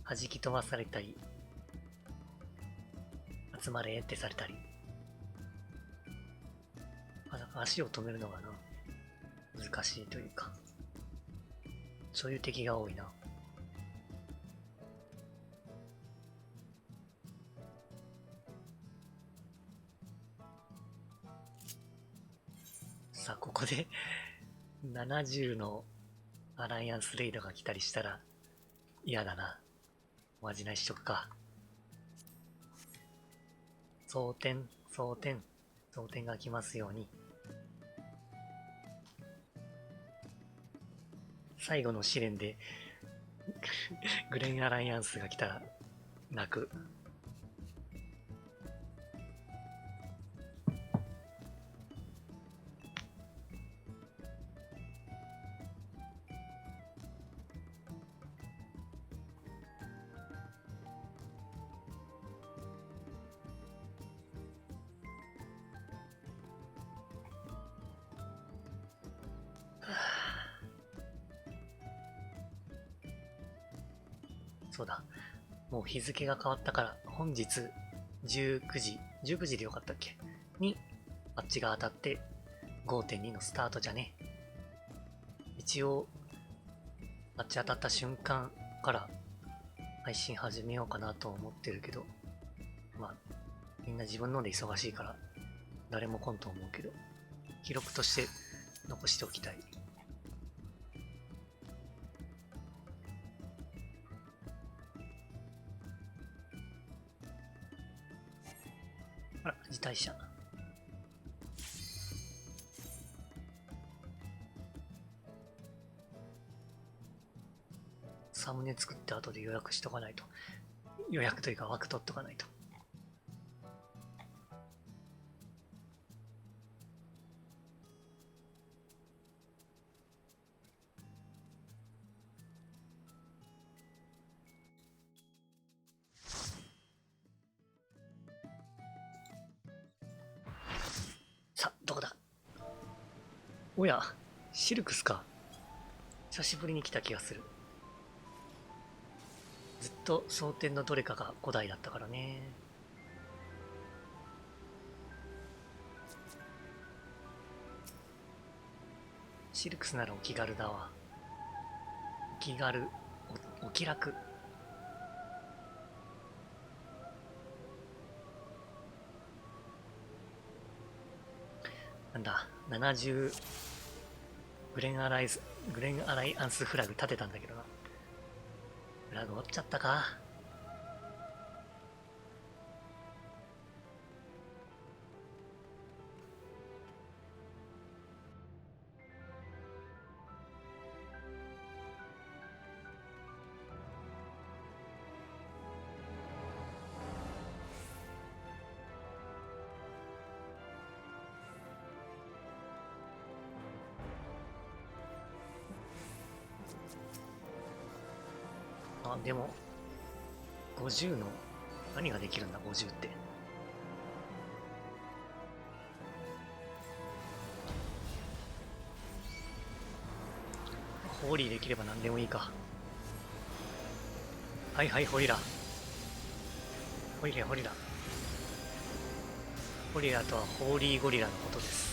弾き飛ばされたり、集まれってされたり。足を止めるのがな、難しいというか、そういう敵が多いな。さあ、ここで70のアライアンスレイドが来たりしたら嫌だな。おまじないしとくか。蒼天、蒼天、蒼天が来ますように。最後の試練でグレンアライアンスが来たら泣く。そうだ。もう日付が変わったから、本日19時、19時でよかったっけに、バッジが当たって 5.2 のスタートじゃね。一応、バッジ当たった瞬間から配信始めようかなと思ってるけど、まあ、みんな自分ので忙しいから、誰も来んと思うけど、記録として残しておきたい。あら、辞退者。サムネ作って後で予約しとかないと。予約というか枠取っとかないと。さ、どこだ。おや、シルクスか。久しぶりに来た気がする。ずっと蒼天のどれかが5台だったからね。シルクスならお気軽だわ。お気軽、お気楽。なんだ、70グレンアライアンスフラグ立てたんだけどな。フラグ折っちゃったか。あ、でも、50の、何ができるんだ、50って。ホーリーできれば何でもいいか。はいはい、ホイラ。ホイラ、ホリラ。ホリラとはホーリーゴリラのことです。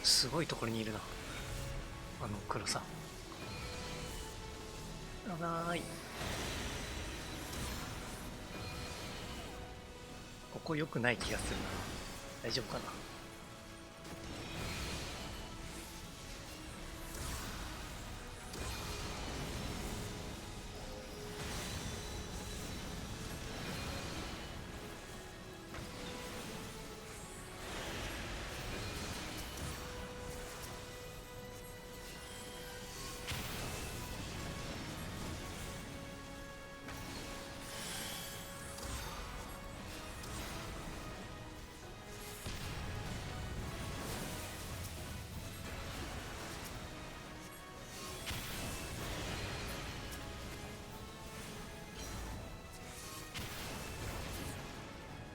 すごいところにいるな、あの黒さん。危ない。ここ良くない気がするな。大丈夫かな。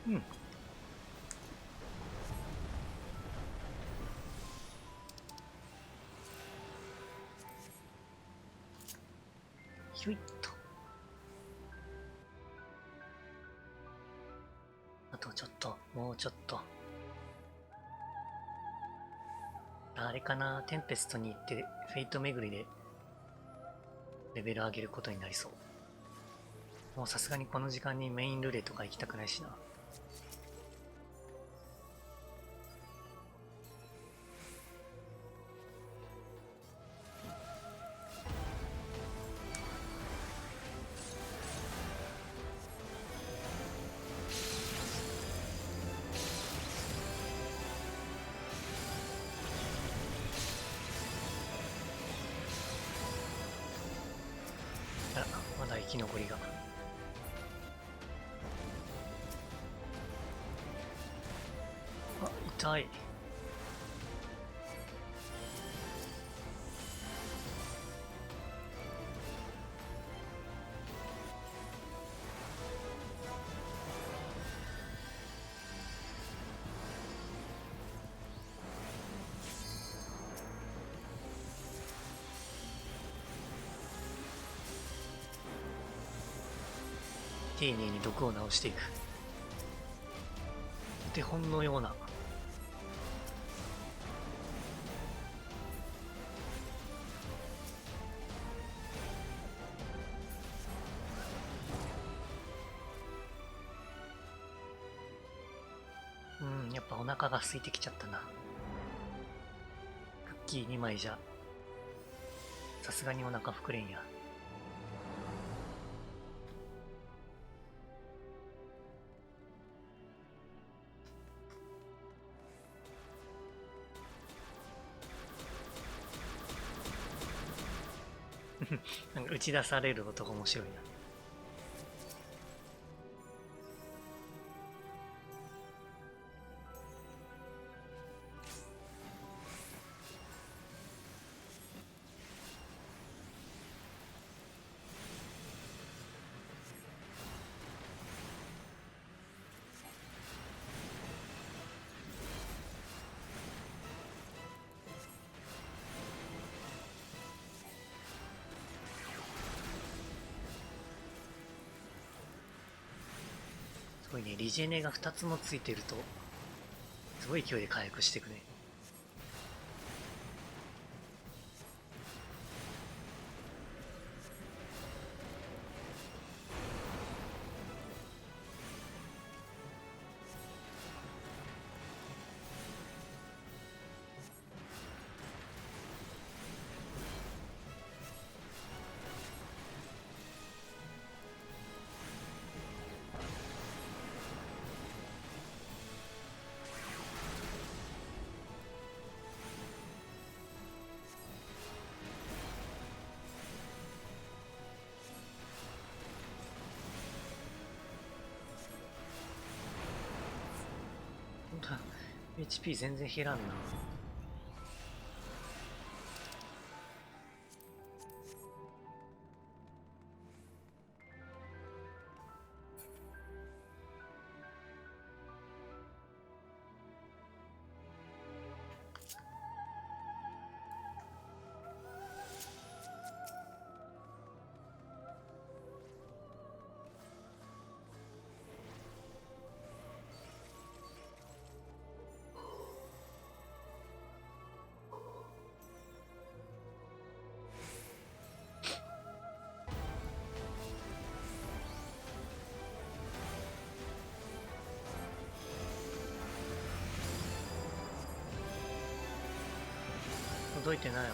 うん。ひょいっと。あとちょっと、もうちょっと。あれかな、テンペストに行ってフェイト巡りでレベル上げることになりそう。もうさすがにこの時間にメインルレとか行きたくないしな。あら、まだ生き残りが。痛い。丁寧に毒を治していく。お手本のような。やっぱお腹が空いてきちゃったな。クッキー2枚じゃさすがにお腹膨れんや。なんか打ち出される音が面白いな。すごいね、リジェネが2つもついてるとすごい勢いで回復していくね。ほんとだ、 HP 全然減らんな。届いてないわ。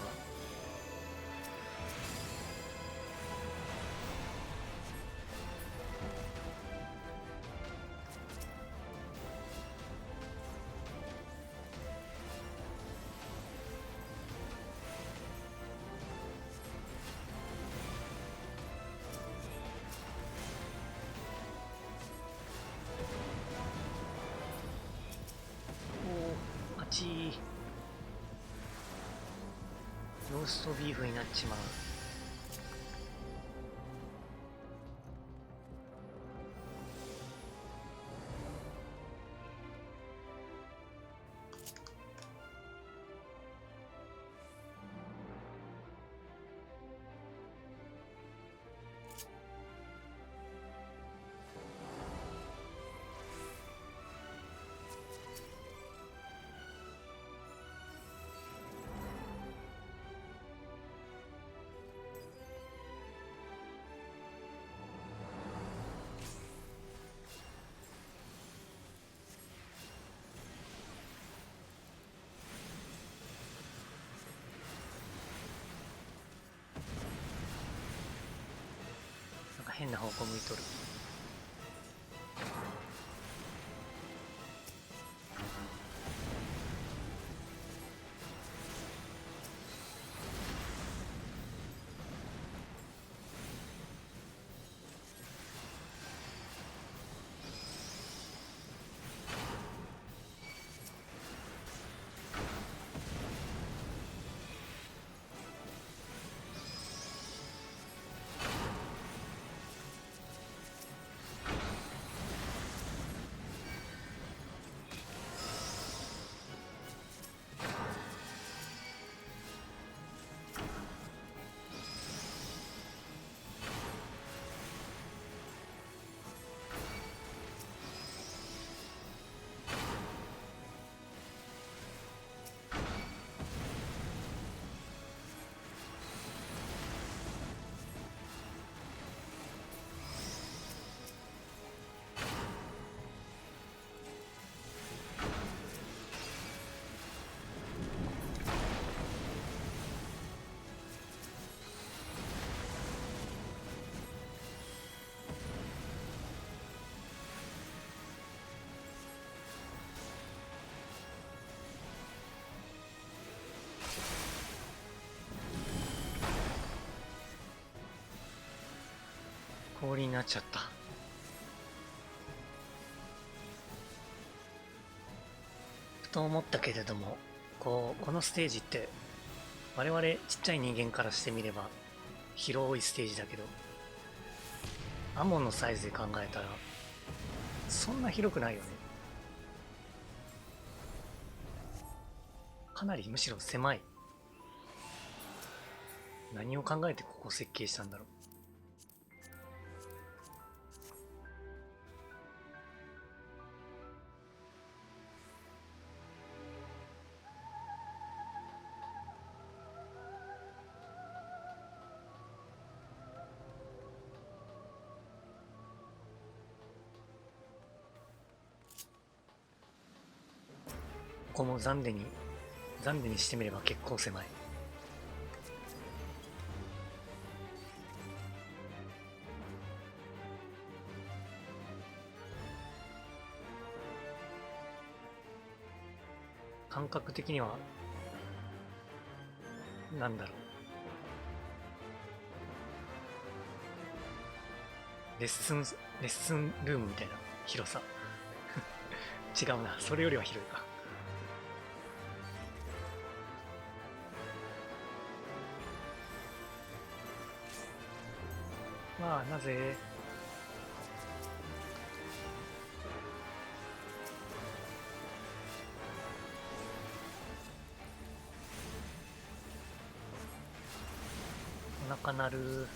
おお、あちー。ローストビーフになっちまう。なんか変な方向向いとる。通りになっちゃった。ふと思ったけれども、このステージって我々ちっちゃい人間からしてみれば広いステージだけど、アモンのサイズで考えたらそんな広くないよね。かなりむしろ狭い。何を考えてここ設計したんだろう。ここも残念にしてみれば結構狭い。感覚的にはなんだろう、レッスンルームみたいな広さ。違うな、それよりは広いか。まあなぜお腹鳴る。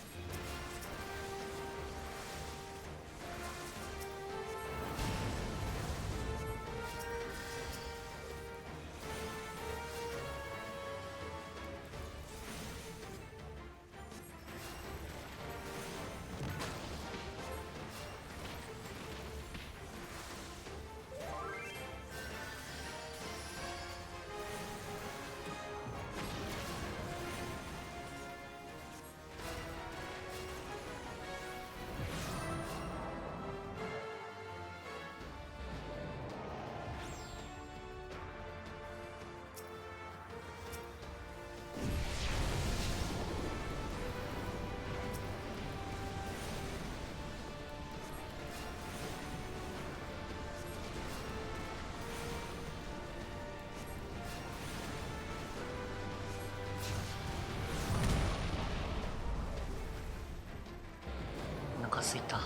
お腹すいた。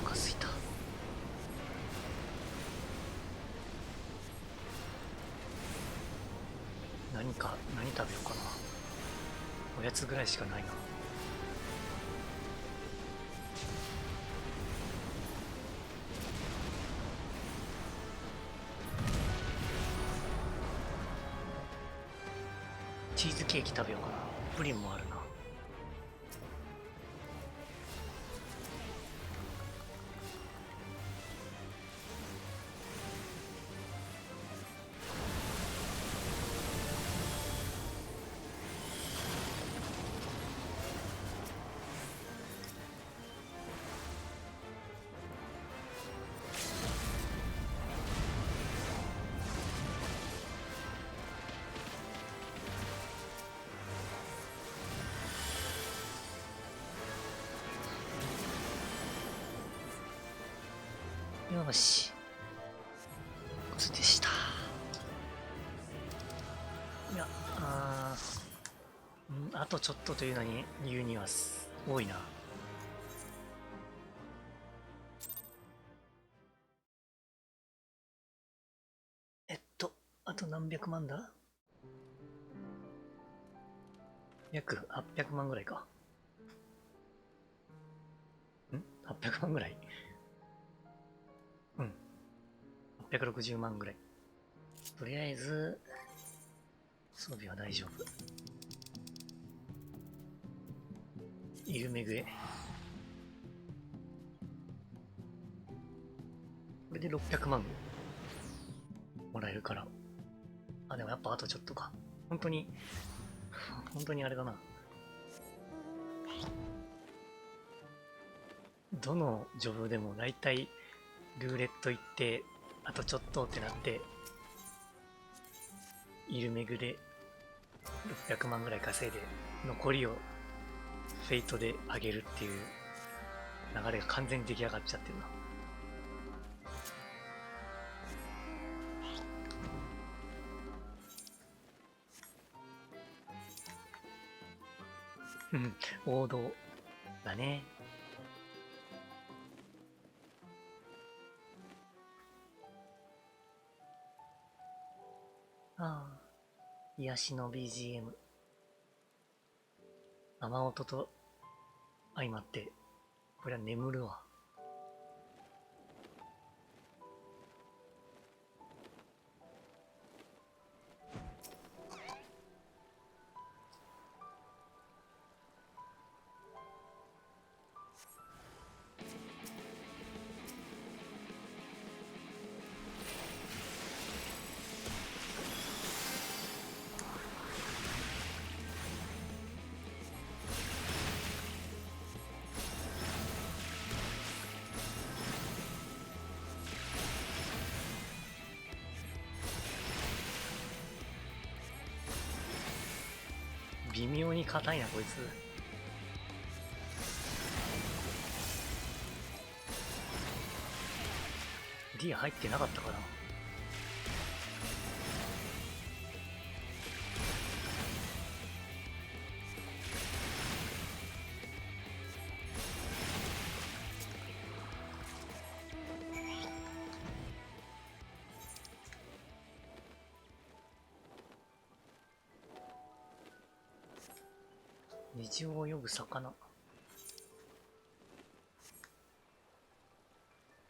お腹すいた。何食べようかな。おやつぐらいしかないな。チーズケーキ食べようかな。プリンもあるな。よし、こつでした。いや、あとちょっとというのに言うには多いな。あと何百万だ。約800万ぐらいか。800万ぐらい。うん。860万ぐらい。とりあえず、装備は大丈夫。イルメグエ。これで600万もらえるから。あ、でもやっぱあとちょっとか。本当にあれだな。どのジョブでも大体ルーレット行って、あとちょっとってなって、イルメグで600万ぐらい稼いで、残りをフェイトで上げるっていう流れが完全に出来上がっちゃってるな。うん、王道だね。ああ、癒しの BGM。雨音と相まって、これは眠るわ。微妙に硬いなこいつ。ディア入ってなかったかな。虹を泳ぐ魚。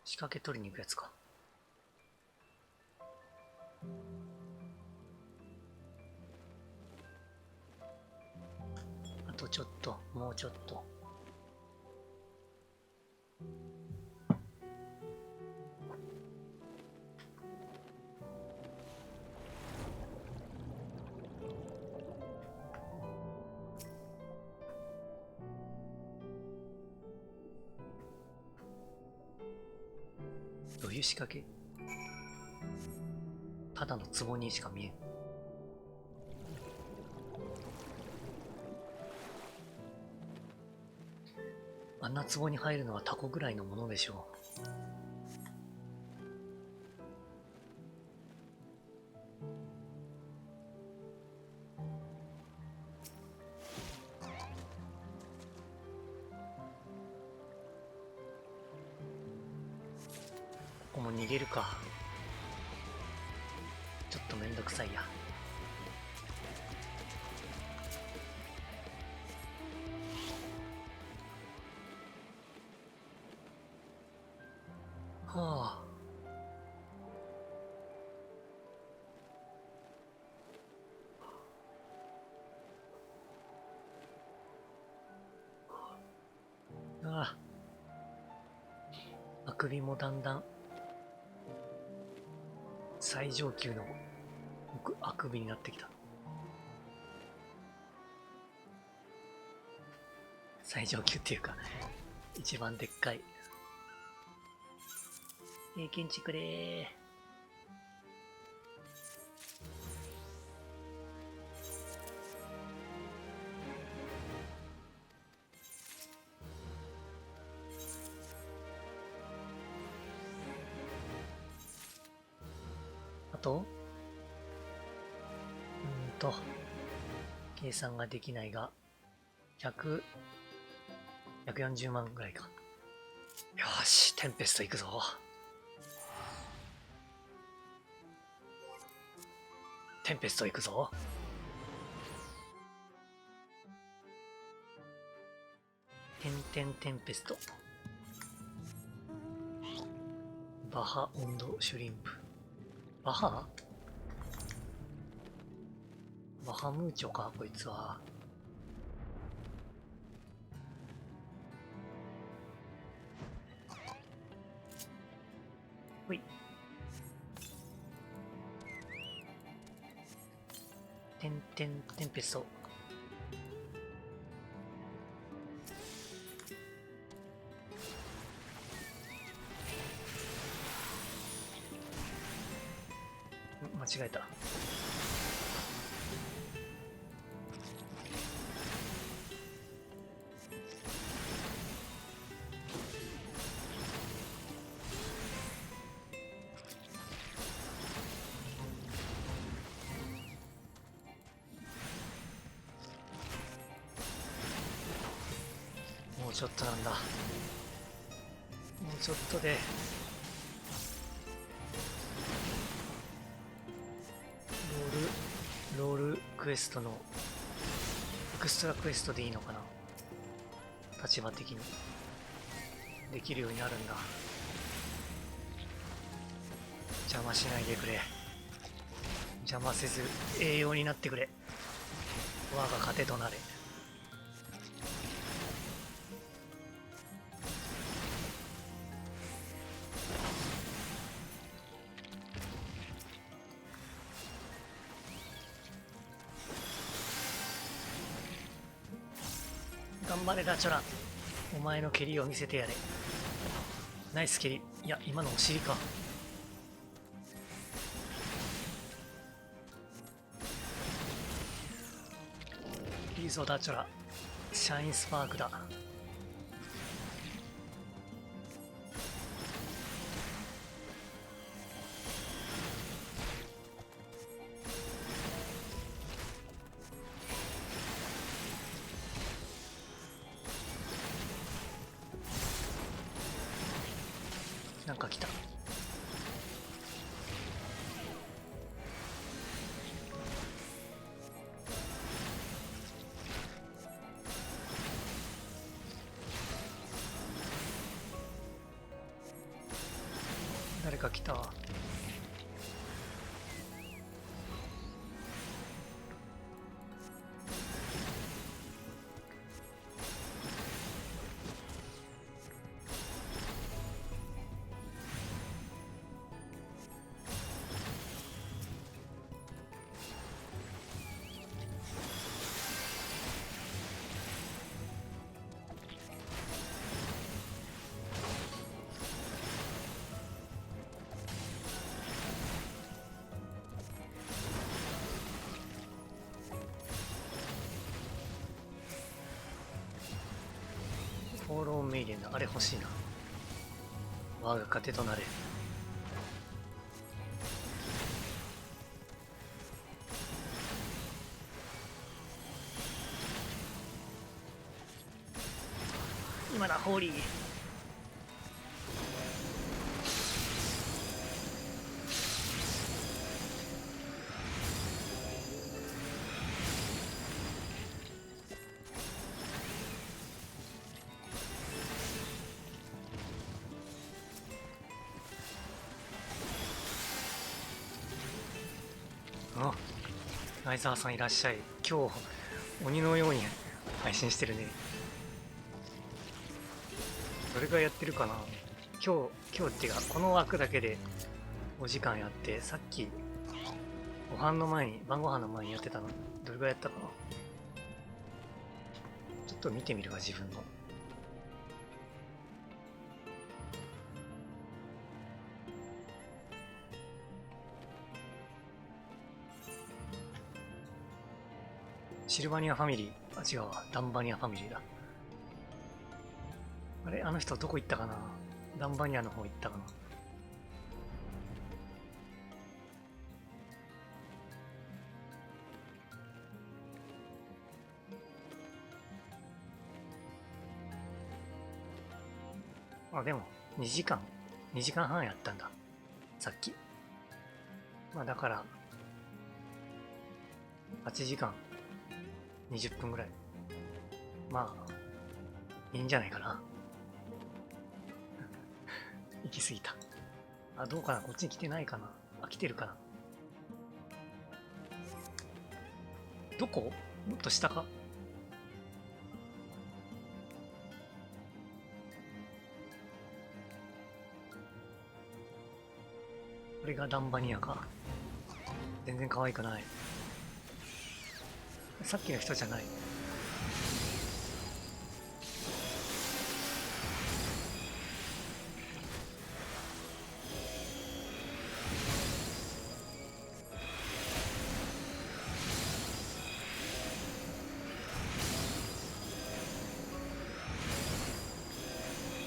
仕掛け取りに行くやつか。あとちょっと、もうちょっと。どういう仕掛け？ただの壺にしか見えん。あんな壺に入るのはタコぐらいのものでしょう。ここも逃げるか。ちょっとめんどくさいや。はあ。ああ。あくびもだんだん最上級のあくびになってきた。最上級っていうか一番でっかい。経験値くれー。あと計算ができないが140万ぐらいか。よーし、テンペスト行くぞ。テンペスト行くぞ。テンテンペスト。バハ温度シュリンプ。バハムーチョか、こいつは。ほい。テンペスト。間違えた。もうちょっとなんだ。もうちょっとで。ロールクエストのエクストラクエストでいいのかな、立場的にできるようになるんだ。邪魔しないでくれ。邪魔せず栄養になってくれ。我が糧となれ。頑張れダチョラ、お前の蹴りを見せてやれ。ナイス蹴り。いや、今のお尻か。いいぞダチョラ、シャインスパークだ。なんか来た。誰か来た。フォローメイデンだ。あれ欲しいな。我が糧となれ。今だホーリー。あ、相沢さんいらっしゃい。今日鬼のように配信してるね。どれくらいやってるかな。今日っていうかこの枠だけで5時間やって、さっき晩ご飯の前にやってたのどれくらいやったかな。ちょっと見てみるわ、自分の。シルバニアファミリー、あ、違うわ、ダンバニアファミリーだ。あれ、あの人どこ行ったかな。ダンバニアの方行ったかな。あ、でも2時間半やったんだ、さっき。まあだから8時間20分ぐらい。まあいいんじゃないかな。行き過ぎた。あ、どうかな、こっちに来てないかな。あ、来てるかな。どこ？もっと下か？これがダンバニアか。全然可愛くない。さっきの人じゃない。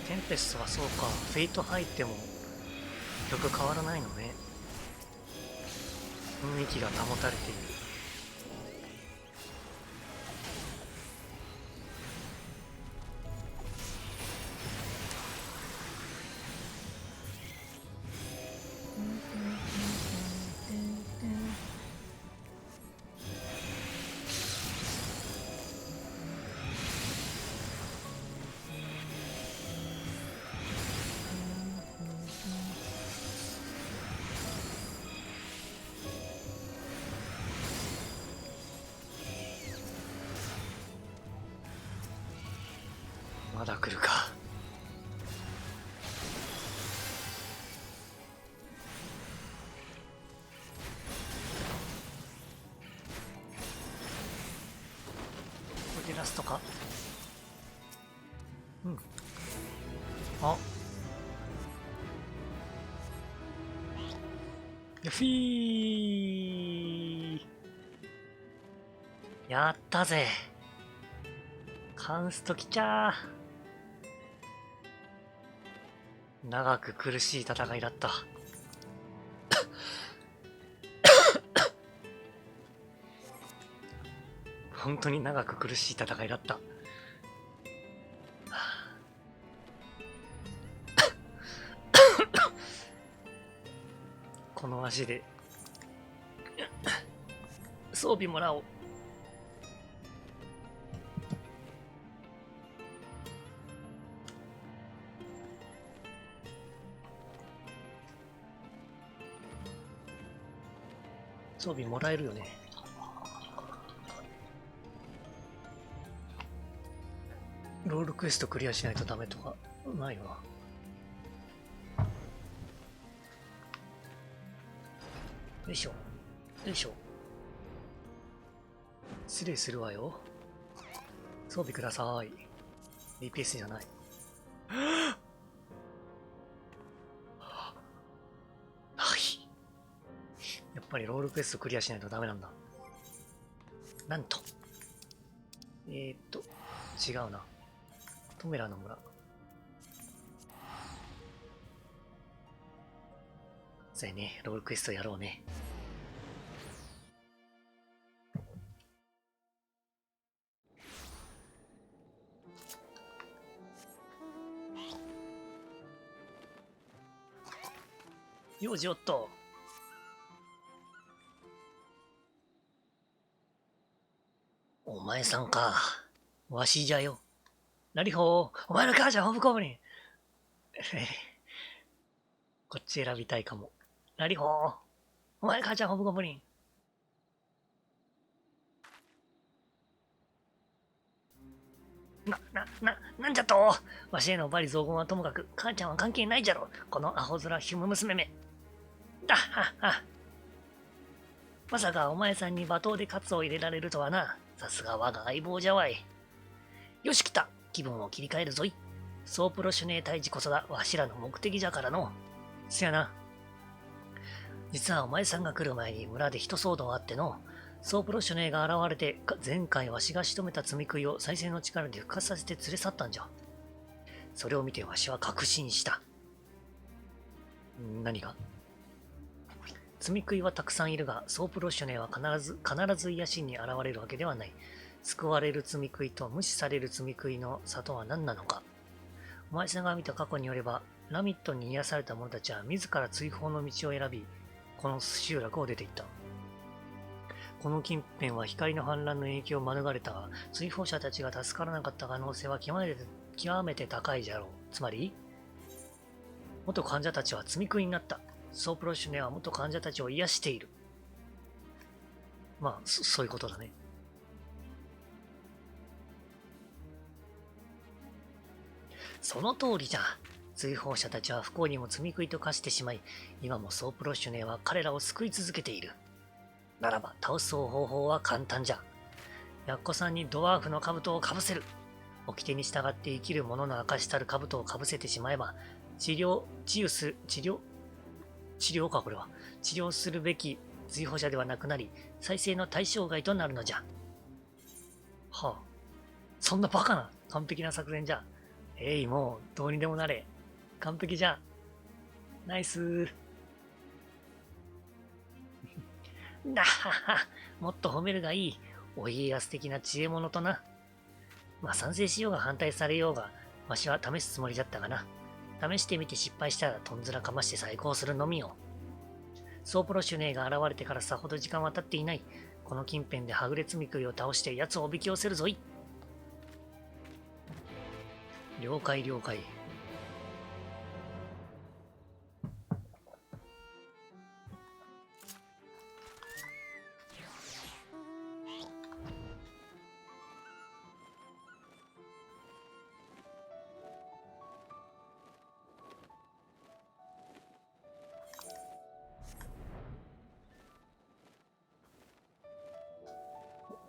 テンペストはそうか。フェイト入っても曲変わらないのね。雰囲気が保たれている。まだ来るか。これでラストか。うん。あ、ルフィー、やったぜ。カンスト来ちゃー。長く苦しい戦いだった。本当に長く苦しい戦いだった。この足で装備もらおう。装備もらえるよね。ロールクエストクリアしないとダメとかないわ。よいしょ。よいしょ。失礼するわよ。装備ください。DPS じゃない。はい。やっぱりロールクエストクリアしないとダメなんだ。なんと。違うな。トメラの村。そうやね。ロールクエストやろうね。幼児おっと。お前さんか。わしじゃよ。ラリホー、お前の母ちゃんホブコブリン。こっち選びたいかも。ラリホー、お前の母ちゃんホブコブリン。なんじゃと。わしへのバリ雑言はともかく、母ちゃんは関係ないじゃろ。このアホ面ヒュム娘め。だっはっは。まさかお前さんに罵倒でカツを入れられるとはな。さすが我が相棒じゃわい。よし来た。気分を切り替えるぞい。ソープロシュネー退治こそがわしらの目的じゃからの。せやな。実はお前さんが来る前に村で一騒動あっての。ソープロシュネーが現れて、前回わしが仕留めた積み食いを再生の力で復活させて連れ去ったんじゃ。それを見てわしは確信した。何が？積み食いはたくさんいるが、ソープロシュネーは必ず癒しに現れるわけではない。救われる積み食いと無視される積み食いの差とは何なのか。お前さんが見た過去によれば、ラミットに癒された者たちは自ら追放の道を選び、この集落を出ていった。この近辺は光の反乱の影響を免れたが、追放者たちが助からなかった可能性は極めて極めて高いじゃろう。つまり、元患者たちは積み食いになった。ソープロシュネは元患者たちを癒している。まあ、そういうことだね。その通りじゃ。追放者たちは不幸にも積み食いと化してしまい、今もソープロシュネは彼らを救い続けている。ならば倒す方法は簡単じゃ。ヤッコさんにドワーフの兜をかぶせる。掟に従って生きる者の証したる兜をかぶせてしまえば、治療かこれは。治療するべき追放者ではなくなり、再生の対象外となるのじゃ。はあ。そんなバカな完璧な作戦じゃ。もうどうにでもなれ。完璧じゃ。ナイスー。なはは。もっと褒めるがいい。お家康的な知恵者とな。まあ賛成しようが反対されようが、わしは試すつもりだったがな。試してみて失敗したらとんずらかまして再興するのみよ。ソープロシュネーが現れてからさほど時間は経っていない。この近辺ではぐれ積み食いを倒して奴をおびき寄せるぞい。了解了解。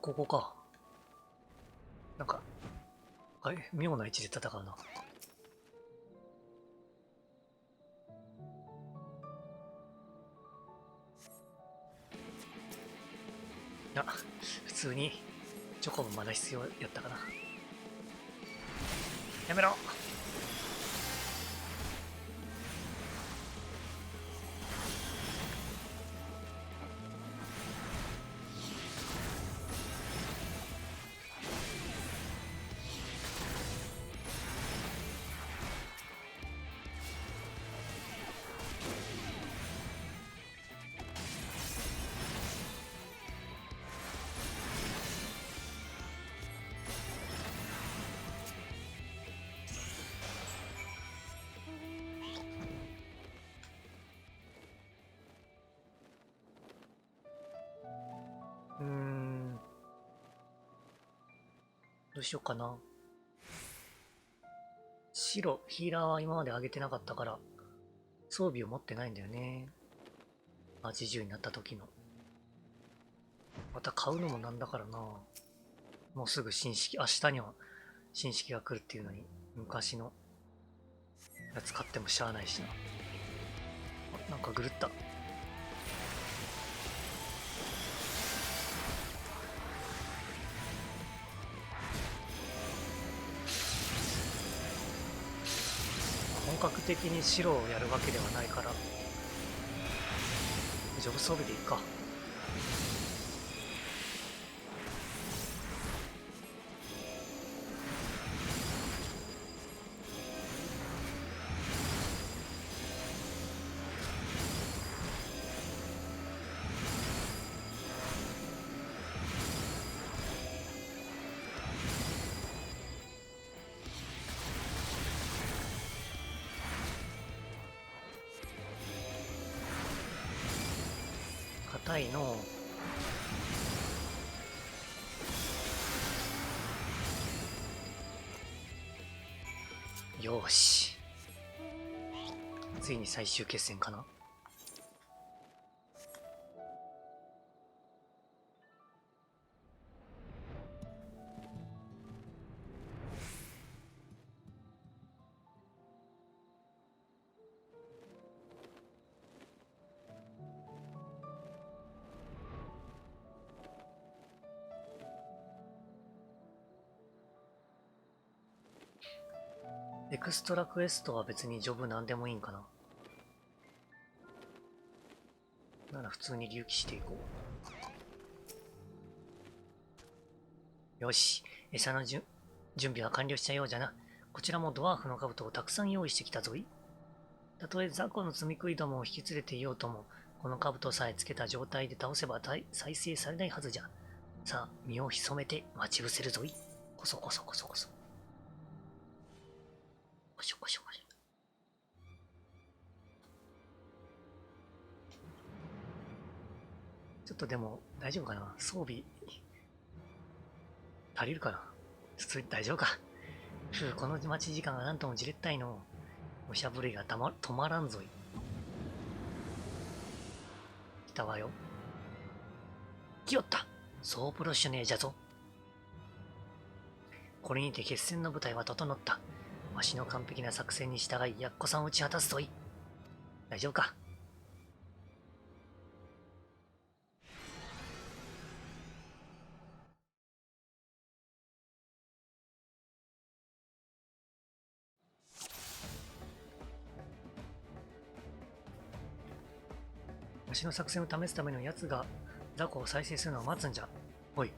ここか。なんか、妙な位置で戦うな。普通にチョコもまだ必要やったかな。やめろ。どうしようかな。白、ヒーラーは今まで上げてなかったから、装備を持ってないんだよね。80になった時の。また買うのもなんだからな。もうすぐ新式、明日には新式が来るっていうのに、昔のやつ買ってもしゃあないしな。なんか狂った。本格的に白をやるわけではないから、丈夫装備でいいか。硬いの。よーし。ついに最終決戦かな。エクストラクエストは別にジョブなんでもいいんかな。なら普通に隆起していこう。よし、餌の準備は完了したようじゃな。こちらもドワーフの兜をたくさん用意してきたぞい。たとえ雑魚の積み食いどもを引き連れていようとも、この兜さえつけた状態で倒せば再生されないはずじゃ。さあ、身を潜めて待ち伏せるぞい。こそこそこそこそ。しょこしょこしょ。ちょっとでも大丈夫かな、装備足りるかな。ちょっと大丈夫か。この待ち時間がなんともじれったいの。おしゃぶりが止まらんぞい。来たわよ。来よった。そうプロッシュネーじゃぞ。これにて決戦の舞台は整った。わしの完璧な作戦に従い、やっこさんを打ち果たすといい。大丈夫か。わしの作戦を試すための奴が雑魚を再生するのを待つんじゃ。おい。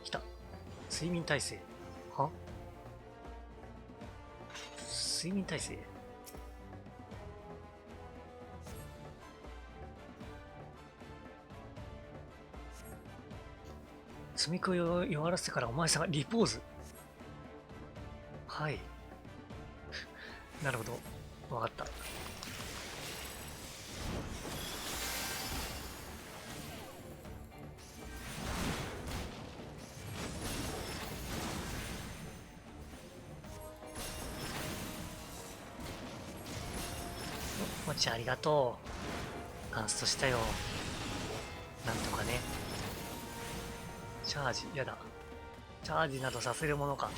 来た。睡眠耐性。は？睡眠耐性？積み食いを弱らせてからお前さんがリポーズ。はい。なるほど。わかった。もちありがとう。カンストしたよ。なんとかね。チャージ、やだ。チャージなどさせるものか。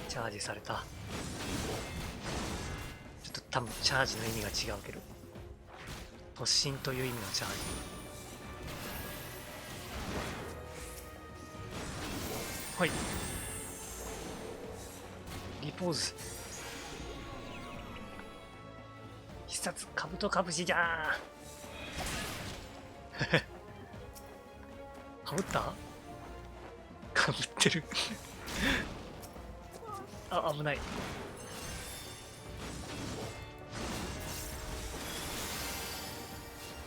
チャージされた。ちょっと多分チャージの意味が違うけど。突進という意味のチャージ。はい。リポーズ。必殺カブトかぶしじゃー。かぶった？かぶってる。あ、危ない。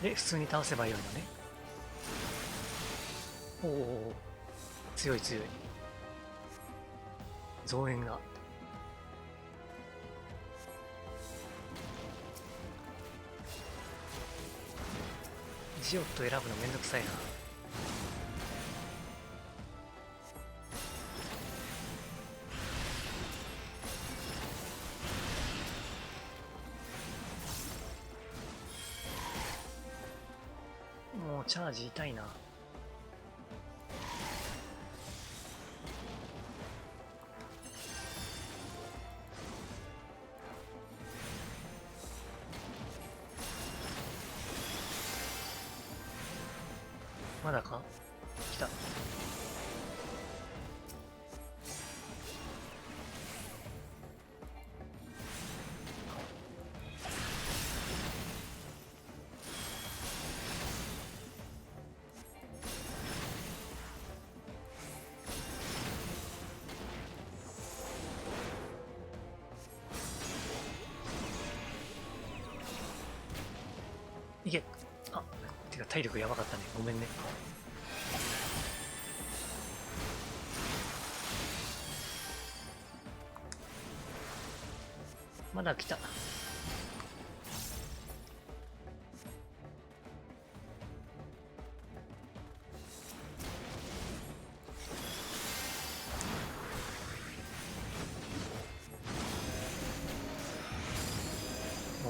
で、普通に倒せばよいのね。おお、強い強い。増援が。ジオット選ぶのめんどくさいな。もうチャージ痛いな。まだか？来た。いけ。あ、てか体力やばかったね。ごめんね。まだ来た。も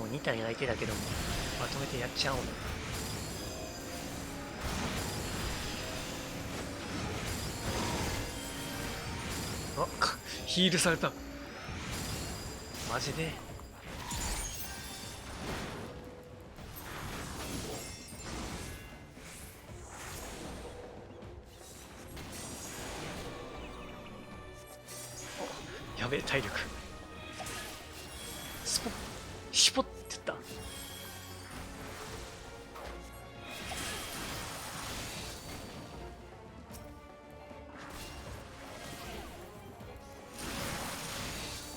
う2体相手だけども、まとめてやっちゃおう。あ、ヒールされた。マジで。やべえ、体力。スポッ、シュポッって言った。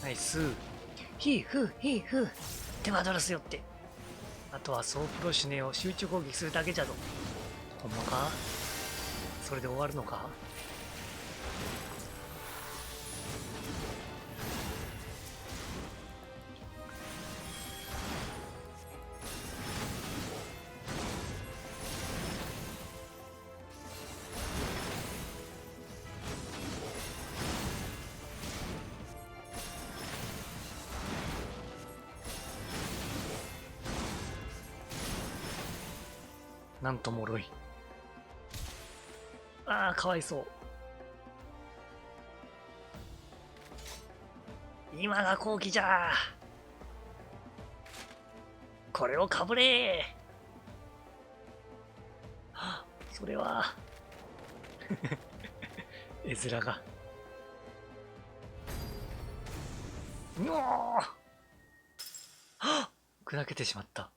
ナイス。ヒーフーヒーフー。手はドラスよって。あっとはソープロシュネを集中攻撃するだけじゃぞ。ほんまか？それで終わるのか？なんともろい。ああ、かわいそう。今が好機じゃ。これをかぶれ。はあ、それは絵面がうおー、はあ、砕けてしまった。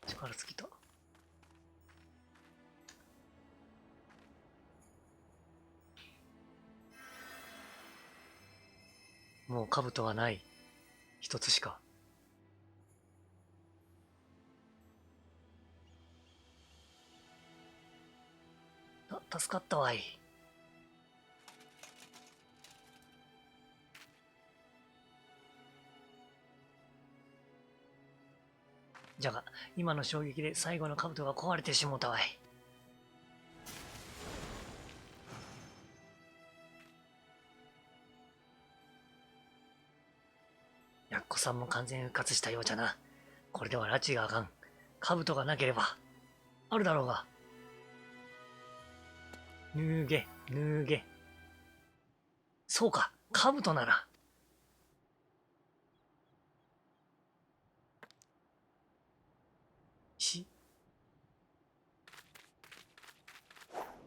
力尽きた。もう兜はない。一つしか。助かったわい。じゃが、今の衝撃で最後の兜が壊れてしもたわい。やっこさんも完全復活したようじゃな。これでは拉致があかん。兜がなければ。あるだろうが。脱げ、脱げ。そうか、兜なら。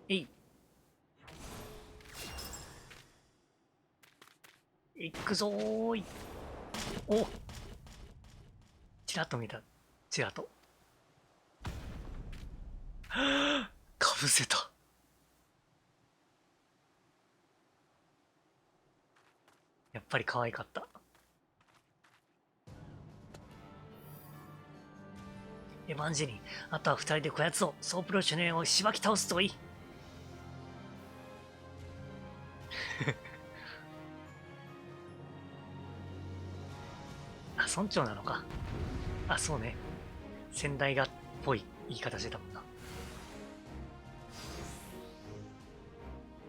えい。行くぞーい。お、ちらっと見た。ちらっと。かぶせた。やっぱり可愛かった。エヴァンジェリン、あとは二人でこやつをソープロシュネをしばき倒すといい。あ、村長なのか。あ、そうね。先代がっぽい言い方してたもんな。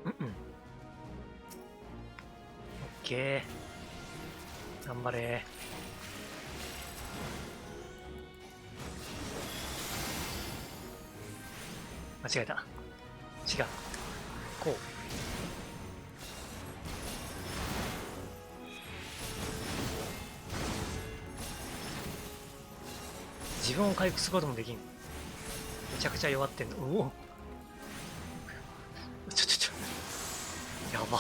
うんうん。オッケー。頑張れ。間違えた。違う。こう。自分を回復することもできん。めちゃくちゃ弱ってんの。おお。やば。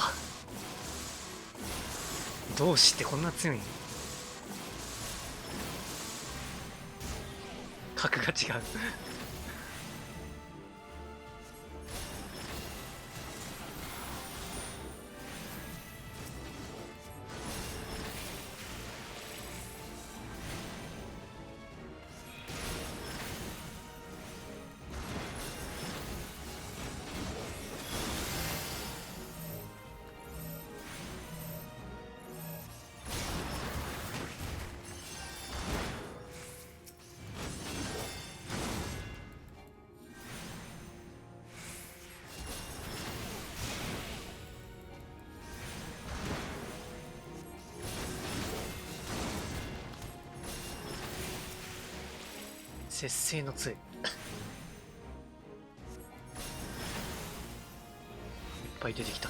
同志ってこんな強いん？格が違う。節制の杖。いっぱい出てきた。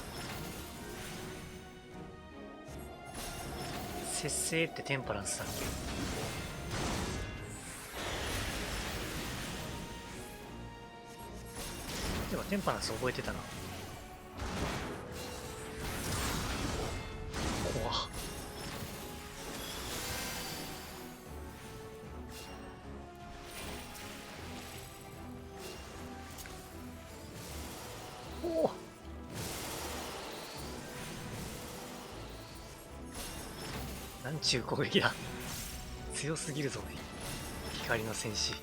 節制ってテンパランスだっけ？でもテンパランス覚えてたな。怖っ。おお。なんちゅう攻撃だ。強すぎるぞ、光の戦士。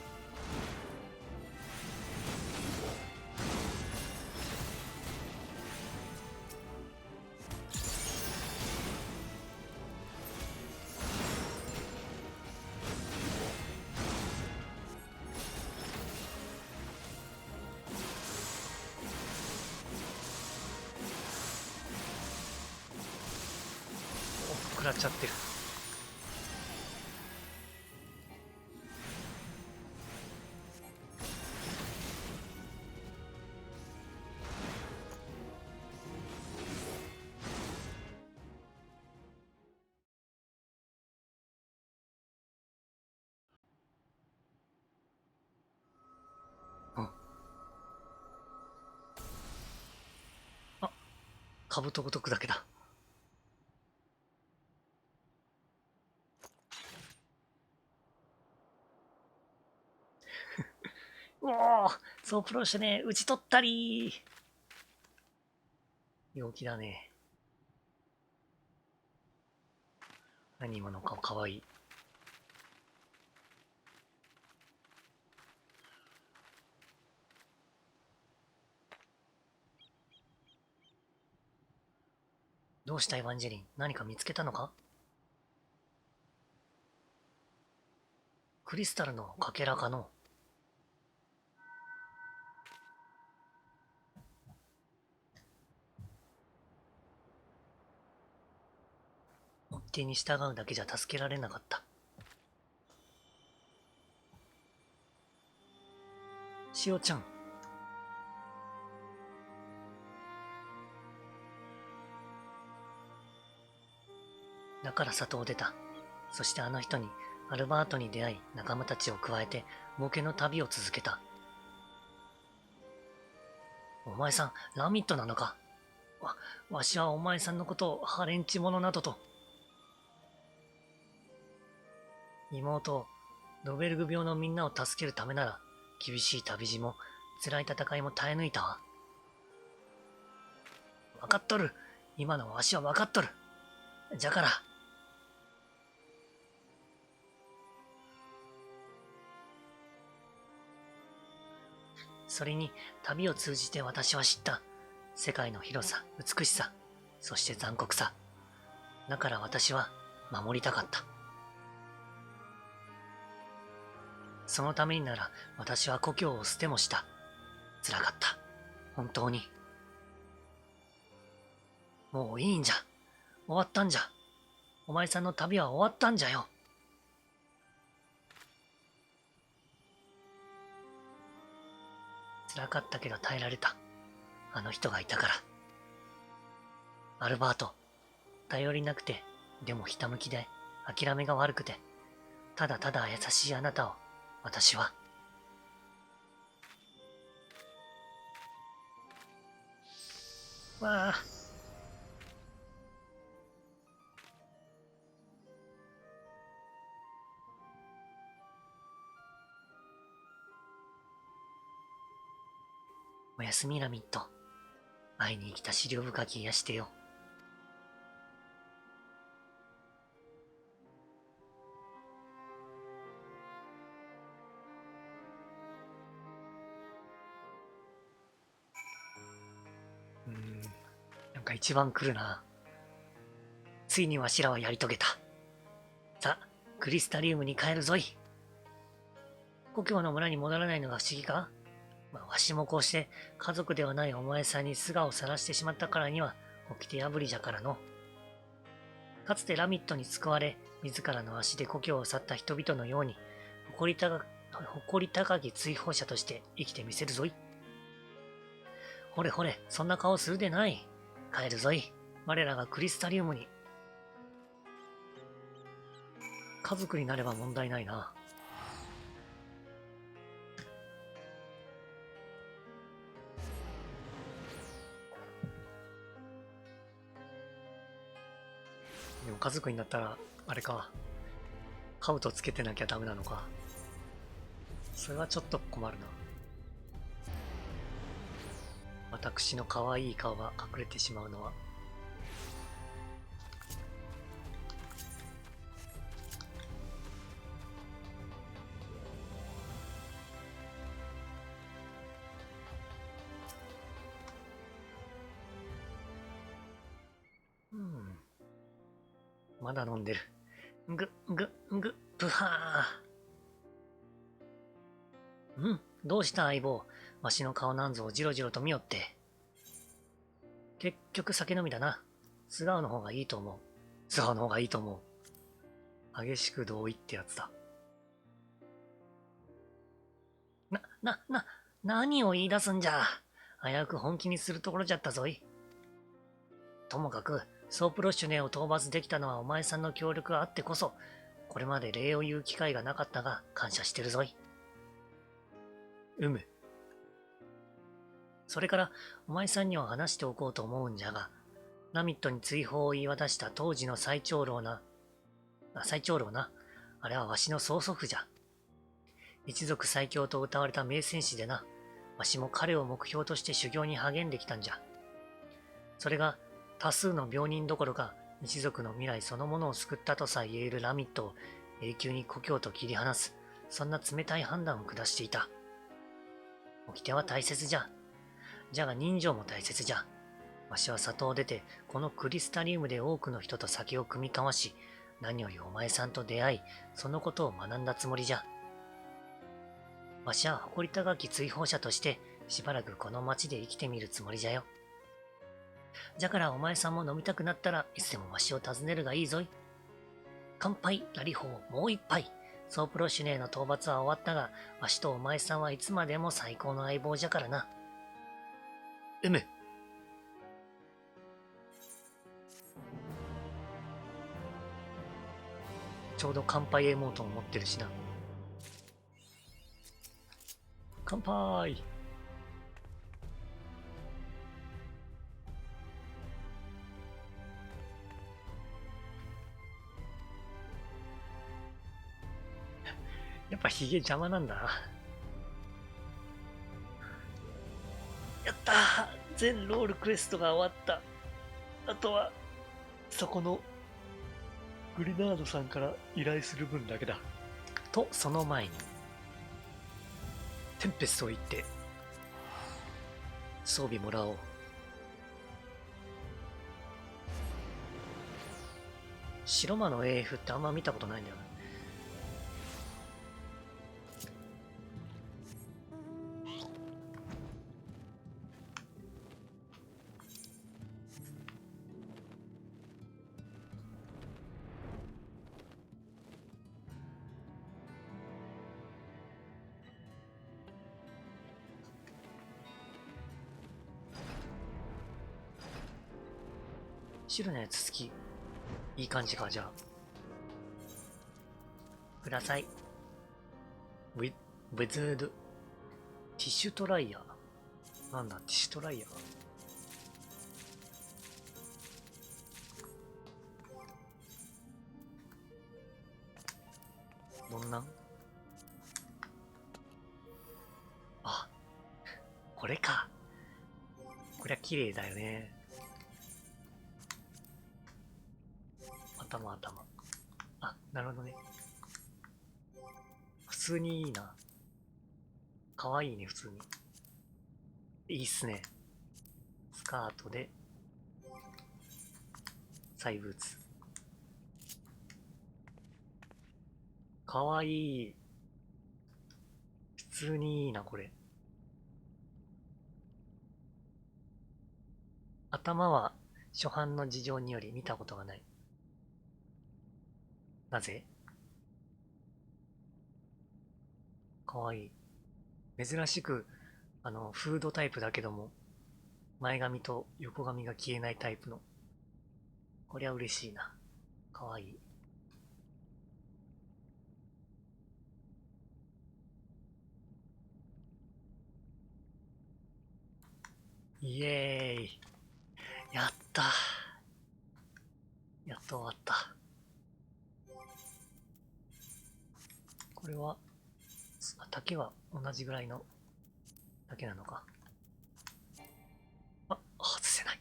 食らっちゃってる。あ、兜ごとくだけだ。おお、ソープロッシュね、打ち取ったり。陽気だね。何今の顔かわいい。どうしたエヴァンジェリン、何か見つけたのか？クリスタルのかけらかの。手に従うだけじゃ助けられなかった。しおちゃん。だから里を出た。そしてあの人に、アルバートに出会い、仲間たちを加えて、冒険の旅を続けた。お前さん、ラミットなのか？わしはお前さんのことをハレンチ者などと。妹、ロベルグ病のみんなを助けるためなら、厳しい旅路も、辛い戦いも耐え抜いたわ。わかっとる。今のわしはわかっとる。じゃから。それに、旅を通じて私は知った。世界の広さ、美しさ、そして残酷さ。だから私は守りたかった。そのためになら私は故郷を捨てもした。辛かった。本当に。もういいんじゃ。終わったんじゃ。お前さんの旅は終わったんじゃよ。辛かったけど耐えられた。あの人がいたから。アルバート、頼りなくて、でもひたむきで、諦めが悪くて、ただただ優しいあなたを、私は。わあ。おやすみラミット。会いに来た資料深き癒してよ。なんか一番来るな。ついにわしらはやり遂げた。さあ、クリスタリウムに帰るぞい。故郷の村に戻らないのが不思議か？わしもこうして家族ではないお前さんに素顔を晒してしまったからには、掟破りじゃからの。かつてラミットに救われ、自らの足で故郷を去った人々のように、誇り高き追放者として生きてみせるぞい。ほれほれ、そんな顔するでない。帰るぞい。我らがクリスタリウムに。家族になれば問題ないな。でも家族になったら、あれか。カウトつけてなきゃダメなのか。それはちょっと困るな。私の可愛い顔が隠れてしまうのは。まだ飲んでる。ぷはー。どうした相棒。わしの顔なんぞをじろじろと見よって。結局酒飲みだな。素顔の方がいいと思う。素顔の方がいいと思う。激しく同意ってやつだ。何を言い出すんじゃ。危うく本気にするところじゃったぞい。ともかく、ソープロッシュネを討伐できたのはお前さんの協力があってこそ、これまで礼を言う機会がなかったが感謝してるぞい。それから、お前さんには話しておこうと思うんじゃが、ナミットに追放を言い渡した当時の最長老な。あれはわしの曽祖父じゃ。一族最強と謳われた名戦士でな。わしも彼を目標として修行に励んできたんじゃ。それが、多数の病人どころか、一族の未来そのものを救ったとさえ言えるラミットを永久に故郷と切り離す、そんな冷たい判断を下していた。掟は大切じゃ。じゃが人情も大切じゃ。わしは里を出て、このクリスタリウムで多くの人と酒を酌み交わし、何よりお前さんと出会い、そのことを学んだつもりじゃ。わしは誇り高き追放者として、しばらくこの町で生きてみるつもりじゃよ。じゃからお前さんも飲みたくなったらいつでもわしを訪ねるがいいぞい。乾杯、ラリホー、もう一杯。ソープロシュネーの討伐は終わったが、わしとお前さんはいつまでも最高の相棒じゃからな。ちょうど乾杯エモートンを持ってるしな。乾杯。やっぱヒゲ邪魔なんだな。やったー、全ロールクエストが終わった。あとは、そこのグリナードさんから依頼する分だけだ。と、その前に、テンペストを言って、装備もらおう。白魔の AF ってあんま見たことないんだよな。白のやつ好き。いい感じか、じゃあ。ください。ウィズード。ティッシュトライヤー。なんだ、ティッシュトライヤー。どんなん？あ、これか。こりゃ綺麗だよね。頭。あ、なるほどね。普通にいいな。かわいいね、普通に。いいっすね。スカートで、サイブーツ。かわいい。普通にいいな、これ。頭は初版の事情により見たことがない。なぜ？かわいい。珍しく、フードタイプだけども、前髪と横髪が消えないタイプの。こりゃ嬉しいな。かわいい。イエーイ。やった。やっと終わった。これは、丈は同じぐらいの丈なのか。あ、外せない。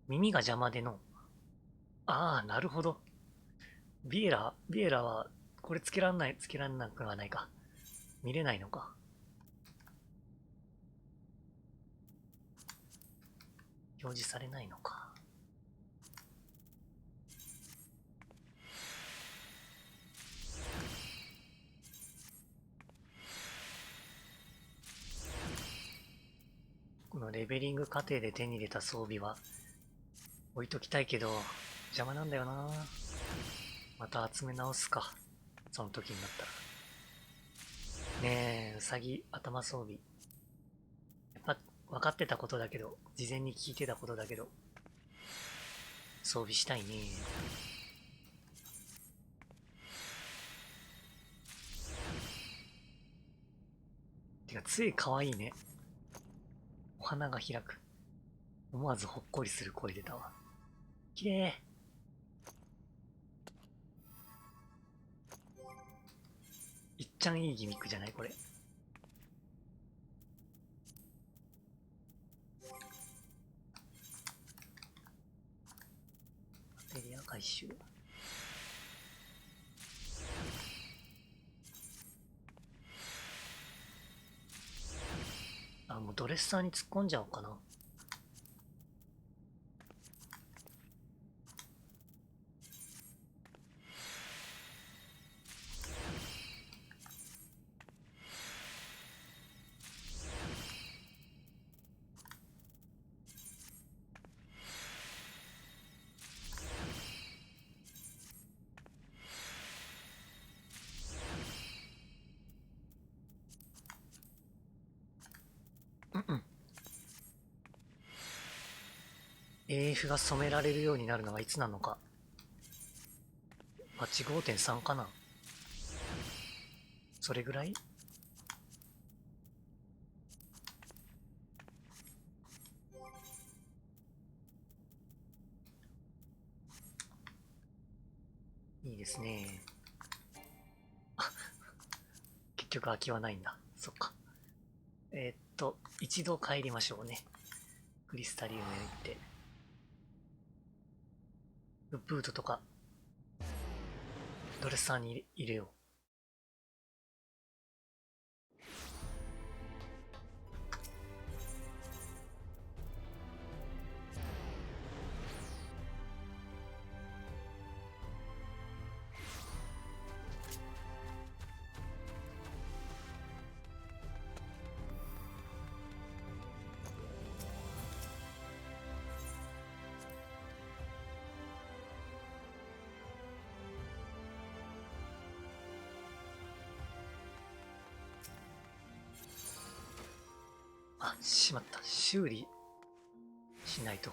耳が邪魔での。ああ、なるほど。ビエラは、これつけらんなくはないか。見れないのか。表示されないのか。このレベリング過程で手に入れた装備は置いときたいけど、邪魔なんだよな。また集め直すか。その時になったら。ねえ、うさぎ頭装備。やっぱ分かってたことだけど、事前に聞いてたことだけど、装備したいね。てか、つい可愛いね。お花が開く。思わずほっこりする声出たわ。きれい。いっちゃんいいギミックじゃないこれ。バテリア回収。あ、もうドレッサーに突っ込んじゃおうかな。AF が染められるようになるのはいつなのか。8 5.3 かな。それぐらい。いいですね。あ、結局空きはないんだ。そっか。一度帰りましょうね。クリスタリウムへ行って。ウッブートとか、ドレッサーに入れよう。あ、しまった。修理しないと。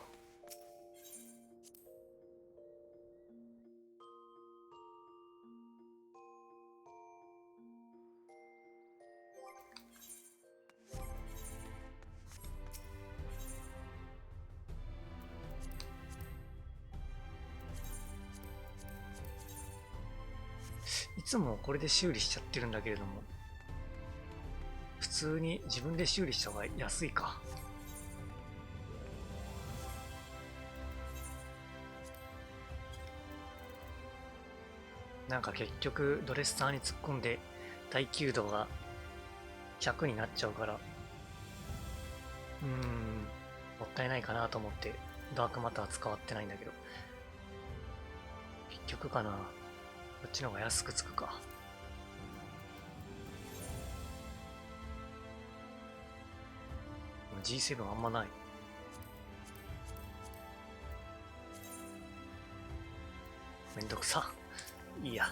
いつもこれで修理しちゃってるんだけれども、普通に自分で修理した方が安いか。なんか結局ドレッサーに突っ込んで耐久度が100になっちゃうから、もったいないかなと思ってダークマター使わってないんだけど、結局かな。こっちの方が安くつくか。G7 あんまない。めんどくさ。いいや。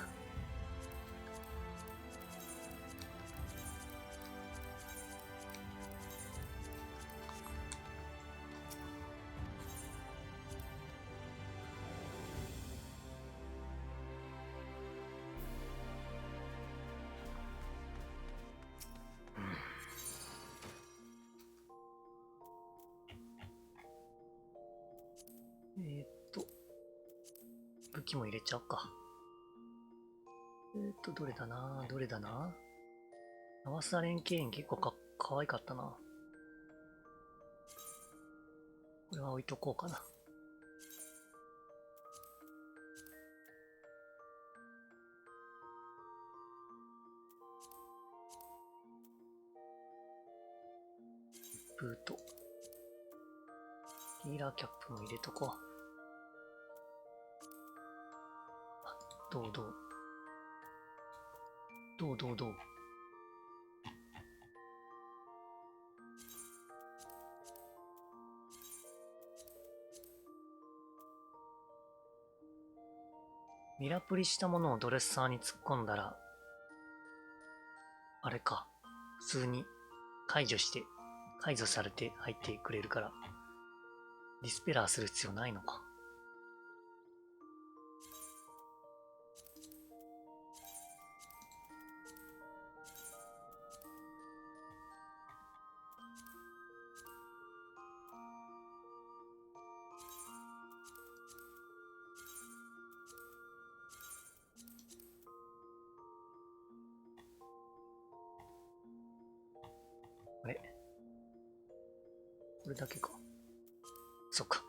武器も入れちゃおうか。どれだなどれだな。ナワサ連携員結構かわいかったな。これは置いとこうかな。ブート。ヒーラーキャップも入れとこう。あ、どうどう。ミラプリしたものをドレッサーに突っ込んだら、あれか。普通に解除されて入ってくれるから、ディスペラーする必要ないのか。あれこれだけか。そっか。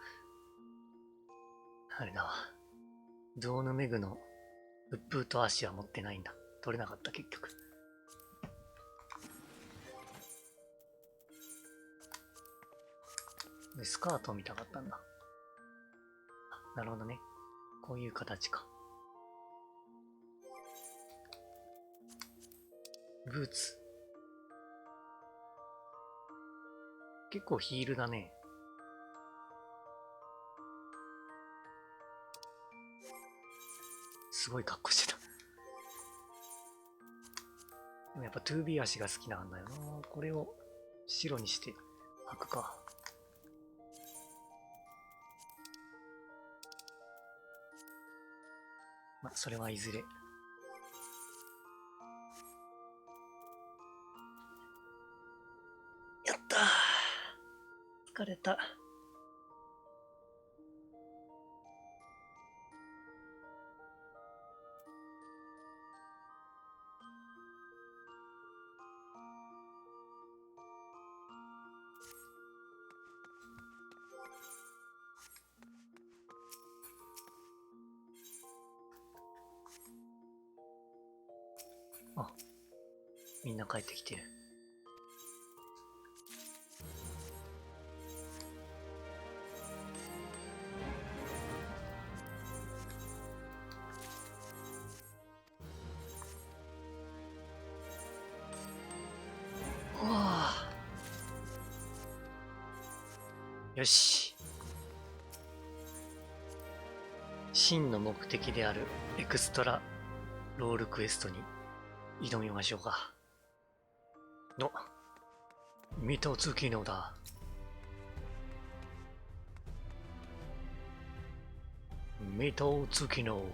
あれだわ。ゾーヌメグの鬱風と足は持ってないんだ。取れなかった結局。で、スカートを見たかったんだ。あ、なるほどね。こういう形か。ブーツ。結構ヒールだね。すごい格好してた。でもやっぱ 2B 足が好きなんだよな。これを白にして履くか。まあ、それはいずれ。やったー。疲れた。あ、みんな帰ってきてる。うわあ。よし。真の目的であるエクストラロールクエストに挑みましょうか。の、ミトツ機能だ。ミトツ機能。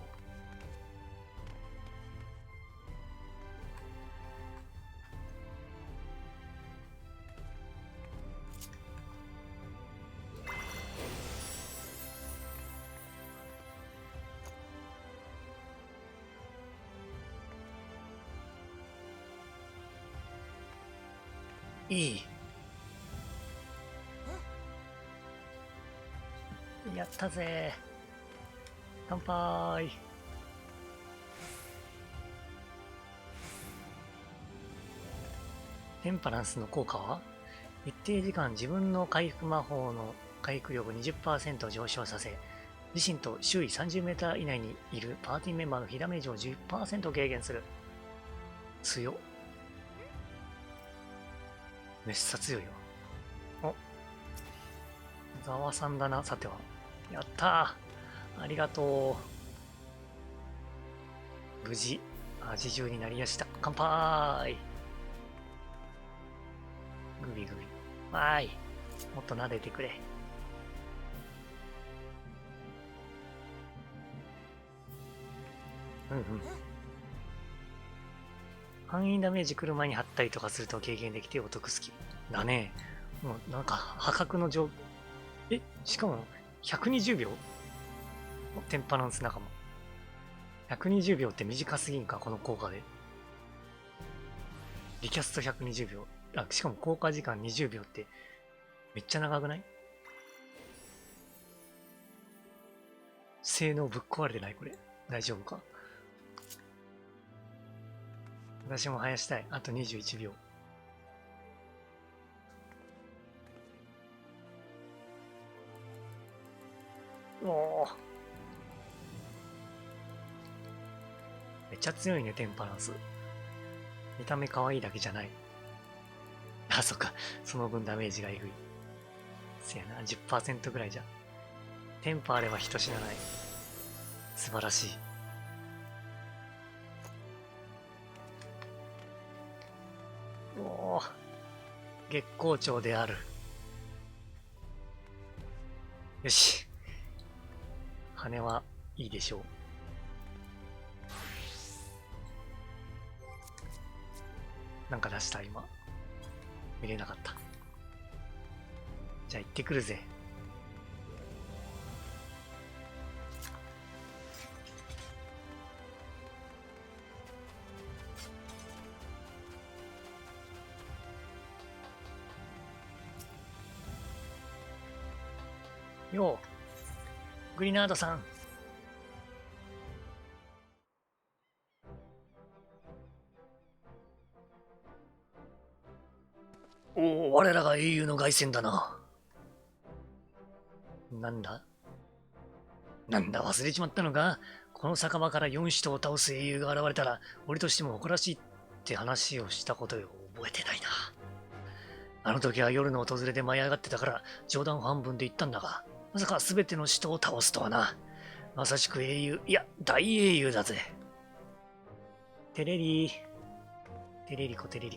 いい。やったぜ。乾杯。テンパランスの効果は一定時間自分の回復魔法の回復力 20% 上昇させ、自身と周囲 30m 以内にいるパーティーメンバーの被ダメージを 10% 軽減する。強っ。めっさ強いよ。お、ざわさんだな、さては。やったー。ありがとう。無事、味中になりやした。乾杯。グビグビ。わーい。もっと撫でてくれ。うんうん。範囲ダメージ来る前に貼ったりとかすると軽減できてお得スキル。だね。もうなんか破格の状況。しかも120秒テンパランス仲間。120秒って短すぎんか、この効果で。リキャスト120秒。あ、しかも効果時間20秒ってめっちゃ長くない？性能ぶっ壊れてないこれ。大丈夫か？私も生やしたい。あと21秒。おお。めっちゃ強いね、テンパランス。見た目可愛いだけじゃない。あ、そっか。その分ダメージがえぐい。せやな、10% ぐらいじゃ。テンパあれば人死なない。素晴らしい。月光町である。よし。羽はいいでしょう。なんか出した今。見れなかった。じゃあ行ってくるぜ。よう、グリナードさん。おお、我らが英雄の凱旋だな。なんだ忘れちまったのか。この酒場から4使徒を倒す英雄が現れたら、俺としても誇らしいって話をしたことを覚えてないな。あの時は夜の訪れで舞い上がってたから、冗談半分で言ったんだが、まさか全ての使徒を倒すとはな。まさしく英雄、いや、大英雄だぜ。テレリ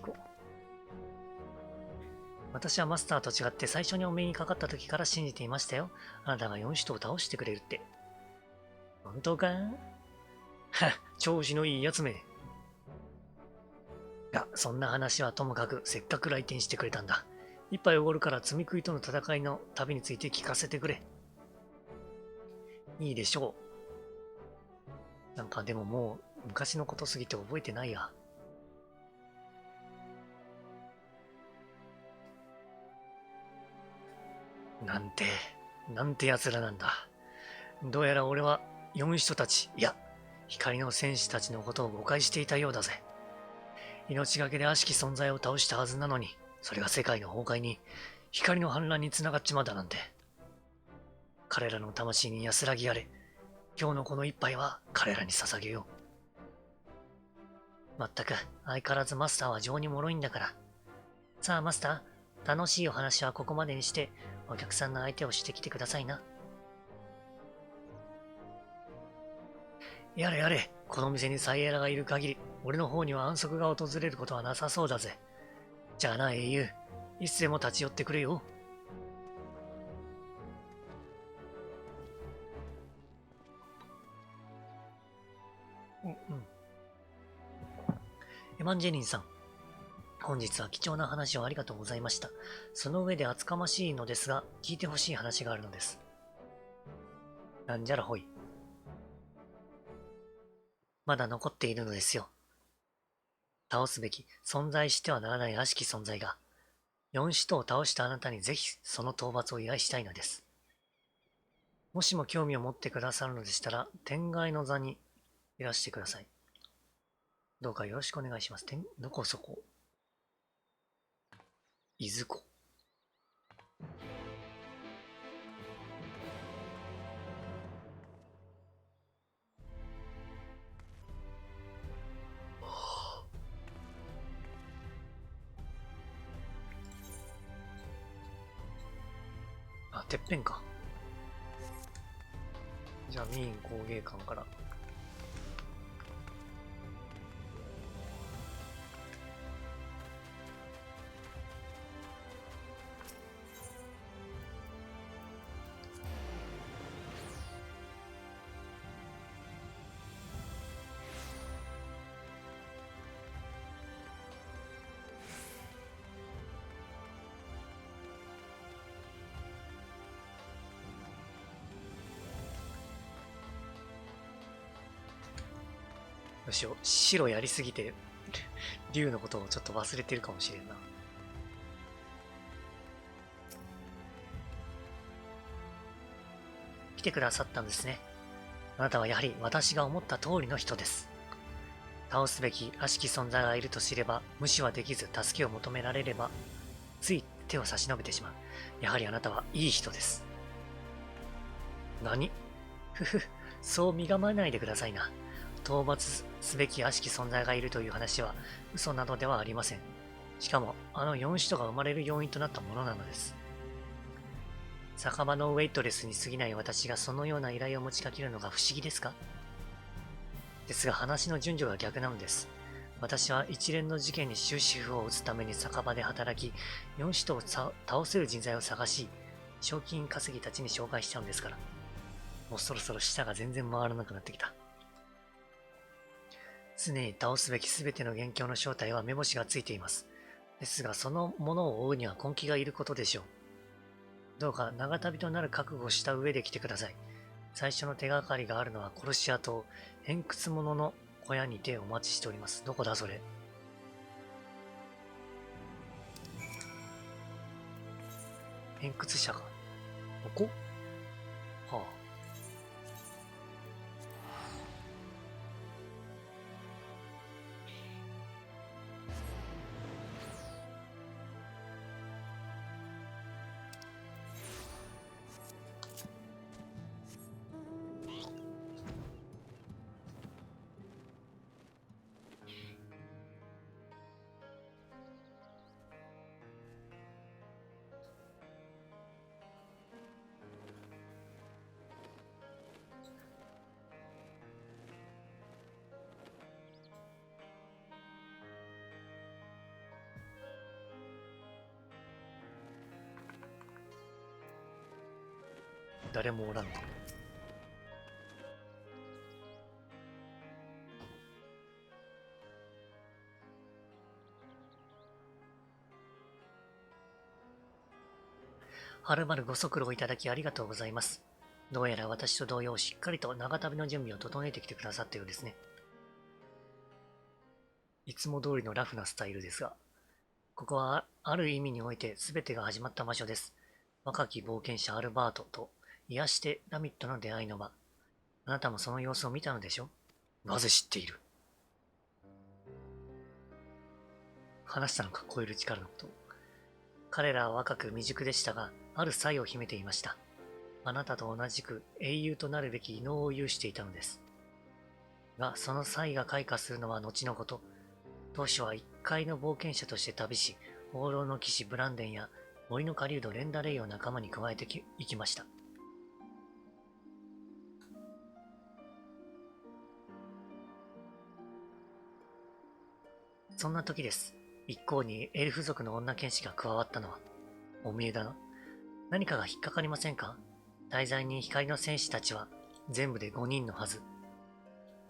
コ。私はマスターと違って最初にお目にかかった時から信じていましたよ。あなたが4使徒を倒してくれるって。本当か？は調子のいいやつめ。が、そんな話はともかく、せっかく来店してくれたんだ。一杯おごるから罪食いとの戦いの旅について聞かせてくれ。いいでしょう。なんかでももう昔のことすぎて覚えてないや。なんて奴らなんだ。どうやら俺は4使徒たち、いや、光の戦士たちのことを誤解していたようだぜ。命がけで悪しき存在を倒したはずなのに、それが世界の崩壊に、光の反乱に繋がっちまったなんて。彼らの魂に安らぎあれ。今日のこの一杯は彼らに捧げよう。まったく、相変わらずマスターは情に脆いんだから。さあマスター、楽しいお話はここまでにして、お客さんの相手をしてきてくださいな。やれやれ、この店にサイエラがいる限り、俺の方には安息が訪れることはなさそうだぜ。じゃあな、英雄。いつでも立ち寄ってくれよ。エマンジェリンさん。本日は貴重な話をありがとうございました。その上で厚かましいのですが、聞いてほしい話があるのです。なんじゃらほい。まだ残っているのですよ。倒すべき、存在してはならない悪しき存在が、4使徒を倒したあなたにぜひその討伐を依頼したいのです。もしも興味を持ってくださるのでしたら、天外の座にいらしてください。どうかよろしくお願いします。どこそこ。いずこ。あ、てっぺんか。じゃあ、ミーン工芸館から。どうしよう。白やりすぎて、竜のことをちょっと忘れてるかもしれんな。来てくださったんですね。あなたはやはり私が思った通りの人です。倒すべき悪しき存在がいると知れば、無視はできず助けを求められれば、つい手を差し伸べてしまう。やはりあなたはいい人です。何？ふふ、そう身構えないでくださいな。討伐すべき悪しき存在がいるという話は嘘などではありません。しかも、あの4使徒が生まれる要因となったものなのです。酒場のウェイトレスに過ぎない私がそのような依頼を持ちかけるのが不思議ですか？ですが話の順序が逆なのです。私は一連の事件に終止符を打つために酒場で働き、4使徒を倒せる人材を探し、賞金稼ぎたちに紹介しちゃうんですから。もうそろそろ舌が全然回らなくなってきた。常に倒すべきすべての元凶の正体は目星がついています。ですが、そのものを追うには根気がいることでしょう。どうか長旅となる覚悟をした上で来てください。最初の手がかりがあるのは殺し屋と偏屈者の小屋にてお待ちしております。どこだそれ。偏屈者か。ここはあ。誰もおらんの。はるばるご足労いただきありがとうございます。どうやら私と同様しっかりと長旅の準備を整えてきてくださったようですね。いつも通りのラフなスタイルですが、ここはある意味において全てが始まった場所です。若き冒険者アルバートと癒してラミットの出会いの場。あなたもその様子を見たのでしょ？なぜ知っている？話したのか、超える力のことを。彼らは若く未熟でしたが、ある才を秘めていました。あなたと同じく英雄となるべき異能を有していたのです。が、その才が開花するのは後のこと。当初は一介の冒険者として旅し、放浪の騎士ブランデンや森の狩人レンダレイを仲間に加えていきました。そんな時です。一向にエルフ族の女剣士が加わったのは。お見えだな。何かが引っかかりませんか？大罪人光の戦士たちは全部で5人のはず。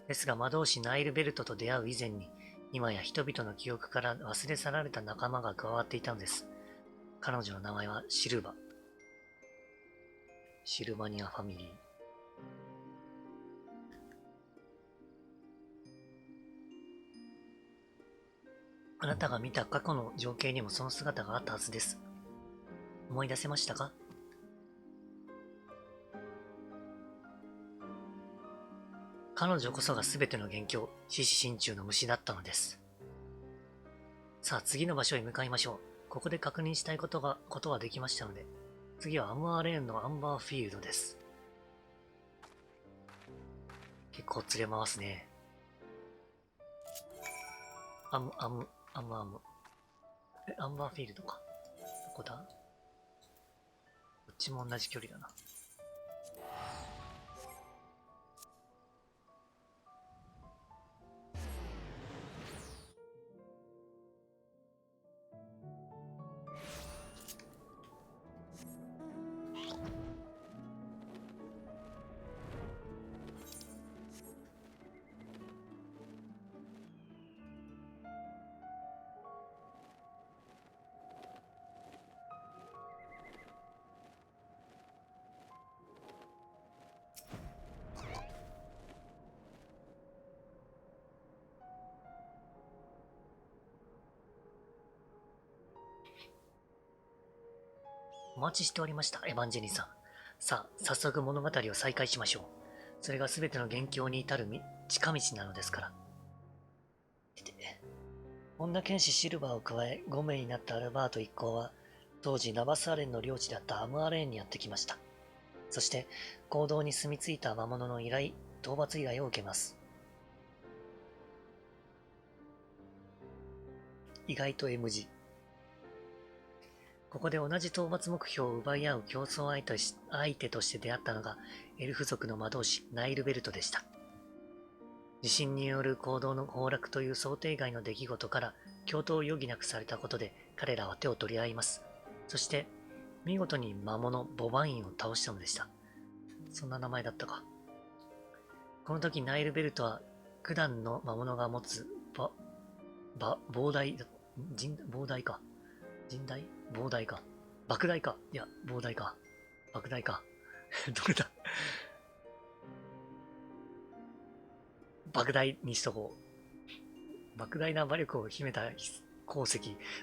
ですが魔導士ナイルベルトと出会う以前に、今や人々の記憶から忘れ去られた仲間が加わっていたのです。彼女の名前はシルバ。シルバニアファミリー。あなたが見た過去の情景にもその姿があったはずです。思い出せましたか？彼女こそが全ての元凶、獅子心中の虫だったのです。さあ次の場所へ向かいましょう。ここで確認したいことはできましたので、次はアムアーレーンのアンバーフィールドです。結構連れ回すね。アム。アンバーフィールドか。どこだ？こっちも同じ距離だな。お待ちしておりました、エヴァンジェリンさん。さあ、早速物語を再開しましょう。それが全ての元凶に至る近道なのですから。女剣士シルバーを加え、5名になったアルバート一行は、当時ナバスアレンの領地だったアムアレーンにやってきました。そして、行動に住み着いた魔物の討伐依頼を受けます。意外と M 字。ここで同じ討伐目標を奪い合う競争相手として出会ったのがエルフ族の魔導士ナイルベルトでした。地震による行動の崩落という想定外の出来事から共闘を余儀なくされたことで彼らは手を取り合います。そして見事に魔物ボバインを倒したのでした。そんな名前だったか。この時ナイルベルトは九段の魔物が持つ膨大か。甚大膨大か。莫大か。いや、膨大か。莫大か。どれだ。莫大にしとこう。莫大な魔力を秘めた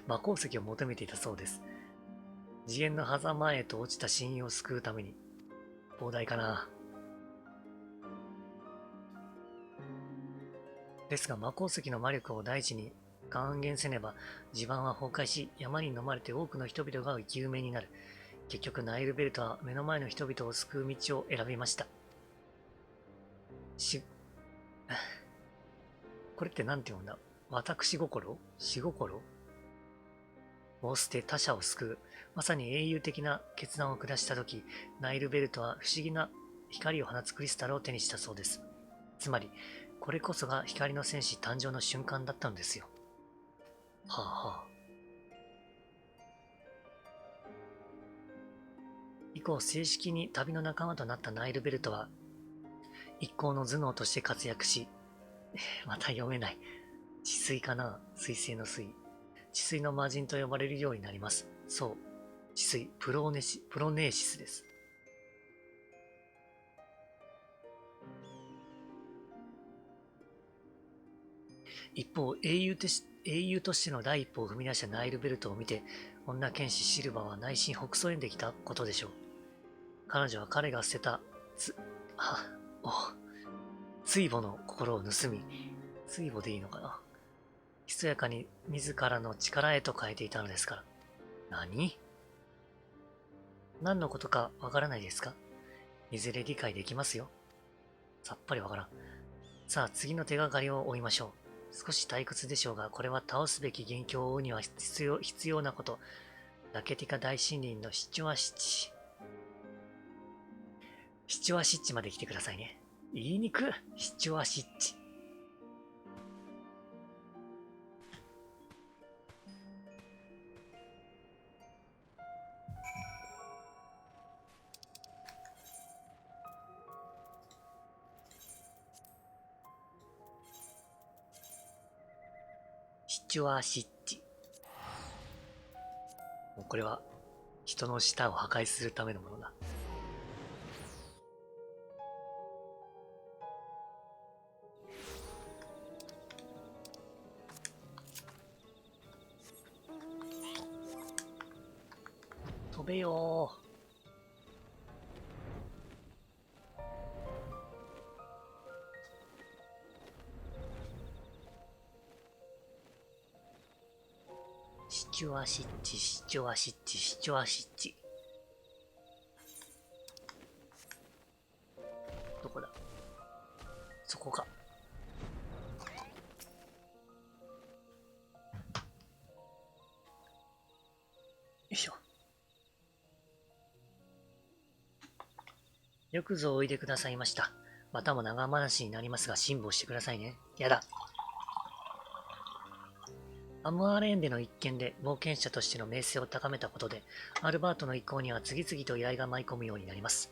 魔鉱石を求めていたそうです。次元の狭間へと落ちた親友を救うために。膨大かな。ですが魔鉱石の魔力を大地に還元せねば地盤は崩壊し、山に飲まれて多くの人々が生き埋めになる。結局ナイルベルトは目の前の人々を救う道を選びました。これって何て読うんだ。私心死心を捨て他者を救う。まさに英雄的な決断を下したとき、ナイルベルトは不思議な光を放つクリスタルを手にしたそうです。つまり、これこそが光の戦士誕生の瞬間だったのですよ。はあはあ。以降、正式に旅の仲間となったナイルベルトは、一行の頭脳として活躍し、また読めない。治水かな？水星の水。治水の魔人と呼ばれるようになります。そう。治水、プロネーシスです。一方、英雄としての第一歩を踏み出したナイルベルトを見て、女剣士シルバーは内心ほくそ笑んできたことでしょう。彼女は彼が捨てた、追母の心を盗み、追母でいいのかな。ひそやかに自らの力へと変えていたのですから。何のことかわからないですか？いずれ理解できますよ。さっぱりわからん。さあ、次の手がかりを追いましょう。少し退屈でしょうが、これは倒すべき元凶を追うには必要なこと。ラケティカ大森林のシチュアシッチ。シチュアシッチまで来てくださいね。言いにく。シチュアシッチ。シチュアシッチ。もうこれは人の舌を破壊するためのものだ。飛べよー。シチュアシッチ、シチュアシッチ、シチュアシッチ。どこだ？そこか。よいしょ。よくぞおいでくださいました。またも長話になりますが辛抱してくださいね。やだ。アムアーレーンでの一件で冒険者としての名声を高めたことで、アルバートの一行には次々と依頼が舞い込むようになります。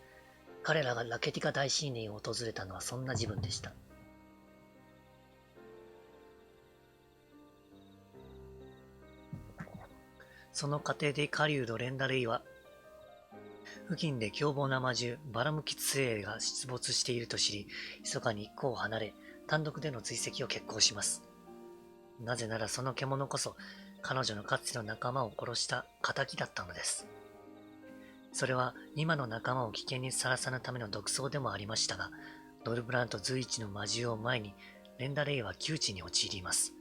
彼らがラケティカ大森林を訪れたのはそんな自分でした。その過程で狩人レンダレイは、付近で凶暴な魔獣バラムキツエが出没していると知り、密かに一行を離れ、単独での追跡を決行します。なぜならその獣こそ彼女のかつての仲間を殺した仇だったのです。それは今の仲間を危険にさらさぬための独走でもありましたが、ドルブラント随一の魔獣を前にレンダレイは窮地に陥ります。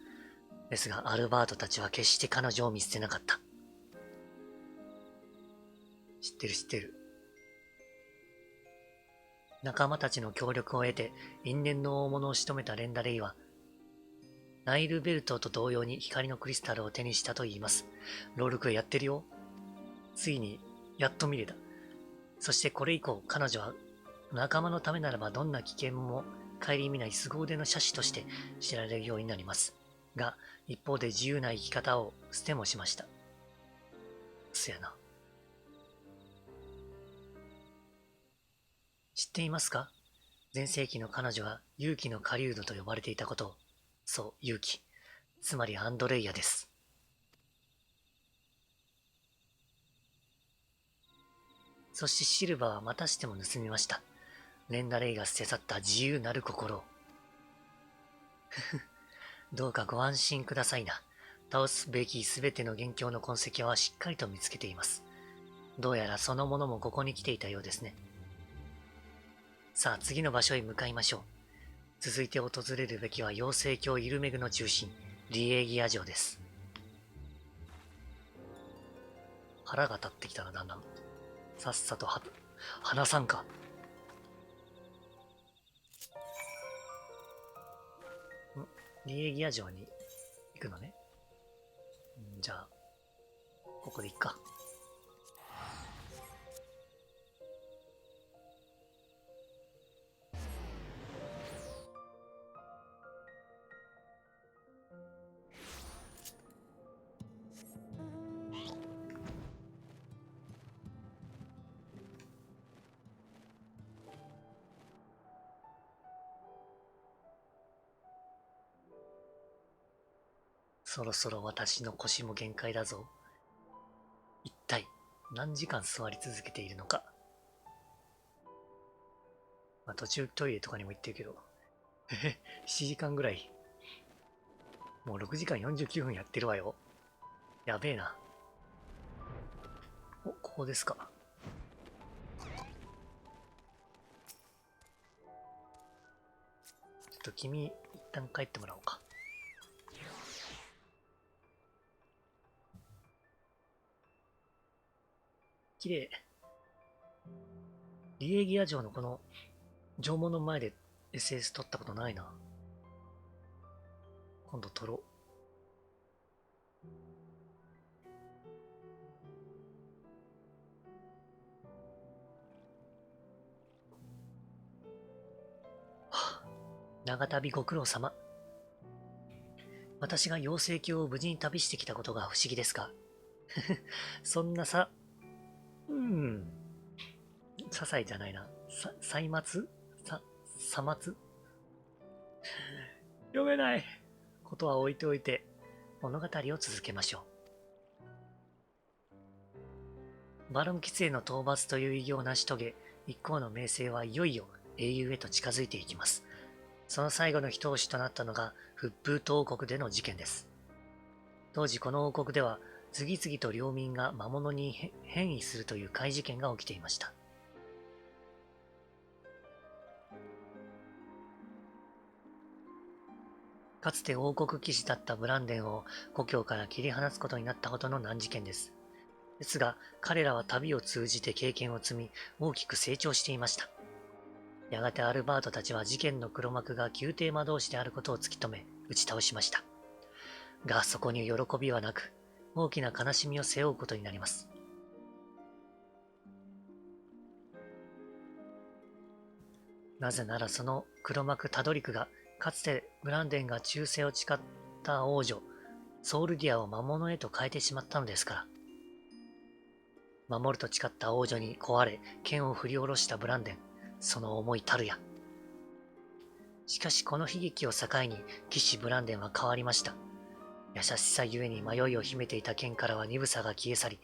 ですがアルバートたちは決して彼女を見捨てなかった。知ってる。仲間たちの協力を得て因縁の大物を仕留めたレンダレイは、ナイルベルトと同様に光のクリスタルを手にしたと言います。ロールクエやってるよ。ついに、やっと見れた。そしてこれ以降、彼女は仲間のためならばどんな危険も顧みない凄腕の射手として知られるようになります。が、一方で自由な生き方を捨てもしました。そやな。知っていますか？前世紀の彼女は勇気の狩人と呼ばれていたことを。そう、勇気。つまりアンドレイヤです。そしてシルバーはまたしても盗みました。レンダレイが捨て去った自由なる心を。どうかご安心くださいな。倒すべきすべての元凶の痕跡はしっかりと見つけています。どうやらそのものもここに来ていたようですね。さあ次の場所へ向かいましょう。続いて訪れるべきは妖精教イルメグの中心、リエーギア城です。腹が立ってきたな、だんだん。さっさと話さんか。リエーギア城に行くのね。じゃあ、ここで行っか。そろそろ私の腰も限界だぞ。一体何時間座り続けているのか。まあ、途中トイレとかにも行ってるけど。7時間ぐらい。もう6時間49分やってるわよ。やべえな。お、ここですか。ちょっと君、一旦帰ってもらおうか。綺麗。リエーギア城のこの城門の前で SS 撮ったことないな。今度撮ろう。はあ、長旅ご苦労様。私が妖精教を無事に旅してきたことが不思議ですが。そんな些細じゃないな。歳末さ末読めないことは置いておいて、物語を続けましょう。バロンキツへの討伐という偉業を成し遂げ、一行の名声はいよいよ英雄へと近づいていきます。その最後の一押しとなったのが、フップート王国での事件です。当時この王国では、次々と領民が魔物に変異するという怪事件が起きていました。かつて王国騎士だったブランデンを故郷から切り離すことになったほどの難事件です。ですが、彼らは旅を通じて経験を積み、大きく成長していました。やがてアルバートたちは事件の黒幕が宮廷魔導士であることを突き止め、打ち倒しました。が、そこに喜びはなく、大きな悲しみを背負うことになります。なぜならその黒幕タドリクが、かつてブランデンが忠誠を誓った王女、ソウルディアを魔物へと変えてしまったのですから。守ると誓った王女に壊れ、剣を振り下ろしたブランデン、その思いたるや。しかしこの悲劇を境に、騎士ブランデンは変わりました。優しさゆえに迷いを秘めていた剣からは鈍さが消え去り、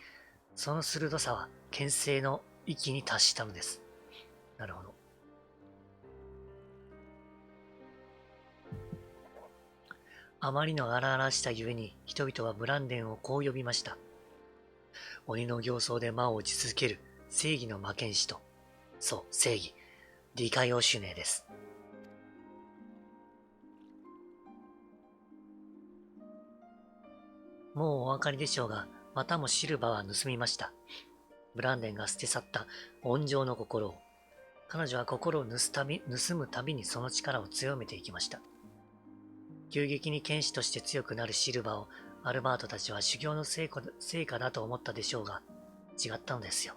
その鋭さは剣聖の域に達したのです。なるほど。あまりの荒々しさゆえに人々はブランデンをこう呼びました。鬼の形相で魔を打ち続ける正義の魔剣士と、そう、正義、ディカヨシュネです。もうお分かりでしょうが、またもシルバーは盗みました。ブランデンが捨て去った温情の心を。彼女は心を盗むたびにその力を強めていきました。急激に剣士として強くなるシルバーをアルバートたちは修行の成果だと思ったでしょうが、違ったのですよ。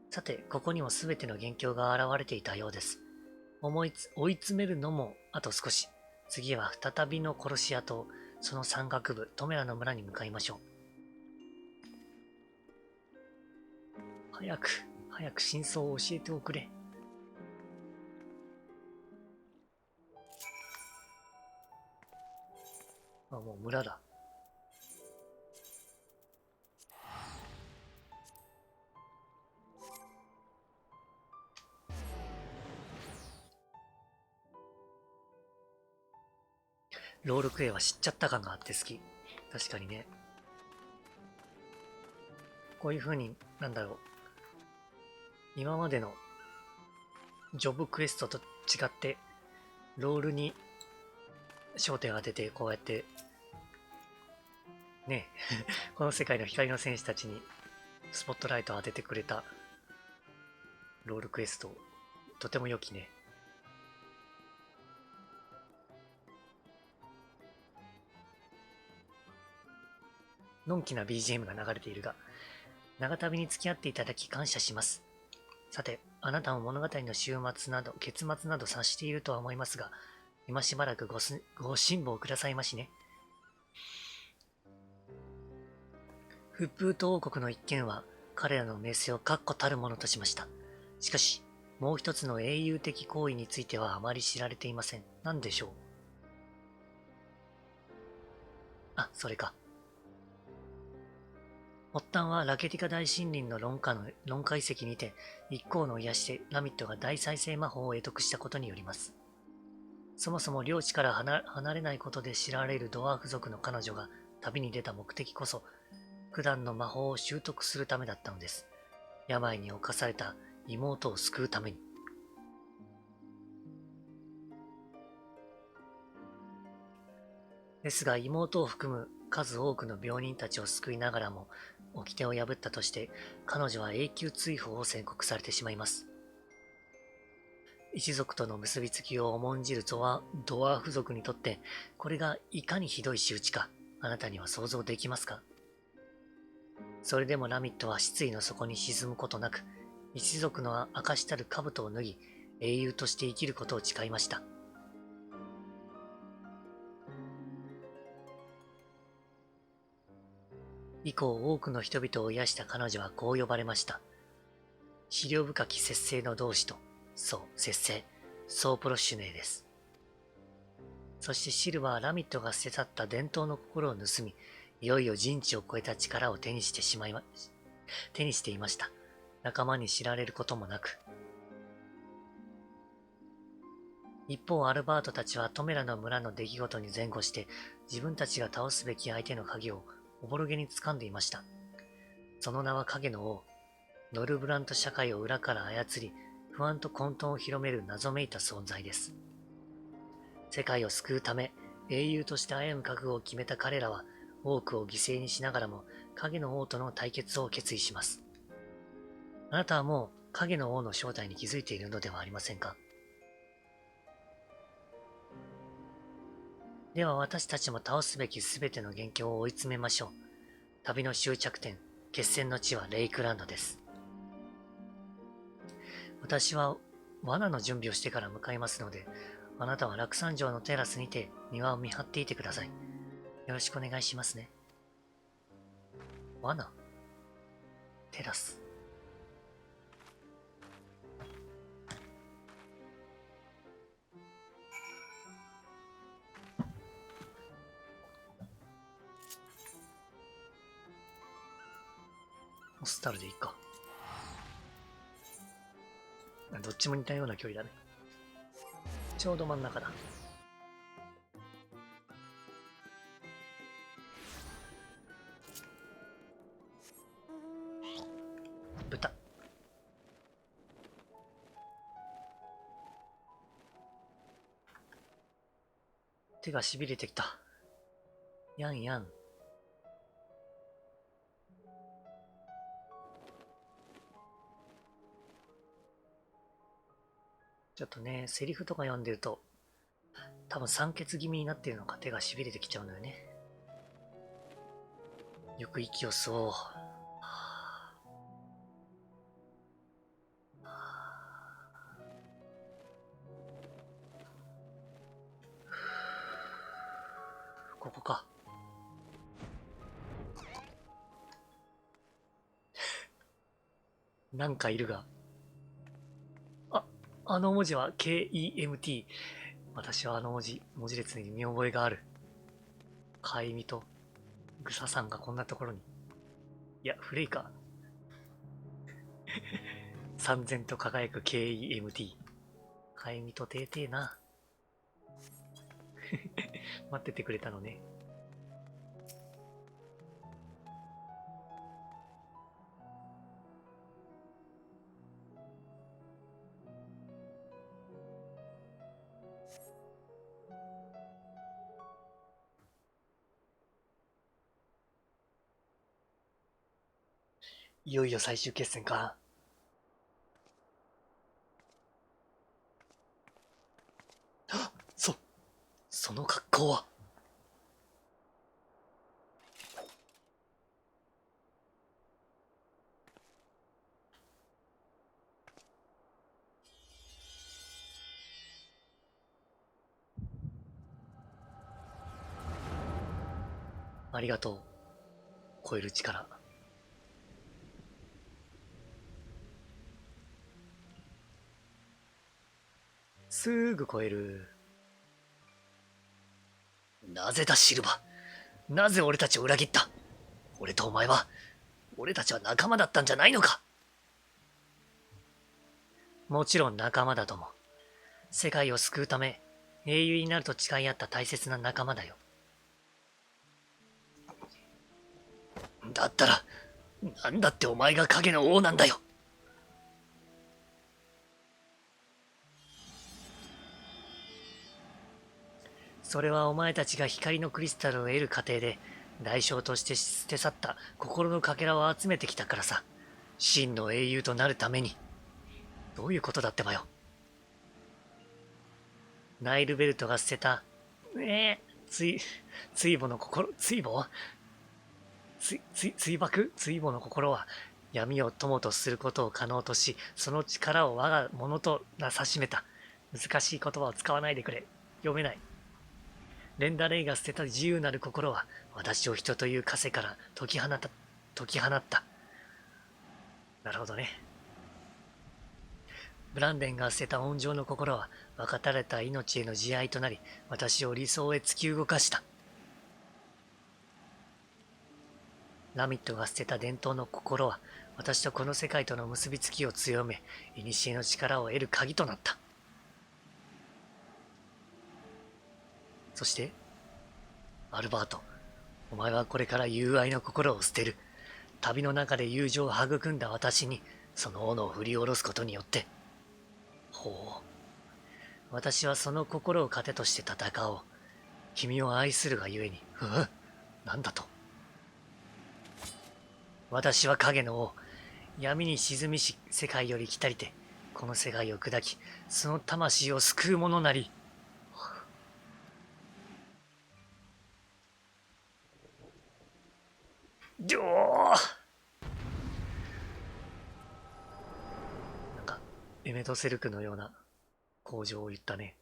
さて、ここにも全ての元凶が現れていたようです。追い詰めるのもあと少し。次は再びの殺し屋とその山岳部トメラの村に向かいましょう。早く真相を教えておくれ。あ、もう村だ。ロールクエは知っちゃった感があって好き。確かにね。こういう風に、なんだろう。今までのジョブクエストと違って、ロールに焦点を当てて、こうやって、ね、この世界の光の戦士たちにスポットライトを当ててくれたロールクエスト、とても良きね。のんきな BGM が流れているが、長旅に付き合っていただき感謝します。さて、あなたも物語の週末など、結末など察しているとは思いますが、今しばらくご辛抱くださいましね。フップート王国の一件は、彼らの名声を確固たるものとしました。しかし、もう一つの英雄的行為についてはあまり知られていません。何でしょう。あ、それか。発端はラケティカ大森林の論化遺跡にて、一行の癒しでラミットが大再生魔法を得得したことによります。そもそも領地から離れないことで知られるドワーフ族の彼女が旅に出た目的こそ、九段の魔法を習得するためだったのです。病に侵された妹を救うために。ですが妹を含む数多くの病人たちを救いながらも、掟を破ったとして、彼女は永久追放を宣告されてしまいます。一族との結びつきを重んじるドワーフ族にとって、これがいかにひどい仕打ちか、あなたには想像できますか？それでもラミットは失意の底に沈むことなく、一族の証したる兜を脱ぎ、英雄として生きることを誓いました。以降、多くの人々を癒した彼女はこう呼ばれました。思慮深き節制の同志と、そう、節制、ソープロッシュネーです。そしてシルはラミットが捨て去った伝統の心を盗み、いよいよ人知を超えた力を手にしていました。仲間に知られることもなく。一方、アルバートたちはトメラの村の出来事に前後して、自分たちが倒すべき相手の鍵をおぼろげに掴んでいました。その名は影の王。ノルブラント社会を裏から操り、不安と混沌を広める謎めいた存在です。世界を救うため、英雄として歩む覚悟を決めた彼らは、多くを犠牲にしながらも、影の王との対決を決意します。あなたはもう、影の王の正体に気づいているのではありませんか？では私たちも倒すべきすべての元凶を追い詰めましょう。旅の終着点、決戦の地はレイクランドです。私は罠の準備をしてから向かいますので、あなたは楽山城のテラスにて庭を見張っていてください。よろしくお願いしますね。罠？テラス。オスタルでいいか。どっちも似たような距離だね。ちょうど真ん中だ。豚。手がしびれてきた。やんやん。ちょっとね、セリフとか読んでると、多分酸欠気味になっているのか手がしびれてきちゃうのよね。よく息を吸おう。ここか。なんかいるが。あの文字は KEMT。私はあの文字列に見覚えがある。かいみとグサさんがこんなところに。いや、フレイか。三千と輝く KEMT。かいみとてーてーな。待っててくれたのね。いよいよ最終決戦か。その格好は。ありがとう。超える力。すぐ超える。なぜだ、シルバ。なぜ俺たちを裏切った。俺とお前は、俺たちは仲間だったんじゃないのか。もちろん仲間だとも。世界を救うため、英雄になると誓い合った大切な仲間だよ。だったら、なんだってお前が影の王なんだよ。それはお前たちが光のクリスタルを得る過程で、代償として捨て去った心のかけらを集めてきたからさ。真の英雄となるために。どういうことだってばよ。ナイルベルトが捨てた、追母の心、追母追爆追母の心は、闇を友とすることを可能とし、その力を我が物となさしめた。難しい言葉を使わないでくれ。読めない。レンダレイが捨てた自由なる心は、私を人という枷から解き放った。なるほどね。ブランデンが捨てた温情の心は、分かたれた命への慈愛となり、私を理想へ突き動かした。ラミットが捨てた伝統の心は、私とこの世界との結びつきを強め、古の力を得る鍵となった。そして、アルバート、お前はこれから友愛の心を捨てる。旅の中で友情を育んだ私に、その斧を振り下ろすことによって。ほう。私はその心を糧として戦おう。君を愛するがゆえに。なんだと。私は影の王。闇に沈みし世界より来たりて、この世界を砕き、その魂を救う者なり。どうなんか、エメトセルクのような口上を言ったね。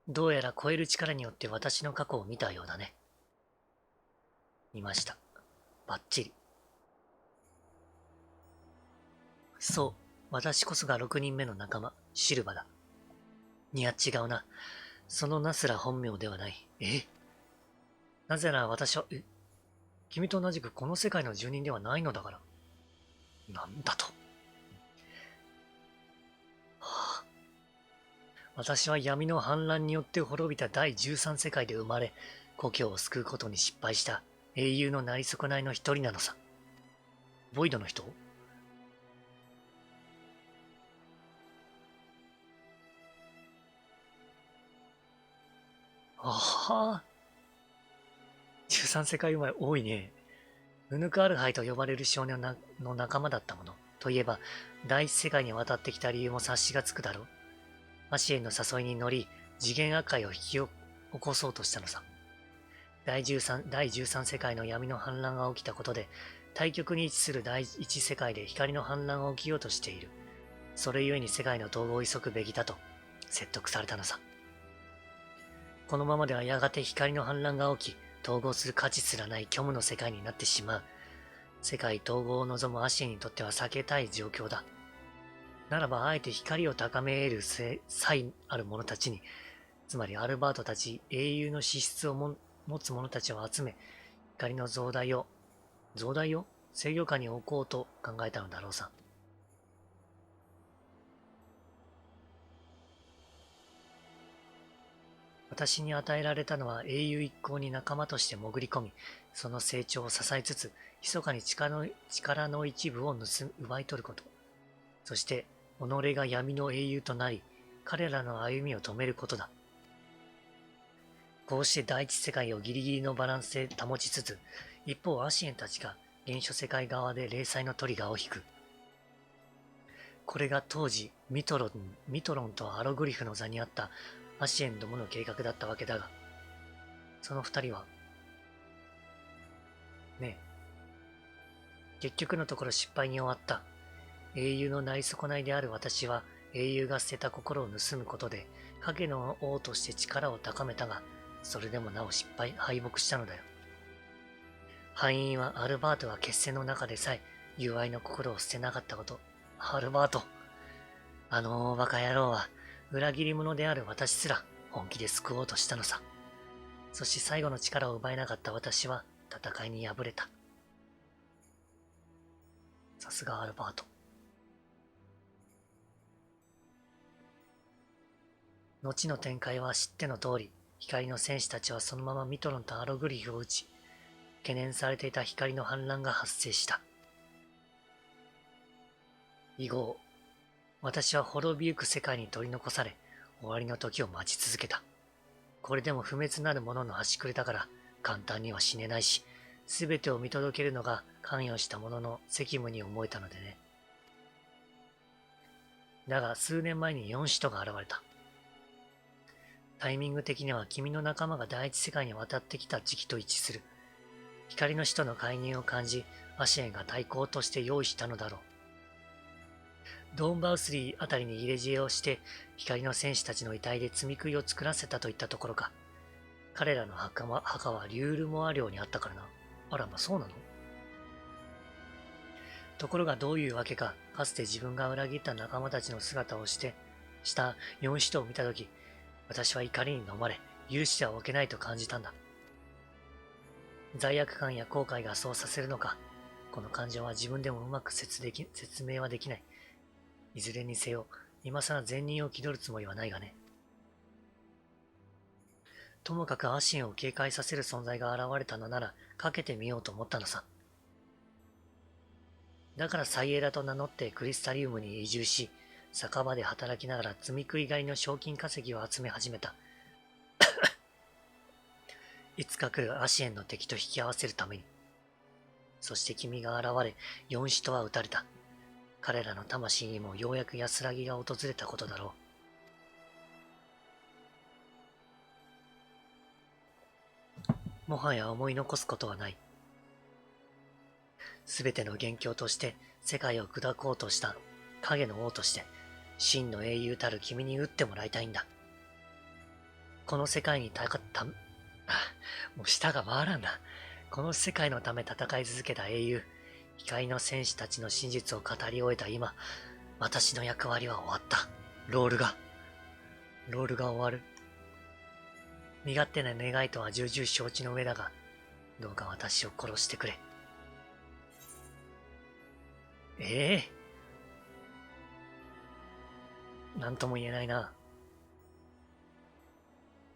どうやら超える力によって私の過去を見たようだね。見ました。バッチリ。そう、私こそが6人目の仲間、シルバだ。いや違うな。そのナすら本名ではない。なぜなら私は、君と同じくこの世界の住人ではないのだから。なんだと。はあ、私は闇の反乱によって滅びた第13世界で生まれ、故郷を救うことに失敗した英雄のなり損ないの一人なのさ。ボイドの人？あは。13世界生まれ多いね。ウヌクアルハイと呼ばれる少年の仲間だったもの。といえば、第一世界に渡ってきた理由も察しがつくだろう。アシエンの誘いに乗り、次元破壊を引き起こそうとしたのさ。第13世界の闇の反乱が起きたことで、対極に位置する第一世界で光の反乱が起きようとしている。それゆえに世界の統合を急ぐべきだと説得されたのさ。このままではやがて光の反乱が起き、統合する価値すらない虚無の世界になってしまう。世界統合を望むアシエンにとっては避けたい状況だ。ならば、あえて光を高め得る才ある者たちに、つまりアルバートたち英雄の資質を持つ者たちを集め、光の増大を制御下に置こうと考えたのだろうさ。私に与えられたのは英雄一行に仲間として潜り込み、その成長を支えつつ、密かに力の一部を奪い取ること。そして、己が闇の英雄となり、彼らの歩みを止めることだ。こうして第一世界をギリギリのバランスで保ちつつ、一方アシエンたちが原初世界側で零細のトリガーを引く。これが当時ミトロンとアログリフの座にあったアシエンどもの計画だったわけだが、その二人は、ねえ、結局のところ失敗に終わった。英雄のなり損ないである私は、英雄が捨てた心を盗むことで、影の王として力を高めたが、それでもなお敗北したのだよ。敗因はアルバートが決戦の中でさえ、友愛の心を捨てなかったこと。アルバート。あのバカ野郎は、裏切り者である私すら、本気で救おうとしたのさ。そして最後の力を奪えなかった私は、戦いに敗れた。さすがアルバート。後の展開は知っての通り、光の戦士たちはそのままミトロンとアログリフを撃ち、懸念されていた光の反乱が発生した。以後、私は滅びゆく世界に取り残され、終わりの時を待ち続けた。これでも不滅なる者の端くれだから簡単には死ねないし、すべてを見届けるのが関与した者の責務に思えたのでね。だが数年前に4使徒が現れた。タイミング的には君の仲間が第一世界に渡ってきた時期と一致する。光の使徒の介入を感じ、アシエンが対抗として用意したのだろう。ドーンバウスリーあたりに入れ知恵をして、光の戦士たちの遺体で積み食いを作らせたといったところか。彼らの墓はリュールモア領にあったからな。あら、まあそうなの？ところがどういうわけか、かつて自分が裏切った仲間たちの姿をした4使徒を見たとき、私は怒りに飲まれ、許してはおけないと感じたんだ。罪悪感や後悔がそうさせるのか、この感情は自分でもうまく説明はできない。いずれにせよ、今更善人を気取るつもりはないがね。ともかくアシエンを警戒させる存在が現れたのなら、かけてみようと思ったのさ。だからサイエラと名乗ってクリスタリウムに移住し、酒場で働きながら積み食い狩りの賞金稼ぎを集め始めた。いつか来るアシエンの敵と引き合わせるために。そして君が現れ、4使徒は撃たれた。彼らの魂にもようやく安らぎが訪れたことだろう。もはや思い残すことはない。すべての元凶として世界を砕こうとした影の王として、真の英雄たる君に撃ってもらいたいんだ。この世界にもう舌が回らんな。この世界のため戦い続けた英雄、光の戦士たちの真実を語り終えた今、私の役割は終わった。ロールが終わる。身勝手な願いとは重々承知の上だが、どうか私を殺してくれ。なんとも言えないな。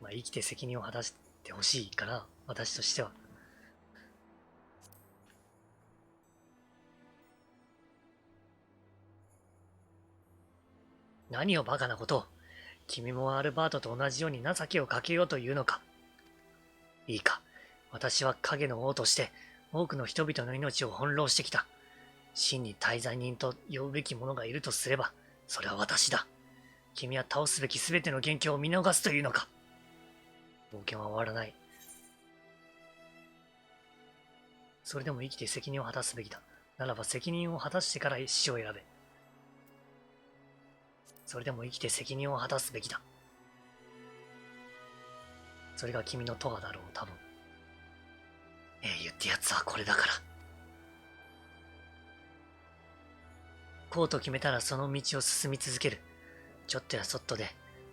まあ、生きて責任を果たしてほしいかな、私としては。何をバカなことを。君もアルバートと同じように情けをかけようというのか。いいか、私は影の王として多くの人々の命を翻弄してきた。真に大罪人と呼ぶべき者がいるとすれば、それは私だ。君は倒すべき全ての元凶を見逃すというのか。冒険は終わらない。それでも生きて責任を果たすべきだ。ならば責任を果たしてから死を選べ。それでも生きて責任を果たすべきだ。それが君の咎だろう、多分。英雄ってやつはこれだから。こうと決めたらその道を進み続ける。ちょっとやそっとで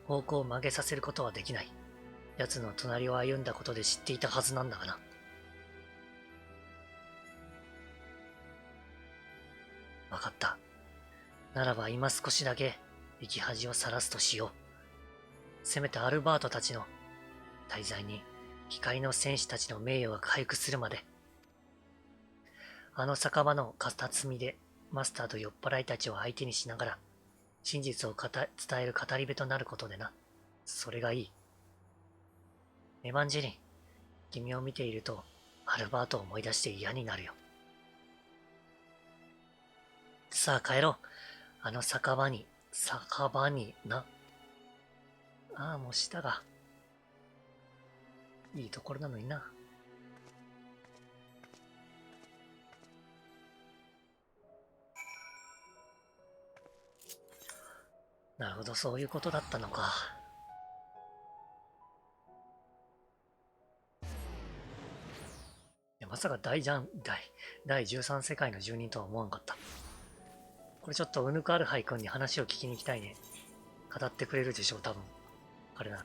方向を曲げさせることはできない。奴の隣を歩んだことで知っていたはずなんだがな。わかった。ならば今少しだけ生き恥をさらすとしよう。せめてアルバートたちの大罪に光の戦士たちの名誉が回復するまで。あの酒場の片隅でマスターと酔っ払いたちを相手にしながら真実を伝える語り部となることでな。それがいい。エヴァンジェリン、君を見ているとアルバートを思い出して嫌になるよ。さあ帰ろう。あの酒場にな。ああ、もう舌が。いいところなのにな。なるほど、そういうことだったのか。いや、まさか第13世界の住人とは思わんかった。これちょっとウヌクアルハイ君に話を聞きに行きたいね。語ってくれるでしょう、多分。彼なら。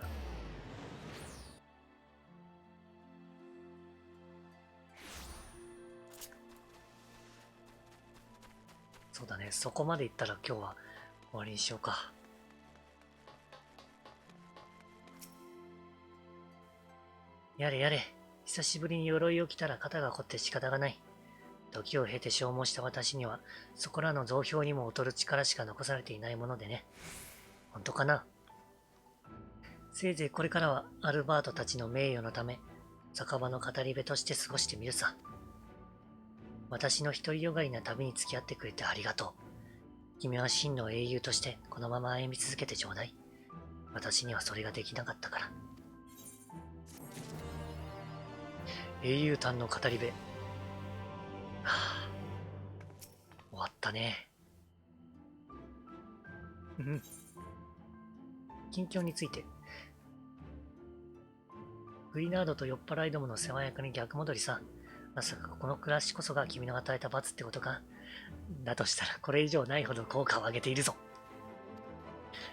そうだね、そこまで行ったら今日は終わりにしようか。やれやれ、久しぶりに鎧を着たら肩が凝って仕方がない。時を経て消耗した私には、そこらの増票にも劣る力しか残されていないものでね。本当かな。せいぜいこれからはアルバートたちの名誉のため、酒場の語り部として過ごしてみるさ。私の独りよがりな旅に付き合ってくれてありがとう。君は真の英雄としてこのまま歩み続けてちょうだい。私にはそれができなかったから。英雄譚の語り部。はあ、終わったね。うん。近況について。グリナードと酔っ払いどもの世話役に逆戻りさ。まさかこの暮らしこそが君の与えた罰ってことか。だとしたらこれ以上ないほど効果を上げているぞ。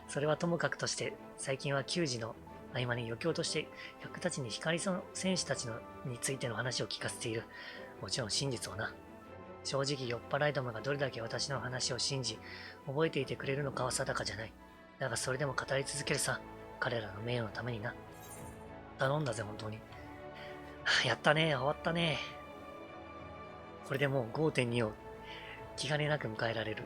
それはともかくとして、最近は給仕の合間に余興として客たちに光の戦士たちについての話を聞かせている。もちろん真実をな。正直酔っ払いどもがどれだけ私の話を信じ、覚えていてくれるのかは定かじゃない。だがそれでも語り続けるさ。彼らの名誉のためにな。頼んだぜ、本当に。やったね、終わったね。これでもう 5.2 を気兼ねなく迎えられる。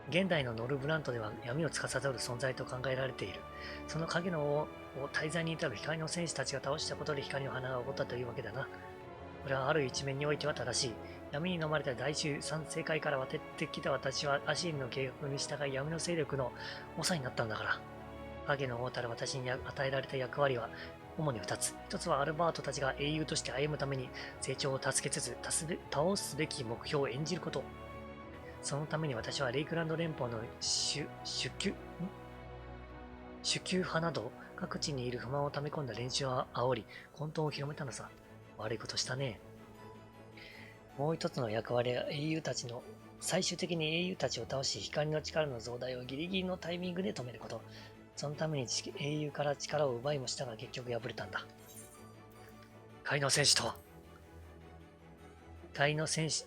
現代のノルブラントでは闇を司る存在と考えられている。その影の王を大罪に至る光の戦士たちが倒したことで光の花が起こったというわけだな。これはある一面においては正しい。闇に飲まれた第13世界から渡ってきた私はアシールの計画に従い闇の勢力の長になったんだから。影の王たる私に与えられた役割は主に2つ。1つはアルバートたちが英雄として歩むために成長を助けつつ倒すべき目標を演じること。そのために私はレイクランド連邦の主給派など各地にいる不満を溜め込んだ連中を煽り、混沌を広めたのさ。悪いことしたね。もう一つの役割は最終的に英雄たちを倒し光の力の増大をギリギリのタイミングで止めること。そのために英雄から力を奪いもしたが結局敗れたんだ。光の戦士とは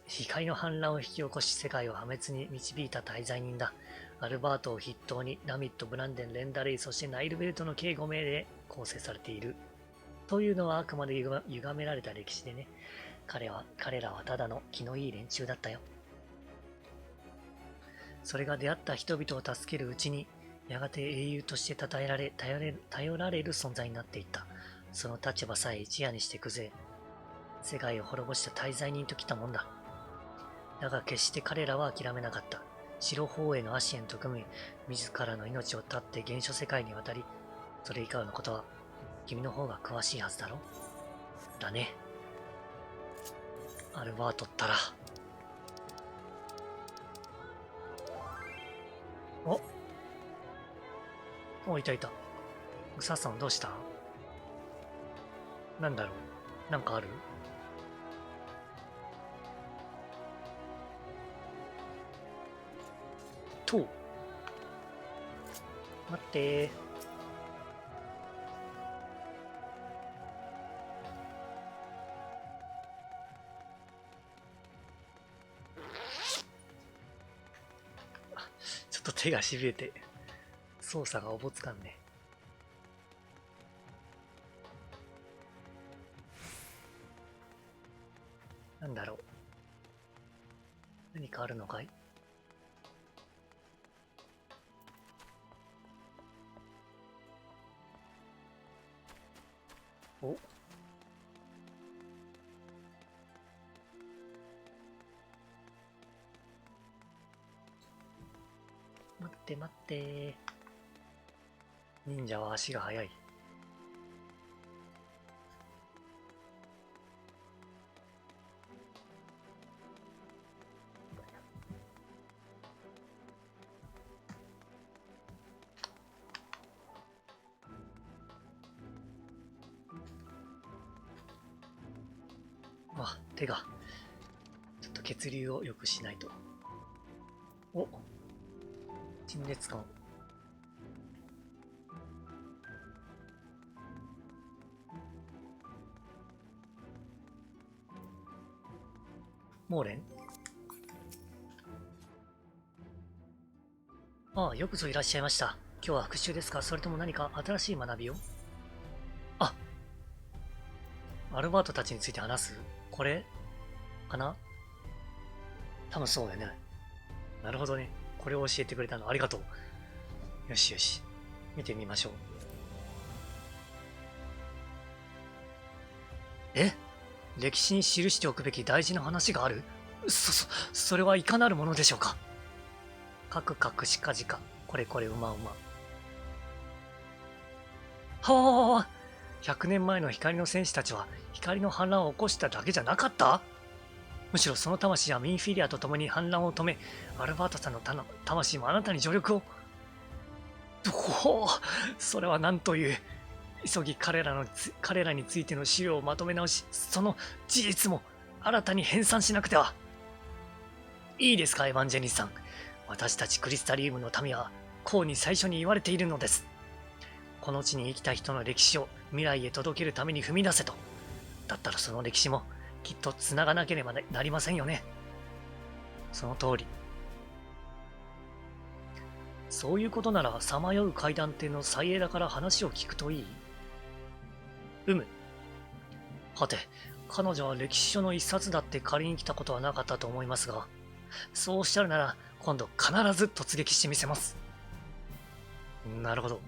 光の反乱を引き起こし世界を破滅に導いた大罪人だ。アルバートを筆頭にナミット、ブランデン、レンダレイ、そしてナイルベルトの計5名で構成されている。というのはあくまで歪められた歴史でね。彼らはただの気のいい連中だったよ。それが出会った人々を助けるうちに、やがて英雄として頼られる存在になっていった。その立場さえ一夜にして崩れ、世界を滅ぼした大罪人ときたもんだ。だが決して彼らは諦めなかった。白鳳へのアシエンと組み、自らの命を絶って原初世界に渡り、それ以下のことは君の方が詳しいはずだろ。だね。アルバートったら。お、いたいた。グサさんどうした？なんだろう？なんかある？とう。待ってー。ちょっと手がしびれて操作がおぼつかんね。なんだろう？何かあるのかい？お、待って待って。忍者は足が速い。あ、手が。ちょっと血流を良くしないと。お、陳列感。モーレン？ああ、よくぞいらっしゃいました。今日は復習ですか？それとも何か新しい学びを？あ、アルバートたちについて話す？これかな？多分そうだよね。なるほどね。これを教えてくれたのありがとう。よしよし。見てみましょう。え？歴史に記しておくべき大事な話がある？それはいかなるものでしょうか？かくかくしかじか。これこれうまうま。はあ、100年前の光の戦士たちは光の反乱を起こしただけじゃなかった？むしろその魂はミンフィリアと共に反乱を止め、アルバートさんの魂もあなたに助力を。おお、それは何という。急ぎ彼らについての資料をまとめ直し、その事実も新たに編纂しなくては。いいですか、エヴァンジェニスさん。私たちクリスタリウムの民は、こうに最初に言われているのです。この地に生きた人の歴史を未来へ届けるために踏み出せと。だったらその歴史もきっと繋がなければなりませんよね。その通り。そういうことなら、さまよう階段亭の最枝から話を聞くといい？はて、彼女は歴史書の一冊だって借りに来たことはなかったと思いますが、そうおっしゃるなら、今度必ず突撃してみせます。なるほど。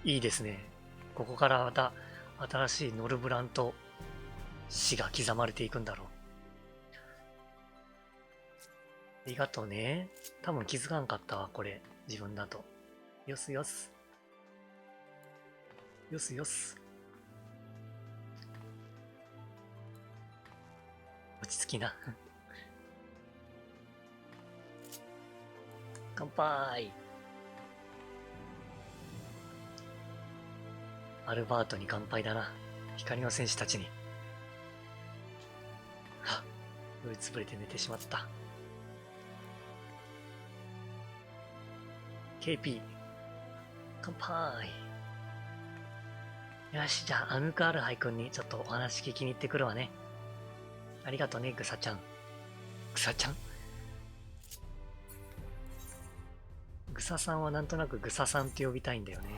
いいですね。ここからまた新しいノルブランと死が刻まれていくんだろう。ありがとうね。多分気づかんかったわ、これ。自分だと。よすよす。よすよす。落ち着きな。乾杯。アルバートに乾杯だな。光の戦士たちに。はっ、酔いつぶれて寝てしまった。KP。乾杯。よし、じゃあ、アヌカールハイ君にちょっとお話聞きに行ってくるわね。ありがとうね、グサちゃん。グサちゃん？グサさんはなんとなくグサさんって呼びたいんだよね。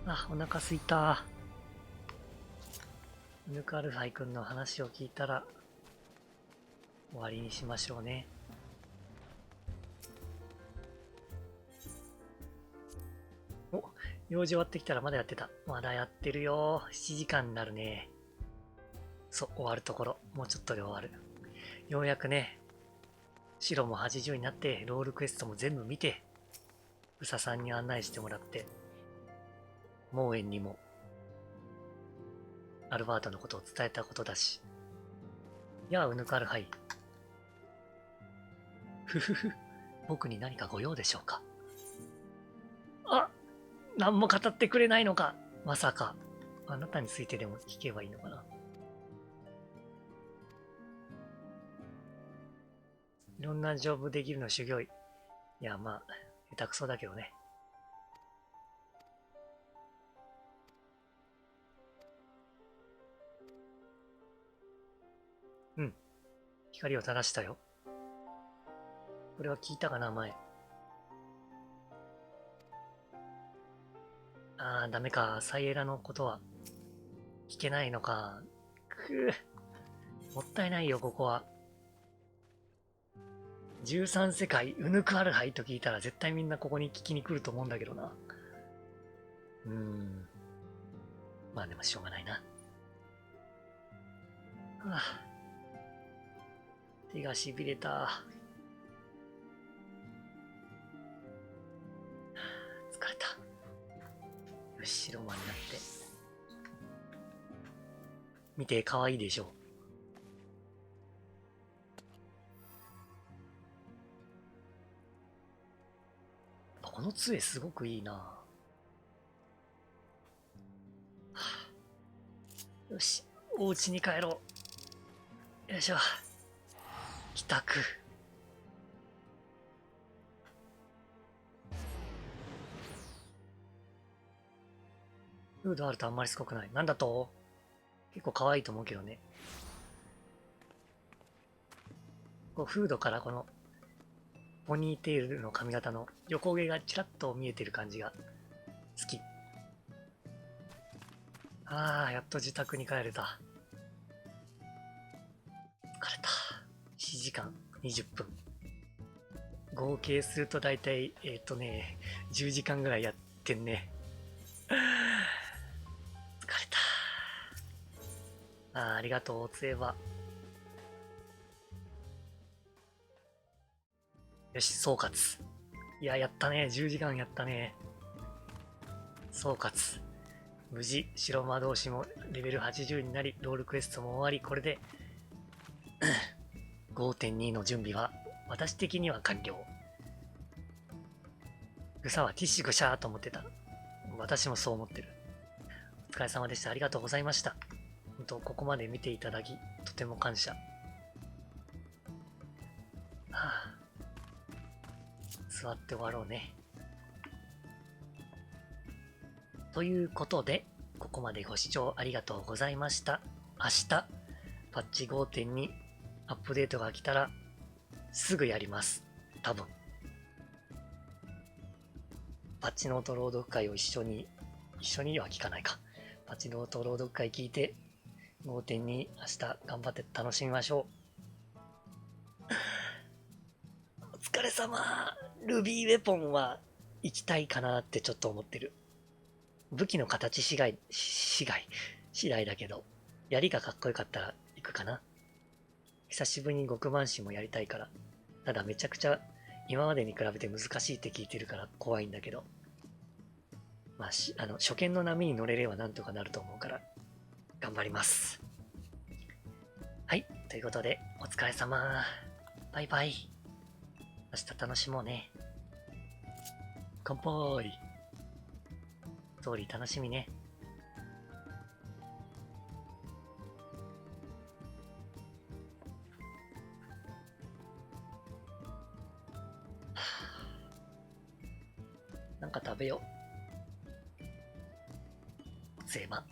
あ、お腹すいた。ヌカルハイ君の話を聞いたら終わりにしましょうね。用事終わってきたらまだやってた。まだやってるよ。7時間になるね。そう、終わるところ。もうちょっとで終わる。ようやくね、白も80になって、ロールクエストも全部見て、宇佐さんに案内してもらって、モーエンにも、アルバートのことを伝えたことだし。やあ、ウヌカルハイ。ふふふ、僕に何かご用でしょうか。あ、何も語ってくれないのか。まさか。あなたについてでも聞けばいいのかな。いろんなジョブできるの修行医。いや、まあ、下手くそだけどね。うん。光を正したよ。これは聞いたかな、前。あー、ダメか。サイエラのことは聞けないのか。くぅ。もったいないよ、ここは。13世界、ウヌクアルハイと聞いたら絶対みんなここに聞きに来ると思うんだけどな。まあでもしょうがないな。はあ、手がしびれた。疲れた。よし、白馬になって。見て、かわいいでしょ。この杖すごくいいな。はあ、よし、お家に帰ろう。よいしょ。帰宅。フードあるとあんまりすごくない。なんだと結構可愛いと思うけどね。こうフードからこのポニーテールの髪型の横毛がちらっと見えてる感じが好き。ああ、やっと自宅に帰れた。疲れた。4時間20分。合計するとだいたい、10時間ぐらいやってんね。疲れた。ありがとう、お杖は。よし、総括。いや、やったね。10時間やったね。総括。無事、白魔導士もレベル80になり、ロールクエストも終わり、これで5.2 の準備は、私的には完了。ぐさはティッシュぐしゃーと思ってた。私もそう思ってる。お疲れ様でした。ありがとうございました。本当、ここまで見ていただき、とても感謝。はあ、座って終わろうね。ということで、ここまでご視聴ありがとうございました。明日、パッチ 5.2 アップデートが来たら、すぐやります。多分。パッチノート朗読会を一緒には聞かないか。パッチノート朗読会聞いて、5.2 明日頑張って楽しみましょう。お疲れ様。ルビーウェポンは行きたいかなってちょっと思ってる。武器の形次第だけど、槍がかっこよかったら行くかな。久しぶりに極蛮神もやりたいから。ただめちゃくちゃ今までに比べて難しいって聞いてるから怖いんだけど。まあ、初見の波に乗れればなんとかなると思うから、頑張ります。はい。ということで、お疲れ様。バイバイ。明日楽しもうね。乾杯。ストーリー楽しみね。なんか食べよう。そういえば。